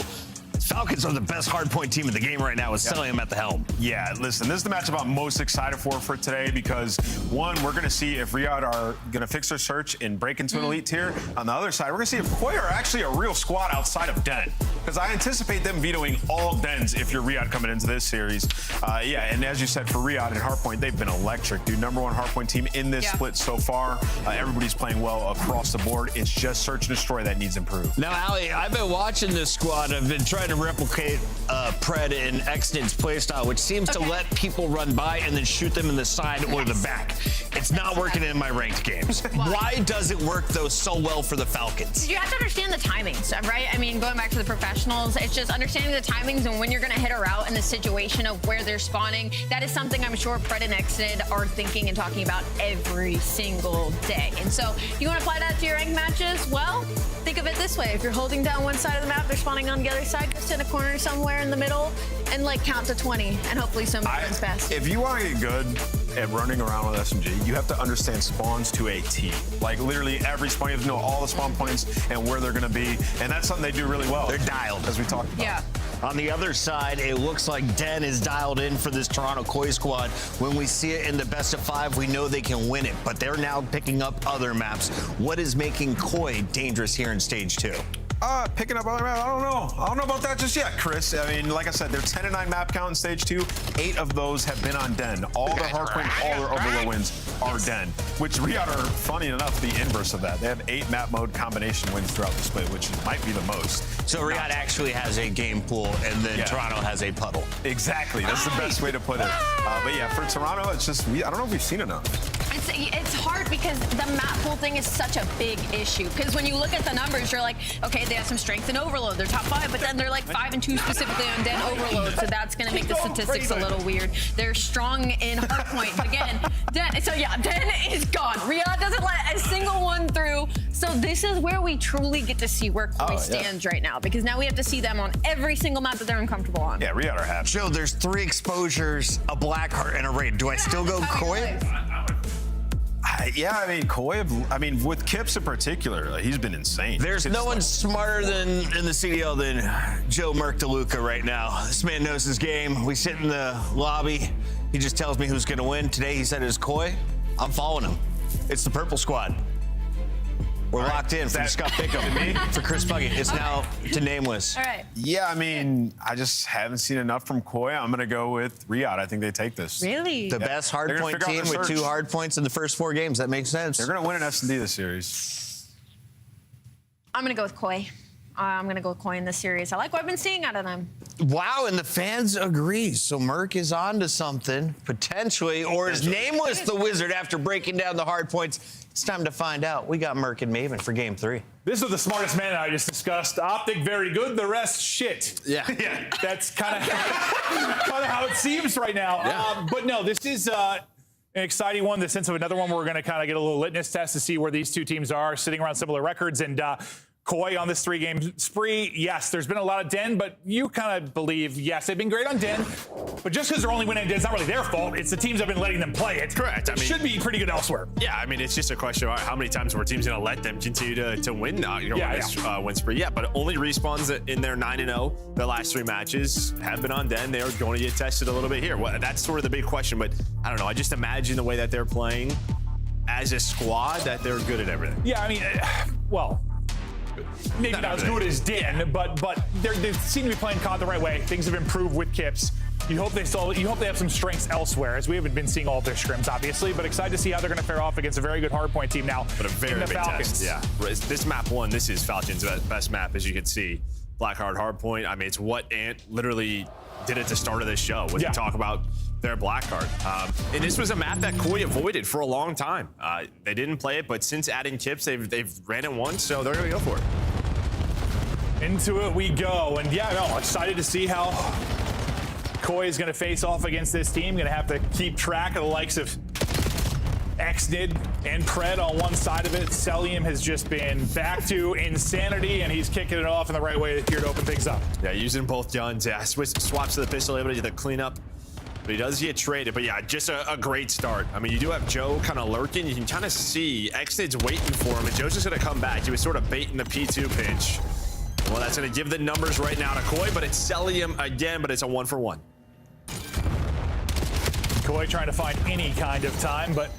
Falcons are the best hardpoint team in the game right now with Cellium at the helm. Yeah, listen, this is the matchup I'm most excited for today because, one, we're going to see if Riyadh are going to fix their search and break into an elite tier. On the other side, we're going to see if Koi are actually a real squad outside of Den. because I anticipate them vetoing all Dens if you're Riyadh coming into this series. Yeah, and as you said, for Riyadh and Hardpoint, they've been electric, dude. #1 Hardpoint team in this split so far. Everybody's playing well across the board. It's just search and destroy that needs improved. Now, Ali, I've been watching this squad. I've been trying to replicate Pred and Xnid's playstyle, which seems to let people run by and then shoot them in the side or the back. It's not working in my ranked games. Why does it work, though, so well for the Falcons? You have to understand the timings, right? I mean, going back to the professionals, it's just understanding the timings and when you're going to hit a route and the situation of where they're spawning. That is something I'm sure Pred and Xnid are thinking and talking about every single day. And so you want to apply that to your ranked matches? Well, think of it this way. If you're holding down one side of the map, they're spawning on the other side, just in a corner somewhere in the middle, and like count to 20, and hopefully somebody runs past. If you want to get good at running around with SMG, you have to understand spawns to a T. Like literally every spawn, you have to know all the spawn points and where they're going to be, and that's something they do really well. They're dialed, as we talked about. Yeah. On the other side, it looks like Den is dialed in for this Toronto Koi squad. When we see it in the best of 5, we know they can win it, but they're now picking up other maps. What is making Koi dangerous here in stage 2? Picking up other maps, I don't know. I don't know about that just yet, Chris. I mean, like I said, they're 10-9 map count in stage 2. 8 of those have been on Den. All their Hardpoint, all their Overload wins are Den, which Riyadh are, funny enough, the inverse of that. They have 8 map mode combination wins throughout the split, which might be the most. So Riyadh actually has a game pool, and then Toronto has a puddle. Exactly. That's the best way to put it. But yeah, for Toronto, it's just, I don't know if we've seen enough. It's hard because the map pool thing is such a big issue. Because when you look at the numbers, you're like, okay, they have some strength in Overload. They're top 5, but then they're like 5 and 2 specifically on Den Overload. So that's going to make the statistics a little weird. They're strong in Hardpoint. But again, Den is gone. Riyadh doesn't let a single one through. So this is where we truly get to see where Koi stands right now. Because now we have to see them on every single map that they're uncomfortable on. Yeah, Riyadh are happy. Joe, there's 3 exposures, a Blackheart, and a Raid. Do I still go Koi? Yeah, I mean, Koi, with Kips in particular, he's been insane. There's no one smarter than in the CDL than Joe Merck DeLuca right now. This man knows his game. We sit in the lobby. He just tells me who's going to win. Today he said it's Koi. I'm following him. It's the Purple Squad. We're locked in for Scott Pickham. For Chris Puckett. It's now to Nameless. All right. Yeah, I mean, I just haven't seen enough from Koi. I'm going to go with Riyadh. I think they take this. Really? The best hardpoint team with 2 hardpoints in the first 4 games. That makes sense. They're going to win an S&D this series. I'm going to go with Koi. I'm going to go with Koi in this series. I like what I've been seeing out of them. Wow, and the fans agree. So Merck is on to something, potentially, or is Nameless the wizard after breaking down the hard points? It's time to find out. We got Merck and Maven for game 3. This was the smartest man I just discussed. Optic, very good. The rest, shit. Yeah. Yeah, that's kind of how it seems right now. Yeah. But no, this is an exciting one. The sense of another one where we're going to kind of get a little litmus test to see where these two teams are, sitting around similar records. And Koi on this 3-game spree, yes, there's been a lot of Den, but you kind of believe, yes, they've been great on Den, but just because they're only winning Den, it's not really their fault. It's the teams that have been letting them play it. Correct. I mean, should be pretty good elsewhere. Yeah, I mean, it's just a question of how many times were teams going to let them continue to win now, win spree. Yeah, but only Respawns in their 9-0, their last 3 matches have been on Den. They're going to get tested a little bit here. Well, that's sort of the big question, but I don't know. I just imagine the way that they're playing as a squad that they're good at everything. Yeah, I mean, well, maybe not as good as Den, but they seem to be playing COD the right way. Things have improved with Kips. You hope they have some strengths elsewhere, as we haven't been seeing all of their scrims, obviously, but excited to see how they're going to fare off against a very good hardpoint team now. But a very big Falcons. test. Yeah, this map 1, this is Falcons' best map, as you can see. Blackheart hardpoint. I mean, it's what Ant literally did at the start of this show when they talk about their Blackheart. And this was a map that Koi avoided for a long time. They didn't play it, but since adding Kips, they've ran it once, so they're going to go for it. Into it we go. And yeah, no, excited to see how Koi is going to face off against this team. Going to have to keep track of the likes of Xnid and Pred on one side of it. Celium has just been back to insanity, and he's kicking it off in the right way here to open things up. Yeah, using both guns. Yeah, swaps to the pistol, able to do the cleanup. But he does get traded. But yeah, just a great start. I mean, you do have Joe kind of lurking. You can kind of see Xnid's waiting for him, and Joe's just going to come back. He was sort of baiting the P2 pinch. Well, that's going to give the numbers right now to Koi, but it's Celium again, but it's a 1-for-1. Koi trying to find any kind of time, but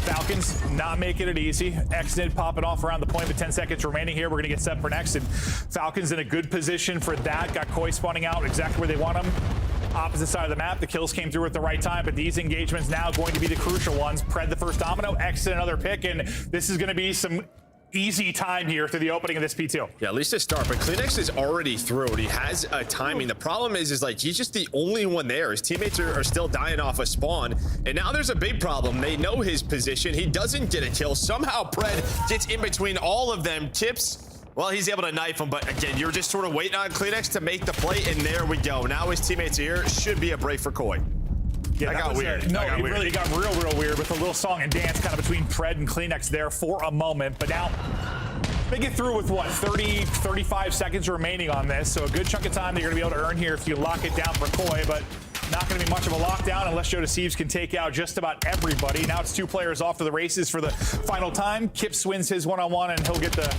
Falcons not making it easy. Xnid popping off around the point with 10 seconds remaining here. We're going to get set for next. And Falcons in a good position for that. Got Koi spawning out exactly where they want him. Opposite side of the map. The kills came through at the right time, but these engagements now going to be the crucial ones. Pred the first domino, Xnid another pick, and this is going to be some easy time here through the opening of this P2. Yeah, at least to start, but Kleenex is already through. He has a timing. The problem is like he's just the only one there. His teammates are still dying off a spawn, and now there's a big problem. They know his position. He doesn't get a kill. Somehow Pred gets in between all of them. Tips. Well, he's able to knife him, but again, you're just sort of waiting on Kleenex to make the play, and there we go. Now his teammates are here. Should be a break for Koi. Yeah, that got weird. No, it really got real weird with a little song and dance kind of between Pred and Kleenex there for a moment. But now they get through with what, 35 seconds remaining on this. So a good chunk of time that you're gonna be able to earn here if you lock it down for Koi, but not gonna be much of a lockdown unless Joe Deceives can take out just about everybody. Now it's 2 players off to the races for the final time. Kips wins his one-on-one and he'll get the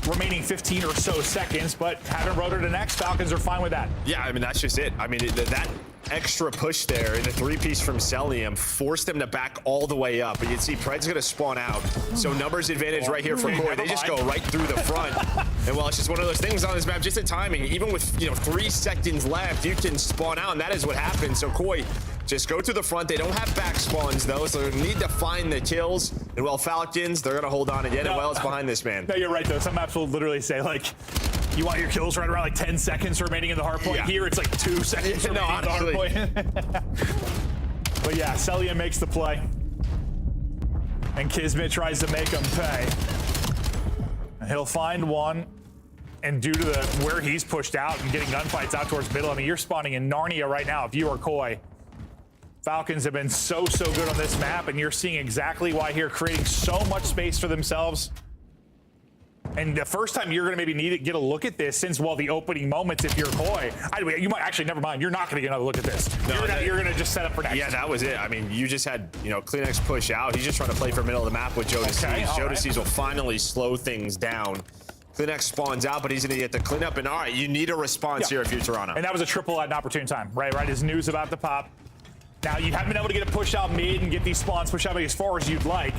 remaining 15 or so seconds, but having rotor to next, Falcons are fine with that. Yeah, I mean, that's just it. I mean, that extra push there in the 3-piece from Celium forced them to back all the way up. But you can see Pred's going to spawn out. So numbers advantage right here for Koi. They just go right through the front. And well, it's just one of those things on this map, just the timing. Even with 3 seconds left, you can spawn out, and that is what happens. So Koi just go to the front. They don't have back spawns, though, so they need to find the kills. And well, Falcons, they're going to hold on again. And well, it's behind this man. No, you're right, though. Some maps will literally say, like, you want your kills right around like 10 seconds remaining in the hard point. Yeah. Here, it's like 2 seconds remaining in the hard point. But yeah, Celium makes the play. And Kismet tries to make him pay. And he'll find one. And due to where he's pushed out and getting gunfights out towards middle, I mean, you're spawning in Narnia right now if you are Koi. Falcons have been so good on this map, and you're seeing exactly why here, creating so much space for themselves. And the first time you're going to maybe need to get a look at this since, well, the opening moments if you're Koi. You might actually, never mind, you're not going to get another look at this. No, you're going to just set up for next. Yeah, that was it. I mean, you just had, Kleenex push out. He's just trying to play for middle of the map with Joe Deceives. Joe Deceives will finally slow things down. Kleenex spawns out, but he's going to get the cleanup. And all right, you need a response here if you're Toronto. And that was a triple at an opportune time, right? His news about the pop. Now, you haven't been able to get a push out mid and get these spawns pushed out as far as you'd like.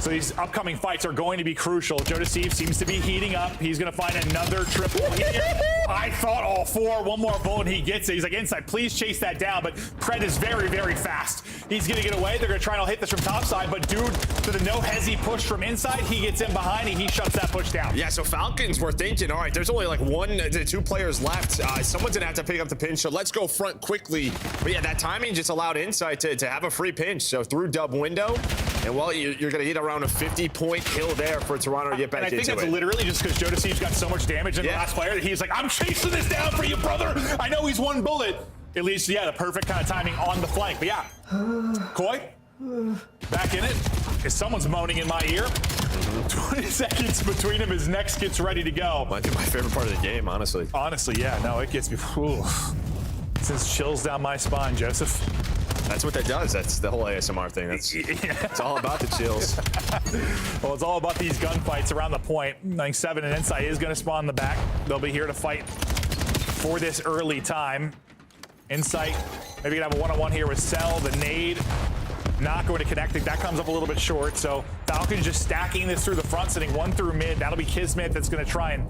So these upcoming fights are going to be crucial. Joe Deceives seems to be heating up. He's going to find another triple here. I thought all 4. One more bullet, he gets it. He's like, inside, please chase that down. But Pred is very fast. He's going to get away. They're going to try and hit this from topside. But due to the no-hesi push from inside, he gets in behind and he shuts that push down. Yeah, so Falcons were thinking, all right, there's only like 1 to 2 players left. Someone's going to have to pick up the pinch. So let's go front quickly. But yeah, that timing just allowed Insight to have a free pinch. So through dub window. And well, you're going to hit around a 50-point kill there for Toronto to get back into it. I think that's literally just because Joe Deceives got so much damage in the last player that he's like, I'm chasing this down for you, brother. I know he's 1 bullet. At least, yeah, the perfect kind of timing on the flank. But yeah, Koi, back in it. If someone's moaning in my ear, 20 seconds between him, his next gets ready to go. Might be my favorite part of the game, honestly. Honestly, yeah, no, it gets me, sends chills down my spine, Joseph. That's what that does. That's the whole ASMR thing. It's all about the chills. Well, it's all about these gunfights around the point. I think 7 and Insight is going to spawn in the back. They'll be here to fight for this early time. Insight, maybe you can have a one-on-one here with Cell, the nade. Not going to connect. That comes up a little bit short. So Falcons just stacking this through the front, sitting 1 through mid. That'll be Kismet that's going to try and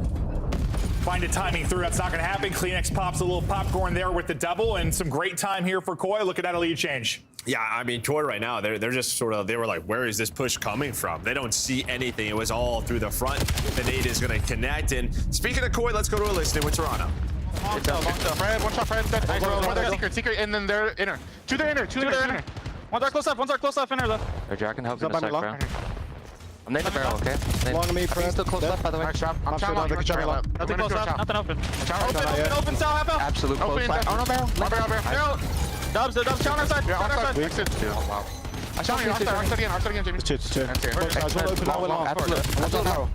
find a timing through. That's not going to happen. Kleenex pops a little popcorn there with the double, and some great time here for Koi. Looking at a lead change. Yeah, I mean, Koi right now, they're just they were like, where is this push coming from? They don't see anything. It was all through the front. The nade is going to connect. And speaking of Koi, let's go to a listing with Toronto. One shot, Fred. Secret, and then they're inner. 2 they're inner. One's our close left, inner though. They're jacking help in a sec, bro. I'm nading the barrel, okay? Long to me, Fred. Still close left, by the way. I'm trying to nothing close left. Nothing open. Open, Sal, half out. Absolute close left. Oh, no, barrel. Dubs, challenge outside. Yeah, outside. Oh, wow. I saw you outside again, Jamie. It's two.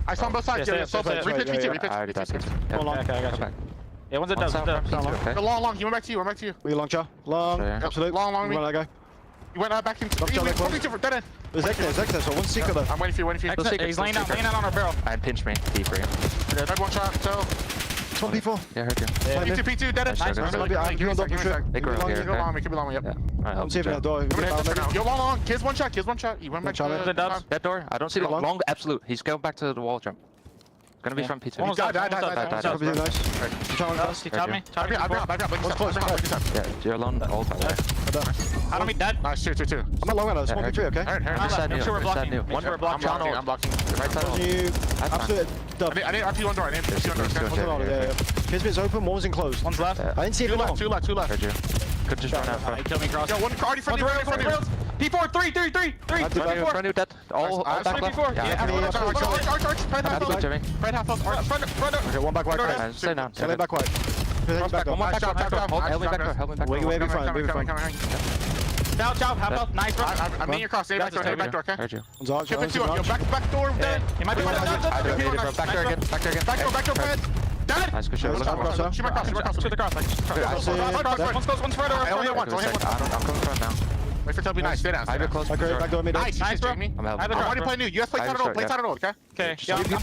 I saw on both sides. Repitch PT. I already got it. Okay, I got you. Yeah, one's a dub. Long. He went back to you. We long, Chow. Long. Absolute. Long. Where'd I go? You went back in. Dead end. There's Exo, so 1 secret though. I'm waiting for you. He's laying out on our barrel. And pinch me, deep for him. Dead one shot, so. One P4. Yeah, I heard you. P2, dead end. Nice. They grow here, okay? Keep it long, yep. Alright, I'm saving that door. Yo, long. Kids one shot. He went back to the dubs. That door. I don't see the long. Absolute. He's going back to the wall jump. Gonna be from P2. Almost died. Nice. He tapped me. Yeah, you're alone all time. I don't mean dead. Nice, 2. I'm not long on us. 1v3, okay? I'm sure we're blocking. One door block channel. I'm blocking. Right side. Absolute dub. I need RP one door. Kismet's open, one's enclosed. One's left. I didn't see it long. Two left. Heard you. Could just run out front. Kill me cross. Yo, one already front of the rails. P4, 3. Front of that. All back left. Yeah, Absolute, Jimmy. right half up. Front. Okay, one back white. Stay down. Stay back white. One back door. Help me back door. Help me back door. Wavy front. Ciao. Half up. Nice, bro. I'm in your cross. Stay back door, okay? Heard you. Chip it 2 up. Yo, back door. Dead. He might be Back door again. Back door, Fred. Dead. Nice, good shot. Shoot my cross. Shoot the cross. One's close. One's further. I only hit once. I'm coming front now. Wait for Toby. Nice. Stay down. I close. Back door, mid. Nice, bro. I'm helping. I'm already playing new. US play side on old. Play side on old, okay? Okay. Yeah, I'm yeah,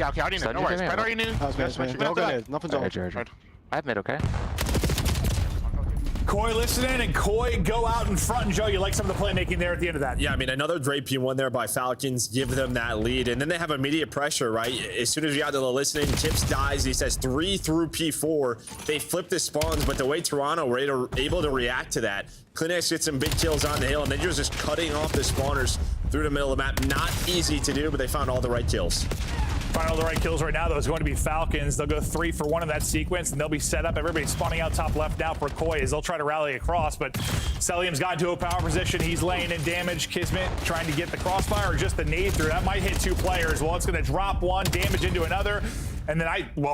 okay. I didn't know. No worries. Fred, are you new? Nothing's on. I have mid, okay? Koi listening, and Koi go out in front. And Joe, you like some of the playmaking there at the end of that? Yeah, I mean, another great P1 there by Falcons, give them that lead, and then they have immediate pressure, right? As soon as you got to the listening, Chips dies. He says 3 through P4. They flip the spawns, but the way Toronto were able to react to that, Kleenex gets some big kills on the hill, and then you're just cutting off the spawners through the middle of the map. Not easy to do, but they found all the right kills. Find all the right kills right now, though, is going to be Falcons. They'll go 3 for 1 in that sequence, and they'll be set up. Everybody's spawning out top left now for Koi as they'll try to rally across, but Celium's got into a power position. He's laying in damage. Kismet trying to get the crossfire or just the nade through. That might hit 2 players. Well, it's going to drop 1, damage into another, and then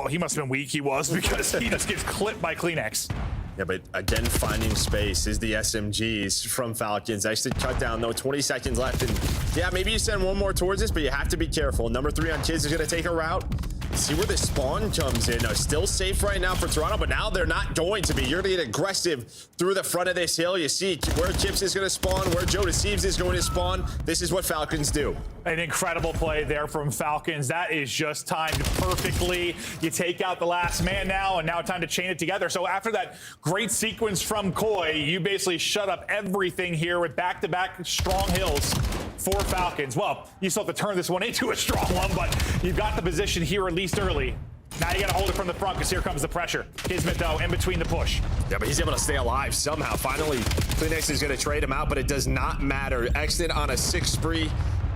he must have been weak. He was, because he just gets clipped by Kleenex. Yeah, but again, finding space is the SMGs from Falcons. Nice to cut down, though. 20 seconds left. And yeah, maybe you send one more towards this, but you have to be careful. Number 3 on Kids is going to take a route. See where the spawn comes in. Still safe right now for Toronto, but now they're not going to be. You're going to get aggressive through the front of this hill. You see where Chips is going to spawn, where Joe Deceives is going to spawn. This is what Falcons do. An incredible play there from Falcons. That is just timed perfectly. You take out the last man now, and now time to chain it together. So after that great sequence from Koi, you basically shut up everything here with back-to-back strong hills for Falcons. Well, you still have to turn this one into a strong one, but you've got the position here at least early. Now you got to hold it from the front because here comes the pressure. Kismet, though, in between the push. Yeah, but he's able to stay alive somehow. Finally, Kleenex is going to trade him out, but it does not matter. Exit on a 6 spree.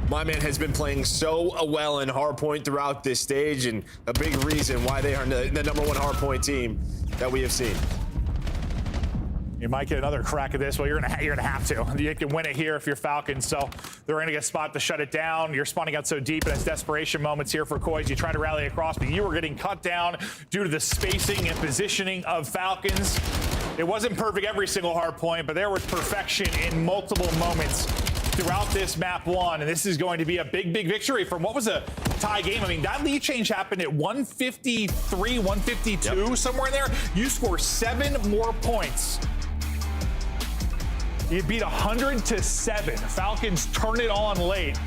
My man has been playing so well in hardpoint throughout this stage, and a big reason why they are the #1 hardpoint team that we have seen. You might get another crack at this. Well, you're gonna have to. You can win it here if you're Falcons. So they're gonna get a spot to shut it down. You're spawning out so deep, and it's desperation moments here for Koi as you try to rally across, but you were getting cut down due to the spacing and positioning of Falcons. It wasn't perfect every single hard point, but there was perfection in multiple moments throughout this map 1, and this is going to be a big victory from what was a tie game. I mean, that lead change happened at 153, 152, somewhere in there. You score 7 more points. You beat 100-7. Falcons turn it on late.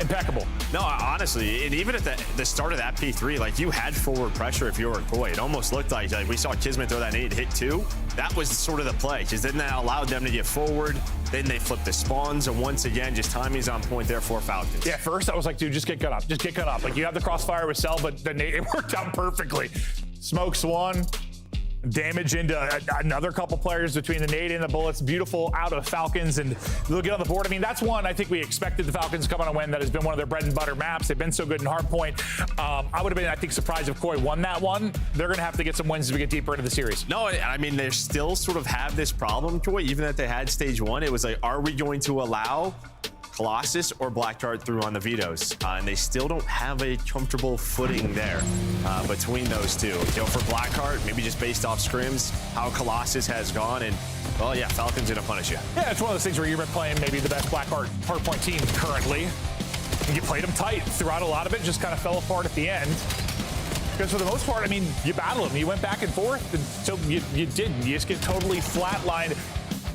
Impeccable. No, honestly, and even at the start of that P3, like, you had forward pressure if you were Koi. It almost looked like we saw Kismet throw that nade, hit 2. That was sort of the play, because then that allowed them to get forward. Then they flipped the spawns, and once again, just timing's on point there for Falcons. Yeah, first I was like, dude, just get cut up. Just get cut up. Like, you have the crossfire with Cell, but the nade, it worked out perfectly. Smokes 1. Damage into another couple players between the nade and the bullets. Beautiful out of Falcons, and they'll get on the board. I mean, that's one I think we expected the Falcons to come on and win. That has been one of their bread and butter maps. They've been so good in hardpoint. I would have been, I think, surprised if Koi won that one. They're going to have to get some wins as we get deeper into the series. No, I mean, they still sort of have this problem, Koi, even that they had stage 1. It was like, are we going to allow Colossus or Black Dart through on the vetoes, and they still don't have a comfortable footing there between those two. For Blackheart, maybe just based off scrims, how Colossus has gone, and well, yeah, Falcons gonna punish you. Yeah, it's one of those things where you've been playing maybe the best Blackheart hardpoint team currently. And you played them tight throughout a lot of it, just kind of fell apart at the end. Because for the most part, I mean, you battled them, you went back and forth, and so you didn't. You just get totally flatlined.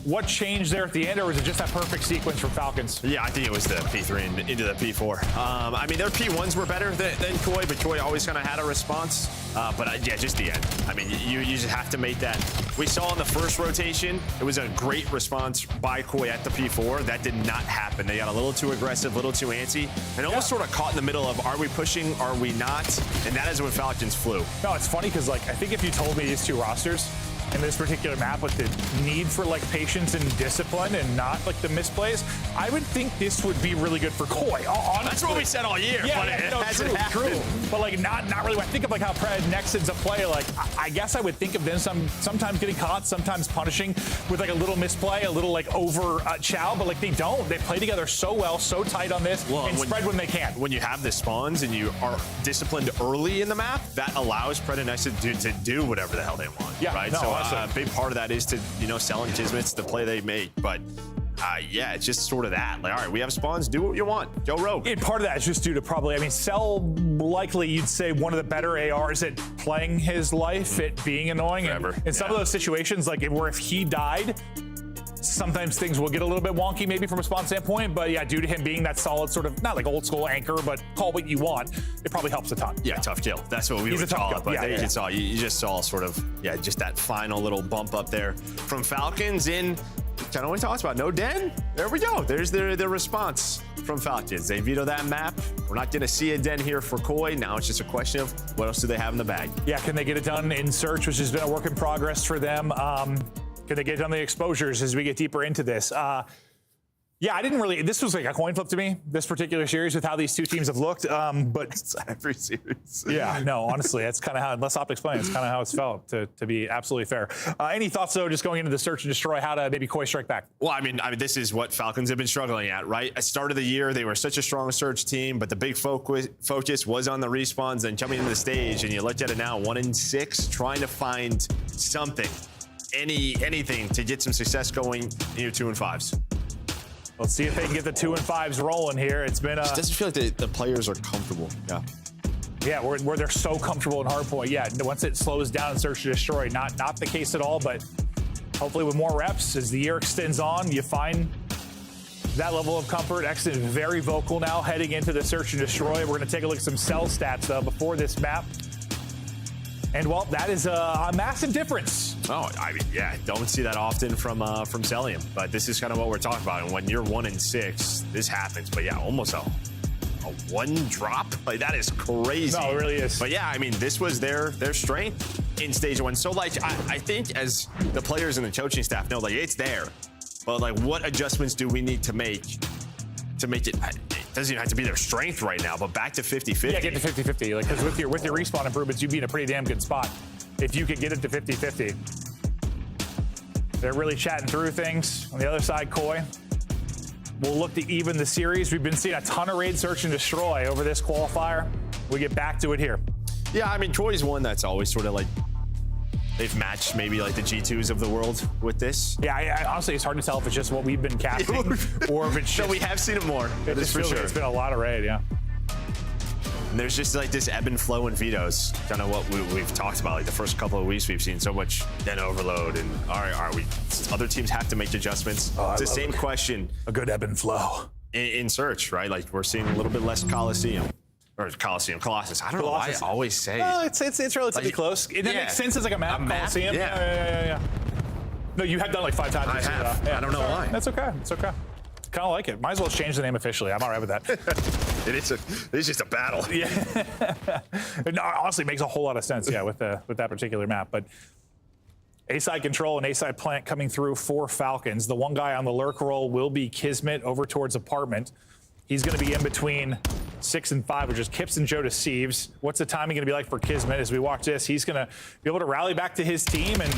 what changed there at the end, or was it just that perfect sequence from Falcons? Yeah, I think it was the P3 and into the P4. I mean, their P1s were better than Koi, but Koi always kind of had a response. Yeah, just the end. I mean, you just have to make that. We saw in the first rotation, it was a great response by Koi at the P4. That did not happen. They got a little too aggressive, a little too antsy, and almost sort of caught in the middle of, are we pushing, are we not? And that is when Falcons flew. No, it's funny because, like, I think if you told me these two rosters in this particular map with the need for, like, patience and discipline and not, like, the misplays, I would think this would be really good for Koi. Honestly. That's what we said all year, yeah, but it hasn't happened. True. But, like, not really. When I think of, like, how Pred Nexon's a player, like, I guess I would think of them sometimes getting caught, sometimes punishing with, like, a little misplay, a little, like, over chow, but, like, they don't. They play together so well, so tight on this, and spread when they can. When you have the spawns and you are disciplined early in the map, that allows Pred and Nexon to do whatever the hell they want, right? No, so a big part of that is to, selling Kismet's the play they make, but yeah, it's just sort of that. Like, all right, we have spawns, do what you want, go rogue. And part of that is just due to probably, I mean, Cell, likely you'd say one of the better ARs at playing his life, at being annoying. In some of those situations, like where if he died, sometimes things will get a little bit wonky maybe from a spawn standpoint, but yeah, due to him being that solid sort of, not like old school anchor, but call what you want, it probably helps a ton. Yeah, tough kill. That's what we would call it, but you just saw sort of, just that final little bump up there from Falcons in, kind of what we talked about, no den. There we go. There's their response from Falcons. They veto that map. We're not going to see a den here for Koi. Now it's just a question of what else do they have in the bag. Yeah, can they get it done in Search, which has been a work in progress for them? Can they get done the exposures as we get deeper into this? Yeah, I didn't really, this was like a coin flip to me, this particular series with how these two teams have looked, but it's every series. Yeah, no, honestly, that's kind of how, unless Optics playing, it's kind of how it's felt, to be absolutely fair. Any thoughts, though, just going into the Search and Destroy, how to maybe Koi strike back? Well, I mean, this is what Falcons have been struggling at, right? At the start of the year, they were such a strong Search team, but the big focus was on the respawns, and coming into the stage, and you look at it now, 1-6, trying to find something, anything to get some success going in your 2-5s. Let's see if they can get the 2-5s rolling here. It's been it doesn't feel like the players are comfortable. Yeah, where they're so comfortable in hardpoint. Yeah, once it slows down in Search to Destroy, not the case at all, but hopefully with more reps, as the year extends on, you find that level of comfort. Exton is very vocal now heading into the Search and Destroy. We're going to take a look at some cell stats, though, before this map. And, well, that is a massive difference. Oh, I mean, yeah, don't see that often from Celium, but this is kind of what we're talking about. And when you're 1-6, this happens. But yeah, almost a one drop. Like, that is crazy. No, it really is. But yeah, I mean, this was their strength in stage 1. So like, I think as the players and the coaching staff know, like, it's there. But like, what adjustments do we need to make it? It doesn't even have to be their strength right now, but back to 50-50. Yeah, get to 50-50. Like, because with your respawn improvements, you'd be in a pretty damn good spot if you could get it to 50-50. They're really chatting through things. On the other side, Koi will look to even the series. We've been seeing a ton of raid Search and Destroy over this qualifier. We get back to it here. Yeah, I mean, Koi's one that's always sort of like, they've matched maybe like the G2s of the world with this. Yeah, honestly, it's hard to tell if it's just what we've been casting or if it's just... So we have seen it more, that's for sure. It's been a lot of raid, yeah. And there's just like this ebb and flow in vetoes. Kind of what we've talked about. Like the first couple of weeks, we've seen so much den overload. And other teams have to make adjustments. It's the same question. A good ebb and flow. In Search, right? Like we're seeing a little bit less Colosseum. Or Colossus. I don't know why I always say it. Well, it's relatively close. It makes sense as like a map. Colosseum. Yeah. No, you have done like 5 times. I have. I don't know why. That's okay. It's okay. Kind of like it. Might as well change the name officially. I'm all right with that. It's just a battle. Yeah. It honestly makes a whole lot of sense. Yeah, with that particular map. But A-side control and A-side plant coming through for Falcons. The one guy on the lurk roll will be Kismet over towards apartment. He's going to be in between 6 and 5, which is Kips and Joe to Sieves. What's the timing going to be like for Kismet as we watch this? He's going to be able to rally back to his team, and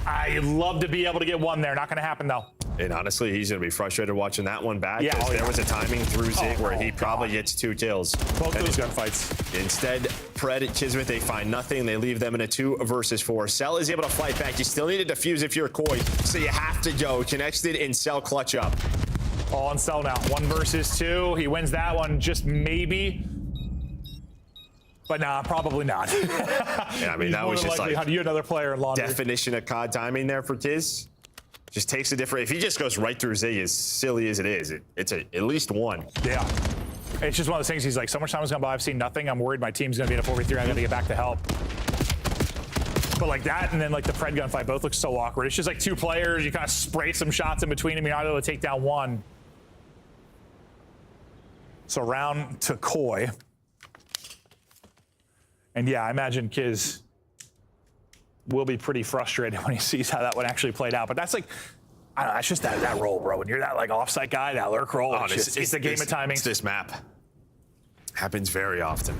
I'd love to be able to get one there. Not going to happen, though. And honestly, he's going to be frustrated watching that one back. Yeah, there was a timing through Zig where he probably gets 2 kills. Both those gunfights. Instead, Pred and Kismet, they find nothing. They leave them in a 2 versus 4. Cell is able to fight back. You still need to defuse if you're Koi, so you have to go. Connected and Cell clutch up. All on Cell now. 1 versus 2. He wins that one, just maybe. But nah, probably not. Yeah, I mean, that was just like how do you another player in laundry? Definition of COD timing there for Tiz. Just takes a different. If he just goes right through Zig, as silly as it is, it's at least one. Yeah. It's just one of those things. He's like, so much time has gone by. I've seen nothing. I'm worried my team's going to be in a 4v3. I got to get back to help. But like that, and then like the Pred gunfight both look so awkward. It's just like two players. You kind of spray some shots in between them. You're not able to take down one. So round to Koi. And yeah, I imagine Kiz will be pretty frustrated when he sees how that one actually played out. But that's like, I don't know, it's just that role, bro. When you're that like offsite guy, that lurk role, it's the game of timing. It's this map. Happens very often.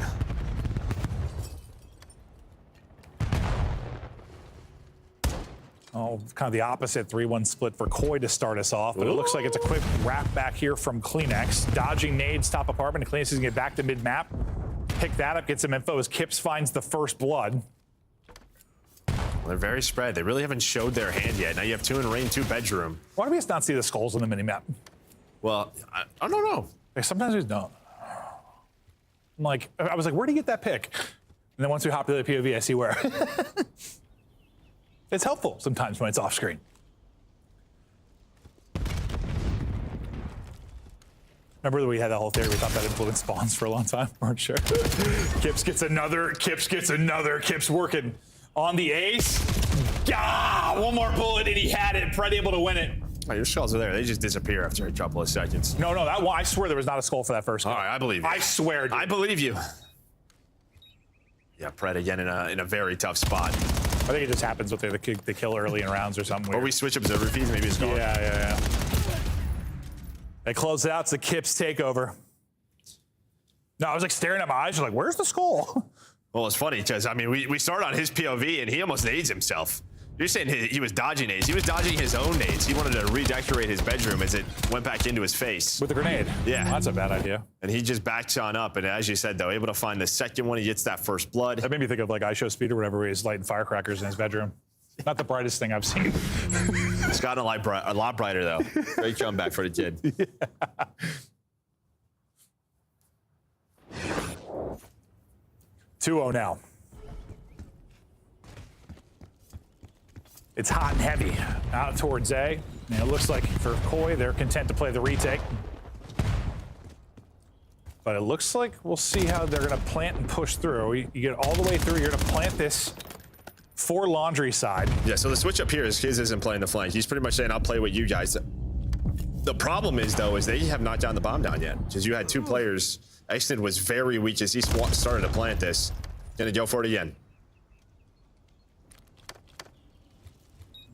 Oh, kind of the opposite 3-1 split for Koi to start us off, but it looks like it's a quick wrap back here from Kleenex. Dodging nades, top apartment, and Kleenex is gonna get back to mid-map. Pick that up, get some info as Kips finds the first blood. They're very spread. They really haven't showed their hand yet. Now you have 2 in rain, 2 bedroom. Why do we just not see the skulls on the mini-map? Well, I don't know. Like, sometimes we just don't. I'm like, I was like, where'd he get that pick? And then once we hop to the POV, I see where. It's helpful sometimes when it's off screen. Remember that we had that whole theory, we thought that influenced spawns for a long time? Weren't sure. Kips gets another, Kips working on the ace. Ah, one more bullet and he had it. Pred able to win it. Oh, your skulls are there. They just disappear after a couple of seconds. No, that one, I swear there was not a skull for that first one. All right, I believe you. I swear. Dude. I believe you. Yeah, Pred again in a very tough spot. I think it just happens with the kill early in rounds or something weird. Or we switch observer feeds, maybe it's gone. Yeah. They close it out. It's the Kips takeover. No, I was like staring at my eyes. Like, where's the skull? Well, it's funny because, I mean, we start on his POV and he almost nades himself. You're saying he was dodging nades. He was dodging his own nades. He wanted to redecorate his bedroom as it went back into his face. With a grenade. Yeah. Well, that's a bad idea. And he just backs on up. And as you said, though, able to find the second one. He gets that first blood. That made me think of like iShowSpeed or whatever, where he's lighting firecrackers in his bedroom. Not the brightest thing I've seen. It's gotten a lot brighter, though. Great comeback for the kid. Yeah. 2-0 now. It's hot and heavy out towards A. And it looks like for Koi, they're content to play the retake. But it looks like we'll see how they're going to plant and push through. You get all the way through. You're going to plant this for laundry side. Yeah, so the switch up here is Kiz isn't playing the flank. He's pretty much saying, I'll play with you guys. The problem is, though, is they have not gotten the bomb down yet. Because you had 2 players. Exton was very weak as he started to plant this. Gonna go for it again.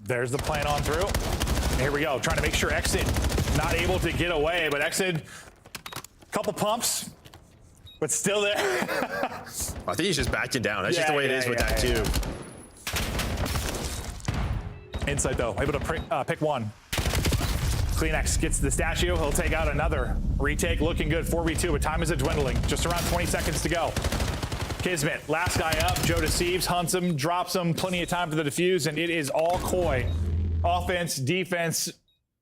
There's the plan on through. And here we go, trying to make sure Exton not able to get away, but Exton, couple pumps, but still there. I think he's just backing down. That's just the way it is with that too. Insight though, able to pick one. Kleenex gets the statue. He'll take out another retake. Looking good, 4v2, but time is dwindling. Just around 20 seconds to go. Kismet, last guy up. Joe deceives, hunts him, drops him. Plenty of time for the defuse, and it is all Koi. Offense, defense,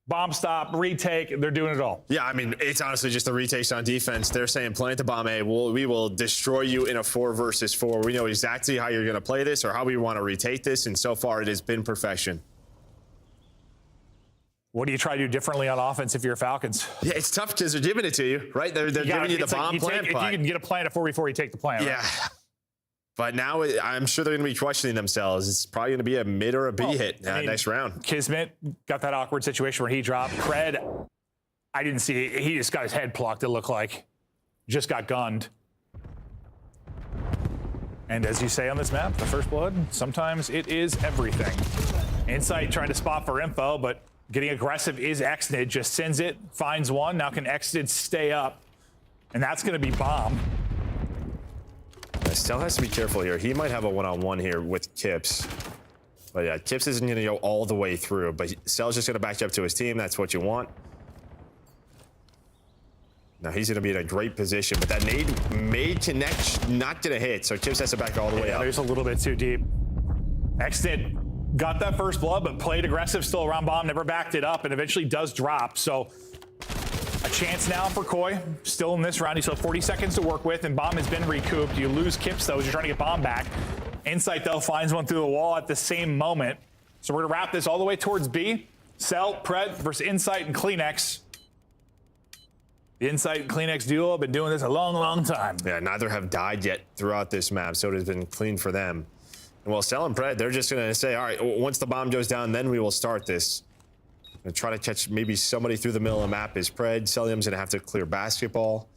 bomb stop, retake. They're doing it all. Yeah, I mean, it's honestly just the retakes on defense. They're saying plant the bomb A. We will destroy you in a 4 versus 4. We know exactly how you're going to play this or how we want to retake this, and so far it has been perfection. What do you try to do differently on offense if you're Falcons? Yeah, it's tough because they're giving it to you, right? They're giving you the bomb plant. If you can get a plant at 4 before you take the plant. Yeah. Right? But now I'm sure they're going to be questioning themselves. It's probably going to be a mid or a B hit next round. Kismet got that awkward situation where he dropped. Pred, I didn't see it. He just got his head plucked, it looked like. Just got gunned. And as you say on this map, the first blood, sometimes it is everything. Insight trying to spot for info, but getting aggressive is Exnid. Just sends it, finds one. Now can Exnid stay up? And that's going to be bomb. Still has to be careful here. He might have a one-on-one here with Kips. But yeah, Kips isn't going to go all the way through. But Cell's just going to back up to his team. That's what you want. Now he's going to be in a great position. But that nade may connect, not going to hit. So Kips has to back all the way up. There's a little bit too deep. Exnid got that first blood, but played aggressive still around bomb. Never backed it up and eventually does drop. So a chance now for Koi, still in this round. You still have 40 seconds to work with, and bomb has been recouped. You lose Kips, though, as you're trying to get bomb back. Insight, though, finds one through the wall at the same moment. So we're going to wrap this all the way towards B. Cell, Pred versus Insight and Kleenex. The Insight and Kleenex duo have been doing this a long, long time. Yeah, neither have died yet throughout this map, so it has been clean for them. And well, Cell and Pred, they're just going to say, all right, once the bomb goes down, then we will start this. And try to catch maybe somebody through the middle of the map is Pred. Celium's going to have to clear basketball.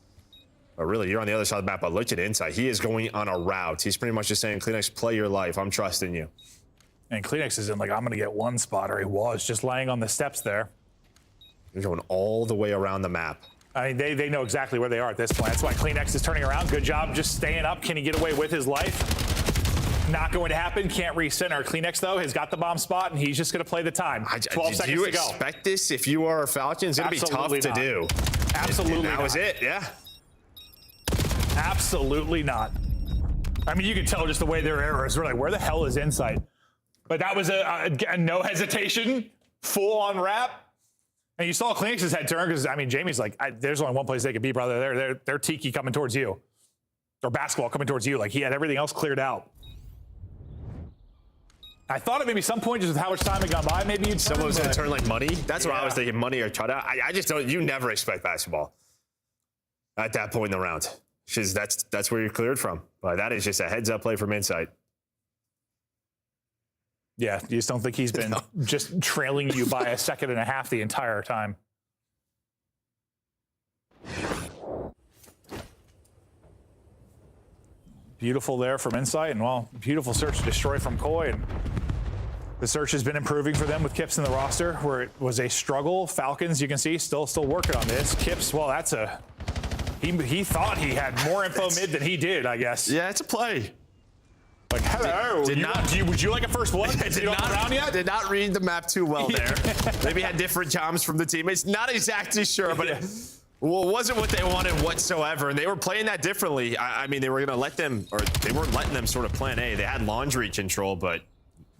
But really, you're on the other side of the map. But look at Insight. He is going on a route. He's pretty much just saying, Kleenex, play your life. I'm trusting you. And Kleenex isn't like, I'm going to get one spot, or he was just laying on the steps there. They're going all the way around the map. I mean, they know exactly where they are at this point. That's why Kleenex is turning around. Good job just staying up. Can he get away with his life? Not going to happen. Can't recenter. Kleenex, though, has got the bomb spot, and he's just going to play the time. 12 seconds to go. Do you expect this if you are Falcons? It's going to be tough to do. Absolutely not. That was it, yeah. Absolutely not. I mean, you can tell just the way their arrows were like, where the hell is Insight? But that was a no hesitation, full-on wrap. And you saw Kleenex's head turn because, I mean, Jamie's like, there's only one place they could be, brother. They're Tiki coming towards you. Or basketball coming towards you. Like, he had everything else cleared out. I thought at maybe some point, just with how much time had gone by, maybe you'd someone was going to turn like money. That's what I was thinking, money or Chada. I just don't, you never expect basketball at that point in the round. Because that's where you're cleared from. But that is just a heads-up play from Insight. Yeah, you just don't think he's been just trailing you by a second and a half the entire time. Beautiful there from Insight, and well, beautiful search to destroy from Koi. And the search has been improving for them with Kips in the roster, where it was a struggle. Falcons, you can see, still working on this. Kips, well, that's a he thought he had more info mid than he did, I guess. Yeah, it's a play. Like, hello, would you like a first blood? Did not read the map too well there. Maybe had different jobs from the teammates. Not exactly sure, but it wasn't what they wanted whatsoever. And they were playing that differently. I mean, they were going to let them, or they weren't letting them sort of plan A. They had laundry control, but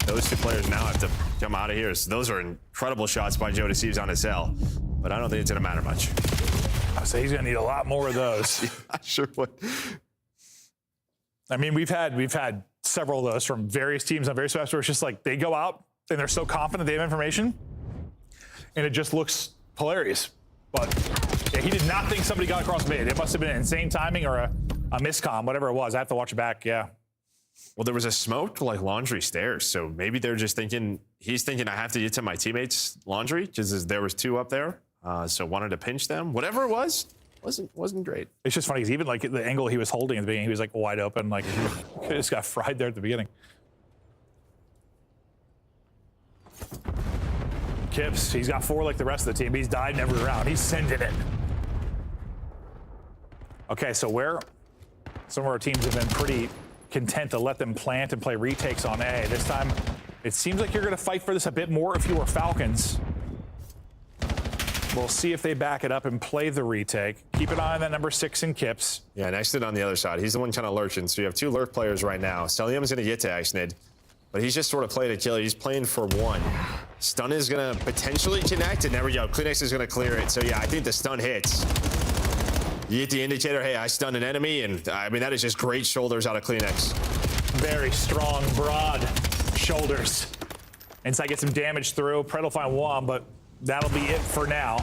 those two players now have to come out of here. So those are incredible shots by Joe Deceives on his L. But I don't think it's going to matter much. I say he's going to need a lot more of those. I sure would. I mean, we've had several of those from various teams on various maps where it's just like they go out and they're so confident they have information, and it just looks hilarious. But yeah, he did not think somebody got across mid. It must have been insane timing or a miscomm, whatever it was. I have to watch it back. Yeah. Well, there was a smoked like laundry stairs, so maybe they're just thinking he's thinking I have to get to my teammates' laundry because there was two up there, so wanted to pinch them. Whatever it was. Wasn't great. It's just funny because even like the angle he was holding at the beginning, he was like wide open, like he just got fried there at the beginning. Kips, he's got 4 like the rest of the team. He's died in every round. He's sending it. Okay, so where some of our teams have been pretty content to let them plant and play retakes on A. This time, it seems like you're going to fight for this a bit more if you were Falcons. We'll see if they back it up and play the retake. Keep an eye on that number 6 in Kips. Yeah, Exnid on the other side. He's the one kind of lurching. So you have 2 lurk players right now. Celium's going to get to Exnid, but he's just sort of playing a killer. He's playing for 1. Stun is going to potentially connect, and there we go. Kleenex is going to clear it. So yeah, I think the stun hits. You get the indicator, hey, I stunned an enemy, and I mean, that is just great shoulders out of Kleenex. Very strong, broad shoulders. Insight gets some damage through. Pred will find 1, but that'll be it for now.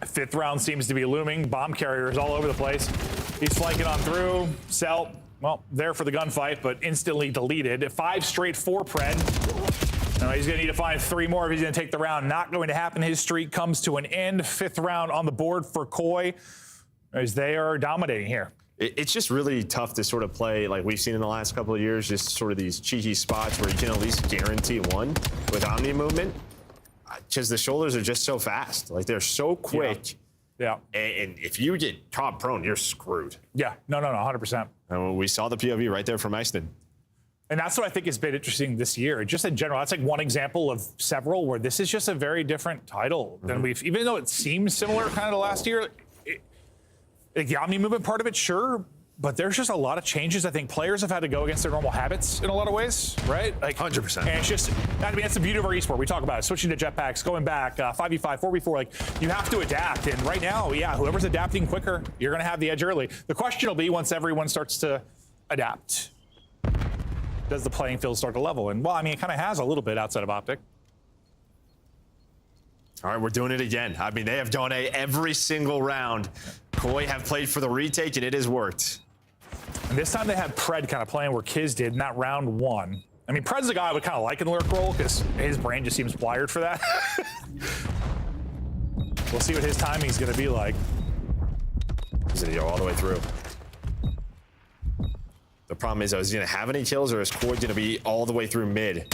5th round seems to be looming. Bomb carriers all over the place. He's flanking on through. Cell, well, there for the gunfight, but instantly deleted. 5 straight for Pred. Now he's going to need to find 3 more if he's going to take the round. Not going to happen. His streak comes to an end. 5th round on the board for Koi as they are dominating here. It's just really tough to sort of play like we've seen in the last couple of years, just sort of these cheeky spots where you can at least guarantee 1 with Omni movement. Because the shoulders are just so fast. Like, they're so quick. Yeah. And if you get caught prone, you're screwed. Yeah. No, 100%. And we saw the POV right there from Exton. And that's what I think has been interesting this year. Just in general, that's like one example of several where this is just a very different title than we've, even though it seems similar kind of to last year, like the Omni movement part of it, sure, but there's just a lot of changes. I think players have had to go against their normal habits in a lot of ways, right? Like 100%. And it's just, I mean, that's the beauty of our esport. We talk about it, switching to jetpacks, going back, 5v5, 4v4. Like, you have to adapt. And right now, yeah, whoever's adapting quicker, you're going to have the edge early. The question will be once everyone starts to adapt, does the playing field start to level? And well, I mean, it kind of has a little bit outside of Optic. All right, we're doing it again. I mean, they have done every single round. Koi have played for the retake, and it has worked. And this time they had Pred kind of playing where Kiz did in that round 1. I mean, Pred's the guy I would kind of like in the lurk role because his brain just seems wired for that. We'll see what his timing's going to be like. He's going to go all the way through. The problem is, is he going to have any kills, or is Koi going to be all the way through mid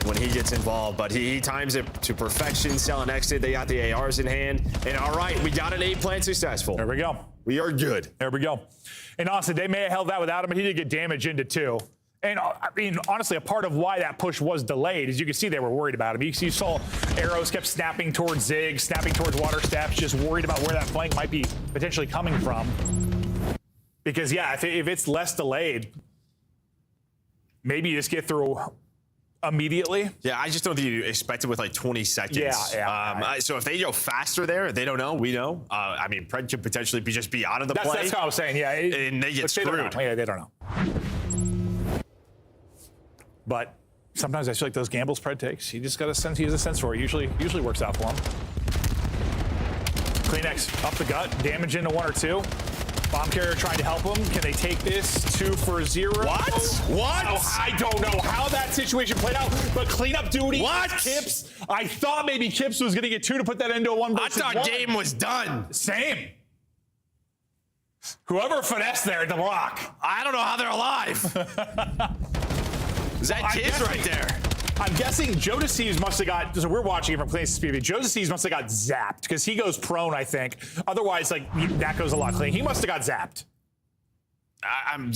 when he gets involved? But he times it to perfection. Sell and exit. They got the ARs in hand. And all right, we got an A plant successful. There we go. We are good. There we go. And honestly, they may have held that without him, but he did get damage into 2. And I mean, honestly, a part of why that push was delayed is you can see they were worried about him. You saw arrows kept snapping towards Zig, snapping towards water steps, just worried about where that flank might be potentially coming from. Because, yeah, if it's less delayed, maybe you just get through immediately. Yeah, I just don't think you expect it with like 20 seconds. Yeah. So if they go faster there, they don't know. We know. I mean, Pred could potentially just be out of the play. That's what I was saying, yeah. And they get screwed. They don't know. But sometimes I feel like those gambles Pred takes, he just got a sense. He has a sense for it. Usually works out for him. Kleenex up the gut, damage into 1 or 2. Bomb carrier trying to help him. Can they take this? 2 for 0. What? Oh, I don't know how that situation played out, but cleanup duty. What? Kips. I thought maybe Kips was going to get 2 to put that into a 1 versus 1. I thought game was done. Same. Whoever finessed there at the block. I don't know how they're alive. Is that Kids right there? I'm guessing Joe DeCeves must have got, so we're watching it from Clean's PV. Joe DeCeves must have got zapped because he goes prone, I think. Otherwise, like, that goes a lot clean. He must have got zapped.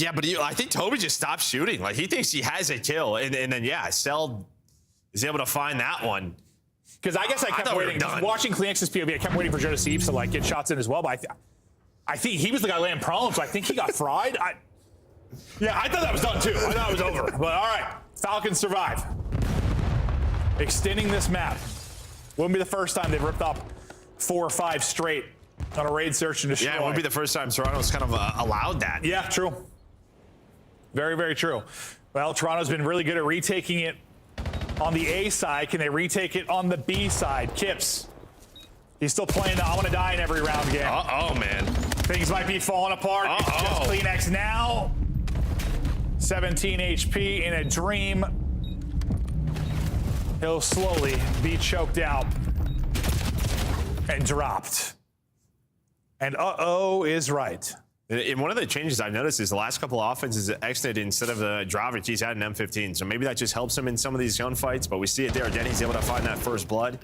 Yeah, but I think Toby just stopped shooting. Like, he thinks he has a kill. And then, yeah, Cell is able to find that one. Because I guess I kept waiting. Just watching Clean's PV, I kept waiting for Joe DeCeves to, like, get shots in as well. But I think he was the guy laying prone, so I think he got fried. Yeah, I thought that was done, too. I thought it was over. But, all right, Falcons survive. Extending this map. Wouldn't be the first time they've ripped up 4 or 5 straight on a raid search and destroy. Yeah, it wouldn't be the first time Toronto's kind of allowed that. Yeah, true. Very, very true. Well, Toronto's been really good at retaking it on the A side. Can they retake it on the B side? Kips. He's still playing the I want to die in every round game. Uh-oh, man. Things might be falling apart. It's just Kleenex now. 17 HP in a dream. He'll slowly be choked out and dropped. And is right. And one of the changes I've noticed is the last couple of offenses exited instead of the Dravic, he's had an M15. So maybe that just helps him in some of these gunfights. But we see it there again. He's able to find that first blood.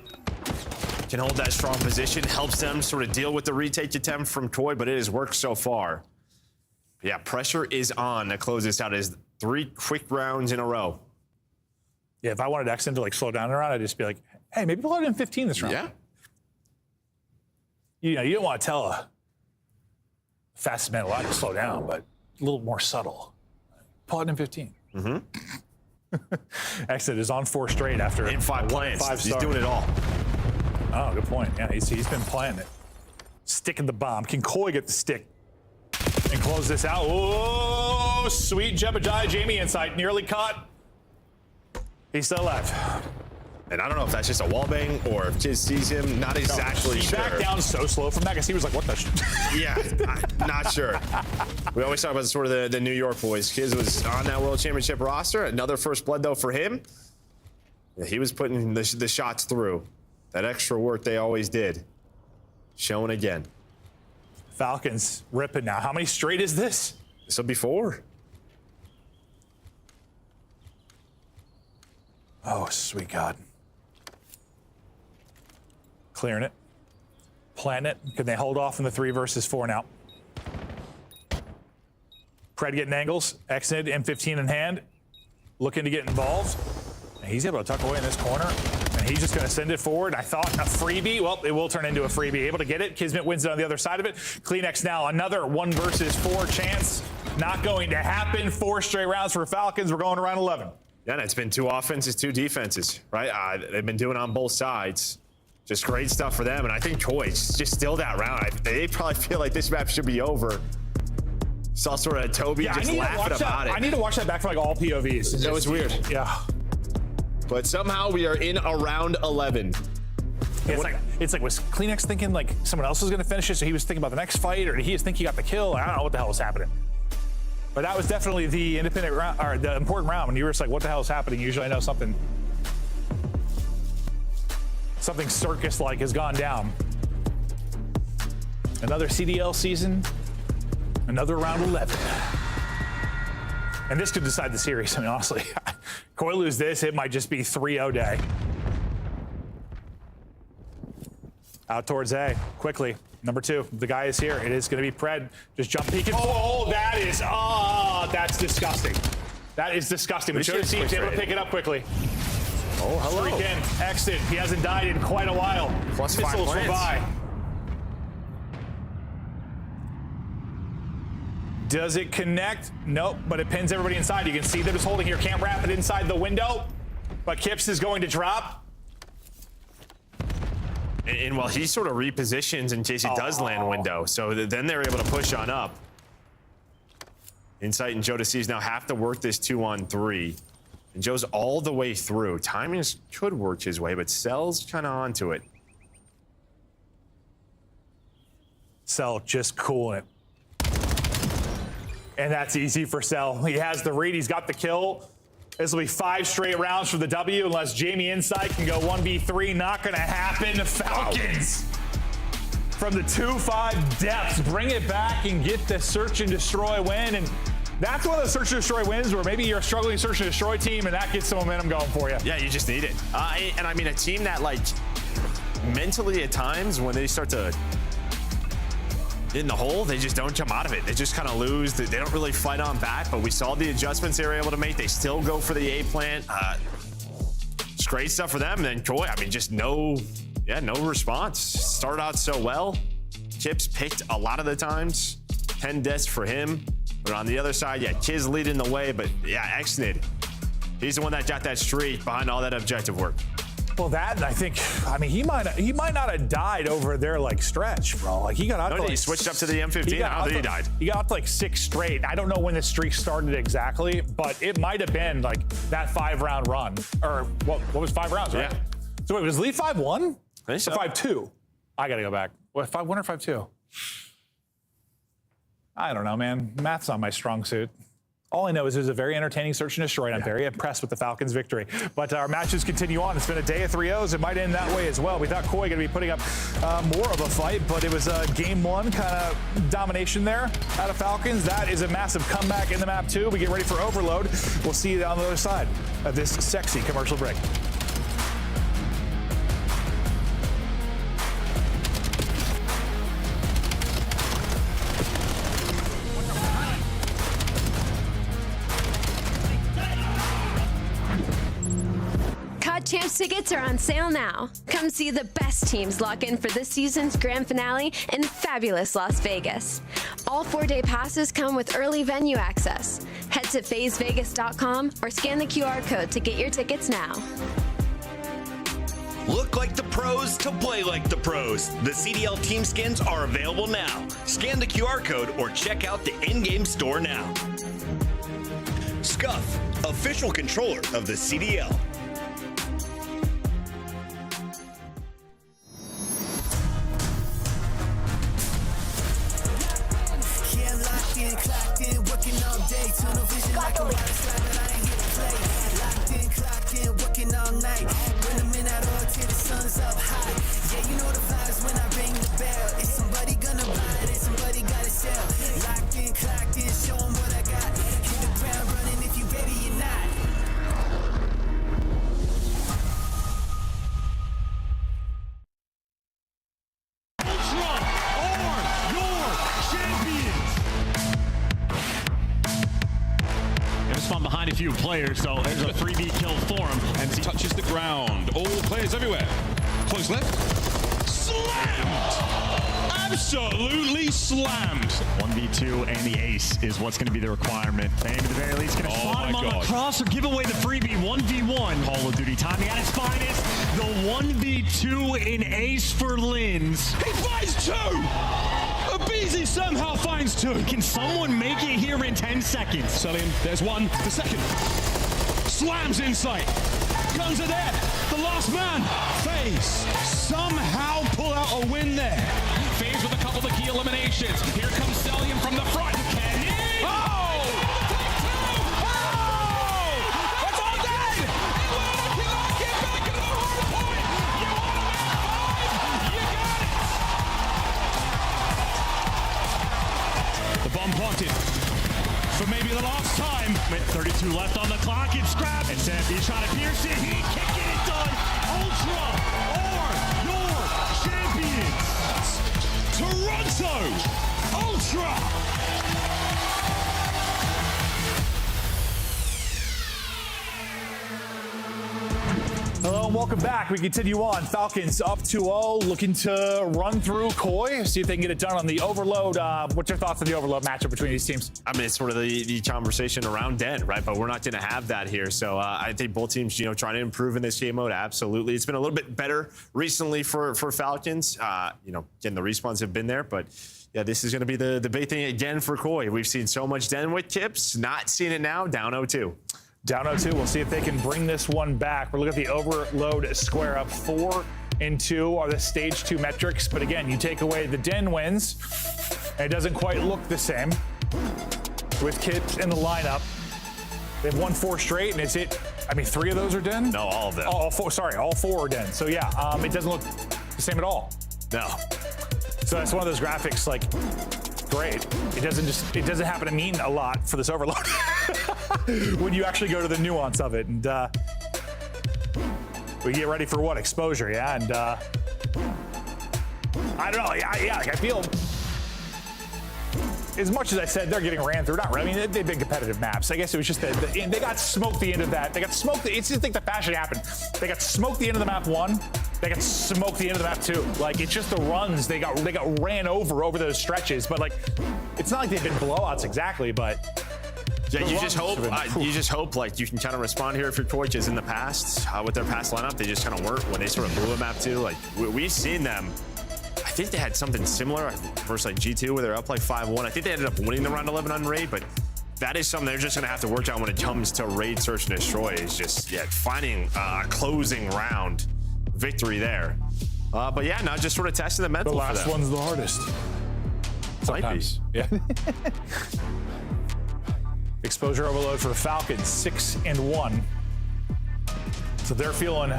Can hold that strong position. Helps them sort of deal with the retake attempt from Koi, but it has worked so far. Yeah, pressure is on to close this out. It is 3 quick rounds in a row. Yeah, if I wanted Exton to like slow down around, I'd just be like, hey, maybe pull out in 15 this round. Yeah. You know, you don't want to tell a fastest man alive to slow down, but a little more subtle. Pull out in 15. Mm-hmm. Exit is on 4 straight after in 5 plants. He's doing it all. Oh, good point. Yeah, he's been playing it. Sticking the bomb. Can Koi get the stick and close this out? Oh, sweet Jebediah Jamie insight. Nearly caught. He's still alive. And I don't know if that's just a wallbang or if Chiz sees him. Not exactly sure. He backed down so slow from that because he was like, what the Yeah, I'm not sure. We always talk about sort of the New York boys. Chiz was on that World Championship roster. Another first blood, though, for him. Yeah, he was putting the shots through. That extra work they always did. Showing again. Falcons ripping now. How many straight is this? This will be 4. Oh, sweet God. Clearing it. Planting it. Can they hold off in the 3 versus 4 now? Pred getting angles. Exit M15 in hand. Looking to get involved. And he's able to tuck away in this corner. And he's just going to send it forward. I thought a freebie. Well, it will turn into a freebie. Able to get it. Kismet wins it on the other side of it. Kleenex now another 1 versus 4 chance. Not going to happen. 4 straight rounds for Falcons. We're going to round 11. Yeah, and it's been 2 offenses, 2 defenses, right? They've been doing it on both sides. Just great stuff for them. And I think Koi's just still that round. They probably feel like this map should be over. Saw sort of Toby just laughing about it. I need to watch that back for like all POVs. That was weird. Yeah. But somehow we are in a round 11. It's like was Kleenex thinking like someone else was going to finish it, so he was thinking about the next fight, or did he just think he got the kill? I don't know what the hell was happening. But that was definitely the independent round, or the important round. When you were just like, what the hell is happening? Usually I know something circus-like has gone down. Another CDL season, another round 11. And this could decide the series. I mean, honestly, Koi lose this, it might just be 3-0 day. Out towards A, quickly. Number 2, the guy is here. It is going to be Pred. Just jump peeking. Oh, that's disgusting. That is disgusting. But Joe seems able to pick it up quickly. Oh, hello. Streak in. Exton. He hasn't died in quite a while. Plus 5 Missiles from by. Does it connect? Nope, but it pins everybody inside. You can see they're just holding here. Can't wrap it inside the window, but Kips is going to drop. And while he sort of repositions in case he does land window, so then they're able to push on up. Insight and Joe DeCease now have to work this 2-on-3. And Joe's all the way through. Timing could work his way, but Cell's kind of onto it. Cell just cooling it. And that's easy for Cell. He has the read, he's got the kill. This will be 5 straight rounds for the W unless Jamie Insight can go 1v3. Not gonna happen. The Falcons from the 2-5 depths bring it back and get the search and destroy win. And that's one of the search and destroy wins where maybe you're a struggling search and destroy team and that gets some momentum going for you. Yeah, you just need it. And I mean, a team that like mentally at times when they start to in the hole, they just don't jump out of it. They just kind of lose. They don't really fight on back, but we saw the adjustments they were able to make. They still go for the A plant. It's great stuff for them. And then Koi, I mean, just no response. Started out so well. Chips picked a lot of the times. 10 deaths for him. But on the other side, yeah, Kiz leading the way, but yeah, Exnid. He's the one that got that streak behind all that objective work. Well, that, and I think, I mean, he might not have died over their like stretch, bro. Like he got out. He switched up to the M15. I don't think he died. He got up to like 6 straight. I don't know when the streak started exactly, but it might have been like that 5-round run, or what was 5 rounds, right? Yeah. So wait, was Lee 5-1? I think so. Or 5-2? I gotta go back. What, 5-1 or 5-2? I don't know, man. Math's not my strong suit. All I know is it was a very entertaining search and destroy, and I'm very impressed with the Falcons' victory. But our matches continue on. It's been a day of 3-0s. It might end that way as well. We thought Koi going to be putting up more of a fight, but it was a game 1 kind of domination there out of Falcons. That is a massive comeback in the map, too. We get ready for Overload. We'll see you on the other side of this sexy commercial break. Champs tickets are on sale now. Come see the best teams lock in for this season's grand finale in fabulous Las Vegas. All 4-day passes come with early venue access. Head to phasevegas.com or scan the QR code to get your tickets now. Look like the pros to play like the pros. The CDL team skins are available now. Scan the QR code or check out the in-game store now. Scuff, official controller of the CDL. Behind a few players, so there's a 3v kill for him. And he touches the ground. All players everywhere. Close left. Slammed! Absolutely slammed. 1v2 and the ace is what's going to be the requirement. And at the very least, going to spot him on the cross or give away the freebie. 1v1. Call of Duty timing at its finest. The 1v2 in ace for Lins. He finds 2! Abizi somehow finds 2. Can someone make it here in 10 seconds? Sellian, there's one. The second. Slams Insight. Guns are there. The last man. Ace somehow pull out a win there. FaZe with a couple of key eliminations. Here comes Cellium from the front. Can he? Oh! That's all dead! Atlanta cannot get back into the hard point! You want to win 5? You got it! The bomb planted for maybe the last time. With 32 left on the clock, it's grabbed. And He's trying to pierce it. He can get it done. Ultra are your champions. Toronto Ultra. Hello and welcome back. We continue on. Falcons up 2-0, looking to run through Koi, see if they can get it done on the overload. What's your thoughts on the overload matchup between these teams? I mean, it's sort of the conversation around Den, right? But we're not going to have that here. So I think both teams, trying to improve in this game mode. Absolutely. It's been a little bit better recently for Falcons. Again, the respawns have been there, but yeah, this is going to be the big thing again for Koi. We've seen so much Den with Kips, not seeing it now, down 0-2. Down 0-2. We'll see if they can bring this one back. We're looking at the overload square up. 4 and 2 are the stage 2 metrics. But again, you take away the Den wins, and it doesn't quite look the same with Kips in the lineup. They've won 4 straight, and it's it. I mean, 3 of those are Den? No, all of them. All 4. Sorry, all 4 are Den. So yeah, it doesn't look the same at all. No. So that's one of those graphics, like, great. It doesn't happen to mean a lot for this overload when you actually go to the nuance of it. And we get ready for what? Exposure, yeah? And I don't know. Yeah, like I feel, as much as I said they're getting ran through, not really. I mean, they've been competitive maps. I guess it was just that they got smoked the end of that. They got smoked. It's just like the fashion happened. They got smoked the end of the map 1. They got smoked the end of the map 2. Like, it's just the runs. They got ran over those stretches. But like, it's not like they've been blowouts exactly. But yeah, you just hope like you can kind of respond here if your Koi, because in the past with their past lineup, they just kind of weren't when they sort of blew a map 2. Like we've seen them. I think they had something similar versus like G2 where they're up like 5-1. I think they ended up winning the round 11 on raid, but that is something they're just going to have to work on when it comes to raid, search, and destroy. Is just finding a closing round victory there. But yeah, now just sort of testing the mental. The last for them. one's the hardest. Sometimes. Yeah. Exposure overload for the Falcons, 6-1. So they're feeling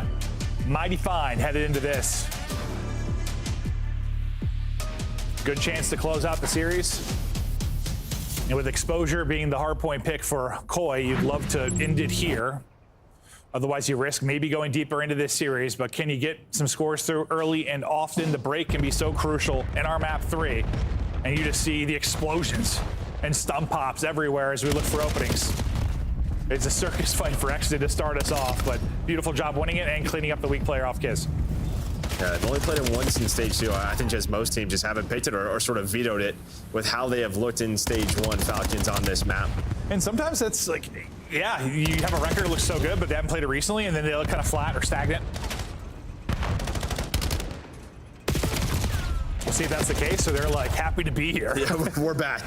mighty fine headed into this. Good chance to close out the series. And with Exposure being the hardpoint pick for Koi, you'd love to end it here. Otherwise, you risk maybe going deeper into this series, but can you get some scores through early and often? The break can be so crucial in our map 3, and you just see the explosions and stump pops everywhere as we look for openings. It's a circus fight for Exton to start us off, but beautiful job winning it and cleaning up the weak player off Kiz. Yeah, they've only played it once in stage 2. I think just most teams just haven't picked it or sort of vetoed it with how they have looked in stage 1 Falcons on this map. And sometimes it's like, yeah, you have a record that looks so good, but they haven't played it recently, and then they look kind of flat or stagnant. We'll see if that's the case, so they're like happy to be here. Yeah, we're back.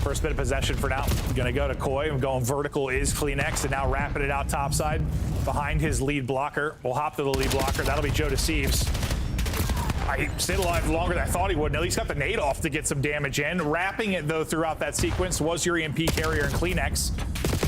First bit of possession for now. Gonna go to Koi. Going vertical is CleanX, and now wrapping it out topside behind his lead blocker. We'll hop to the lead blocker. That'll be Joe Deceives. He stayed alive longer than I thought he would, and at least got the nade off to get some damage in. Wrapping it, though, throughout that sequence was your EMP carrier and CleanX.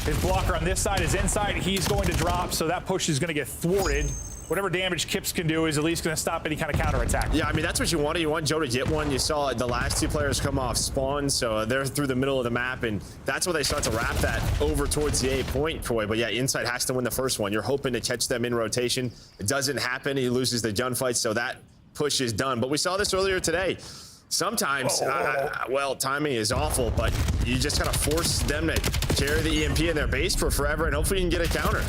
His blocker on this side is inside. He's going to drop, so that push is going to get thwarted. Whatever damage Kips can do is at least going to stop any kind of counterattack. Yeah, I mean, that's what you want. You want Joe to get one. You saw the last 2 players come off spawn, so they're through the middle of the map, and that's where they start to wrap that over towards the A point, Koi. But yeah, Inside has to win the first one. You're hoping to catch them in rotation. It doesn't happen. He loses the gunfight, so that push is done. But we saw this earlier today. Sometimes, well, timing is awful, but you just kind of force them to carry the EMP in their base for forever, and hopefully you can get a counter.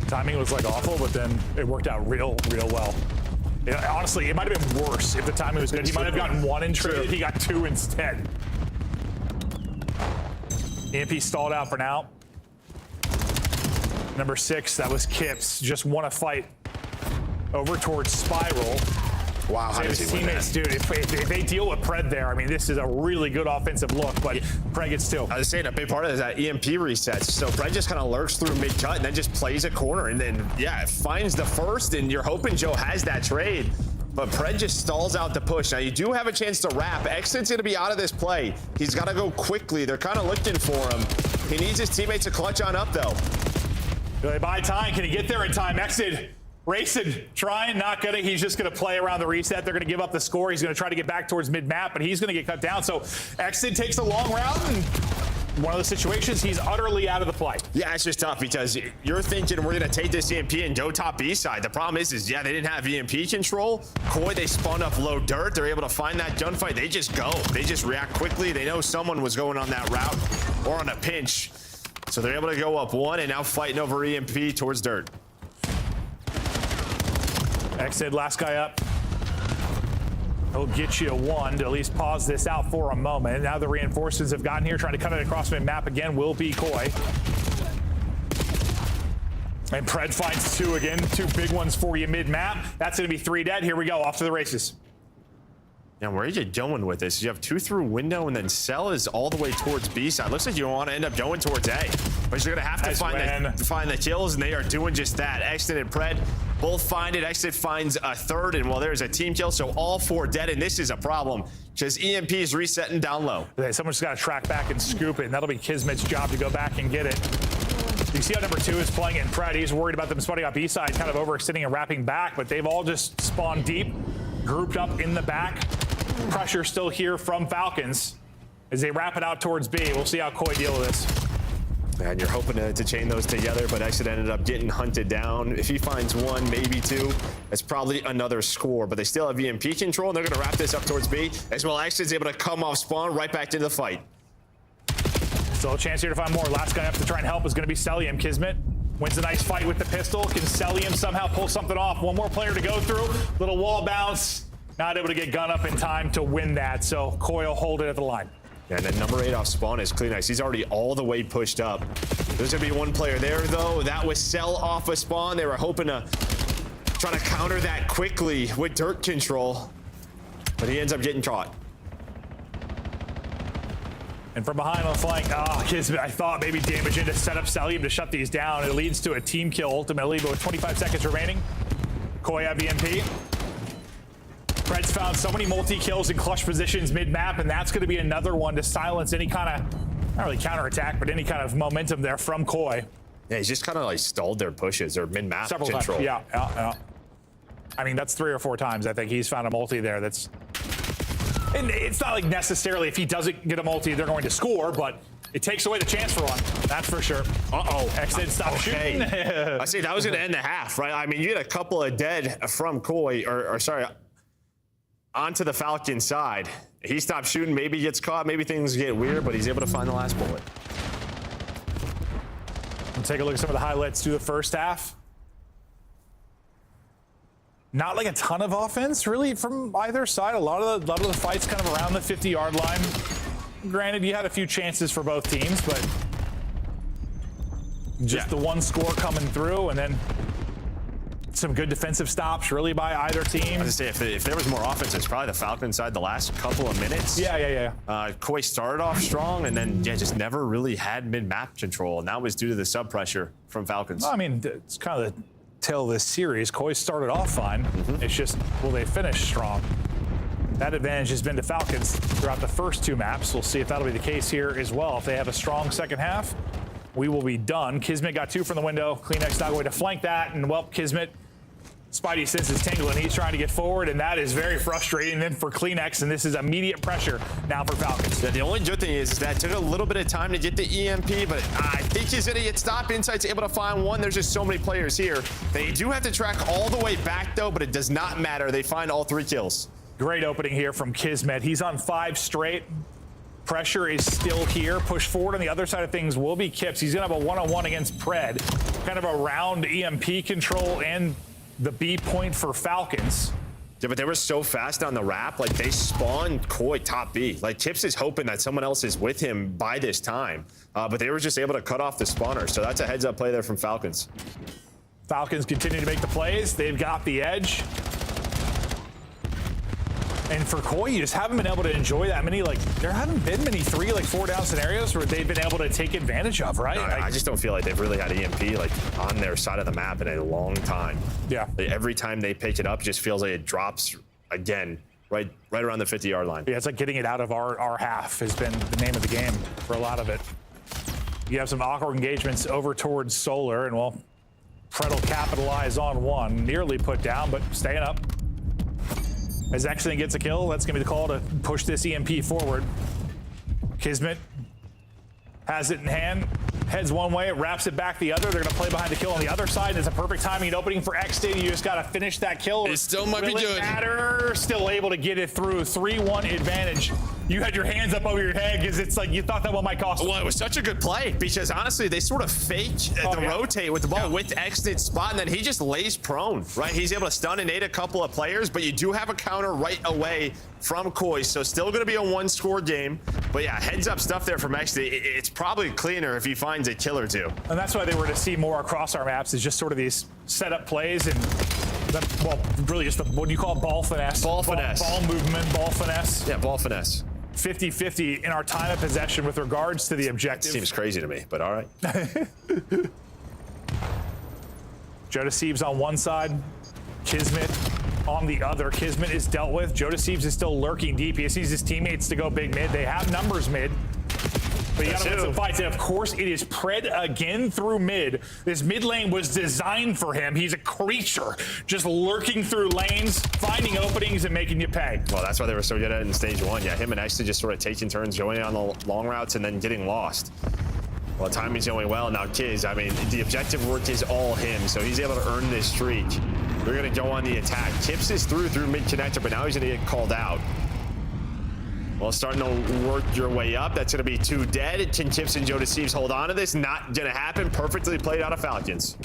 Timing was like awful, but then it worked out real well. Honestly, it might have been worse if the timing was good. He might have gotten 1 in trade. He got 2 instead. EMP stalled out for now. Number 6, that was Kips. Just won a fight over towards Spiral. Wow, how does he win that? Dude, if they deal with Pred there, I mean, this is a really good offensive look, but Pred gets two. I was saying a big part of it is that EMP resets. So Pred just kind of lurks through mid-cut and then just plays a corner and then, yeah, finds the first, and you're hoping Joe has that trade. But Pred just stalls out the push. Now, you do have a chance to wrap. Exit's going to be out of this play. He's got to go quickly. They're kind of looking for him. He needs his teammates to clutch on up, though. They buy time. Can he get there in time? Exit racing, trying, not gonna. He's just gonna play around the reset. They're gonna give up the score. He's gonna try to get back towards mid-map, but he's gonna get cut down. So Exit takes a long route, and one of the situations, he's utterly out of the play. Yeah, it's just tough because you're thinking we're going to take this EMP and go top B side. The problem is yeah, they didn't have EMP control. Koi, they spawned up low dirt. They're able to find that gunfight. They just go. They just react quickly. They know someone was going on that route or on a pinch. So they're able to go up one and now fighting over EMP towards dirt. Exit, last guy up. He'll get you a one to at least pause this out for a moment. Now the reinforcements have gotten here, trying to cut it across mid-map again will be Koi. And Pred finds two again, two big ones for you mid-map. That's going to be 3 dead. Here we go, off to the races. Now, where are you going with this? You have 2 through window, and then Cell is all the way towards B side. Looks like you want to end up going towards A. But you're going to have to find the kills, and they are doing just that. Exit and Pred both find it. Exit finds a third, and well, there's a team kill, so all 4 dead, and this is a problem because EMP is resetting down low. Someone's got to track back and scoop it, and that'll be Kismet's job to go back and get it. You see how number 2 is playing it in Pred. He's worried about them spotting up B side, kind of overextending and wrapping back, but they've all just spawned deep, grouped up in the back. Pressure still here from Falcons as they wrap it out towards B. We'll see how Koi deal with this. And you're hoping to chain those together, but Exit ended up getting hunted down. If he finds 1, maybe 2, that's probably another score. But they still have EMP control, and they're going to wrap this up towards B. As well, Exit's able to come off spawn right back into the fight. Still a chance here to find more. Last guy up to try and help is going to be Celium. Kismet wins a nice fight with the pistol. Can Celium somehow pull something off? One more player to go through. Little wall bounce. Not able to get gun up in time to win that, so Koi will hold it at the line. And then number 8 off spawn is Kleenex. He's already all the way pushed up. There's going to be 1 player there, though. That was Cell off of spawn. They were hoping to try to counter that quickly with dirt control, but he ends up getting caught. And from behind on the flank, Kismet, I thought maybe damage in to set up Celium to shut these down. It leads to a team kill ultimately, but with 25 seconds remaining, Koi have EMP. Pred's found so many multi-kills in clutch positions mid-map, and that's going to be another one to silence any kind of, not really counterattack, but any kind of momentum there from Koi. Yeah, he's just kind of like stalled their pushes or mid-map control. Yeah. I mean, that's 3 or 4 times I think he's found a multi there. That's, and it's not like necessarily if he doesn't get a multi, they're going to score, but it takes away the chance for one. That's for sure. Exit, stop shooting. I see, that was going to end the half, right? I mean, you had a couple of dead from Koi, or sorry, onto the Falcon side. He stops shooting, maybe gets caught, maybe things get weird, but he's able to find the last bullet. We'll take a look at some of the highlights through the first half. Not like a ton of offense, really, from either side. A lot of the fights kind of around the 50-yard line. Granted, you had a few chances for both teams, but just the one score coming through, and then some good defensive stops, really, by either team. I was gonna say, if there was more offense, it's probably the Falcon side the last couple of minutes. Yeah. Koi started off strong, and then just never really had mid-map control, and that was due to the sub pressure from Falcons. Well, I mean, it's kind of the tale of this series. Koi started off fine. It's just, will they finish strong? That advantage has been to Falcons throughout the first 2 maps. We'll see if that'll be the case here as well. If they have a strong second half, we will be done. Kismet got 2 from the window. Kleenex not going to flank that, and well, Kismet, Spidey senses tingling. He's trying to get forward, and that is very frustrating then for Kleenex, and this is immediate pressure now for Falcons. Yeah, the only good thing is that it took a little bit of time to get the EMP, but I think he's going to get stopped. Insight's able to find 1. There's just so many players here. They do have to track all the way back, though, but it does not matter. They find all 3 kills. Great opening here from Kismet. He's on 5 straight. Pressure is still here. Push forward on the other side of things will be Kips. He's going to have a one-on-one against Pred. Kind of around EMP control and the B point for Falcons. Yeah, but they were so fast on the wrap, like they spawned Koi top B. Like Tips is hoping that someone else is with him by this time, but they were just able to cut off the spawner. So that's a heads-up play there from Falcons. Falcons continue to make the plays. They've got the edge. And for Koi, you just haven't been able to enjoy that many, like, there haven't been many 3, like, 4-down scenarios where they've been able to take advantage of, right? No, I just don't feel like they've really had EMP, like, on their side of the map in a long time. Yeah. Like, every time they pick it up, it just feels like it drops again, right around the 50-yard line. Yeah, it's like getting it out of our half has been the name of the game for a lot of it. You have some awkward engagements over towards Solar, and, well, Fred will capitalize on one. Nearly put down, but staying up. As Accident gets a kill, that's going to be the call to push this EMP forward. Kismet has it in hand, heads one way, wraps it back the other. They're going to play behind the kill on the other side, and it's a perfect timing and opening for Exton. You just got to finish that kill. It still might be good. Matter. Still able to get it through. 3-1 advantage. You had your hands up over your head because it's like you thought that one might cost. Well, it was such a good play because honestly, they sort of fake rotate with the ball with Exton's spot, and then he just lays prone, right? He's able to stun and nade a couple of players, but you do have a counter right away from Koi, so still going to be a 1-score game. But yeah, heads up stuff there from Exton. It's probably cleaner if he finds a kill or two. And that's why they were to see more across our maps is just sort of these setup plays and, well, really just the, what do you call it? Ball finesse. Ball finesse. Ball movement, ball finesse. Yeah, ball finesse. 50-50 in our time of possession with regards to the objective. Seems crazy to me, but all right. Joe Deceived on one side, Kismet on the other. Kismet is dealt with. Joe Deceived is still lurking deep. He sees his teammates to go big mid. They have numbers mid. But you gotta win some fights. And of course, it is Pred again through mid. This mid lane was designed for him. He's a creature, just lurking through lanes, finding openings, and making you pay. Well, that's why they were so good at it in stage 1. Yeah, him and Exton just sort of taking turns, going on the long routes, and then getting lost. Well, timing's going well. Now, Kiz, I mean, the objective work is all him, so he's able to earn this streak. They're going to go on the attack. Kips is through mid connector, but now he's going to get called out. Well, starting to work your way up. That's going to be 2 dead. Can Kips and Joe Deceived hold on to this? Not going to happen. Perfectly played out of Falcons.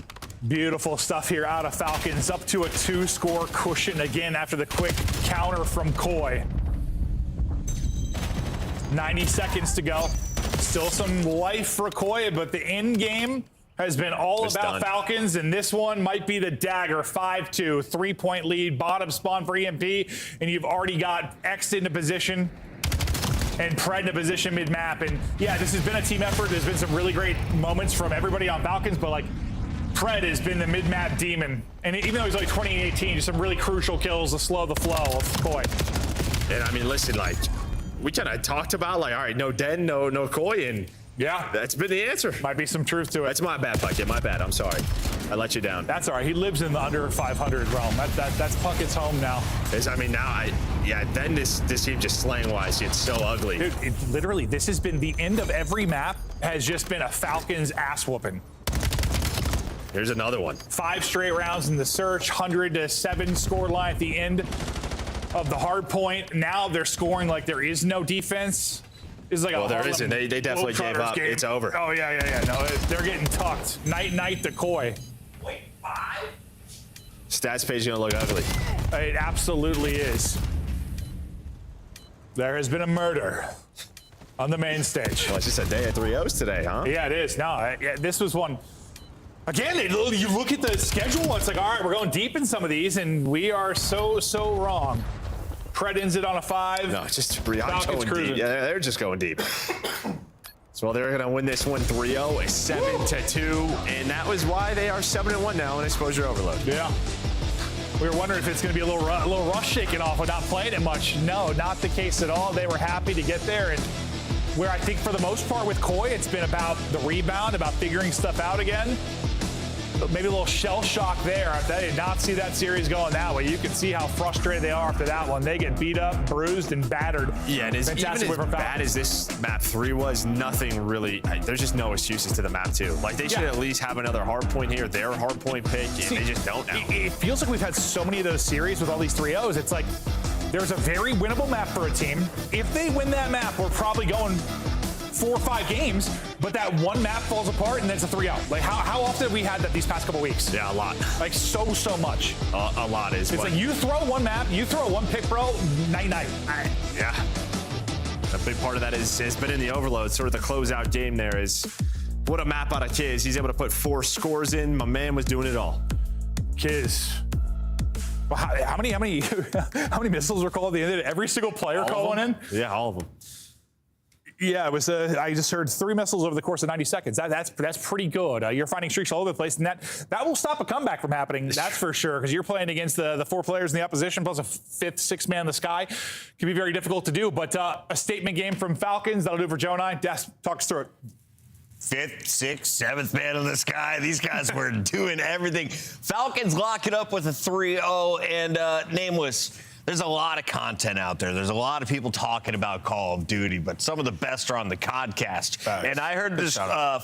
Beautiful stuff here out of Falcons. Up to a 2-score cushion again after the quick counter from Koi. 90 seconds to go. Still some life for Koi, but the end game has been all about Falcons, and this one might be the dagger. 5-2, 3-point lead, bottom spawn for EMP, and you've already got X into position and Pred in a position mid-map. And yeah, this has been a team effort. There's been some really great moments from everybody on Falcons, but like Pred has been the mid-map demon. And even though he's only 20-18, just some really crucial kills to slow the flow of Koi. And I mean, listen, like, we kind of talked about, like, all right, no Den, no Koi, and yeah, that's been the answer. Might be some truth to it. That's my bad, Puckett. My bad. I'm sorry. I let you down. That's all right. He lives in the under 500 realm. That's Puckett's home now. I mean, now then this team just slang-wise, it's so ugly. Dude, literally, this has been the end of every map has just been a Falcons ass whooping. Here's another one. 5 straight rounds in the search, 100-7 score line at the end of the hard point. Now they're scoring like there is no defense. It's like well, there isn't. They definitely gave up. Game. It's over. Oh, yeah. No, they're getting tucked. Night to Koi. Wait, 5? Stats page gonna look ugly. It absolutely is. There has been a murder on the main stage. Well, it's just a day of 3-0s today, huh? Yeah, it is. No, this was one. Again, you look at the schedule, it's like, all right, we're going deep in some of these, and we are so wrong. Pred ends it on a 5. No, it's just Brian going deep. Yeah, they're just going deep. So they're going to win this one 3-0, a 7-2, and that was why they are 7-1 now in exposure overload. Yeah. We were wondering if it's going to be a little rush shaking off without playing it much. No, not the case at all. They were happy to get there, and where I think for the most part with Koi, it's been about the rebound, about figuring stuff out again. Maybe a little shell shock there. They did not see that series going that way. You can see how frustrated they are after that one. They get beat up, bruised, and battered. Yeah, and even as bad as this map 3 was, nothing really, there's just no excuses to the map 2. Like, they should at least have another hard point here, their hard point pick, and they just don't now. It feels like we've had so many of those series with all these 3-0s. It's like, there's a very winnable map for a team. If they win that map, we're probably going 4 or 5 games, but that one map falls apart and then it's a 3-0. Like how often have we had that these past couple weeks? Yeah, a lot. Like so much. A lot is. It's like you throw one map, you throw one pick, bro. Night. Yeah. A big part of that has been in the overload. Sort of the closeout game there is what a map out of Kiz. He's able to put 4 scores in. My man was doing it all. Kiz Well, how many missiles were called at the end of it? Every single player calling in? Yeah, all of them. Yeah, it was. I just heard 3 missiles over the course of 90 seconds. That's pretty good. You're finding streaks all over the place, and that will stop a comeback from happening. That's for sure, because you're playing against the 4 players in the opposition plus a 5th, 6th man in the sky. Can be very difficult to do. But a statement game from Falcons. That'll do it for Joe and I. Des, talk us through it. 5th, 6th, 7th man in the sky. These guys were doing everything. Falcons lock it up with a 3-0, and Nameless. There's a lot of content out there. There's a lot of people talking about Call of Duty, but some of the best are on the Codcast. And I heard this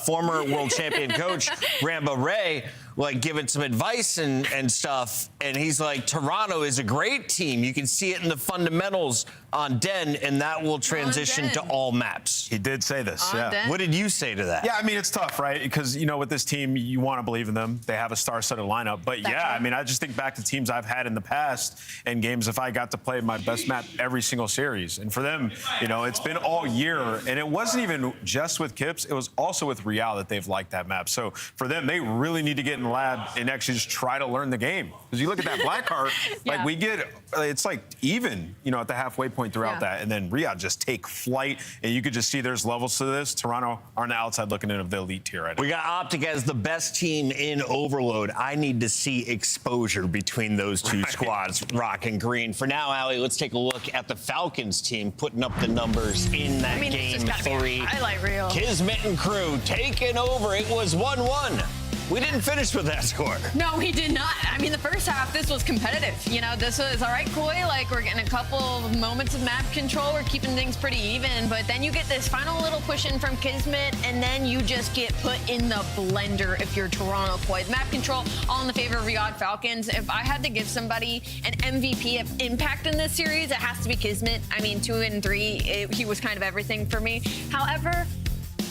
former world champion coach, Rambo Ray, like giving some advice and stuff. And he's like, Toronto is a great team. You can see it in the fundamentals on Den, and that will transition to all maps. He did say this, yeah. What did you say to that? Yeah, I mean, it's tough, right? Because, you know, with this team, you want to believe in them. They have a star-studded lineup. But, yeah, I mean, I just think back to teams I've had in the past and games if I got to play my best map every single series. And for them, you know, it's been all year. And it wasn't even just with Kips. It was also with Real that they've liked that map. So for them, they really need to get in the lab and actually just try to learn the game. Because you look at that black card, like we get, it's like even, you know, at the halfway point throughout that. And then Riyadh just take flight. And you could just see there's levels to this. Toronto are on the outside looking in of the elite tier right now. We got Optic as the best team in Overload. I need to see exposure between those two squads, Rock and Green. For now, Allie, let's take a look at the Falcons team putting up the numbers in that game 3. Highlight reel. Kismet and crew taking over. It was 1-1. We didn't finish with that score. No, we did not. I mean, the first half, this was competitive. You know, this was, all right, Koi, like, we're getting a couple of moments of map control. We're keeping things pretty even. But then you get this final little push in from Kismet, and then you just get put in the blender if you're Toronto Koi. Map control, all in the favor of Riyadh Falcons. If I had to give somebody an MVP of impact in this series, it has to be Kismet. I mean, 2 and 3, he was kind of everything for me. However,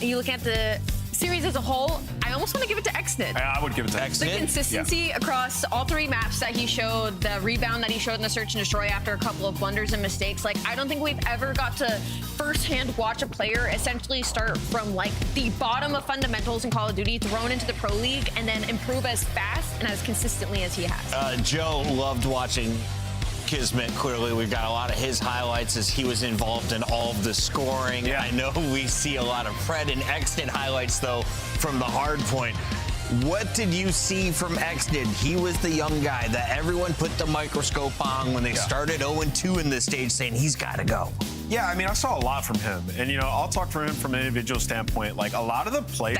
you look at the series as a whole, I almost want to give it to Xnid. I would give it to Xnid. The consistency across all 3 maps that he showed, the rebound that he showed in the search and destroy after a couple of blunders and mistakes. Like, I don't think we've ever got to firsthand watch a player essentially start from like the bottom of fundamentals in Call of Duty, thrown into the Pro League, and then improve as fast and as consistently as he has. Joe loved watching Kismet. Clearly, we've got a lot of his highlights as he was involved in all of the scoring. I know we see a lot of Pred and Xnid highlights, though, from the hard point. What did you see from Xnid? He was the young guy that everyone put the microscope on when they started 0-2 in this stage, saying he's got to go. Yeah, I mean, I saw a lot from him. And, you know, I'll talk from him from an individual standpoint. Like, a lot of the plays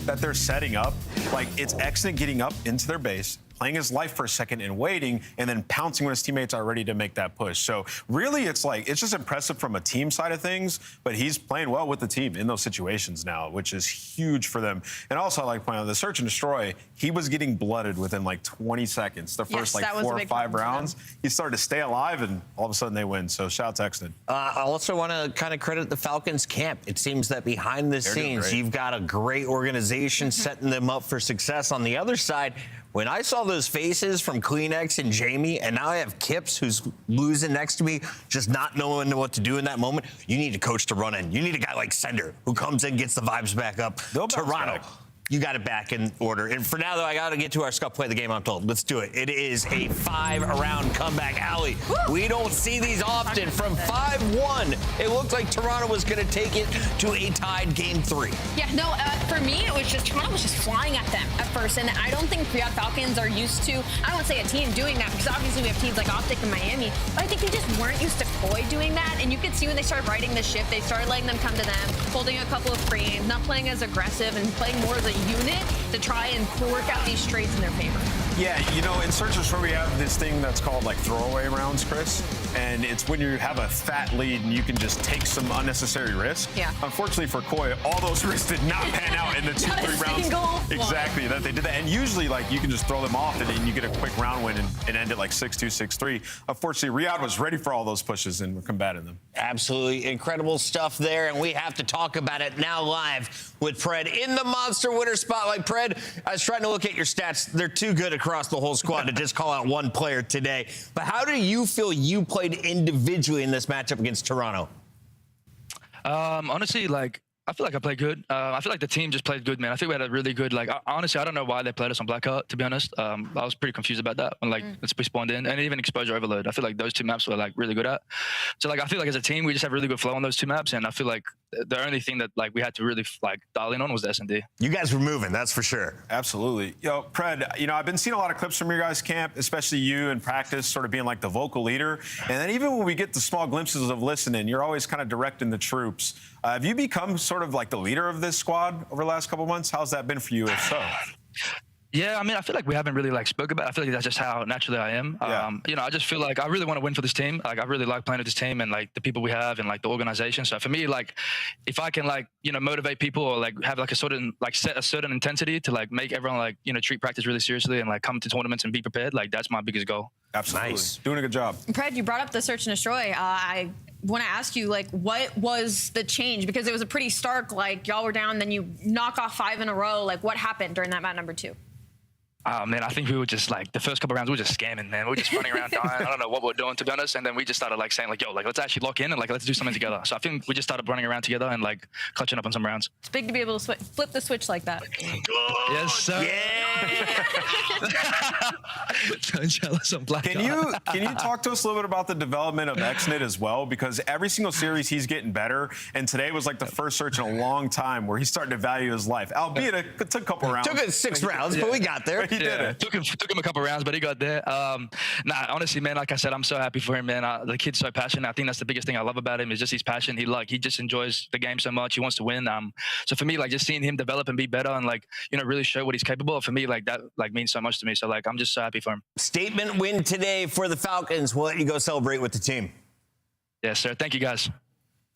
that they're setting up, like, it's Xnid getting up into their base, playing his life for a second and waiting, and then pouncing when his teammates are ready to make that push. So really, it's like, it's just impressive from a team side of things, but he's playing well with the team in those situations now, which is huge for them. And also, I like pointing out, the search and destroy, he was getting blooded within like 20 seconds. The first like 4 or 5 rounds, he started to stay alive, and all of a sudden they win. So shout out to Xnid. I also want to kind of credit the Falcons camp. It seems that behind the scenes, you've got a great organization setting them up for success. On the other side, when I saw those faces from Kleenex and Jamie, and now I have Kips who's losing next to me, just not knowing what to do in that moment, you need a coach to run in. You need a guy like Sender who comes in, gets the vibes back up. Toronto, you got it back in order. And for now, though, I got to get to our Scuff Play the Game, I'm told. Let's do it. It is a 5-round comeback. Allie, we don't see these often. From 5-1, it looked like Toronto was going to take it to a tied Game 3. Yeah, no, for me, it was just, Toronto was just flying at them at first. And I don't think Riyadh Falcons are used to, I don't want to say a team doing that, because obviously we have teams like Optic and Miami, but I think they just weren't used to Koi doing that. And you could see when they started riding the ship, they started letting them come to them, holding a couple of frames, not playing as aggressive and playing more as a unit to try and work out these traits in their favor. Yeah, you know, in Search and Destroy, we have this thing that's called like throwaway rounds, Chris. And it's when you have a fat lead and you can just take some unnecessary risk. Yeah. Unfortunately for Koi, all those risks did not pan out in the 2-3 rounds. Exactly, that they did that. And usually, like, you can just throw them off and you get a quick round win and end it like 6-2, 6-3. Unfortunately, Riyadh was ready for all those pushes and we're combating them. Absolutely incredible stuff there, and we have to talk about it now live with Pred in the Monster Winner Spotlight. Pred, I was trying to look at your stats. They're too good across the whole squad to just call out one player today. But how do you feel you played individually in this matchup against Toronto? Honestly, like, I feel like I played good. I feel like the team just played good, man. I think we had a really good, like, honestly, I don't know why they played us on Blackout, to be honest. I was pretty confused about that when, like, we spawned in. And even Exposure Overload. I feel like those two maps were, like, really good at. So, like, I feel like as a team, we just have really good flow on those two maps. And I feel like the only thing that, like, we had to really, like, dial in on was the S&D. You guys were moving, that's for sure. Absolutely. Yo, Pred, you know, I've been seeing a lot of clips from your guys' camp, especially you in practice, sort of being like the vocal leader. And then even when we get the small glimpses of listening, you're always kind of directing the troops. Have you become sort of like the leader of this squad over the last couple months? How's that been for you, if so? Yeah, I mean, I feel like we haven't really, like, spoke about it. I feel like that's just how naturally I am. Yeah. You know, I just feel like I really want to win for this team. Like, I really like playing with this team and, like, the people we have and, like, the organization. So for me, like, if I can, like, you know, motivate people or, like, have, like, a certain, like, set a certain intensity to, like, make everyone, like, you know, treat practice really seriously and, like, come to tournaments and be prepared, like, that's my biggest goal. Absolutely. Nice. Doing a good job. Pred, you brought up the search and destroy. I want to ask you, like, what was the change? Because it was a pretty stark, like, y'all were down, then you knock off 5 in a row. Like, what happened during that map number 2? Oh, man, I think we were just, like, the first couple rounds, we were just scamming, man. We were just running around dying. I don't know what we were doing, to be honest. And then we just started, like, saying, like, yo, like, let's actually lock in and, like, let's do something together. So I think we just started running around together and, like, clutching up on some rounds. It's big to be able to flip the switch like that. Yes, sir. Don't jealous of Black. Can you talk to us a little bit about the development of XNIT as well? Because every single series he's getting better, and today was like the first search in a long time where he's starting to value his life. Albeit it took a couple rounds. Took it 6 rounds, but we got there. He did it. Took him a couple rounds, but he got there. Nah, honestly, man, like I said, I'm so happy for him, man. The kid's so passionate. I think that's the biggest thing I love about him is just his passion. He just enjoys the game so much. He wants to win. So for me, like, just seeing him develop and be better and, like, you know, really show what he's capable of, for me, like, that, like, means so much to me. So, like, I'm just so happy for him. Statement win today for the Falcons. We'll let you go celebrate with the team. Yes, sir. Thank you, guys.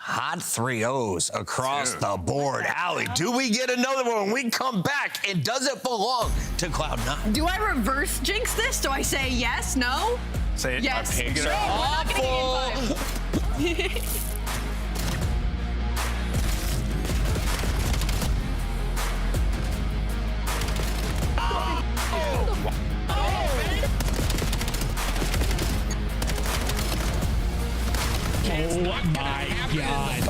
Hot 3-0s across the board. Allie, do we get another one when we come back? And does it belong to Cloud9? Do I reverse jinx this? Do I say yes, no? Say it. Yes. Okay, No, awful. Oh my God.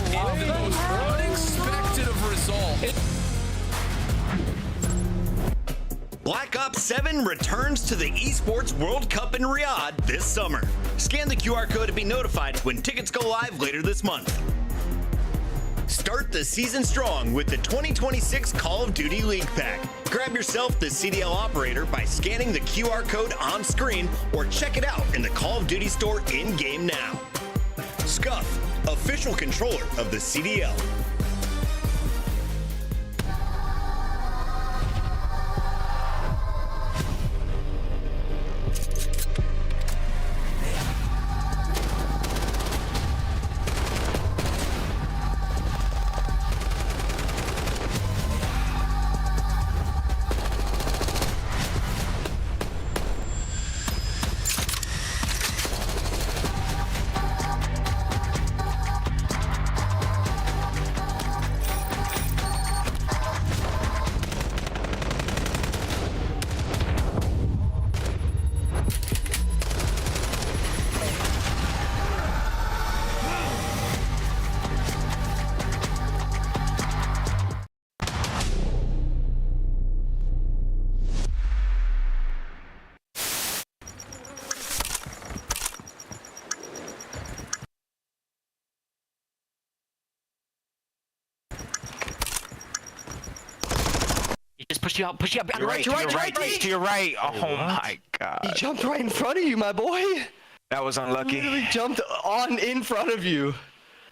The most unexpected of results. Black Ops 7 returns to the Esports World Cup in Riyadh this summer. Scan the QR code to be notified when tickets go live later this month. Start the season strong with the 2026 Call of Duty League Pack. Grab yourself the CDL operator by scanning the QR code on screen or check it out in the Call of Duty store in-game now. Scuff, official controller of the CDL. Just push you out. To your right. To your right. Oh my God. He jumped right in front of you, my boy. That was unlucky. He literally jumped in front of you.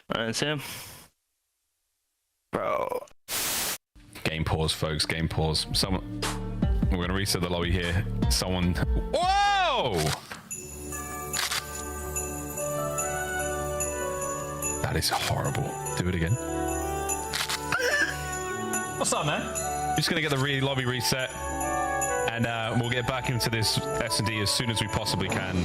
That's him. Bro. Game pause, folks. Game pause. We're going to reset the lobby here. Whoa! That is horrible. Do it again. What's up, man? Just going to get the lobby reset, and we'll get back into this S&D as soon as we possibly can.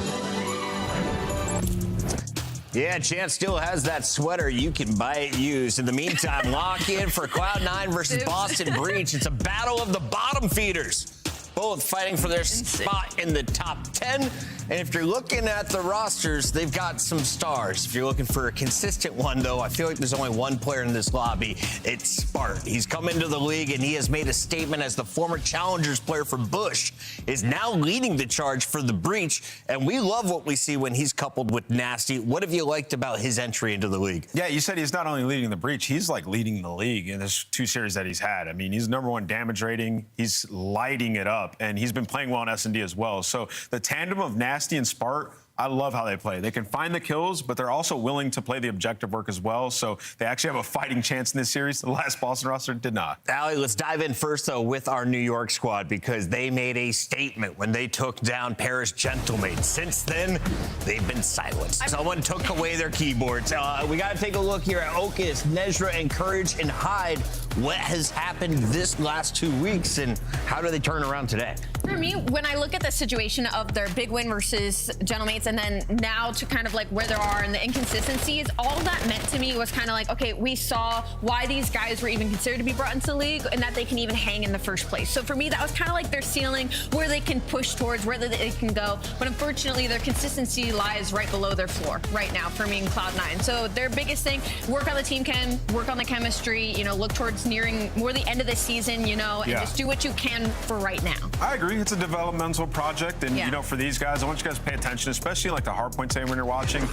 Yeah, Chance still has that sweater. You can buy it used. In the meantime, lock in for Cloud9 versus Boston Breach. It's a battle of the bottom feeders, both fighting for their spot in the top 10. And if you're looking at the rosters, they've got some stars. If you're looking for a consistent one, though, I feel like there's only one player in this lobby. It's Spart. He's come into the league, and he has made a statement as the former Challengers player for Bush, is now leading the charge for the Breach. And we love what we see when he's coupled with Nasty. What have you liked about his entry into the league? Yeah, you said he's not only leading the Breach, he's like leading the league in this 2 series that he's had. I mean, he's #1 damage rating. He's lighting it up, and he's been playing well in S&D as well. So the tandem of Nasty and Spart, I love how they play. They can find the kills, but they're also willing to play the objective work as well. So they actually have a fighting chance in this series. The last Boston roster did not. Allie, let's dive in first, though, with our New York squad, because they made a statement when they took down Paris Gentleman. Since then, they've been silenced. Someone took away their keyboards. We got to take a look here at Okus, Nezra, and Courage and Hyde. What has happened this last 2 weeks, and how do they turn around today? For me, when I look at the situation of their big win versus Gentlemates, and then now to kind of like where they are and the inconsistencies, all that meant to me was kind of like, okay, we saw why these guys were even considered to be brought into the league and that they can even hang in the first place. So for me, that was kind of like their ceiling, where they can push towards, where they can go. But unfortunately, their consistency lies right below their floor right now for me in Cloud9. So their biggest thing, work on the team chem, work on the chemistry, you know, look towards nearing more the end of the season, you know, and just do what you can for right now. I agree. It's a developmental project. And, you know, for these guys, I want you guys to pay attention, especially like the hardpoint team when you're watching.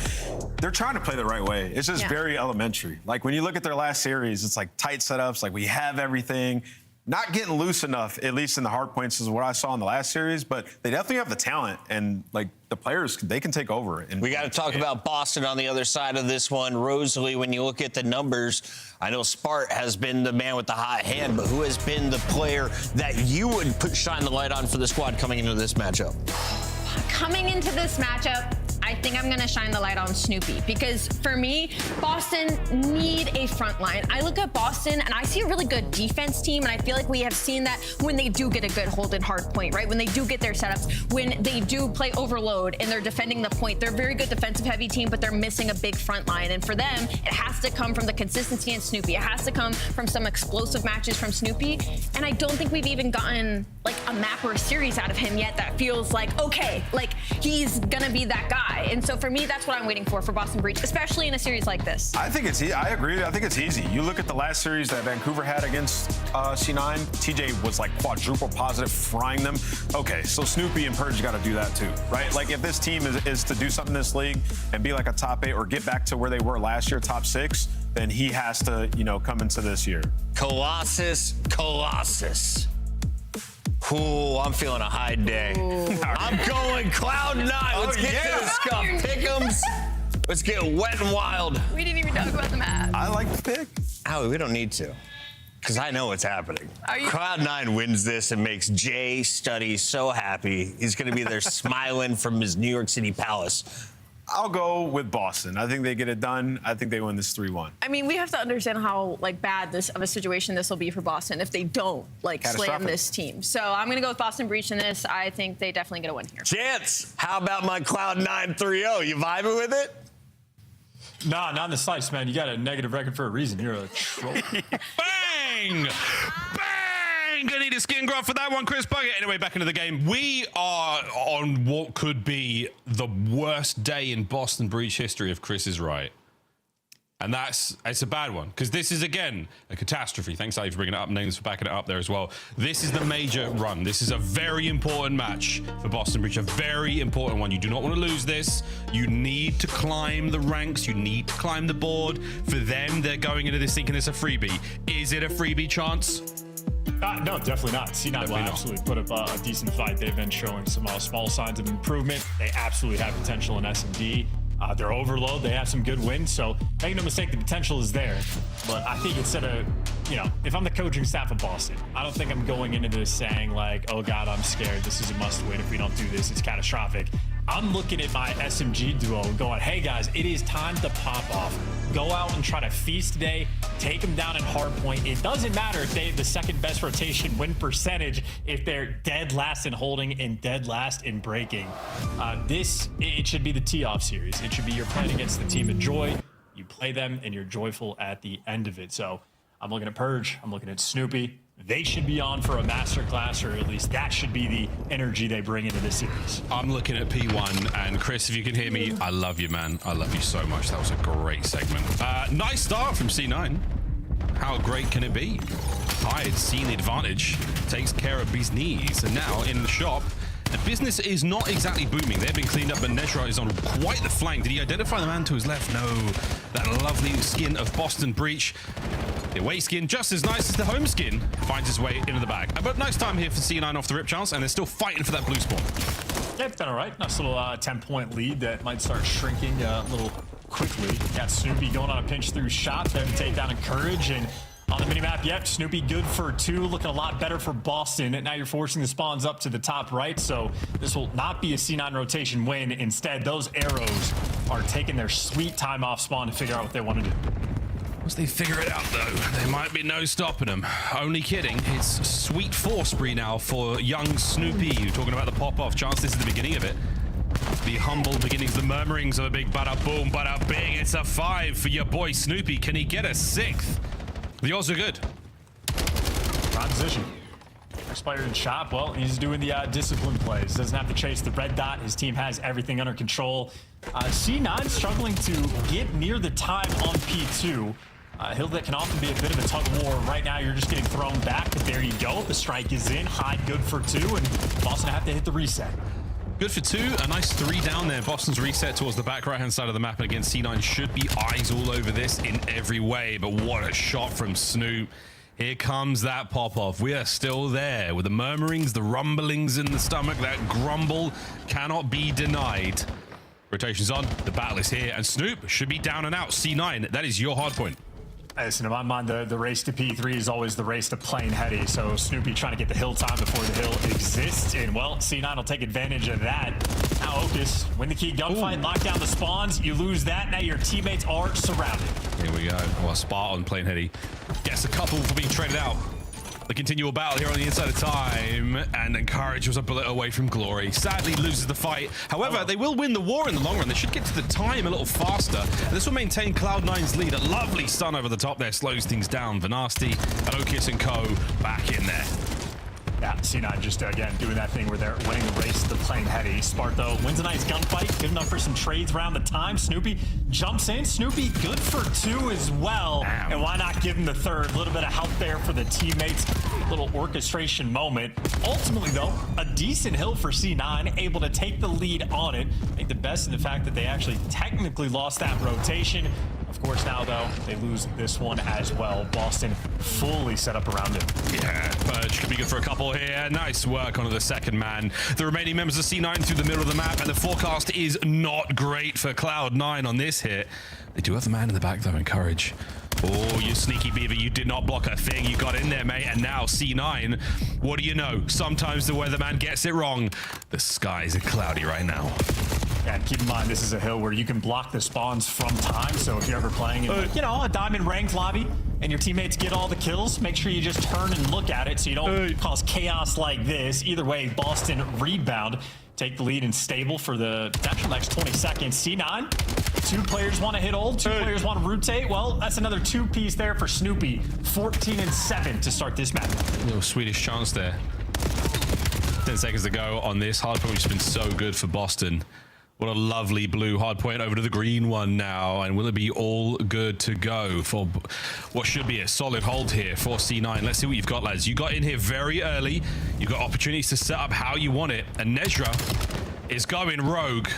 They're trying to play the right way. It's just very elementary. Like when you look at their last series, it's like tight setups, like we have everything. Not getting loose enough, at least in the hard points, is what I saw in the last series, but they definitely have the talent, and like the players, they can take over. And we got to talk about Boston on the other side of this one. Rosalie, when you look at the numbers, I know Spart has been the man with the hot hand, but who has been the player that you would shine the light on for the squad coming into this matchup? Coming into this matchup, I think I'm going to shine the light on Snoopy, because for me, Boston need a front line. I look at Boston and I see a really good defense team, and I feel like we have seen that when they do get a good hold in hard point, right? When they do get their setups, when they do play overload and they're defending the point, they're a very good defensive heavy team, but they're missing a big front line. And for them, it has to come from the consistency in Snoopy. It has to come from some explosive matches from Snoopy. And I don't think we've even gotten like a map or a series out of him yet that feels like, okay, like he's going to be that guy. And so for me, that's what I'm waiting for Boston Breach, especially in a series like this. I think it's, I agree. I think it's easy. You look at the last series that Vancouver had against C9, TJ was like quadruple positive, frying them. Okay, so Snoopy and Purge got to do that too, right? Like if this team is to do something in this league and be like a top 8 or get back to where they were last year, top 6, then he has to, you know, come into this year. Colossus. Ooh, I'm feeling a high day. I'm going Cloud9. Let's get to this stuff. Pick'ems. Let's get wet and wild. We didn't even talk about the map. I like the pick. Howie, we don't need to, because I know what's happening. Cloud9 wins this and makes Jay Study so happy. He's going to be there smiling from his New York City palace. I'll go with Boston. I think they get it done. I think they win this 3-1. I mean, we have to understand how like bad this of a situation this will be for Boston if they don't like slam this team. So I'm going to go with Boston Breach in this. I think they definitely get a win here. Chance, how about my Cloud9 3-0? You vibing with it? Nah, not in the slice, man. You got a negative record for a reason. You're a troll. Bang! Gonna need a skin graph for that one, Chris Bucket. Anyway, back into the game. We are on what could be the worst day in Boston Breach history if Chris is right. And it's a bad one, because this is, again, a catastrophe. Thanks, Ali, for bringing it up. Names for backing it up there as well. This is the major run. This is a very important match for Boston Breach, a very important one. You do not want to lose this. You need to climb the ranks. You need to climb the board. For them, they're going into this thinking it's a freebie. Is it a freebie chance? No, definitely not. C9 will absolutely put up a decent fight. They've been showing some small signs of improvement. They absolutely have potential in S&D. They're overload. They have some good wins. So make no mistake, the potential is there. But I think instead of, you know, if I'm the coaching staff of Boston, I don't think I'm going into this saying like, oh God, I'm scared. This is a must win. If we don't do this, it's catastrophic. I'm looking at my SMG duo going, hey guys, it is time to pop off. Go out and try to feast today. Take them down in hard point. It doesn't matter if they have the second best rotation win percentage, if they're dead last in holding and dead last in breaking. It should be the tee-off series. It should be you're playing against the team of joy. You play them and you're joyful at the end of it. So I'm looking at Purge. I'm looking at Snoopy. they should be on for a masterclass, or at least that should be the energy they bring into this series. I'm looking at P1, and Chris, if you can hear me, I love you, man. I love you so much. That was a great segment. Nice start from C9. How great can it be? Tide seeing the advantage, takes care of business, and now in the shop, the business is not exactly booming. They've been cleaned up, but Nezra is on quite the flank. Did he identify the man to his left? No. That lovely skin of Boston Breach. The away skin, just as nice as the home skin, finds his way into the bag. But nice time here for C9 off the rip chance, and they're still fighting for that blue spawn. Yeah, it's been all right. Nice little 10-point lead that might start shrinking a little quickly. Got Snoopy going on a pinch through shot there to take down Encourage, and on the minimap, yep, Snoopy good for 2, looking a lot better for Boston. Now you're forcing the spawns up to the top right, so this will not be a C9 rotation win. Instead, those arrows are taking their sweet time off spawn to figure out what they want to do. Once they figure it out, though, there might be no stopping them. Only kidding. It's sweet 4 spree now for young Snoopy. You're talking about the pop-off chance. This is the beginning of it. The humble beginnings, the murmurings of a big bada boom, bada bing. It's a 5 for your boy Snoopy. Can he get a 6th? The odds are good. Transition. Next player in shop, well, he's doing the discipline plays. Doesn't have to chase the red dot. His team has everything under control. C9 struggling to get near the time on P2. Hill that can often be a bit of a tug of war. Right now, you're just getting thrown back, but there you go. The strike is in. Hyde good for 2, and Boston have to hit the reset. Good for 2. A nice 3 down there. Boston's reset towards the back right-hand side of the map, and again, C9 should be eyes all over this in every way, but what a shot from Snoop. Here comes that pop-off. We are still there with the murmurings, the rumblings in the stomach. That grumble cannot be denied. Rotation's on. The battle is here, and Snoop should be down and out. C9, that is your hard point. Listen, in my mind, the race to P3 is always the race to Plain Heady. So Snoopy trying to get the hill time before the hill exists. And, well, C9 will take advantage of that. Now, Ocus, win the key gunfight, lock down the spawns. You lose that. Now your teammates are surrounded. Here we go. Well, spot on Plain Heady. Gets a couple for being traded out. The continual battle here on the inside of time, and Encourage was a bullet away from glory. Sadly loses the fight. However, they will win the war in the long run. They should get to the time a little faster. And this will maintain Cloud9's lead. A lovely stun over the top there slows things down. Vanasti, Ocus and co back in there. Yeah, C9 just, again, doing that thing where they're winning the race to Plain Heady. Smart, though, wins a nice gunfight. Good enough for some trades around the time. Snoopy jumps in. Snoopy good for 2 as well. Damn. And why not give him the 3rd? A little bit of help there for the teammates. Little orchestration moment. Ultimately, though, a decent hill for C9, able to take the lead on it. I think the best in the fact that they actually technically lost that rotation. Of course, now, though, they lose this one as well. Boston fully set up around it. Yeah, Purge could be good for a couple here. Nice work onto the second man. The remaining members of C9 through the middle of the map, and the forecast is not great for Cloud9 on this hit. They do have the man in the back, though, Encourage. Oh, you sneaky beaver, you did not block a thing. You got in there, mate, and now C9, what do you know? Sometimes the weatherman gets it wrong. The skies are cloudy right now. And keep in mind, this is a hill where you can block the spawns from time. So if you're ever playing in, you know, a diamond ranked lobby and your teammates get all the kills, make sure you just turn and look at it so you don't cause chaos like this. Either way, Boston rebound, take the lead and stable for the potential next 20 seconds. C9, 2 players want to hit ult, 2 players want to rotate. Well, that's another 2-piece there for Snoopy. 14-7 to start this match. A little Swedish chance there. 10 seconds to go on this hard point, which has been so good for Boston. What a lovely blue hard point over to the green one now. And will it be all good to go for what should be a solid hold here for C9? Let's see what you've got, lads. You got in here very early. You've got opportunities to set up how you want it. And Nezra is going rogue.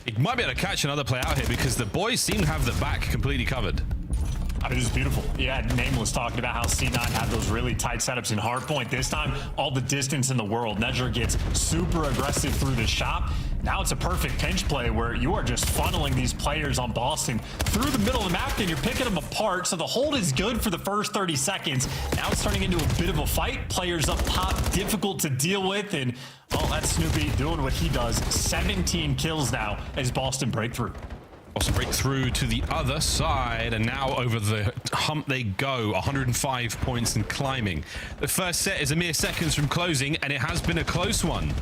It might be able to catch another play out here because the boys seem to have the back completely covered. I mean, this is beautiful. Yeah, Nameless talking about how C9 had those really tight setups in hardpoint. This time, all the distance in the world. Nezra gets super aggressive through the shop. Now it's a perfect pinch play where you are just funneling these players on Boston through the middle of the map and you're picking them apart. So the hold is good for the first 30 seconds. Now it's turning into a bit of a fight. Players up top, difficult to deal with. And, well, that's Snoopy doing what he does. 17 kills now as Boston break through. Also break through to the other side, and now over the hump they go. 105 points and climbing. The first set is a mere seconds from closing, and it has been a close one.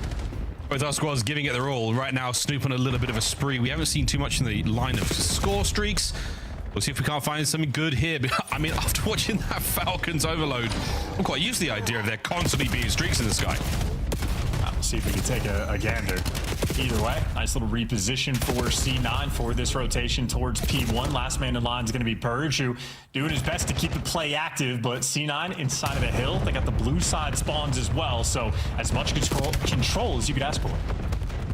Both our squads giving it their all. Right now, Snoop on a little bit of a spree. We haven't seen too much in the line of score streaks. We'll see if we can't find something good here. I mean, after watching that Falcons overload, I'm quite used to the idea of there constantly being streaks in the sky. We'll see if we can take a gander. Either way, nice little reposition for C9 for this rotation towards P1. Last man in line is going to be Purge, who doing his best to keep the play active, but C9 inside of the hill. They got the blue side spawns as well, so as much control as you could ask for.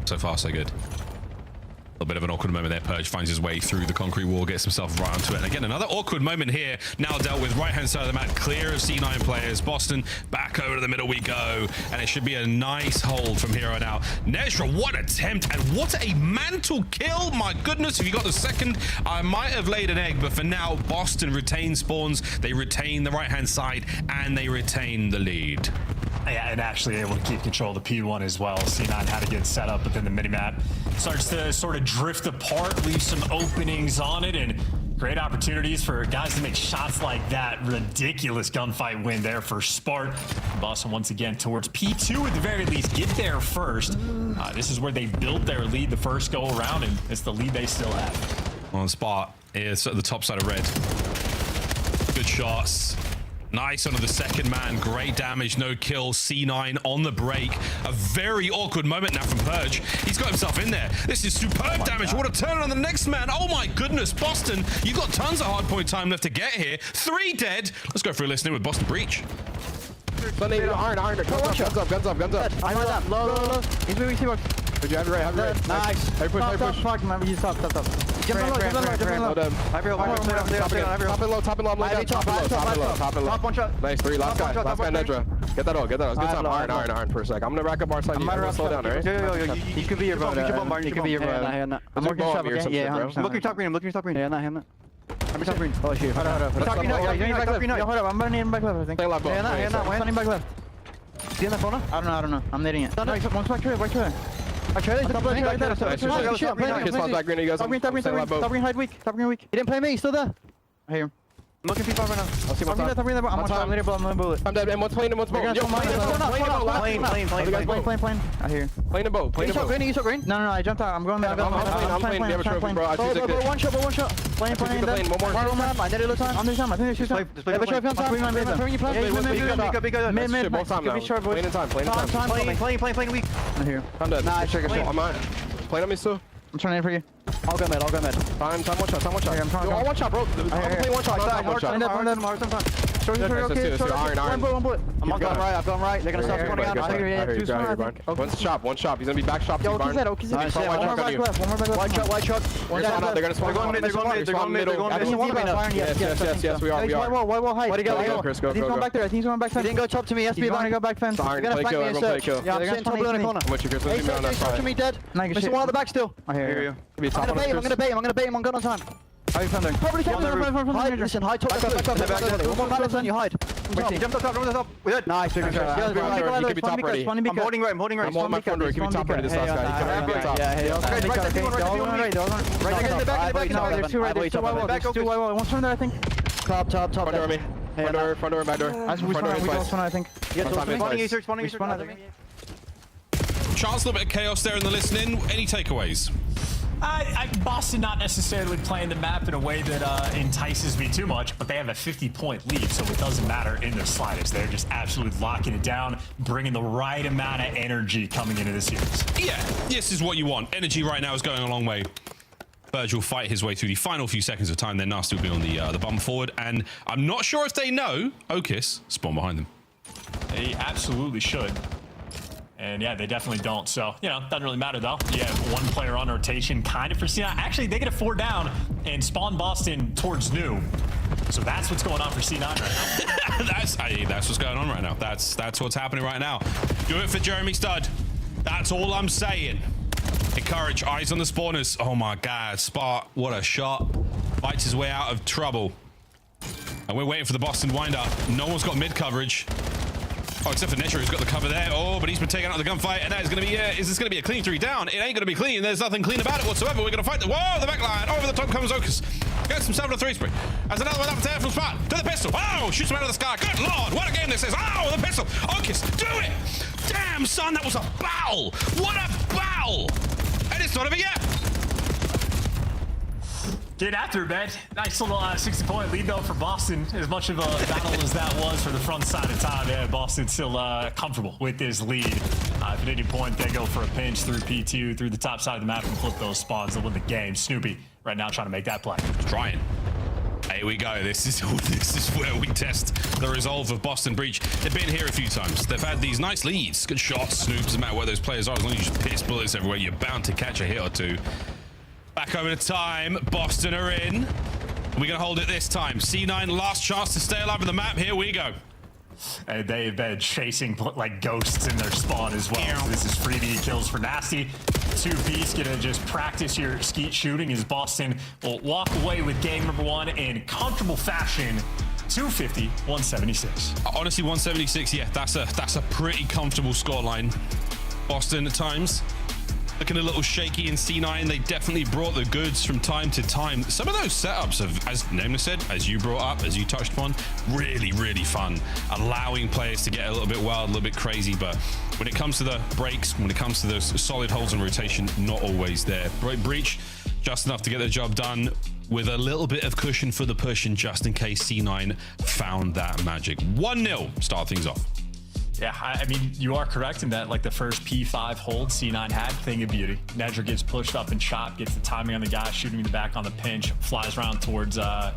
So far, so good. A little bit of an awkward moment there. Purge finds his way through the concrete wall, gets himself right onto it. And again, another awkward moment here. Now dealt with. Right-hand side of the map, clear of C9 players. Boston, back over to the middle we go. And it should be a nice hold from here on out. Nezra, what attempt and what a mantle kill. My goodness, if you got the second, I might have laid an egg. But for now, Boston retain spawns. They retain the right-hand side and they retain the lead. Yeah, and actually able to keep control of the P1 as well. C9 had a good setup, but then the minimap starts to sort of drift apart, leave some openings on it, and great opportunities for guys to make shots like that. Ridiculous gunfight win there for Spart. Boston once again towards P2 at the very least. Get there first. This is where they built their lead the first go around, and it's the lead they still have. On Spart is at the top side of red. Good shots. Nice onto the second man. Great damage, no kill. C9 on the break. A very awkward moment now from Purge. He's got himself in there. This is superb damage. What a turn on the next man. Oh my goodness, Boston. You've got tons of hardpoint time left to get here. 3 dead. Let's go for a listening with Boston Breach. Iron. Guns up. I know that. Low. He's moving too much. Did you have it right? Nice. Hey, push. Fuck, man. You stop. Jump low. Top and low. Top one shot. Nice, 3. Last guy, Nedra. Get that all. Good time. Iron for a sec. I'm gonna rack up our side. I'm gonna slow down, alright? Yo. He could be your boat. He could be your boat. I'm working top green. Yeah, I'm looking top green. Yeah, not him. I'm top green. Oh, shoot. Hold up. Top green. Hold up. I'm running back left, I think. Yeah, not. Running back left. Is he in the corner? I don't know. I'm netting it. No, one's back here. I tried it. Top green, hide weak. He didn't play me. He's still there. I hear him. I'm looking P5 right now. I'll see what's up. I'm letting bullet. I'm dead. And one's playing. Plane. I hear you. Playing a boat. You shot green? No, I jumped out. I'm going there. I'm playing. Never trophy, bro. One shot. Playing. One more. I did it time. I'm doing time. I think it's time. Have a shot on time. Mid. Both time now. Playing in time. Playing weak. I hear you. I'm dead. Nah, I trigger shot. I'm on. Playing on me still. I'm trying to aim for you. I'll go mid. Time, one shot. I'm trying. One shot, bro. I'm playing one shot. Iron. I'm going right. They're gonna start spawning out. One shop. He's gonna be back shop. Yo, one more back left. White truck. They're gonna spawn. They're going mid. Yes, we are. White wall height. Go, Chris. Go. He's going back there. He didn't go top to me. SB gonna go back fence. They're gonna flank me and search. Yeah, they're gonna top in the corner. I'm with you, Chris. He's top to me dead. Missing one at the back still. I hear you. I'm gonna bait him on gun on time. How are you thundering? Probably hide. Listen, hide top. One more balance on you, hide. Jump top. We're dead. Nice. He could be top ready. I'm holding right. I'm holding my front door. He could be top ready. This last guy. He could be top. Right. Two white wall. One's from there, I think. Top. Front door, me. Front door, back door. We spawn, I think. Spawning Chance, a little bit of chaos there in the listening. Any takeaways? Boston not necessarily playing the map in a way that entices me too much, but they have a 50-point lead, so it doesn't matter in the slightest. They're just absolutely locking it down, bringing the right amount of energy coming into the series. Yeah, this is what you want. Energy right now is going a long way. Purge will fight his way through the final few seconds of time. They're Nasty will be on the bump forward, and I'm not sure if they know Okis spawn behind them. They absolutely should. And yeah, they definitely don't. So, doesn't really matter though. You have one player on rotation kind of for C9. Actually, they get a 4 down and spawn Boston towards new. So that's what's going on for C9 right now. That's what's going on right now. That's what's happening right now. Do it for Jeremy Stud. That's all I'm saying. Encourage, eyes on the spawners. Oh my God, Spart, what a shot. Fights his way out of trouble. And we're waiting for the Boston wind-up. No one's got mid coverage. Oh, except for Nesher, who's got the cover there. Oh, but he's been taken out of the gunfight, and that is going to be, is this going to be a clean 3 down? It ain't going to be clean. There's nothing clean about it whatsoever. We're going to fight the, whoa, the back line. Over the top comes Okis. Gets himself a 3 spree. As another one up there from Spart. To the pistol. Oh, shoots him out of the sky. Good Lord, what a game this is. Oh, the pistol. Okis, do it. Damn, son, that was a battle. What a battle. And it's not over yet. Get after it, man. Nice little 60-point lead, though, for Boston. As much of a battle as that was for the front side of town, yeah, Boston's still comfortable with this lead. If at any point they go for a pinch through P2, through the top side of the map and flip those spawns, they'll win the game. Snoopy right now trying to make that play. Trying. Here we go. This is where we test the resolve of Boston Breach. They've been here a few times. They've had these nice leads. Good shots. Snoops, doesn't matter where those players are. As long as you just piss bullets everywhere, you're bound to catch a hit or two. Back over to time. Boston are in. We're going to hold it this time. C9, last chance to stay alive on the map. Here we go. And they've been chasing like ghosts in their spawn as well. So this is freebie kills for Nasty. 2B's gonna just practice your skeet shooting as Boston will walk away with game number 1 in comfortable fashion. 250, 176. Honestly, 176, yeah, that's a pretty comfortable scoreline. Boston at times looking a little shaky in C9. They definitely brought the goods from time to time. Some of those setups have, as Nameless said, as you brought up, as you touched upon, really, really fun. Allowing players to get a little bit wild, a little bit crazy, but when it comes to the breaks, when it comes to those solid holds and rotation, not always there. Breach, just enough to get the job done with a little bit of cushion for the push, and just in case C9 found that magic. 1-0, start things off. Yeah, I mean, you are correct in that, like, the first P5 hold C9 had, thing of beauty. Nedra gets pushed up and chopped, gets the timing on the guy, shooting the back on the pinch, flies around towards the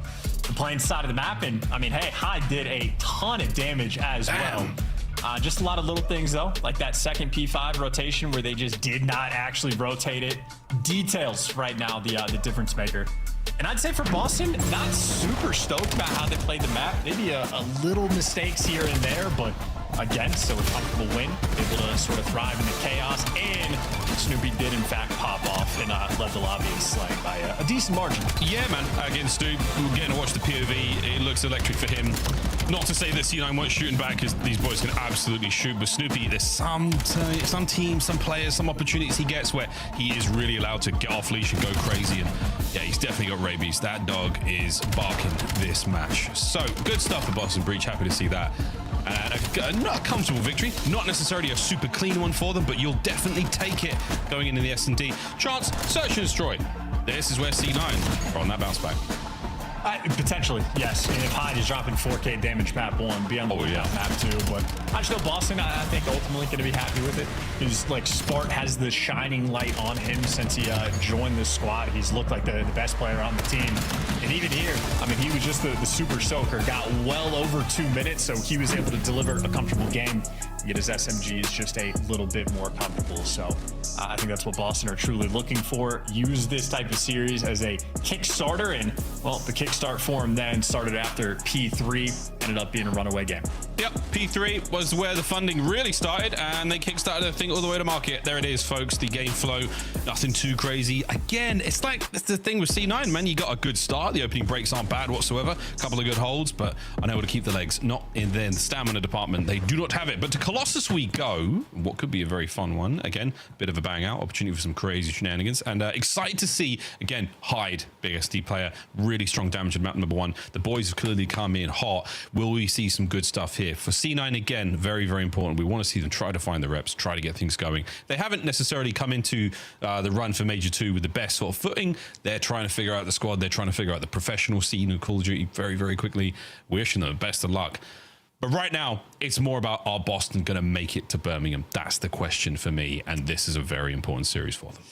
playing side of the map. And, I mean, hey, Hyde did a ton of damage as well. Just a lot of little things, though, like that second P5 rotation where they just did not actually rotate it. Details right now, the difference maker. And I'd say for Boston, not super stoked about how they played the map. Maybe a little mistakes here and there, but again, still a comfortable win. Able to sort of thrive in the chaos. And Snoopy did, in fact, pop off and led the lobby in slang by a decent margin. Yeah, man. Again, Stu, we're getting to watch the POV. It looks electric for him. Not to say that C9 weren't shooting back, because these boys can absolutely shoot. But Snoopy, there's some teams, some players, some opportunities he gets where he is really allowed to get off leash and go crazy. And yeah, he's definitely got rabies. That dog is barking this match. So good stuff for Boston Breach. Happy to see that. And not a comfortable victory, not necessarily a super clean one for them, but you'll definitely take it going into the S&D. Chance, search and destroy. This is where C9 are on that bounce back. Potentially, yes. And if Hyde is dropping 4K damage map 1, be on the lookout map 2. But I just know Boston, I think, ultimately going to be happy with it. Because, like, Spart has the shining light on him since he joined this squad. He's looked like the best player on the team. And even here, I mean, he was just the super soaker. Got well over 2 minutes, so he was able to deliver a comfortable game. Yet his SMG is just a little bit more comfortable. So I think that's what Boston are truly looking for. Use this type of series as a Kickstarter. And, well, the Kickstart for him then started after P3. Ended up being a runaway game. Yep, P3 was where the funding really started, and they kickstarted the thing all the way to market. There it is, folks, the game flow. Nothing too crazy. Again, it's like the thing with C9, man. You got a good start. The opening breaks aren't bad whatsoever. A couple of good holds, but unable to keep the legs. Not in the stamina department. They do not have it. But to Colossus we go. What could be a very fun one. Again, bit of a bang out. Opportunity for some crazy shenanigans. And excited to see, again, Hyde, big SD player. Really strong damage at map number 1. The boys have clearly come in hot. Will we see some good stuff here? For C9, again, very, very important. We want to see them try to find the reps, try to get things going. They haven't necessarily come into the run for Major 2 with the best sort of footing. They're trying to figure out the squad. They're trying to figure out the professional scene of Call of Duty very, very quickly. Wishing them the best of luck. But right now, it's more about, are Boston going to make it to Birmingham? That's the question for me, and this is a very important series for them.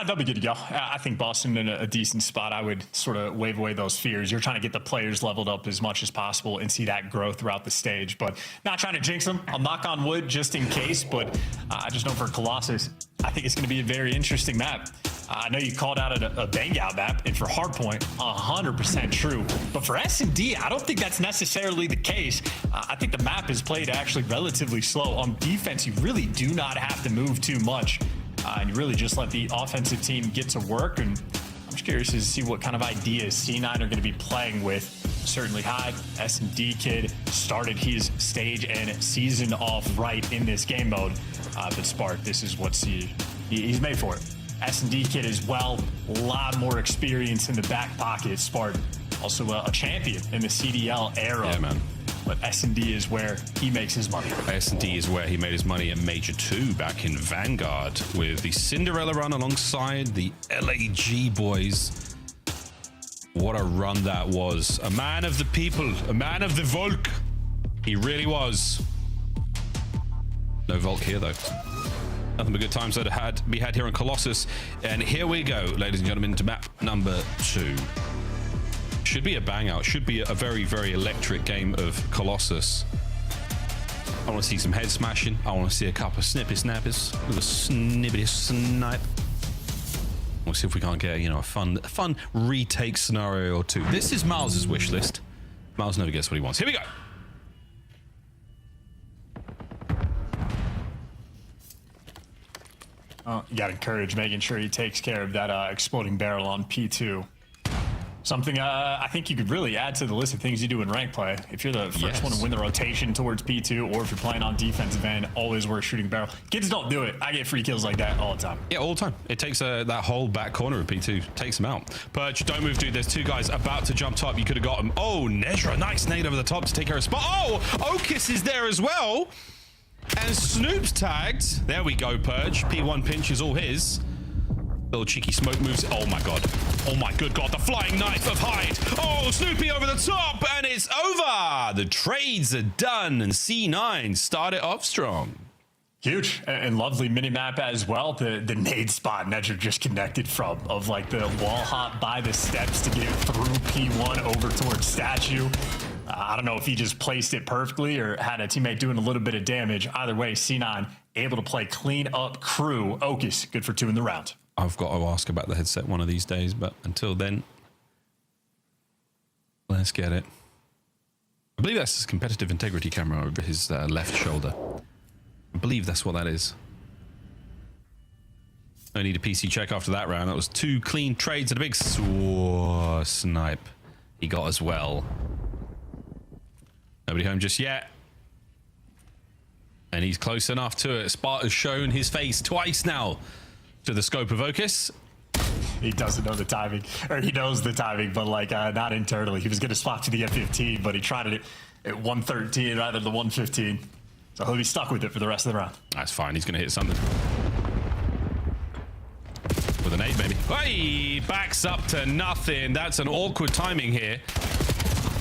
They'll be good to go. I think Boston in a decent spot. I would sort of wave away those fears. You're trying to get the players leveled up as much as possible and see that grow throughout the stage, but not trying to jinx them. I'll knock on wood just in case, but I just know for Colossus, I think it's going to be a very interesting map. I know you called out a bang out map, and for Hardpoint, 100% true. But for S&D, I don't think that's necessarily the case. I think the map is played actually relatively slow. On defense, you really do not have to move too much. And you really just let the offensive team get to work. And I'm just curious to see what kind of ideas C9 are going to be playing with. Certainly Hyde, S&D kid, started his stage and season off right in this game mode. But Spark, this is what he's made for it. S&D kid as well, a lot more experience in the back pocket. Spark, also a champion in the CDL era. Yeah, man. But S&D is where he makes his money. S&D is where he made his money at Major 2 back in Vanguard with the Cinderella run alongside the LAG boys. What a run that was. A man of the people, a man of the Volk. He really was. No Volk here, though. Nothing but good times that had be had here on Colossus. And here we go, ladies and gentlemen, to map number 2. Should be a bang out. Should be a very, very electric game of Colossus. I want to see some head smashing. I want to see a couple of snippy snappers. A little snippity snipe. We'll see if we can't get, you know, a fun retake scenario or 2. This is Miles's wish list. Miles never gets what he wants. Here we go. You got to encourage making sure he takes care of that exploding barrel on P2. Something I think you could really add to the list of things you do in rank play. If you're the first one to win the rotation towards P2, or if you're playing on defensive end, always worth shooting barrel. Kids don't do it. I get free kills like that all the time. Yeah, all the time. It takes that whole back corner of P2, takes them out. Purge, don't move, dude. There's 2 guys about to jump top. You could have got them. Oh, Nezra, nice nade over the top to take care of spot. Oh, Okus is there as well. And Snoop's tagged. There we go, Purge. P1 pinch is all his. Little cheeky smoke moves. Oh my god. Oh my good god. The flying knife of Hyde. Oh, Snoopy over the top. And it's over. The trades are done. And C9 started off strong. Huge and lovely mini map as well. The nade spot Nedger just connected from, of like the wall hop by the steps to get through P1 over towards statue. I don't know if he just placed it perfectly or had a teammate doing a little bit of damage. Either way, C9 able to play clean up crew. Okus good for 2 in the round. I've got to ask about the headset one of these days, but until then, let's get it. I believe that's his competitive integrity camera over his left shoulder. I believe that's what that is. No need a PC check after that round. That was 2 clean trades and a big snipe he got as well. Nobody home just yet. And he's close enough to it. Sparta's shown his face twice now to the scope of Okus. He doesn't know the timing, or he knows the timing, but like not internally. He was going to swap to the F15, but he tried it at 113 rather than the 115. So he'll be stuck with it for the rest of the round. That's fine. He's going to hit something. With an 8, maybe. Hey, backs up to nothing. That's an awkward timing here.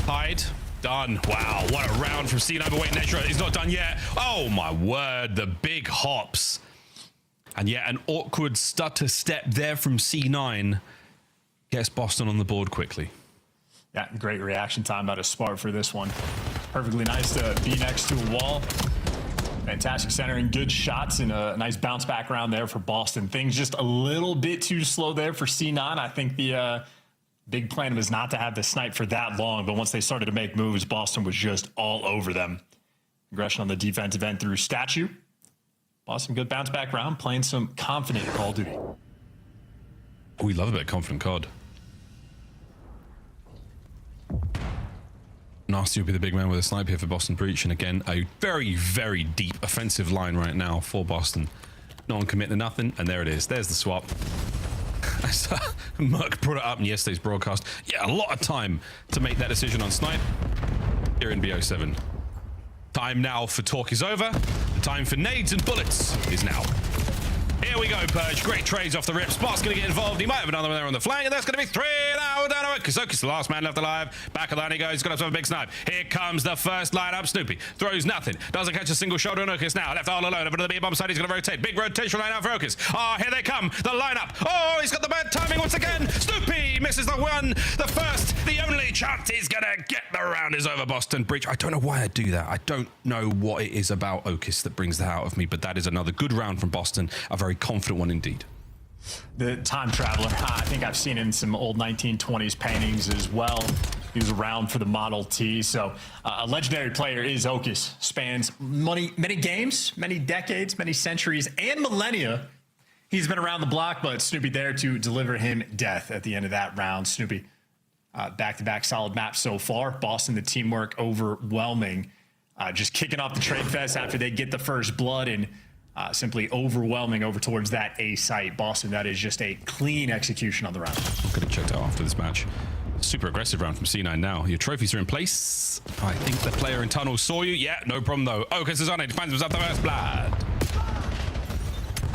Hyde. Done. Wow, what a round from C9. But wait, Nezra is not done yet. Oh my word, the big hops. And yet an awkward stutter step there from C9 gets Boston on the board quickly. Yeah, great reaction time out of Spart for this one. Perfectly nice to be next to a wall. Fantastic centering, good shots, and a nice bounce back round there for Boston. Things just a little bit too slow there for C9. I think the big plan was not to have the snipe for that long, but once they started to make moves, Boston was just all over them. Aggression on the defensive end through statue. Boston, good bounce back round, playing some confident Call of Duty. We love a bit of confident COD. Nasty will be the big man with a snipe here for Boston Breach, and again, a very, very deep offensive line right now for Boston. No one committing to nothing, and there it is. There's the swap. Merc brought it up in yesterday's broadcast. Yeah, a lot of time to make that decision on snipe here in BO7. Time now for talk is over. The time for nades and bullets is now. Here we go, Purge. Great trades off the rip. Spot's going to get involved. He might have another one there on the flank, and that's going to be 3 now down to it. Kazoki's the last man left alive. Back of the line he goes. He's got himself a big snipe. Here comes the first lineup. Snoopy throws nothing. Doesn't catch a single shoulder on Okus now. Left all alone. Over to the B-bomb side. He's going to rotate. Big rotation line out for Okus. Oh, here they come. The lineup. Oh, he's got the bad timing once again. Snoopy misses the one. The first, the only chance he's going to get. The round is over, Boston Breach. I don't know why I do that. I don't know what it is about Okus that brings that out of me, but that is another good round from Boston. A very confident one indeed. The time traveler, I think I've seen in some old 1920s paintings as well. He was around for the Model T, so a legendary player is Okus. Spans many games, many decades, many centuries, and millennia. He's been around the block, but Snoopy there to deliver him death at the end of that round. Snoopy, back-to-back solid maps so far. Boston, the teamwork overwhelming. Just kicking off the trade fest after they get the first blood and simply overwhelming over towards that A site. Boston, that is just a clean execution on the round. I'm going to check out after this match. Super aggressive round from C9 now. Your trophies are in place. I think the player in tunnel saw you. Yeah, no problem though. Okus is on it. He finds himself the first blood.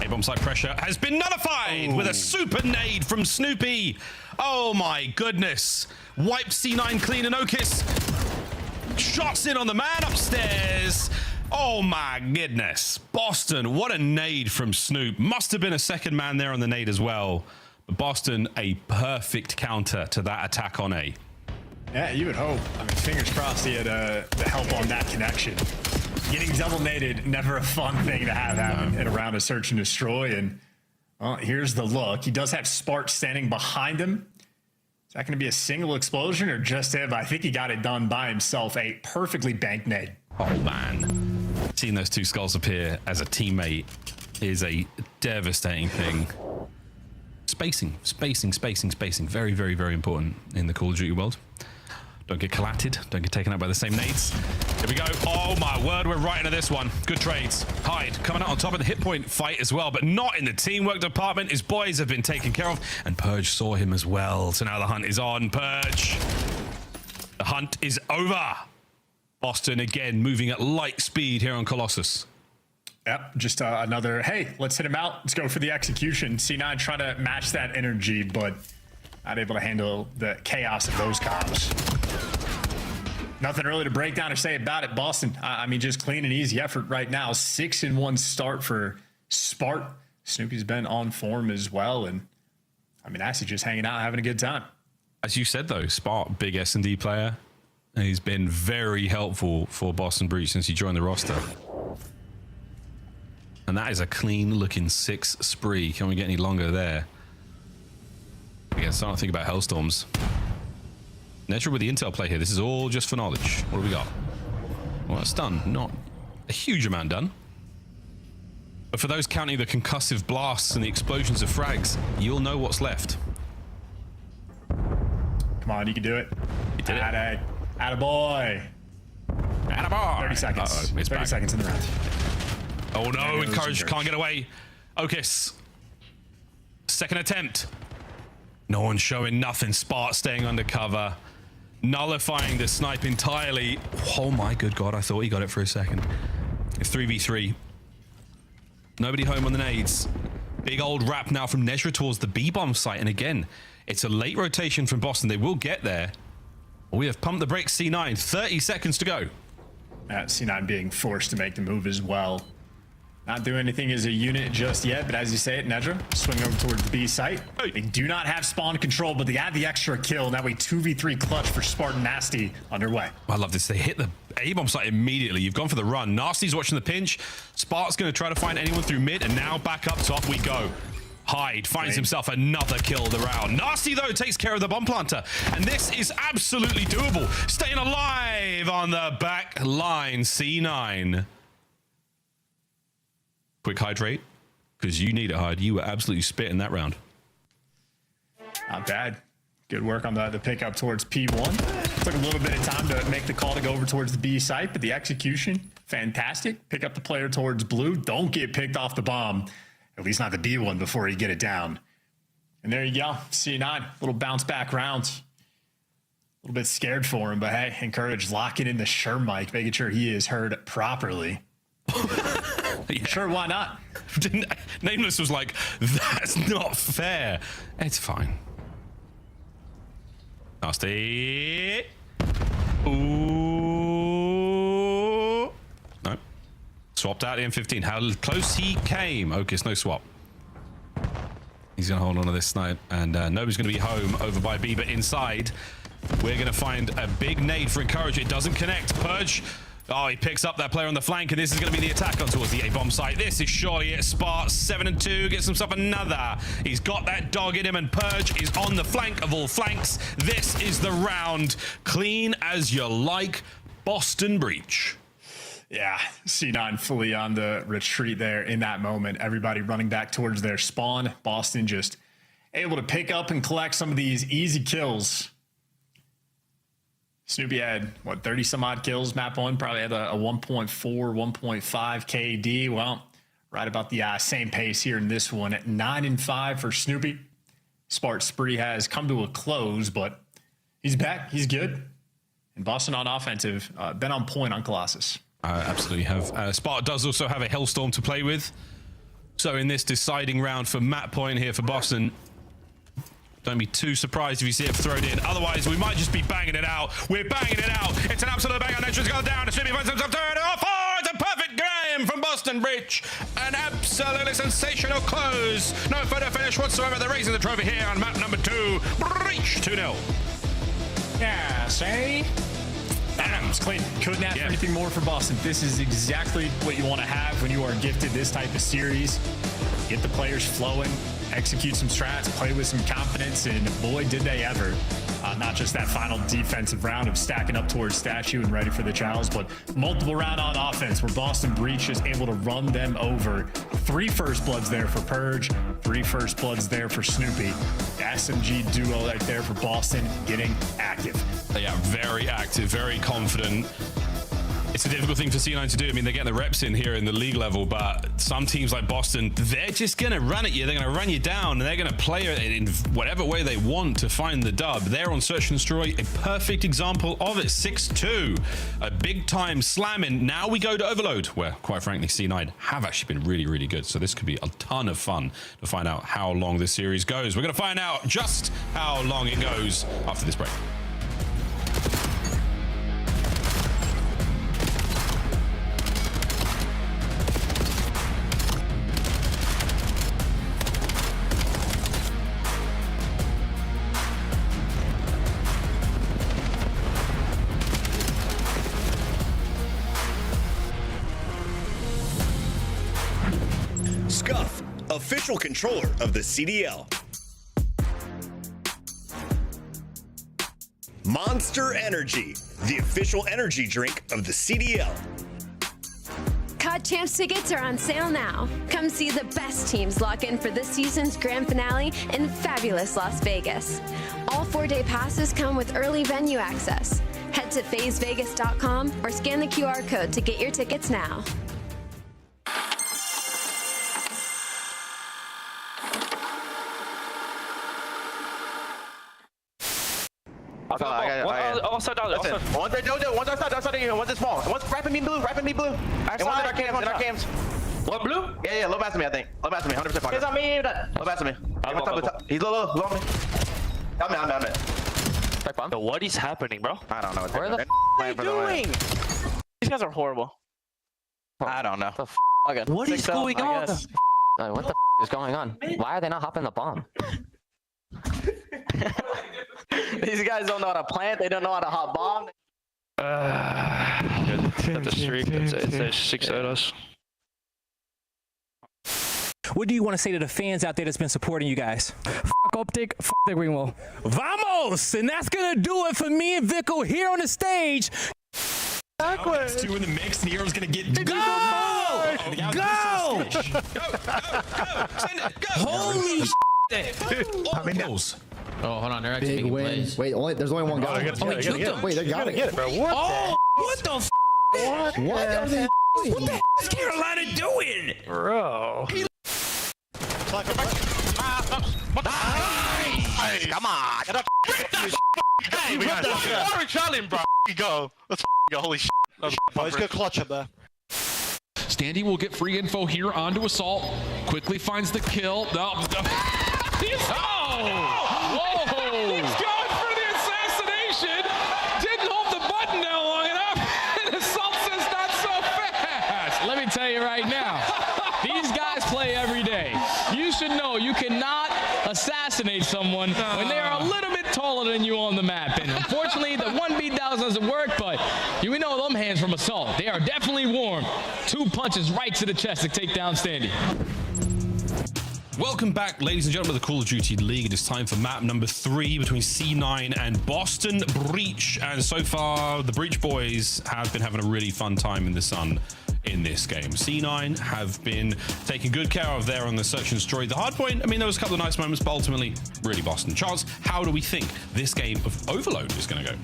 A-bomb side pressure has been nullified with a super nade from Snoopy. Oh my goodness. Wipes C9 clean, and Okis shots in on the man upstairs. Oh my goodness. Boston, what a nade from Snoop. Must have been a second man there on the nade as well. But Boston, a perfect counter to that attack on A. Yeah, you would hope. I mean, fingers crossed he had the help on that connection. Getting double naded, never a fun thing to have happen in a round of search and destroy. And well, here's the look. He does have Spark standing behind him. Is that going to be a single explosion or just him? I think he got it done by himself. A perfectly banked nade. Oh man, seeing those two skulls appear as a teammate is a devastating thing. Spacing. Very, very, very important in the Call of Duty world. Don't get collatted. Don't get taken out by the same nades. Here we go. Oh my word, we're right into this one. Good trades. Hyde coming out on top of the hit point fight as well, but not in the teamwork department. His boys have been taken care of, and Purge saw him as well. So now the hunt is on. Purge. The hunt is over. Boston again moving at light speed here on Colossus. Yep, just another, hey, let's hit him out. Let's go for the execution. C9 trying to match that energy, but not able to handle the chaos of those comms. Nothing really to break down or say about it, Boston. I mean, just clean and easy effort right now. 6-1 start for Spart. Snoopy's been on form as well, and I mean, actually just hanging out, having a good time. As you said, though, Spart, big S&D player. And he's been very helpful for Boston Breach since he joined the roster. And that is a clean-looking 6 spree. Can we get any longer there? Again, starting to think about Hellstorms. Netra with the intel play here. This is all just for knowledge. What do we got? Well, it's done. Not a huge amount done. But for those counting the concussive blasts and the explosions of frags, you'll know what's left. Come on, you can do it. You did it. Attaboy. Attaboy. 30 seconds. Uh-oh, it's 30 back. seconds in the round. Oh no, Encourage can't get away. Okis. Second attempt. No one showing nothing. Spart staying undercover. Nullifying the snipe entirely. Oh my good god, I thought he got it for a second. It's 3v3. Nobody home on the nades. Big old wrap now from Nezra towards the B-bomb site. And again, it's a late rotation from Boston. They will get there. We have pumped the brakes, C9. 30 seconds to go. C9 being forced to make the move as well. Not doing anything as a unit just yet, but as you say it, Nedra, swing over towards the B site. They do not have spawn control, but they add the extra kill. Now a 2v3 clutch for Spartan Nasty underway. I love this. They hit the A-bomb site immediately. You've gone for the run. Nasty's watching the pinch. Spart's going to try to find anyone through mid, and now back up top we go. Hyde finds himself another kill of the round. Nasty, though, takes care of the bomb planter. And this is absolutely doable. Staying alive on the back line, C9. Quick hydrate, because you need it, Hyde. You were absolutely spitting that round. Not bad. Good work on the pickup towards P1. Took a little bit of time to make the call to go over towards the B site, but the execution, fantastic. Pick up the player towards blue. Don't get picked off the bomb. At least not the B one before you get it down. And there you go. C9, little bounce back round. A little bit scared for him, but hey, Encourage locking in the Sure mic, making sure he is heard properly. Yeah. Sure, why not? Nameless was like, that's not fair. It's fine. Nasty. Ooh. No. Swapped out the M15. How close he came. Okis, no swap. He's going to hold on to this snipe, and nobody's going to be home over by B, but inside, we're going to find a big nade for Encourage. It doesn't connect. Purge. Oh, he picks up that player on the flank, and this is going to be the attack on towards the A-bomb site. This is surely it. Spart, 7-2, gets himself another. He's got that dog in him, and Purge is on the flank of all flanks. This is the round. Clean as you like. Boston Breach. Yeah, C9 fully on the retreat there in that moment. Everybody running back towards their spawn. Boston just able to pick up and collect some of these easy kills. Snoopy had, 30 some odd kills, map one, probably had a 1.4, 1.5 KD. Well, right about the same pace here in this one at 9-5 for Snoopy. Spart spree has come to a close, but he's back. He's good. And Boston on offensive, been on point on Colossus. Absolutely have. Spart does also have a Hellstorm to play with. So in this deciding round for map point here for Boston, don't be too surprised if you see it thrown in. Otherwise, we might just be banging it out. We're banging it out. It's an absolute banger. Nature's gone down. Snoopy finds himself third. It's a perfect game from Boston Breach. An absolutely sensational close. No photo finish whatsoever. They're raising the trophy here on map number 2. Breach 2-0. Yeah, say. Adams, Clayton, couldn't ask for anything more for Boston. This is exactly what you want to have when you are gifted this type of series. Get the players flowing, execute some strats, play with some confidence, and boy, did they ever. Not just that final defensive round of stacking up towards Statue and ready for the challenge, but multiple round on offense where Boston Breach is able to run them over. 3 first bloods there for Purge, 3 first bloods there for Snoopy. The SMG duo right there for Boston getting active. Yeah, very active, very confident. It's a difficult thing for C9 to do. I mean, they're getting the reps in here in the league level, but some teams like Boston, they're just going to run at you. They're going to run you down, and they're going to play it in whatever way they want to find the dub. They're on Search and Destroy, a perfect example of it. 6-2, a big-time slamming. Now we go to Overload, where, quite frankly, C9 have actually been really, really good. So this could be a ton of fun to find out how long this series goes. We're going to find out just how long it goes after this break. Scuff, official controller of the CDL. Monster Energy, the official energy drink of the CDL. COD Champs tickets are on sale now. Come see the best teams lock in for this season's grand finale in fabulous Las Vegas. All 4-day passes come with early venue access. Head to phasevegas.com or scan the QR code to get your tickets now. Once it's small. One's rapping me blue. And one's in our cams. What, blue? Yeah, low pass me, I think. Low pass me, 100% pocket. It's on me. Low pass me. He's low on me. I'm it. So what is happening, bro? I don't know. Where the f are you doing? These guys are horrible. I don't know. What is going on? What the f is going on? Why are they not hopping the bomb? These guys don't know how to plant. They don't know how to hot bomb. The streak. It's 6 at us. What do you want to say to the fans out there that's been supporting you guys? F Optic, f the green wall. Vamos! And that's gonna do it for me and Vico here on the stage. Backwards. 2 in the mix. Nero's gonna get Go! Go! Holy shit! How many kills? Oh, hold on, they're actually big win. Wait, there's only one guy. Wait, they gotta get it, bro. What the f? What are they? What the f is Carolina doing? Bro. Come on. Hey, we got that. Orange challenge, bro. Go. Let's go. Holy shit. Let's go clutch up there. Standy will get free info here onto Assault. Quickly finds the kill. Whoa! He's going for the assassination. Didn't hold the button down long enough. And Assault says not so fast. Let me tell you right now, these guys play every day. You should know you cannot assassinate someone when they are a little bit taller than you on the map. And unfortunately, the 1v doesn't work, but you know them hands from Assault. They are definitely warm. 2 punches right to the chest to take down Standy. Welcome back, ladies and gentlemen, of the Call of Duty League. It is time for map number 3 between C9 and Boston Breach. And so far, the Breach boys have been having a really fun time in the sun in this game. C9 have been taken good care of there on the Search and Destroy. The hard point, I mean, there was a couple of nice moments, but ultimately, really Boston. Charles, how do we think this game of Overload is going to go?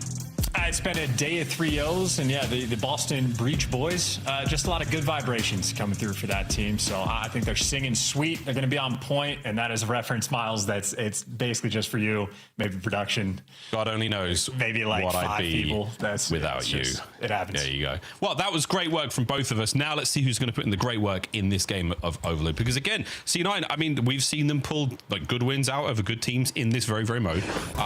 Yeah, it's been a day of 3-0s, and yeah, the Boston Breach boys, just a lot of good vibrations coming through for that team. So I think they're singing sweet. They're going to be on point, and that is a reference, Miles. It's basically just for you. Maybe production. God only knows maybe like what 5 I'd be people. Without you. It happens. There you go. Well, that was great work from both of us. Now let's see who's going to put in the great work in this game of Overload. Because again, C9, I mean, we've seen them pull like good wins out over good teams in this very, very mode.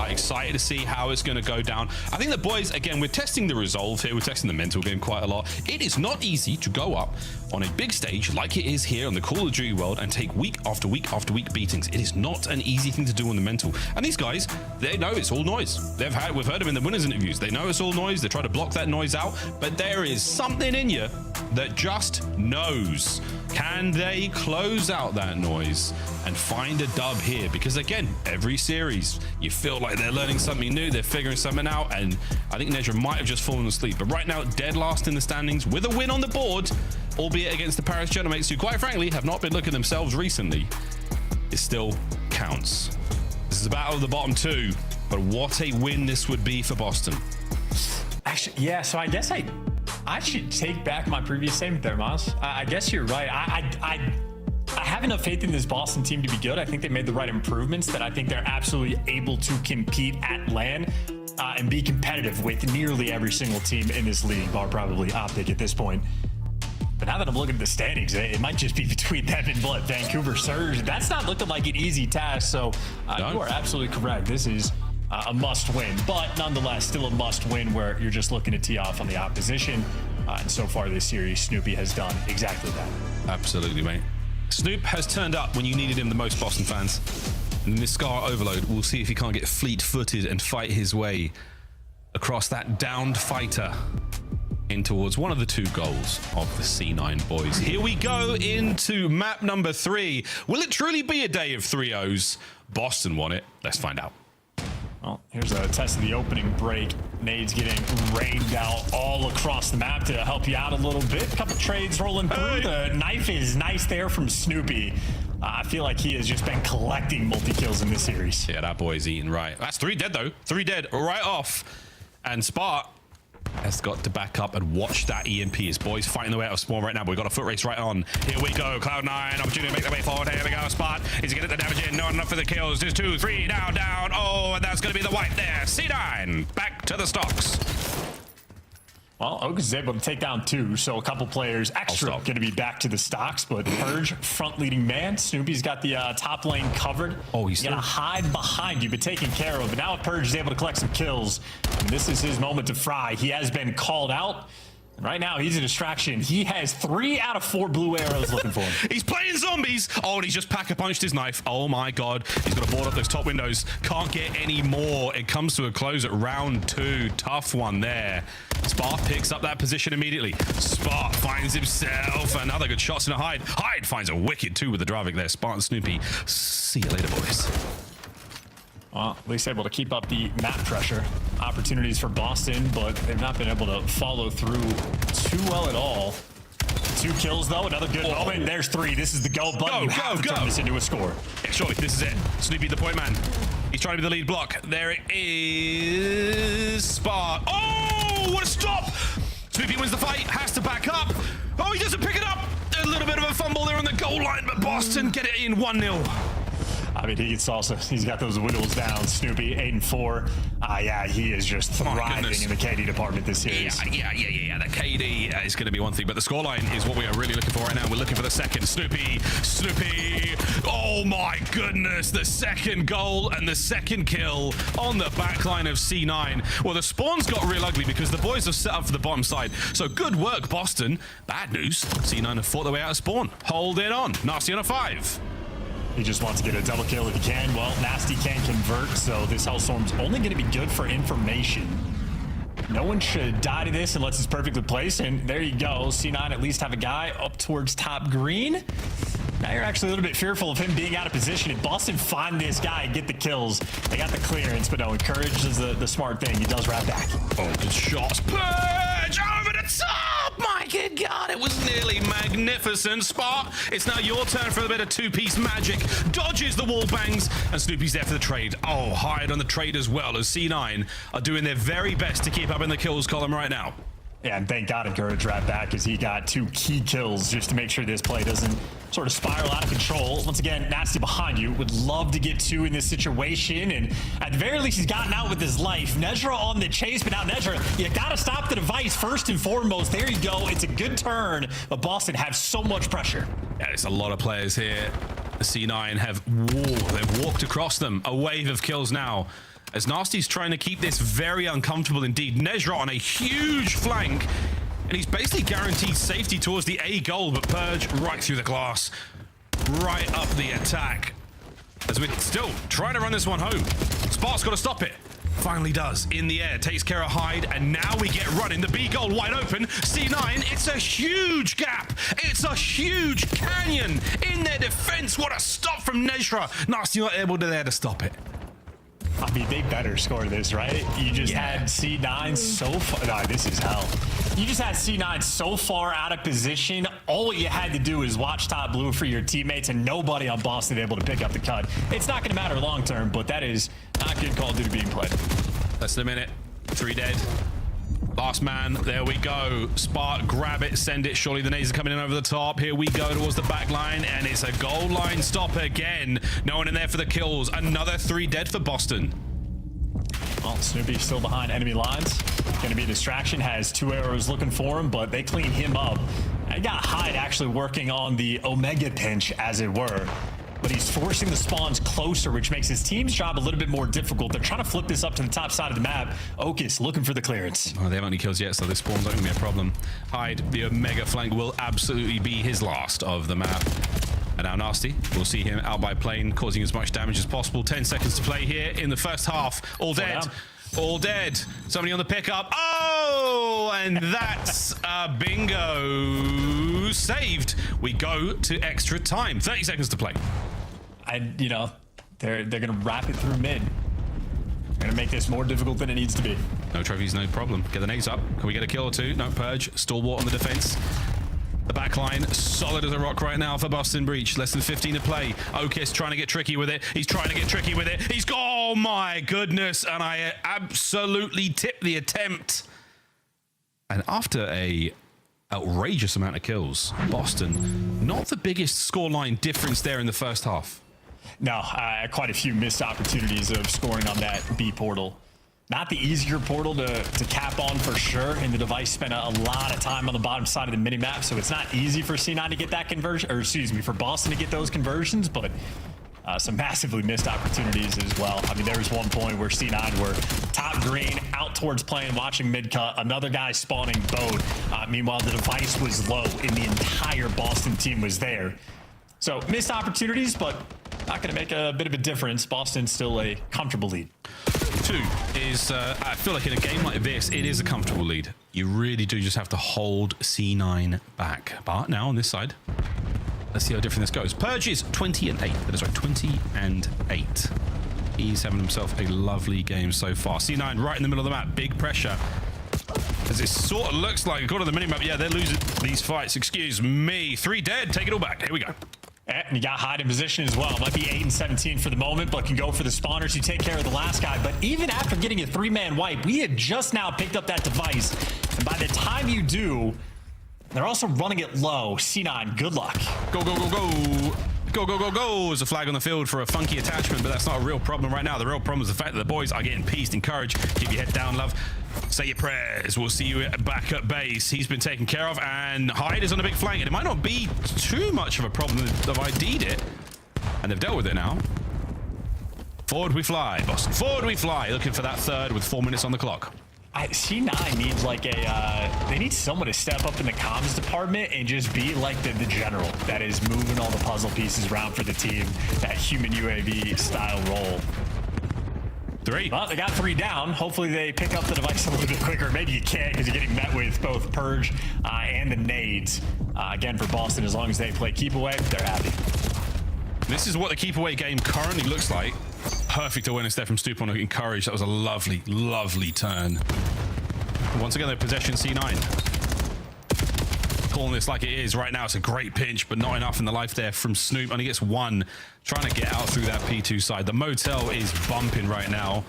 Excited to see how it's going to go down. I think the boys, again, we're testing the resolve here. We're testing the mental game quite a lot. It is not easy to go up on a big stage like it is here on the Call of Duty world and take week after week after week beatings. It is not an easy thing to do on the mental. And these guys, they know it's all noise. We've heard them in the winners interviews. They know it's all noise. They try to block that noise out, but there is something in you that just knows. Can they close out that noise and find a dub here? Because again, every series, you feel like they're learning something new, they're figuring something out, and I think Nedra might have just fallen asleep. But right now, dead last in the standings with a win on the board, albeit against the Paris Genomates, who quite frankly have not been looking themselves recently. It still counts. This is a battle of the bottom 2, but what a win this would be for Boston. Actually, yeah, so I guess I should take back my previous statement there, Miles. I guess you're right. I have enough faith in this Boston team to be good. I think they made the right improvements that I think they're absolutely able to compete at LAN and be competitive with nearly every single team in this league, bar probably Optic at this point. But now that I'm looking at the standings, it might just be between them and Vancouver Surge. That's not looking like an easy task, so you are absolutely correct. This is a must-win, but nonetheless, still a must-win where you're just looking to tee off on the opposition. And so far this series, Snoopy has done exactly that. Absolutely, mate. Snoop has turned up when you needed him the most, Boston fans. And in this Scar Overload, we'll see if he can't get fleet-footed and fight his way across that downed fighter in towards one of the 2 goals of the C9 boys. Here we go into map number 3. Will it truly be a day of 3-0s? Boston won it. Let's find out. Well, here's a test of the opening break. Nades getting rained out all across the map to help you out a little bit. Couple trades rolling through. The knife is nice there from Snoopy. I feel like he has just been collecting multi-kills in this series. Yeah, that boy's eating right. That's 3 dead, though. 3 dead right off. And Spark has got to back up and watch that EMP. His boys fighting their way out of spawn right now, but we've got a foot race right on. Here we go, Cloud9, opportunity to make their way forward. Here we go, Spot. He's gonna get the damage in, not enough for the kills. There's 2, 3, down. Oh, and that's gonna be the wipe there. C9, back to the stocks. Well, Oak is able to take down 2, so a couple players extra going to be back to the stocks, but Purge, front leading man. Snoopy's got the top lane covered. Oh, he's going to hide behind you, but taken care of. But now Purge is able to collect some kills, and this is his moment to fry. He has been called out. And right now, he's a distraction. He has 3 out of 4 blue arrows looking for him. He's playing zombies. Oh, and he's just pack-a-punched his knife. Oh, my God. He's got to board up those top windows. Can't get any more. It comes to a close at round 2. Tough one there. Spark picks up that position immediately. Spark finds himself another good shot in a Hyde. Hyde finds a wicked 2 with the Dravik there. Spark and Snoopy. See you later, boys. Well, at least able to keep up the map pressure. Opportunities for Boston, but they've not been able to follow through too well at all. 2 kills, though. Another good moment. There's 3. This is the go button. You have to turn this into a score. Yeah, surely, this is it. Snoopy, the point man. He's trying to be the lead block. There it is. Spark. Oh, what a stop! Snoopy wins the fight. Has to back up. Oh, he doesn't pick it up. A little bit of a fumble there on the goal line, but Boston get it in 1-0. I mean, he's got those whittles down. Snoopy, 8-4. Yeah, he is just thriving in the KD department this series. Yeah. The KD is going to be one thing, but the scoreline is what we are really looking for right now. We're looking for the second. Snoopy. Oh my goodness, the second goal and the second kill on the backline of C9. Well, the spawns got real ugly because the boys have set up for the bottom side. So good work, Boston. Bad news, C9 have fought their way out of spawn. Hold it on. Nasty on a 5. He just wants to get a double kill if he can. Well, Nasty can't convert, so this Hellstorm's only going to be good for information. No one should die to this unless it's perfectly placed, and there you go. C9 at least have a guy up towards top green. Now you're actually a little bit fearful of him being out of position. If Boston find this guy and get the kills, they got the clearance, but no, Encourage is the smart thing. He does wrap back. Oh, good shots. Purge over the top! My goodness. God, it was nearly magnificent. Spark, it's now your turn for a bit of two-piece magic. Dodges the wall bangs, and Snoopy's there for the trade. Oh, Hyde on the trade as well, as C9 are doing their very best to keep up in the kills column right now. Yeah, and thank God Encourage right back, as he got 2 key kills just to make sure this play doesn't sort of spiral out of control. Once again, Nasty behind you. Would love to get 2 in this situation, and at the very least, he's gotten out with his life. Nezra on the chase, but now Nezra, you got to stop the device first and foremost. There you go. It's a good turn, but Boston have so much pressure. Yeah, it's a lot of players here. The C9 they've walked across them. A wave of kills now, as Nasty's trying to keep this very uncomfortable indeed. Nezra on a huge flank, and he's basically guaranteed safety towards the A goal, but Purge right through the glass, right up the attack, as we're still trying to run this one home. Spark's got to stop it. Finally does. In the air, takes care of Hyde, and now we get running. The B goal wide open. C9, it's a huge gap. It's a huge canyon in their defense. What a stop from Nezra. Nasty not able to stop it. I mean, they better score this, right? You just had C9 so far. No, this is hell. You just had C9 so far out of position. All you had to do is watch top blue for your teammates, and nobody on Boston able to pick up the cut. It's not going to matter long term, but that is not good Call of Duty being played. Less than a minute. 3 dead. Last man, there we go. Spark, grab it, send it. Surely the nades are coming in over the top. Here we go towards the back line, and it's a goal line stop again. No one in there for the kills. Another 3 dead for Boston. Well, Snoopy still behind enemy lines. Going to be a distraction. Has 2 arrows looking for him, but they clean him up. I got Hyde actually working on the Omega pinch, as it were. But he's forcing the spawns closer, which makes his team's job a little bit more difficult. They're trying to flip this up to the top side of the map. Okus looking for the clearance. Oh, they haven't any kills yet, so this spawn's not going to be a problem. Hyde, the Omega flank will absolutely be his last of the map. And now Nasty, we'll see him out by plane, causing as much damage as possible. 10 seconds to play here in the first half. All dead. All dead. Somebody on the pickup. Oh, and that's bingo. Saved. We go to extra time. 30 seconds to play. You know, they're gonna wrap it through mid. They're gonna make this more difficult than it needs to be. No trophies, no problem. Get the nades up. Can we get a kill or 2? No, Purge. Stalwart on the defense. The back line, solid as a rock right now for Boston Breach. Less than 15 to play. Okis trying to get tricky with it. He's trying to get tricky with it. He's got, oh my goodness. And I absolutely tipped the attempt. And after a outrageous amount of kills, Boston, not the biggest scoreline difference there in the first half. No, quite a few missed opportunities of scoring on that B portal. Not the easier portal to cap on for sure, and the device spent a lot of time on the bottom side of the minimap, so it's not easy for C9 to get that conversion, or excuse me, for Boston to get those conversions, but some massively missed opportunities as well. I mean, there was one point where C9 were top green, out towards plane, watching mid-cut, another guy spawning boat. Meanwhile, the device was low, and the entire Boston team was there. So, missed opportunities, but not going to make a bit of a difference. Boston's still a comfortable lead. 2 is, I feel like in a game like this, it is a comfortable lead. You really do just have to hold C9 back. But now on this side, let's see how different this goes. Purge is 20 and 8. That is right, 20 and 8. He's having himself a lovely game so far. C9 right in the middle of the map. Big pressure. As it sort of looks like, according to the minimap, yeah, they're losing these fights. Excuse me. 3 dead. Take it all back. Here we go. And you got Hyde in position as well. Might be 8 and 17 for the moment, but can go for the spawners. You take care of the last guy. But even after getting a 3-man wipe, we had just now picked up that device. And by the time you do, they're also running it low. C9, good luck. Go, go, go, go. Go, go, go, go. There's a flag on the field for a funky attachment, but that's not a real problem right now. The real problem is the fact that the boys are getting pieced. Encourage. Keep your head down, love. Say your prayers. We'll see you back at base. He's been taken care of, and Hyde is on a big flank, and it might not be too much of a problem. They've ID'd it, and they've dealt with it now. Forward we fly, Boston. Forward we fly. Looking for that third with 4 minutes on the clock. C9 needs like they need someone to step up in the comms department and just be like the general that is moving all the puzzle pieces around for the team, that human UAV style role. 3. Well, they got 3 down. Hopefully they pick up the device a little bit quicker. Maybe you can't because you're getting met with both Purge and the nades. Again, for Boston, as long as they play keep away, they're happy. This is what the keep away game currently looks like. Perfect awareness there from Stoop on Encourage. That was a lovely, lovely turn. Once again, they're possession C9. calling this like it is right now. It's a great pinch, but not enough in the life there from Snoop. Only gets one, trying to get out through that P2 side. The motel is bumping right now.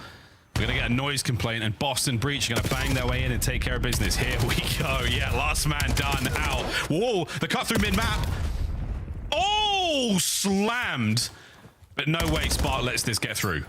We're going to get a noise complaint, and Boston Breach are going to bang their way in and take care of business. Here we go. Yeah, last man done. Out. Whoa, the cut through mid-map. Oh, slammed. But no way Spark lets this get through.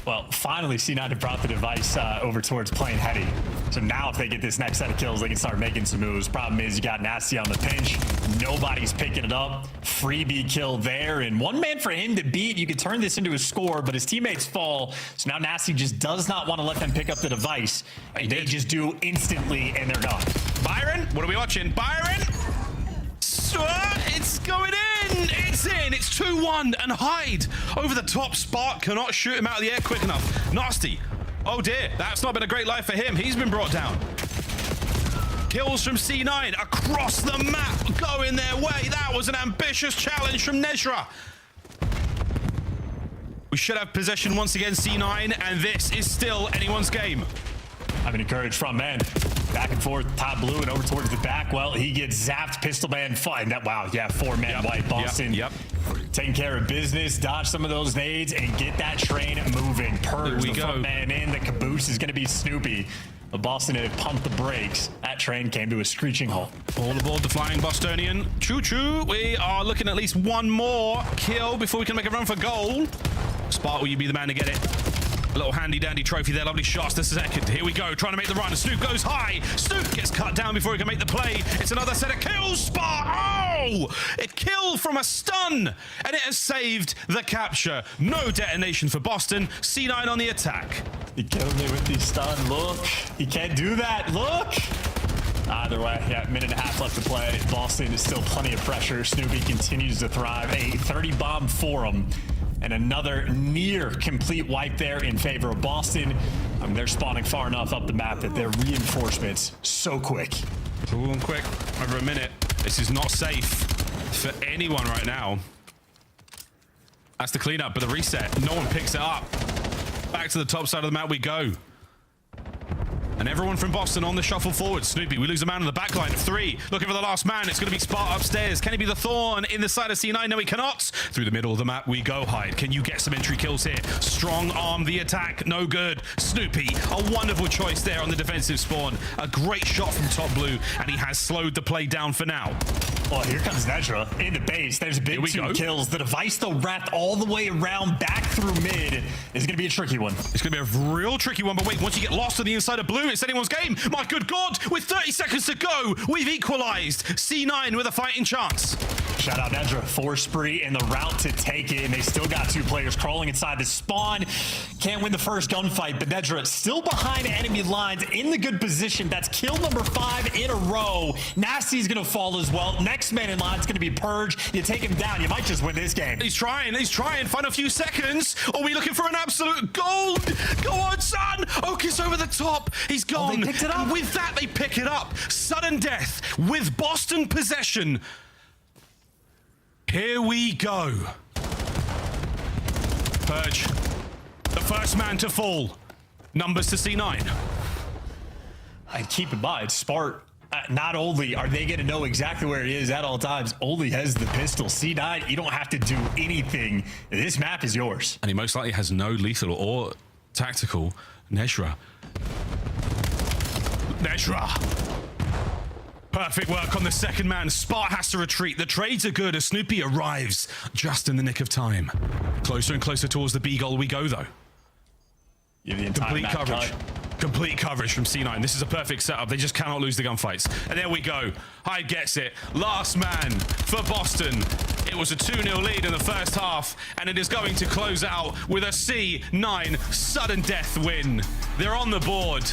Well, finally, C9 have brought the device over towards playing heady. So now if they get this next set of kills, they can start making some moves. Problem is, you got Nasty on the pinch. Nobody's picking it up. Freebie kill there. And one man for him to beat. You could turn this into a score, but his teammates fall. So now Nasty just does not want to let them pick up the device. They just do instantly, and they're gone. Byron, what are we watching? Byron! It's going in! It's in! It's 2-1, and Hyde over the top. Spark cannot shoot him out of the air quick enough. Nasty. Oh dear, that's not been a great life for him. He's been brought down. Kills from C9 across the map going their way. That was an ambitious challenge from Nezra. We should have possession once again, C9, and this is still anyone's game. I've been encouraged from man. Back and forth, top blue and over towards the back. Well, he gets zapped. Pistol man fine. Wow, yeah, 4-man white. Boston taking care of business. Dodge some of those nades and get that train moving. Purge the front man in. The caboose is going to be Snoopy. But Boston had pumped the brakes. That train came to a screeching halt. All aboard the flying Bostonian. Choo-choo. We are looking at least one more kill before we can make a run for goal. Spark, will you be the man to get it? A little handy-dandy trophy there. Lovely shots. This is second. Here we go. Trying to make the run. Snoop goes high. Snoop gets cut down before he can make the play. It's another set of kills. Spark. Oh! It killed from a stun. And it has saved the capture. No detonation for Boston. C9 on the attack. He killed me with the stun. Look. He can't do that. Look. Either way, yeah, minute and a half left to play. Boston is still plenty of pressure. Snoopy continues to thrive. A 30 bomb for him. And another near complete wipe there in favor of Boston. I mean, they're spawning far enough up the map that their reinforcements so quick. Cool and quick. Over a minute. This is not safe for anyone right now. That's the cleanup, but the reset. No one picks it up. Back to the top side of the map we go. And everyone from Boston on the shuffle forward. Snoopy, we lose a man on the back line of 3. Looking for the last man. It's going to be Spark upstairs. Can he be the thorn in the side of C9? No, he cannot. Through the middle of the map we go. Hyde, can you get some entry kills here? Strong arm the attack. No good. Snoopy, a wonderful choice there on the defensive spawn. A great shot from top blue, and he has slowed the play down for now. Well, here comes Nezra into base. There's big 2 kills. The device, though, wrapped all the way around back through mid is going to be a tricky one. It's going to be a real tricky one, but wait, once you get lost on the inside of blue, it's anyone's game. My good God, with 30 seconds to go, we've equalized. C9 with a fighting chance. Shout out Nezra, 4 spree in the route to take it, and they still got 2 players crawling inside the spawn. Can't win the first gunfight, but Nezra still behind enemy lines in the good position. That's kill number 5 in a row. Nasty's going to fall as well. Next man in line is going to be Purge. You take him down, you might just win this game. He's trying. Find a few seconds. Are we looking for an absolute gold? Go on, son. Okus over the top. He's gone. Oh, they picked it up. And with that, they pick it up. Sudden death with Boston possession. Here we go. Purge, the first man to fall. Numbers to C9. And keep in mind, Spark, not only are they going to know exactly where he is at all times, only has the pistol. C9, you don't have to do anything. This map is yours. And he most likely has no lethal or tactical. Nezra. Perfect work on the second man. Spark has to retreat. The trades are good as Snoopy arrives just in the nick of time. Closer and closer towards the B goal we go, though. Complete coverage. Complete coverage from C9. This is a perfect setup. They just cannot lose the gunfights. And there we go. Hyde gets it. Last man for Boston. It was a 2-0 lead in the first half, and it is going to close out with a C9 sudden death win. They're on the board,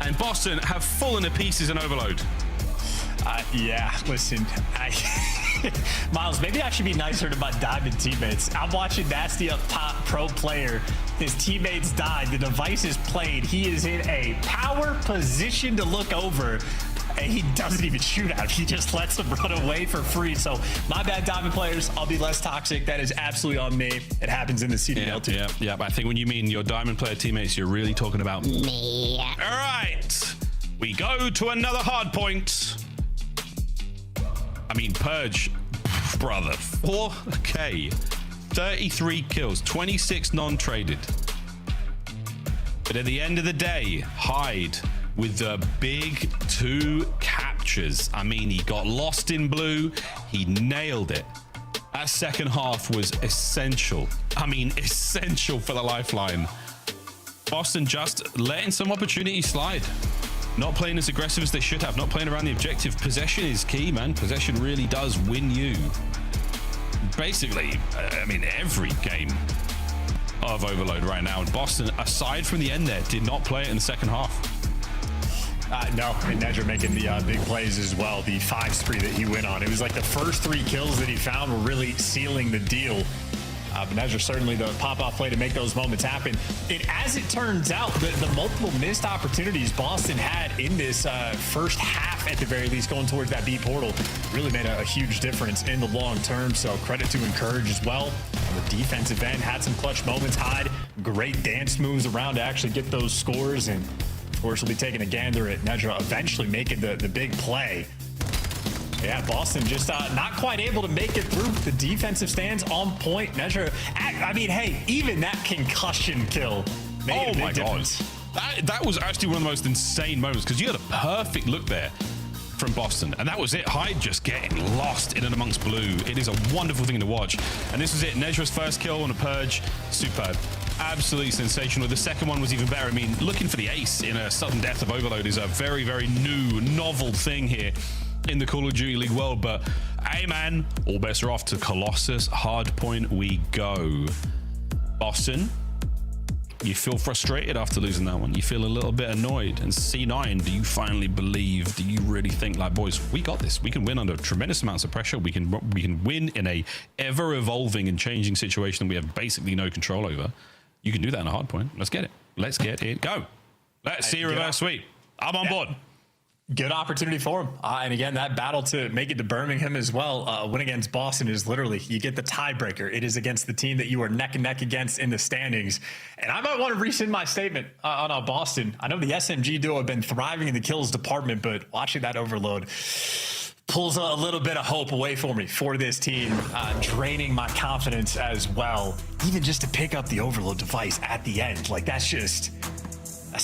and Boston have fallen to pieces in overload. Yeah, listen, Miles, maybe I should be nicer to my Diamond teammates. I'm watching Nasty up top, pro player. His teammates died. The device is played. He is in a power position to look over, and he doesn't even shoot out. He just lets them run away for free. So my bad, Diamond players. I'll be less toxic. That is absolutely on me. It happens in the CDL too. Yeah. But I think when you mean your Diamond player teammates, you're really talking about me. All right, we go to another hard point. I mean, Purge, brother, 4K, 33 kills, 26 non-traded. But at the end of the day, Hyde with the big 2 captures. I mean, he got lost in blue. He nailed it. That second half was essential. I mean, essential for the lifeline. Boston just letting some opportunities slide. Not playing as aggressive as they should have. Not playing around the objective. Possession is key, man. Possession really does win you. Basically, I mean, every game of Overload right now. And Boston, aside from the end there, did not play it in the second half. No, and Nedra making the big plays as well. The 5 spree that he went on. It was like the first 3 kills that he found were really sealing the deal. But Nedra certainly the pop-off play to make those moments happen. And as it turns out, the multiple missed opportunities Boston had in this first half, at the very least, going towards that B portal, really made a huge difference in the long term. So credit to Encourage as well. On the defensive end, had some clutch moments. Hyde, great dance moves around to actually get those scores. And of course, we'll be taking a gander at Nedra eventually making the big play. Yeah, Boston just not quite able to make it through. The defensive stands on point. Nedra, I mean, hey, even that concussion kill made a big difference. That was actually one of the most insane moments, because you had a perfect look there from Boston, and that was it. Hyde just getting lost in and amongst blue. It is a wonderful thing to watch. And this was it. Nedra's first kill on a Purge. Superb. Absolutely sensational. The second one was even better. I mean, looking for the ace in a sudden death of Overload is a very, very new, novel thing here in the Call of Duty League world. But hey, man, all bets are off to Colossus. Hardpoint we go. Boston, you feel frustrated after losing that one. You feel a little bit annoyed. And C9, do you finally believe, do you really think, like, boys, we got this. We can win under tremendous amounts of pressure. We can win in a ever-evolving and changing situation we have basically no control over. You can do that in a hardpoint. Let's get it. Let's get it. Go. Let's see a reverse sweep. I'm on board. Good opportunity for him. And again, that battle to make it to Birmingham as well. Win against Boston is literally, you get the tiebreaker. It is against the team that you are neck and neck against in the standings. And I might want to rescind my statement on Boston. I know the SMG duo have been thriving in the kills department, but watching that Overload pulls a little bit of hope away for me for this team, draining my confidence as well. Even just to pick up the Overload device at the end, like that's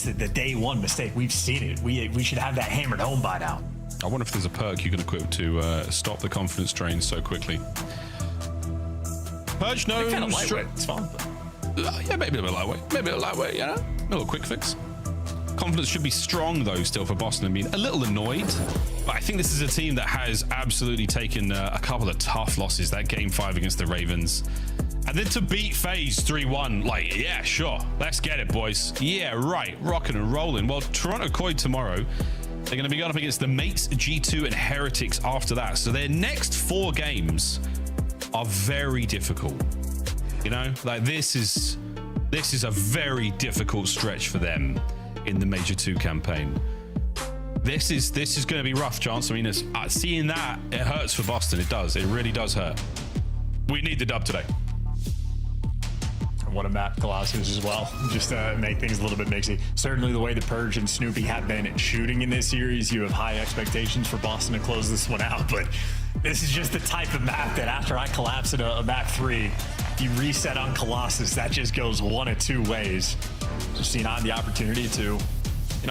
the day one mistake. We've seen it. We should have that hammered home by now. I wonder if there's a perk you can equip to stop the confidence drain so quickly. Purge no. Kind of lightweight. It's fun. Yeah, maybe a bit lightweight. Maybe a lightweight. You know, a little quick fix. Confidence should be strong though still for Boston. I mean, a little annoyed, but I think this is a team that has absolutely taken a couple of tough losses. That game 5 against the Ravens, and then to beat FaZe 3-1, like, yeah, sure, let's get it, boys. Yeah, right, rocking and rolling. Well, Toronto Koi tomorrow, they're going to be going up against the Mates, G2, and Heretics after that. So their next 4 games are very difficult. You know, like this is a very difficult stretch for them in the Major 2 campaign. This is going to be rough, Chance. I mean, seeing that, it hurts for Boston. It does. It really does hurt. We need the dub today. What a map Colossus as well, just to make things a little bit mixy. Certainly the way the Purge and Snoopy have been shooting in this series, you have high expectations for Boston to close this one out, but this is just the type of map that after I collapse in a map 3, you reset on Colossus, that just goes one of 2 ways. Just seeing on the opportunity to,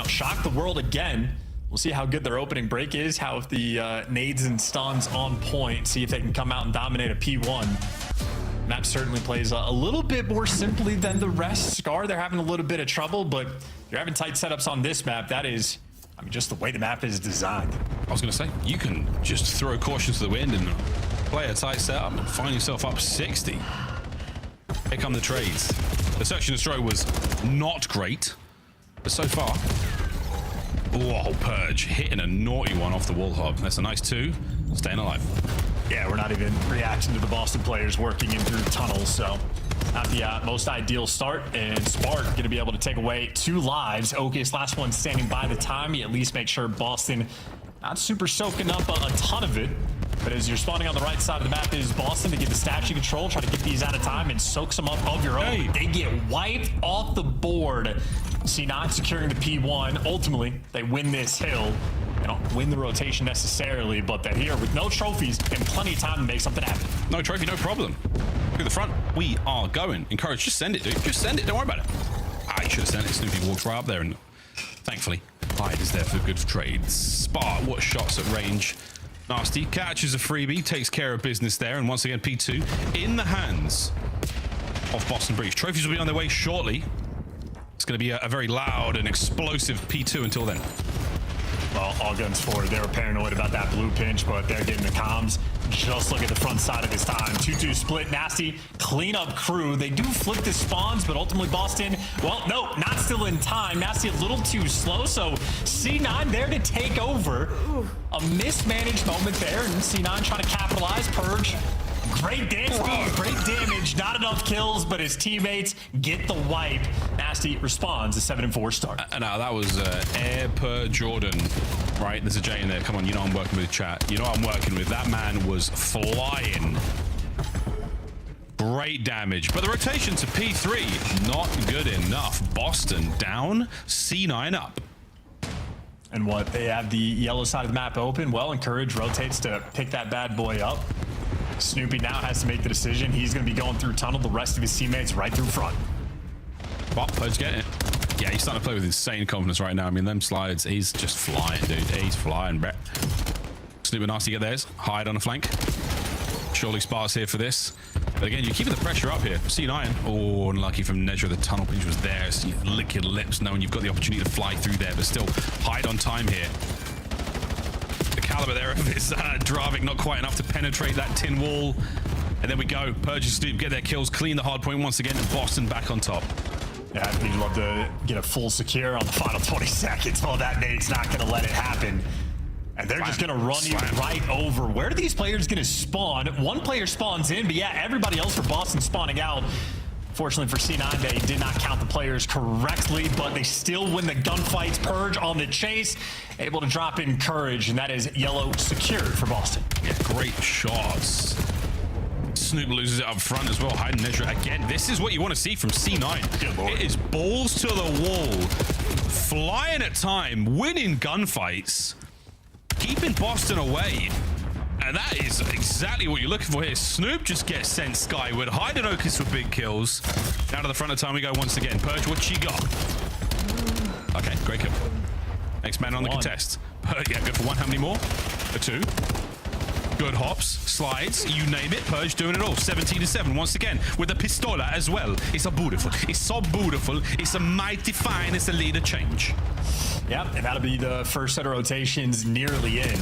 shock the world again. We'll see how good their opening break is, how if the nades and stuns on point, see if they can come out and dominate a P1. Map certainly plays a little bit more simply than the rest. Scar, they're having a little bit of trouble, but you're having tight setups on this map. That is, I mean, just the way the map is designed. I was going to say, you can just throw caution to the wind and play a tight setup and find yourself up 60. Here come the trades. The search and destroy was not great, but so far, whoa, Purge hitting a naughty one off the wall hop. That's a nice 2, staying alive. Yeah, we're not even reacting to the Boston players working in through tunnels, so not the most ideal start. And Spark going to be able to take away 2 lives. Okius, last one standing by the time. You at least make sure Boston not super soaking up a ton of it. But as you're spawning on the right side of the map is Boston to get the statue control, try to get these out of time and soak some up of your own. Hey. They get wiped off the board. C9 securing the P1. Ultimately, they win this hill. They don't win the rotation necessarily, but they're here with no trophies and plenty of time to make something happen. No trophy, no problem. Through the front, we are going. Encourage, just send it, dude. Just send it. Don't worry about it. I should have sent it. Snoopy walked right up there, and thankfully, Hyde is there for good trades. Spart, what shots at range. Nasty catches a freebie, takes care of business there, and once again, P2 in the hands of Boston Breach. Trophies will be on their way shortly. It's going to be a very loud and explosive P2 until then. Well, all guns forward. They were paranoid about that blue pinch, but they're getting the comms. Just look at the front side of this time. 2-2 split. Nasty cleanup crew. They do flip the spawns, but ultimately Boston, well, no, not still in time. Nasty a little too slow, so C9 there to take over. A mismanaged moment there, and C9 trying to capitalize. Purge. Great dance speed, great damage, not enough kills, but his teammates get the wipe. Nasty responds a 7-4 start. Now that was Air per Jordan, right? There's a J in there. Come on, you know I'm working with chat. You know I'm working with. That man was flying. Great damage, but the rotation to P3, not good enough. Boston down, C9 up. And what, they have the yellow side of the map open. Well, Encourage rotates to pick that bad boy up. Snoopy now has to make the decision. He's going to be going through tunnel. The rest of his teammates right through front. Well, Pudge getting it. Yeah, he's starting to play with insane confidence right now. I mean, them slides, he's just flying, dude. He's flying, Brett. Snoopy Nasty get theirs. Hide on the flank. Surely Spar's here for this. But again, you're keeping the pressure up here. C9. Oh, unlucky from Nedra. The tunnel pinch was there. So you lick your lips knowing you've got the opportunity to fly through there, but still Hide on time here. The caliber there of his driving not quite enough to penetrate that tin wall. And then we go. Purge and Snoop get their kills, clean the hard point once again, and Boston back on top. Yeah, I'd love to get a full secure on the final 20 seconds. Well, that nade's not going to let it happen. And they're just going to run you right over. Where are these players going to spawn? One player spawns in, but yeah, everybody else for Boston spawning out. Fortunately for C9, they did not count the players correctly, but they still win the gunfights. Purge on the chase, able to drop in Courage, and that is yellow secured for Boston. Yeah, great shots. Snoop loses it up front as well. Hiding Nedra again. This is what you want to see from C9. It is balls to the wall, flying at time, winning gunfights, keeping Boston away. And that is exactly what you're looking for here. Snoop just gets sent skyward. Hyde and Oakis for big kills. Down to the front of time we go once again. Purge, what you got? Okay, great kill. Next man on the contest. Yeah, good for one. How many more? A two. Good hops, slides, you name it. Purge doing it all. 17-7 once again with the pistola as well. It's so beautiful. It's so beautiful. It's a mighty fine. It's a leader change. Yep, and that'll be the first set of rotations nearly in.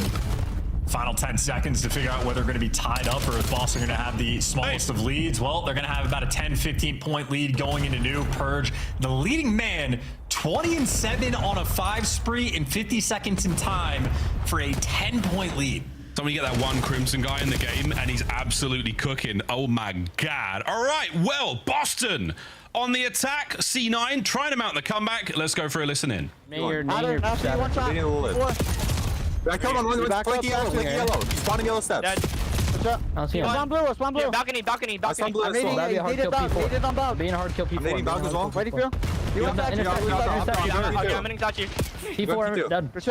Final 10 seconds to figure out whether they're going to be tied up or if Boston are going to have the smallest of leads. Well, they're going to have about a 10-15 point lead going into new. Purge, the leading man, 20-7 on a 5 spree in 50 seconds in time for a 10-point lead. Somebody get that one Crimson guy in the game, and he's absolutely cooking. Oh my God. All right, well, Boston on the attack. C9 trying to mount the comeback. Let's go for a listen in. I killed on one. Flank yellow. He's spawning yellow steps. Spawn blue. Yeah, balcony. I spawned blue as well. That'd be a hard kill P4. Being a hard kill P4. I'm nading Balk as well. Waiting for you. You want that intercept? I'm gonna touch you. P4 done. P2.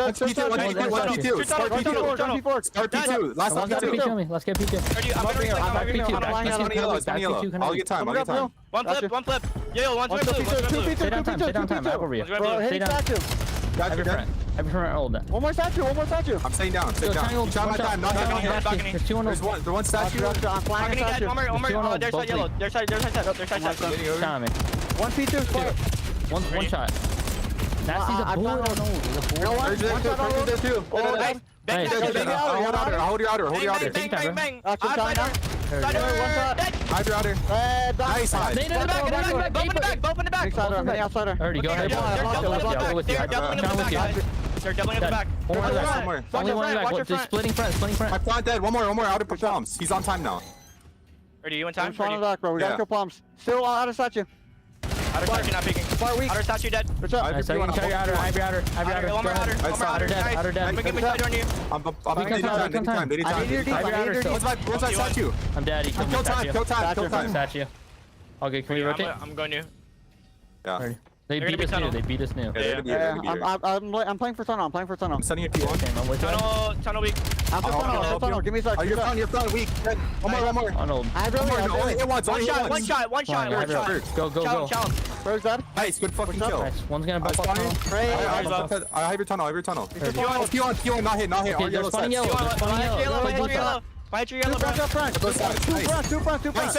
Start P2. Last time P2. Let's get P2. I'm P2. I'll get time. One flip. Yo, one flip. Stay down time. Back over you. Stay down. Every front hold that. One more statue. I'm staying down. Try my time. There's two on There's one statue. Balcony dead. One more. Their side yellow. Their side. Timing. One P2. One shot. Nasty's a bull. One shot all there too. I'll hold your outer. Bang. Hide your outer. Nice hide. Both in the back. Already go ahead. I'll go with you. They're doubling in the back. Only one back. Just splitting front. My plant dead. One more. Outer for palms. He's on time now. Ready, you in time? Back, bro. We gotta kill palms. Still out of statue. Outer statue not peeking. Far weak. Outer statue dead. Nice, so you can carry outer. One more outer dead. Let me get my side on you. I'm time. What's that statue? I'm dead. Kill time. Statue. Okay, can we rotate? I'm going to. Yeah. They beat us new. They beat us new. I'm playing for tunnel. I'm sending it to you. Tunnel weak. I'm for tunnel. Give me a sec. You're front weak. One more. Tunnel. I have really One shot. Go. Where's that? Nice, good fucking kill. Nice. One's gonna bump up tunnel. I have your tunnel. P1, not hit. Okay, they're spawning yellow. Play both sides. Fight your yellow, Two front. One's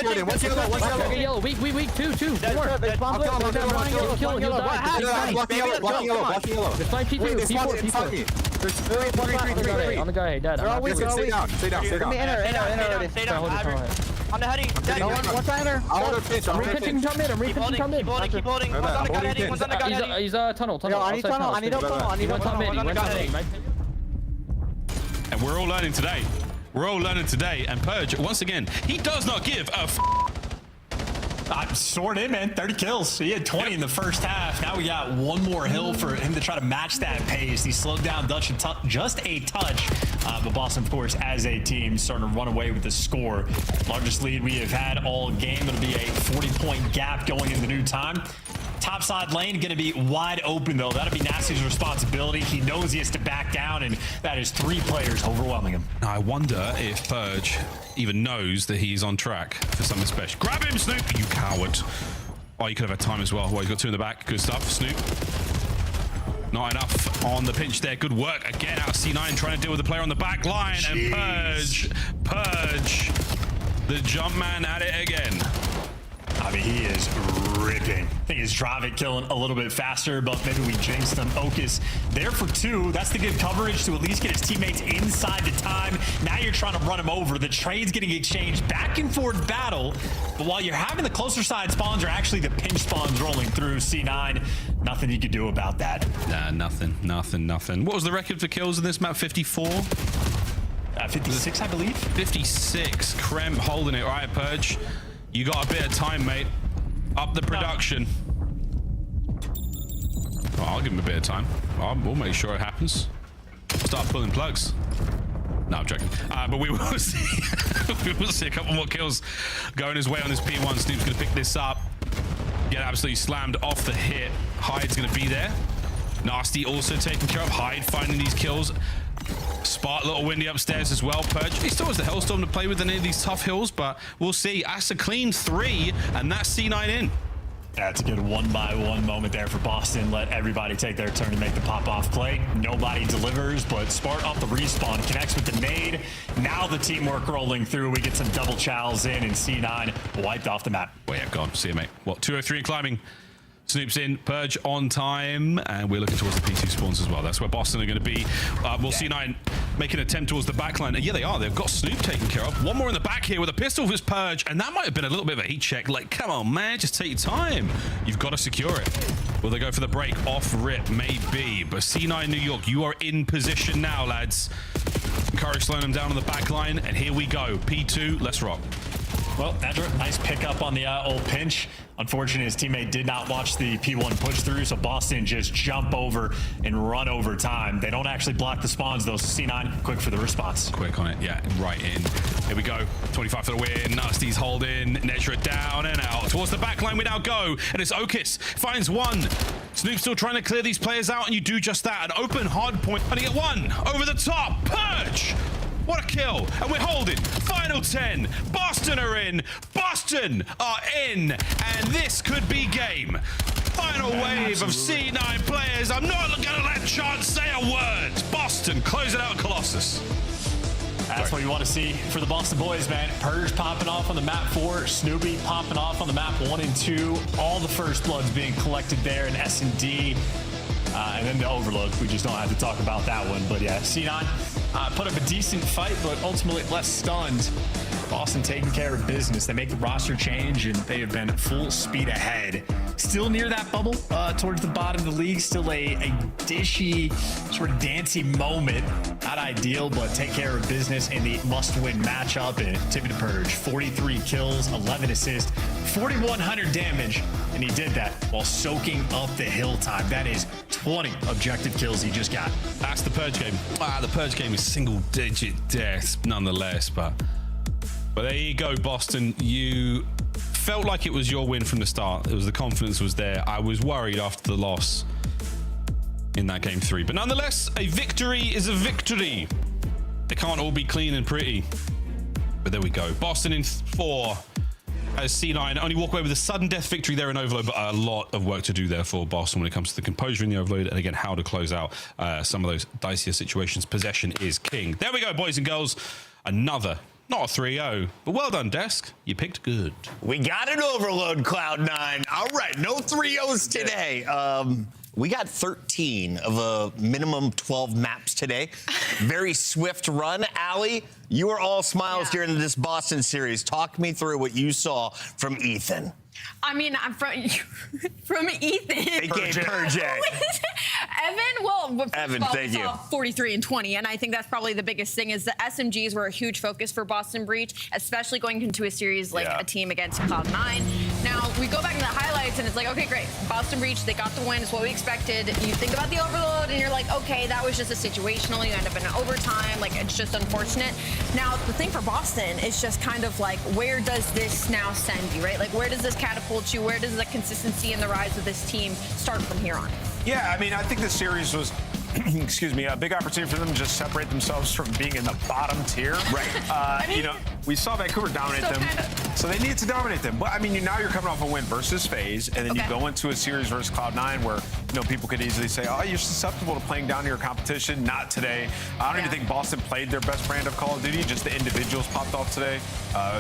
yellow. Weak. Two. More. They spawned Kill him. He'll die. Blocking yellow. There's flying P2. P4. On the guy. Hey, Dad. Stay down. On the heady. One timer. I'll hold a pinch. I'm repitching come in. Keep holding. One's on the gun heady. He's tunnel. I need tunnel. I need a tunnel. And we're all learning today. And Purge, once again, he does not give a I'm soaring in, man. 30 kills. He had 20 in the first half. Now we got one more hill for him to try to match that pace. He slowed down Dutch just a touch. But Boston, of course, as a team, starting to run away with the score. Largest lead we have had all game. It'll be a 40-point gap going into new time. Top side lane going to be wide open, though. That'll be Nasty's responsibility. He knows he has to back down, and that is 3 players overwhelming him. I wonder if Purge even knows that he's on track for something special. Grab him, Snoop, you coward. Oh, you could have had time as well. Well, he's got 2 in the back. Good stuff, Snoop. Not enough on the pinch there. Good work again out of C9, trying to deal with the player on the back line. And Purge, the jump man at it again. I mean, he is ripping. I think his Dravik killing a little bit faster, but maybe we jinxed him. Okus there for 2. That's the good coverage to at least get his teammates inside the time. Now you're trying to run him over. The trade's getting exchanged. Back and forth battle. But while you're having the closer side spawns are actually the pinch spawns rolling through C9. Nothing you could do about that. Nah, nothing. What was the record for kills in this map? 54? 56, I believe. 56. Krem holding it. All right, Purge. You got a bit of time, mate. Up the production. Oh, I'll give him a bit of time. We'll make sure it happens. Start pulling plugs. No, I'm joking. But we will see. We will see a couple more kills going his way on this P1. Snoop's going to pick this up. Get absolutely slammed off the hit. Hyde's going to be there. Nasty also taking care of Hyde, finding these kills. Spark, a little windy upstairs as well. Purge, he still has the Hellstorm to play with in any of these tough hills, but we'll see. That's a clean 3, and that's C9 in. That's a good 1-by-1 moment there for Boston. Let everybody take their turn to make the pop-off play. Nobody delivers, but Spart off the respawn connects with the nade. Now the teamwork rolling through. We get some double chows in, and C9 wiped off the map. Well, yeah, gone. See you, mate. What, 203 and climbing. Snoop's in, Purge on time, and we're looking towards the P2 spawns as well. That's where Boston are going to be. We'll see C9 make an attempt towards the backline. And yeah, they are. They've got Snoop taken care of. One more in the back here with a pistol for his Purge, and that might have been a little bit of a heat check. Like, come on, man, just take your time. You've got to secure it. Will they go for the break? Off rip, maybe. But C9 New York, you are in position now, lads. Encourage slowing them down on the back line, and here we go. P2, let's rock. Well, Andrew, nice pickup on the old pinch. Unfortunately, his teammate did not watch the P1 push through, so Boston just jump over and run over time. They don't actually block the spawns, though, so C9 quick for the response. Quick on it, yeah, right in. Here we go. 25 for the win. Nasty's holding. Netra down and out. Towards the back line we now go, and it's Okus. Finds 1. Snoop still trying to clear these players out, and you do just that. An open hard point. And he get 1 over the top. Purge! What a kill. And we're holding. Final 10. Boston are in. Boston are in. And this could be game. Final wave of C9 players. I'm not going to let Chance say a word. Boston close it out, Colossus. That's what you want to see for the Boston boys, man. Purge popping off on the map 4. Snoopy popping off on the map 1 and 2. All the first bloods being collected there in S&D. And then the overload. We just don't have to talk about that one. But yeah, C9 put up a decent fight, but ultimately left stunned. Boston taking care of business. They make the roster change, and they have been full speed ahead. Still near that bubble towards the bottom of the league. Still a dishy, sort of dancey moment. Not ideal, but take care of business in the must-win matchup. And tip it to Purge. 43 kills, 11 assists, 4,100 damage. And he did that while soaking up the hill time. That is 20 objective kills he just got. That's the Purge game. The Purge game is single-digit deaths nonetheless, but there you go, Boston. You felt like it was your win from the start. It was the confidence was there. I was worried after the loss in that game 3. But nonetheless, a victory is a victory. They can't all be clean and pretty. But there we go. Boston in 4 as C9 only walk away with a sudden death victory there in Overload, but a lot of work to do there for Boston when it comes to the composure in the Overload, and again, how to close out some of those dicier situations. Possession is king. There we go, boys and girls. Another, not a 3-0, but well done, Desk. You picked good. We got an Overload, Cloud9. All right, no 3-0s today. We got 13 of a minimum 12 maps today. Very swift run. Allie, you were all smiles during this Boston series. Talk me through what you saw from Ethan. I mean, I'm from Ethan. AKA Purge. Evan, well, Evan, thank you. 43 and 20, and I think that's probably the biggest thing is the SMGs were a huge focus for Boston Breach, especially going into a series like a team against Cloud9. Now, we go back to the highlights, and it's like, okay, great. Boston Breach, they got the win. It's what we expected. You think about the Overload, and you're like, okay, that was just a situational. You end up in an overtime. Like, it's just unfortunate. Now, the thing for Boston is just kind of like, where does this now send you, right? Like, where does this catapult you? Where does the consistency and the rise of this team start from here on? Yeah, I mean, I think the series was, excuse me, a big opportunity for them to just separate themselves from being in the bottom tier. Right. You know, we saw Vancouver dominate them, so they needed to dominate them. But I mean, now you're coming off a win versus FaZe, and then you go into a series versus Cloud9 where, you know, people could easily say, oh, you're susceptible to playing down to your competition. Not today. I don't even think Boston played their best brand of Call of Duty. Just the individuals popped off today.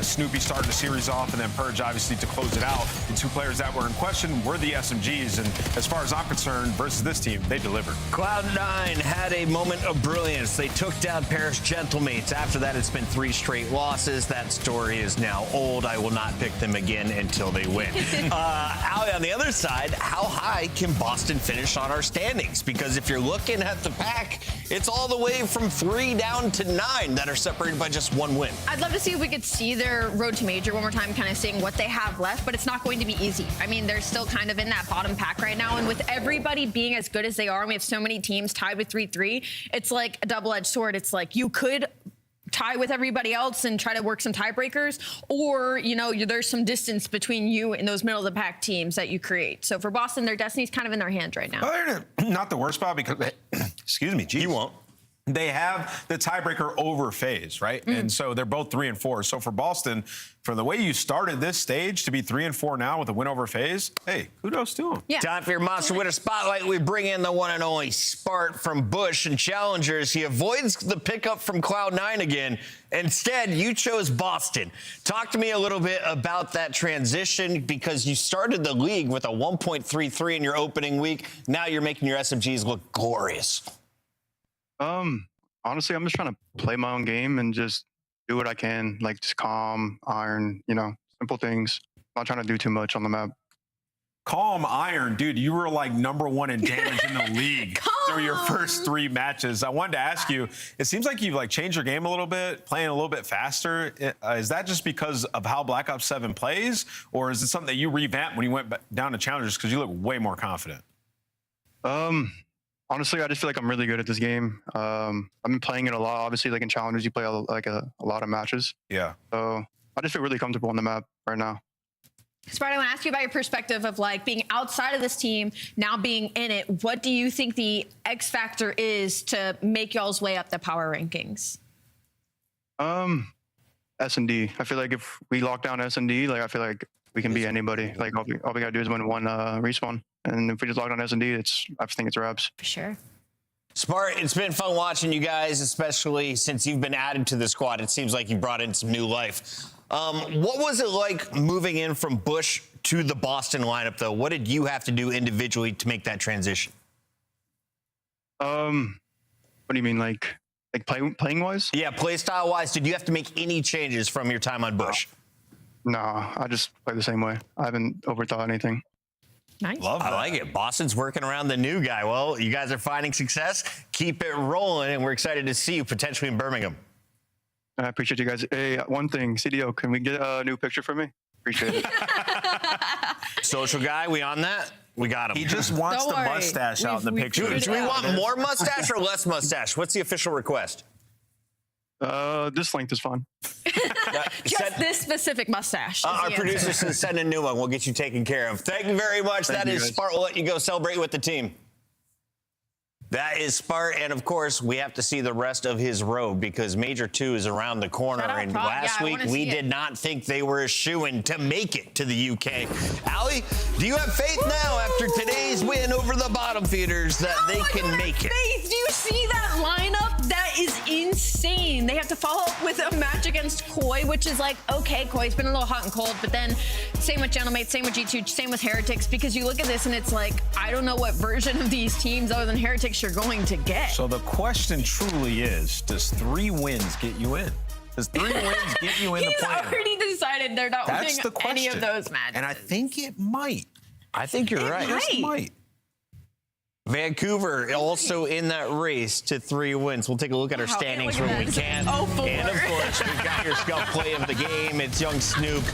Snoopy started the series off, and then Purge, obviously, to close it out. The two players that were in question were the SMGs, and as far as I'm concerned, versus this team, they delivered. Cloud9 had a moment of brilliance. They took down Paris Gentlemates. After that, it's been 3 straight losses. That story is now old. I will not pick them again until they win. Allie, on the other side, how high can Boston finish on our standings? Because if you're looking at the pack, it's all the way from 3 down to 9 that are separated by just 1 win. I'd love to see if we could see their road to major one more time, kind of seeing what they have left, but it's not going to be easy. I mean, they're still kind of in that bottom pack right now, and with everybody being as good as they are, and we have so many teams tied with 3-3, it's like a double-edged sword. It's like you could tie with everybody else and try to work some tiebreakers, or, you know, there's some distance between you and those middle of the pack teams that you create. So for Boston, their destiny's kind of in their hands right now. Well, they're not the worst spot because, excuse me, geez. You won't. They have the tiebreaker over FaZe, right? And so they're both 3 and 4. So for Boston, for the way you started this stage to be 3 and 4 now with a win over FaZe, hey, kudos to them. Yeah. Time for your Monster Winner Spotlight. We bring in the one and only Spart from Bush and Challengers. He avoids the pickup from Cloud9 again. Instead, you chose Boston. Talk to me a little bit about that transition, because you started the league with a 1.33 in your opening week. Now you're making your SMGs look glorious. Honestly, I'm just trying to play my own game and just do what I can, like just calm, iron, you know, simple things. Not trying to do too much on the map. Calm, iron, dude, you were like #1 in damage in the league through your first 3 matches. I wanted to ask you, it seems like you've like changed your game a little bit, playing a little bit faster. Is that just because of how Black Ops 7 plays, or is it something that you revamped when you went down to Challengers because you look way more confident? Honestly, I just feel like I'm really good at this game. I've been playing it a lot. Obviously, like in Challengers, you play a lot of matches. Yeah. So I just feel really comfortable on the map right now. Spart, I want to ask you about your perspective of like being outside of this team, now being in it. What do you think the X factor is to make y'all's way up the power rankings? S&D. I feel like if we lock down S&D, like I feel like we can beat anybody. Like all we gotta do is win 1 respawn. And if we just lock down S&D, I think it's wraps. For sure. Spart, it's been fun watching you guys, especially since you've been added to the squad. It seems like you brought in some new life. What was it like moving in from Bush to the Boston lineup, though? What did you have to do individually to make that transition? What do you mean, like playing wise? Yeah, play style wise. Did you have to make any changes from your time on Bush? No, I just play the same way. I haven't overthought anything. Nice. Love that. I like it. Boston's working around the new guy. Well, you guys are finding success. Keep it rolling, and we're excited to see you potentially in Birmingham. I appreciate you guys. Hey, one thing, CDO, can we get a new picture for me? Appreciate it. Social guy, we on that? We got him. He just wants the mustache out in the picture. Do we want more mustache or less mustache? What's the official request? This length is fine. Just this specific mustache. Our producer says send a new one. We'll get you taken care of. Thank you very much. That is Spart. We'll let you go celebrate with the team. That is Spart, and of course, we have to see the rest of his road because Major 2 is around the corner. And last week, we did not think they were a shoo-in to make it to the UK. Allie, do you have faith now after today's win over the bottom feeders that they can make it? Do you see that lineup? That is insane. They have to follow up with a match against Koi, which is like, okay, Koi's been a little hot and cold, but then same with Gentlemates, same with G2, same with Heretics, because you look at this and it's like, I don't know what version of these teams other than Heretics you're going to get. So the question truly is, does 3 wins get you in? Does 3 wins get you in the play? He's already decided they're not winning any of those matches. And I think it might. I think you're right. It might. Vancouver also in that race to 3 wins. We'll take a look at our standings when we can. And of course, we've got your scout play of the game. It's young Snook,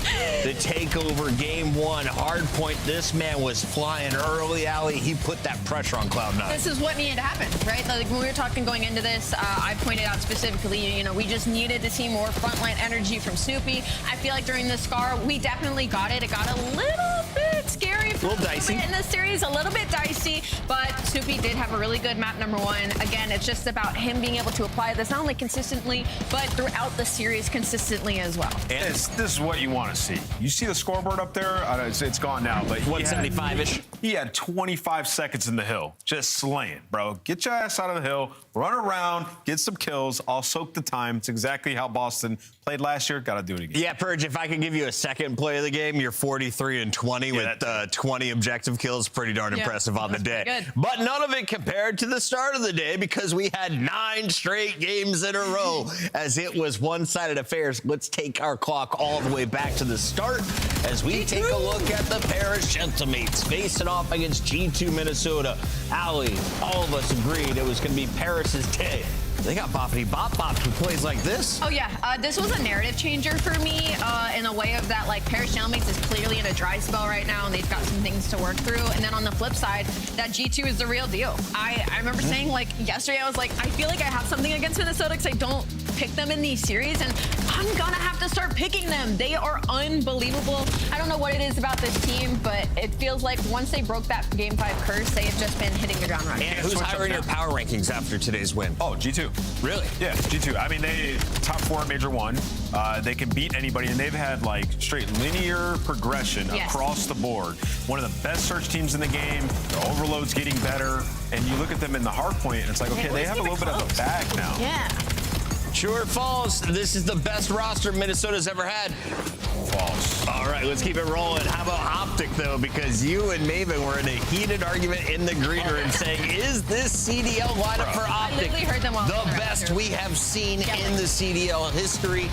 the takeover game 1. Hard point. This man was flying early, Allie. He put that pressure on Cloud9. This is what needed to happen, right? Like when we were talking going into this, I pointed out specifically, you know, we just needed to see more frontline energy from Snoopy. I feel like during the Scar, we definitely got it. It got a little bit scary. A little dicey. In the series, a little bit dicey, but Snoopy did have a really good map number 1. Again, it's just about him being able to apply this not only consistently, but throughout the series consistently as well. And this is what you want to see. You see the scoreboard up there? It's gone now, but 175-ish. He had 25 seconds in the hill, just slaying, bro. Get your ass out of the hill, run around, get some kills. I'll soak the time. It's exactly how Boston played last year. Got to do it again. Yeah, Purge, if I could give you a second play of the game, you're 43-20 with 20 objective kills. Pretty darn impressive on the day. But none of it compared to the start of the day because we had 9 straight games in a row as it was one-sided affairs. Let's take our clock all the way back to the start as we take a look at the Paris Gentlemates facing off against G2 Minnesota. Allie, all of us agreed it was going to be Paris's day. They got boppity bop with plays like this. Oh, yeah. This was a narrative changer for me in a way of that, like, Paris Gentlemates is clearly in a dry spell right now, and they've got some things to work through. And then on the flip side, that G2 is the real deal. I remember saying, like, yesterday, I was like, I feel like I have something against Minnesota because I don't pick them in these series, and I'm going to have to start picking them. They are unbelievable. I don't know what it is about this team, but it feels like once they broke that Game 5 curse, they have just been hitting the ground running. And who's higher in your power rankings after today's win? Oh, G2. Really? Yeah, G2. I mean, they top 4 Major 1. They can beat anybody, and they've had like straight linear progression across the board. One of the best search teams in the game. Their overload's getting better, and you look at them in the hard point, and it's like, okay, they have a little bit of a bag now. Yeah. True or false? This is the best roster Minnesota's ever had. False. All right, let's keep it rolling. How about Optic, though? Because you and Maven were in a heated argument in the greeter and saying, is this CDL lineup for Optic I literally heard them the best we have seen in the CDL history?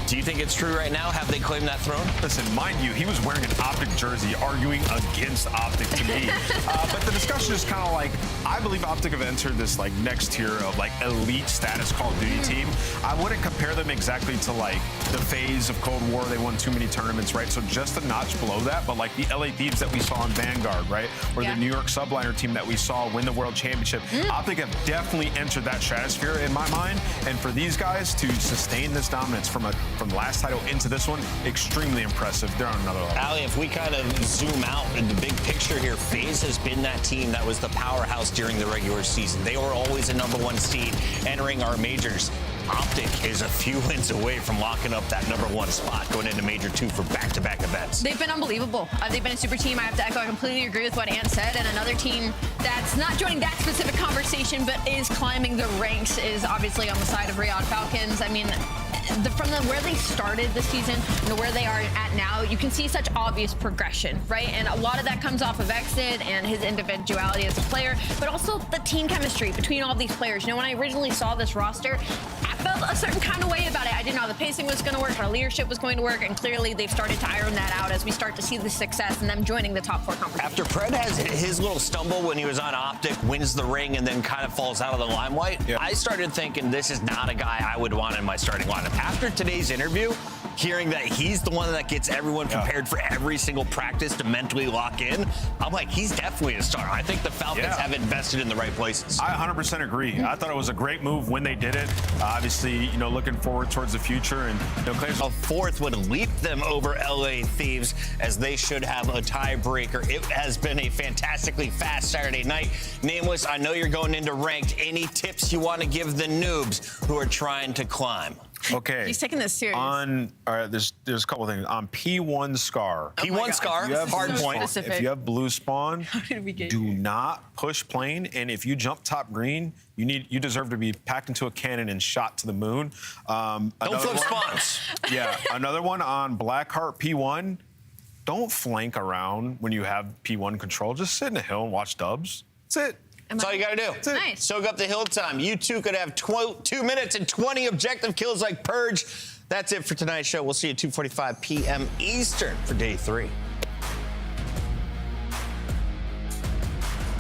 Do you think it's true right now? Have they claimed that throne? Listen, mind you, he was wearing an Optic jersey arguing against Optic to me. But the discussion is kind of like, I believe Optic have entered this like next tier of like elite status Call of Duty team. I wouldn't compare them exactly to like the phase of Cold War. They won too many tournaments, right? So just a notch below that, but like the LA Thieves that we saw in Vanguard, right? Or the New York Subliner team that we saw win the World Championship. Optic have definitely entered that stratosphere in my mind. And for these guys to sustain this dominance from the last title into this one, extremely impressive. They're on another level. Allie, if we kind of zoom out in the big picture here, FaZe has been that team that was the powerhouse during the regular season. They were always a #1 seed entering our majors. Optic is a few wins away from locking up that #1 spot going into Major 2 for back-to-back events. They've been unbelievable. They've been a super team. I have to echo. I completely agree with what Ann said. And another team that's not joining that specific conversation, but is climbing the ranks is obviously on the side of Riyadh Falcons. I mean, from where they started the season to where they are at now, you can see such obvious progression, right? And a lot of that comes off of Exit and his individuality as a player, but also the team chemistry between all these players. You know, when I originally saw this roster, I felt a certain kind of way about it. I didn't know how the pacing was going to work, how leadership was going to work, and clearly they've started to iron that out as we start to see the success and them joining the top 4 conferences. After Pred has his little stumble when he was on Optic, wins the ring, and then kind of falls out of the limelight, I started thinking this is not a guy I would want in my starting lineup. After today's interview, hearing that he's the one that gets everyone prepared for every single practice to mentally lock in, I'm like, he's definitely a star. I think the Falcons have invested in the right places. I 100% agree. I thought it was a great move when they did it. Obviously, you know, looking forward towards the future. And you know, a fourth would leap them over LA Thieves, as they should have a tiebreaker. It has been a fantastically fast Saturday night. Nameless, I know you're going into ranked. Any tips you want to give the noobs who are trying to climb? Okay. He's taking this serious. There's a couple things. On P1 Scar. P1 Scar, hard point. If you have blue spawn, do not push plane. And if you jump top green, you deserve to be packed into a cannon and shot to the moon. Don't flip spawns. Yeah. Another one on Blackheart P1. Don't flank around when you have P1 control. Just sit in a hill and watch dubs. That's it. That's all you got to do. Nice. Soak up the hill time. You two could have 2 minutes and 20 objective kills like Purge. That's it for tonight's show. We'll see you at 2:45 p.m. Eastern for day 3.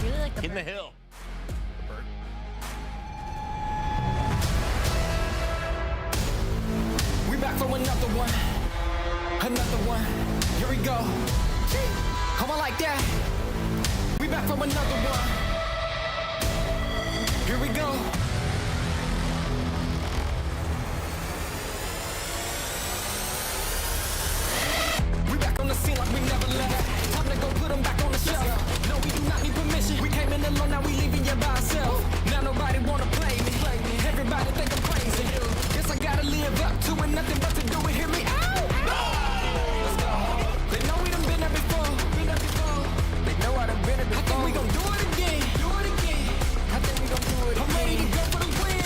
Really like In the hill. We back for another one. Another one. Here we go. Come on like that. We back for another one. Here we go. We back on the scene like we never left. Time to go put them back on the shelf. No, we do not need permission. We came in alone, now we leaving you by ourselves. Now nobody wanna play me. Everybody think I'm crazy. Guess I gotta live up to it. Nothing but to do it. Hear me out. Let's go. They know we done been there before. They know I done been there before. I think we gon' do it again. I think we gon' do it again. I'm ready to go for the win.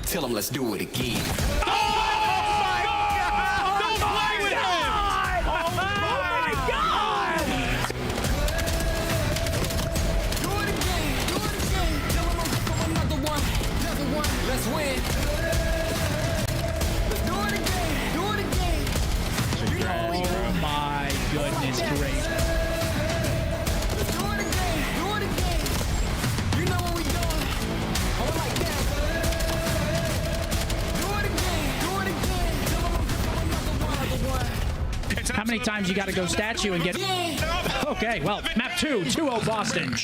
Tell them let's do it again. Let's win. Let's do it again. Do it again. Oh my goodness gracious. Let's do it again. Do it again. You know what we doing. I like that. Do it again. Do it again. Tell them another one. How many times you got to go statue and get... Okay, well, map 2, 2-0 Boston.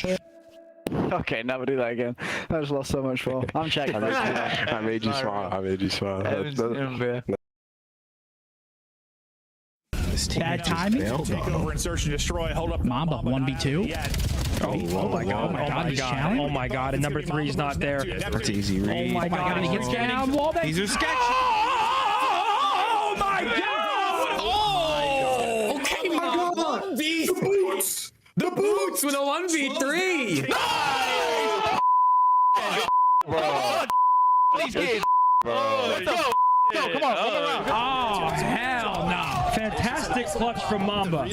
Okay, never do that again. I just lost so much for. I'm checking. I made you smile. I made you smile. Bad timing. Take over and search and destroy. Hold up. Mamba 1v2. Yeah. Oh my god. Oh my god. And number 3 is not there. That's easy read. Oh my god. He gets down. Wallbang. He's a sketch. Oh my god. Oh. Okay, Mamba. 1v. The boots with a 1v3. Bro. These kids. Bro. Go, come on, oh, hell no. Fantastic clutch from Mamba.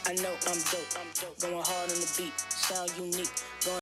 I know I'm dope, going hard on the beat, sound unique.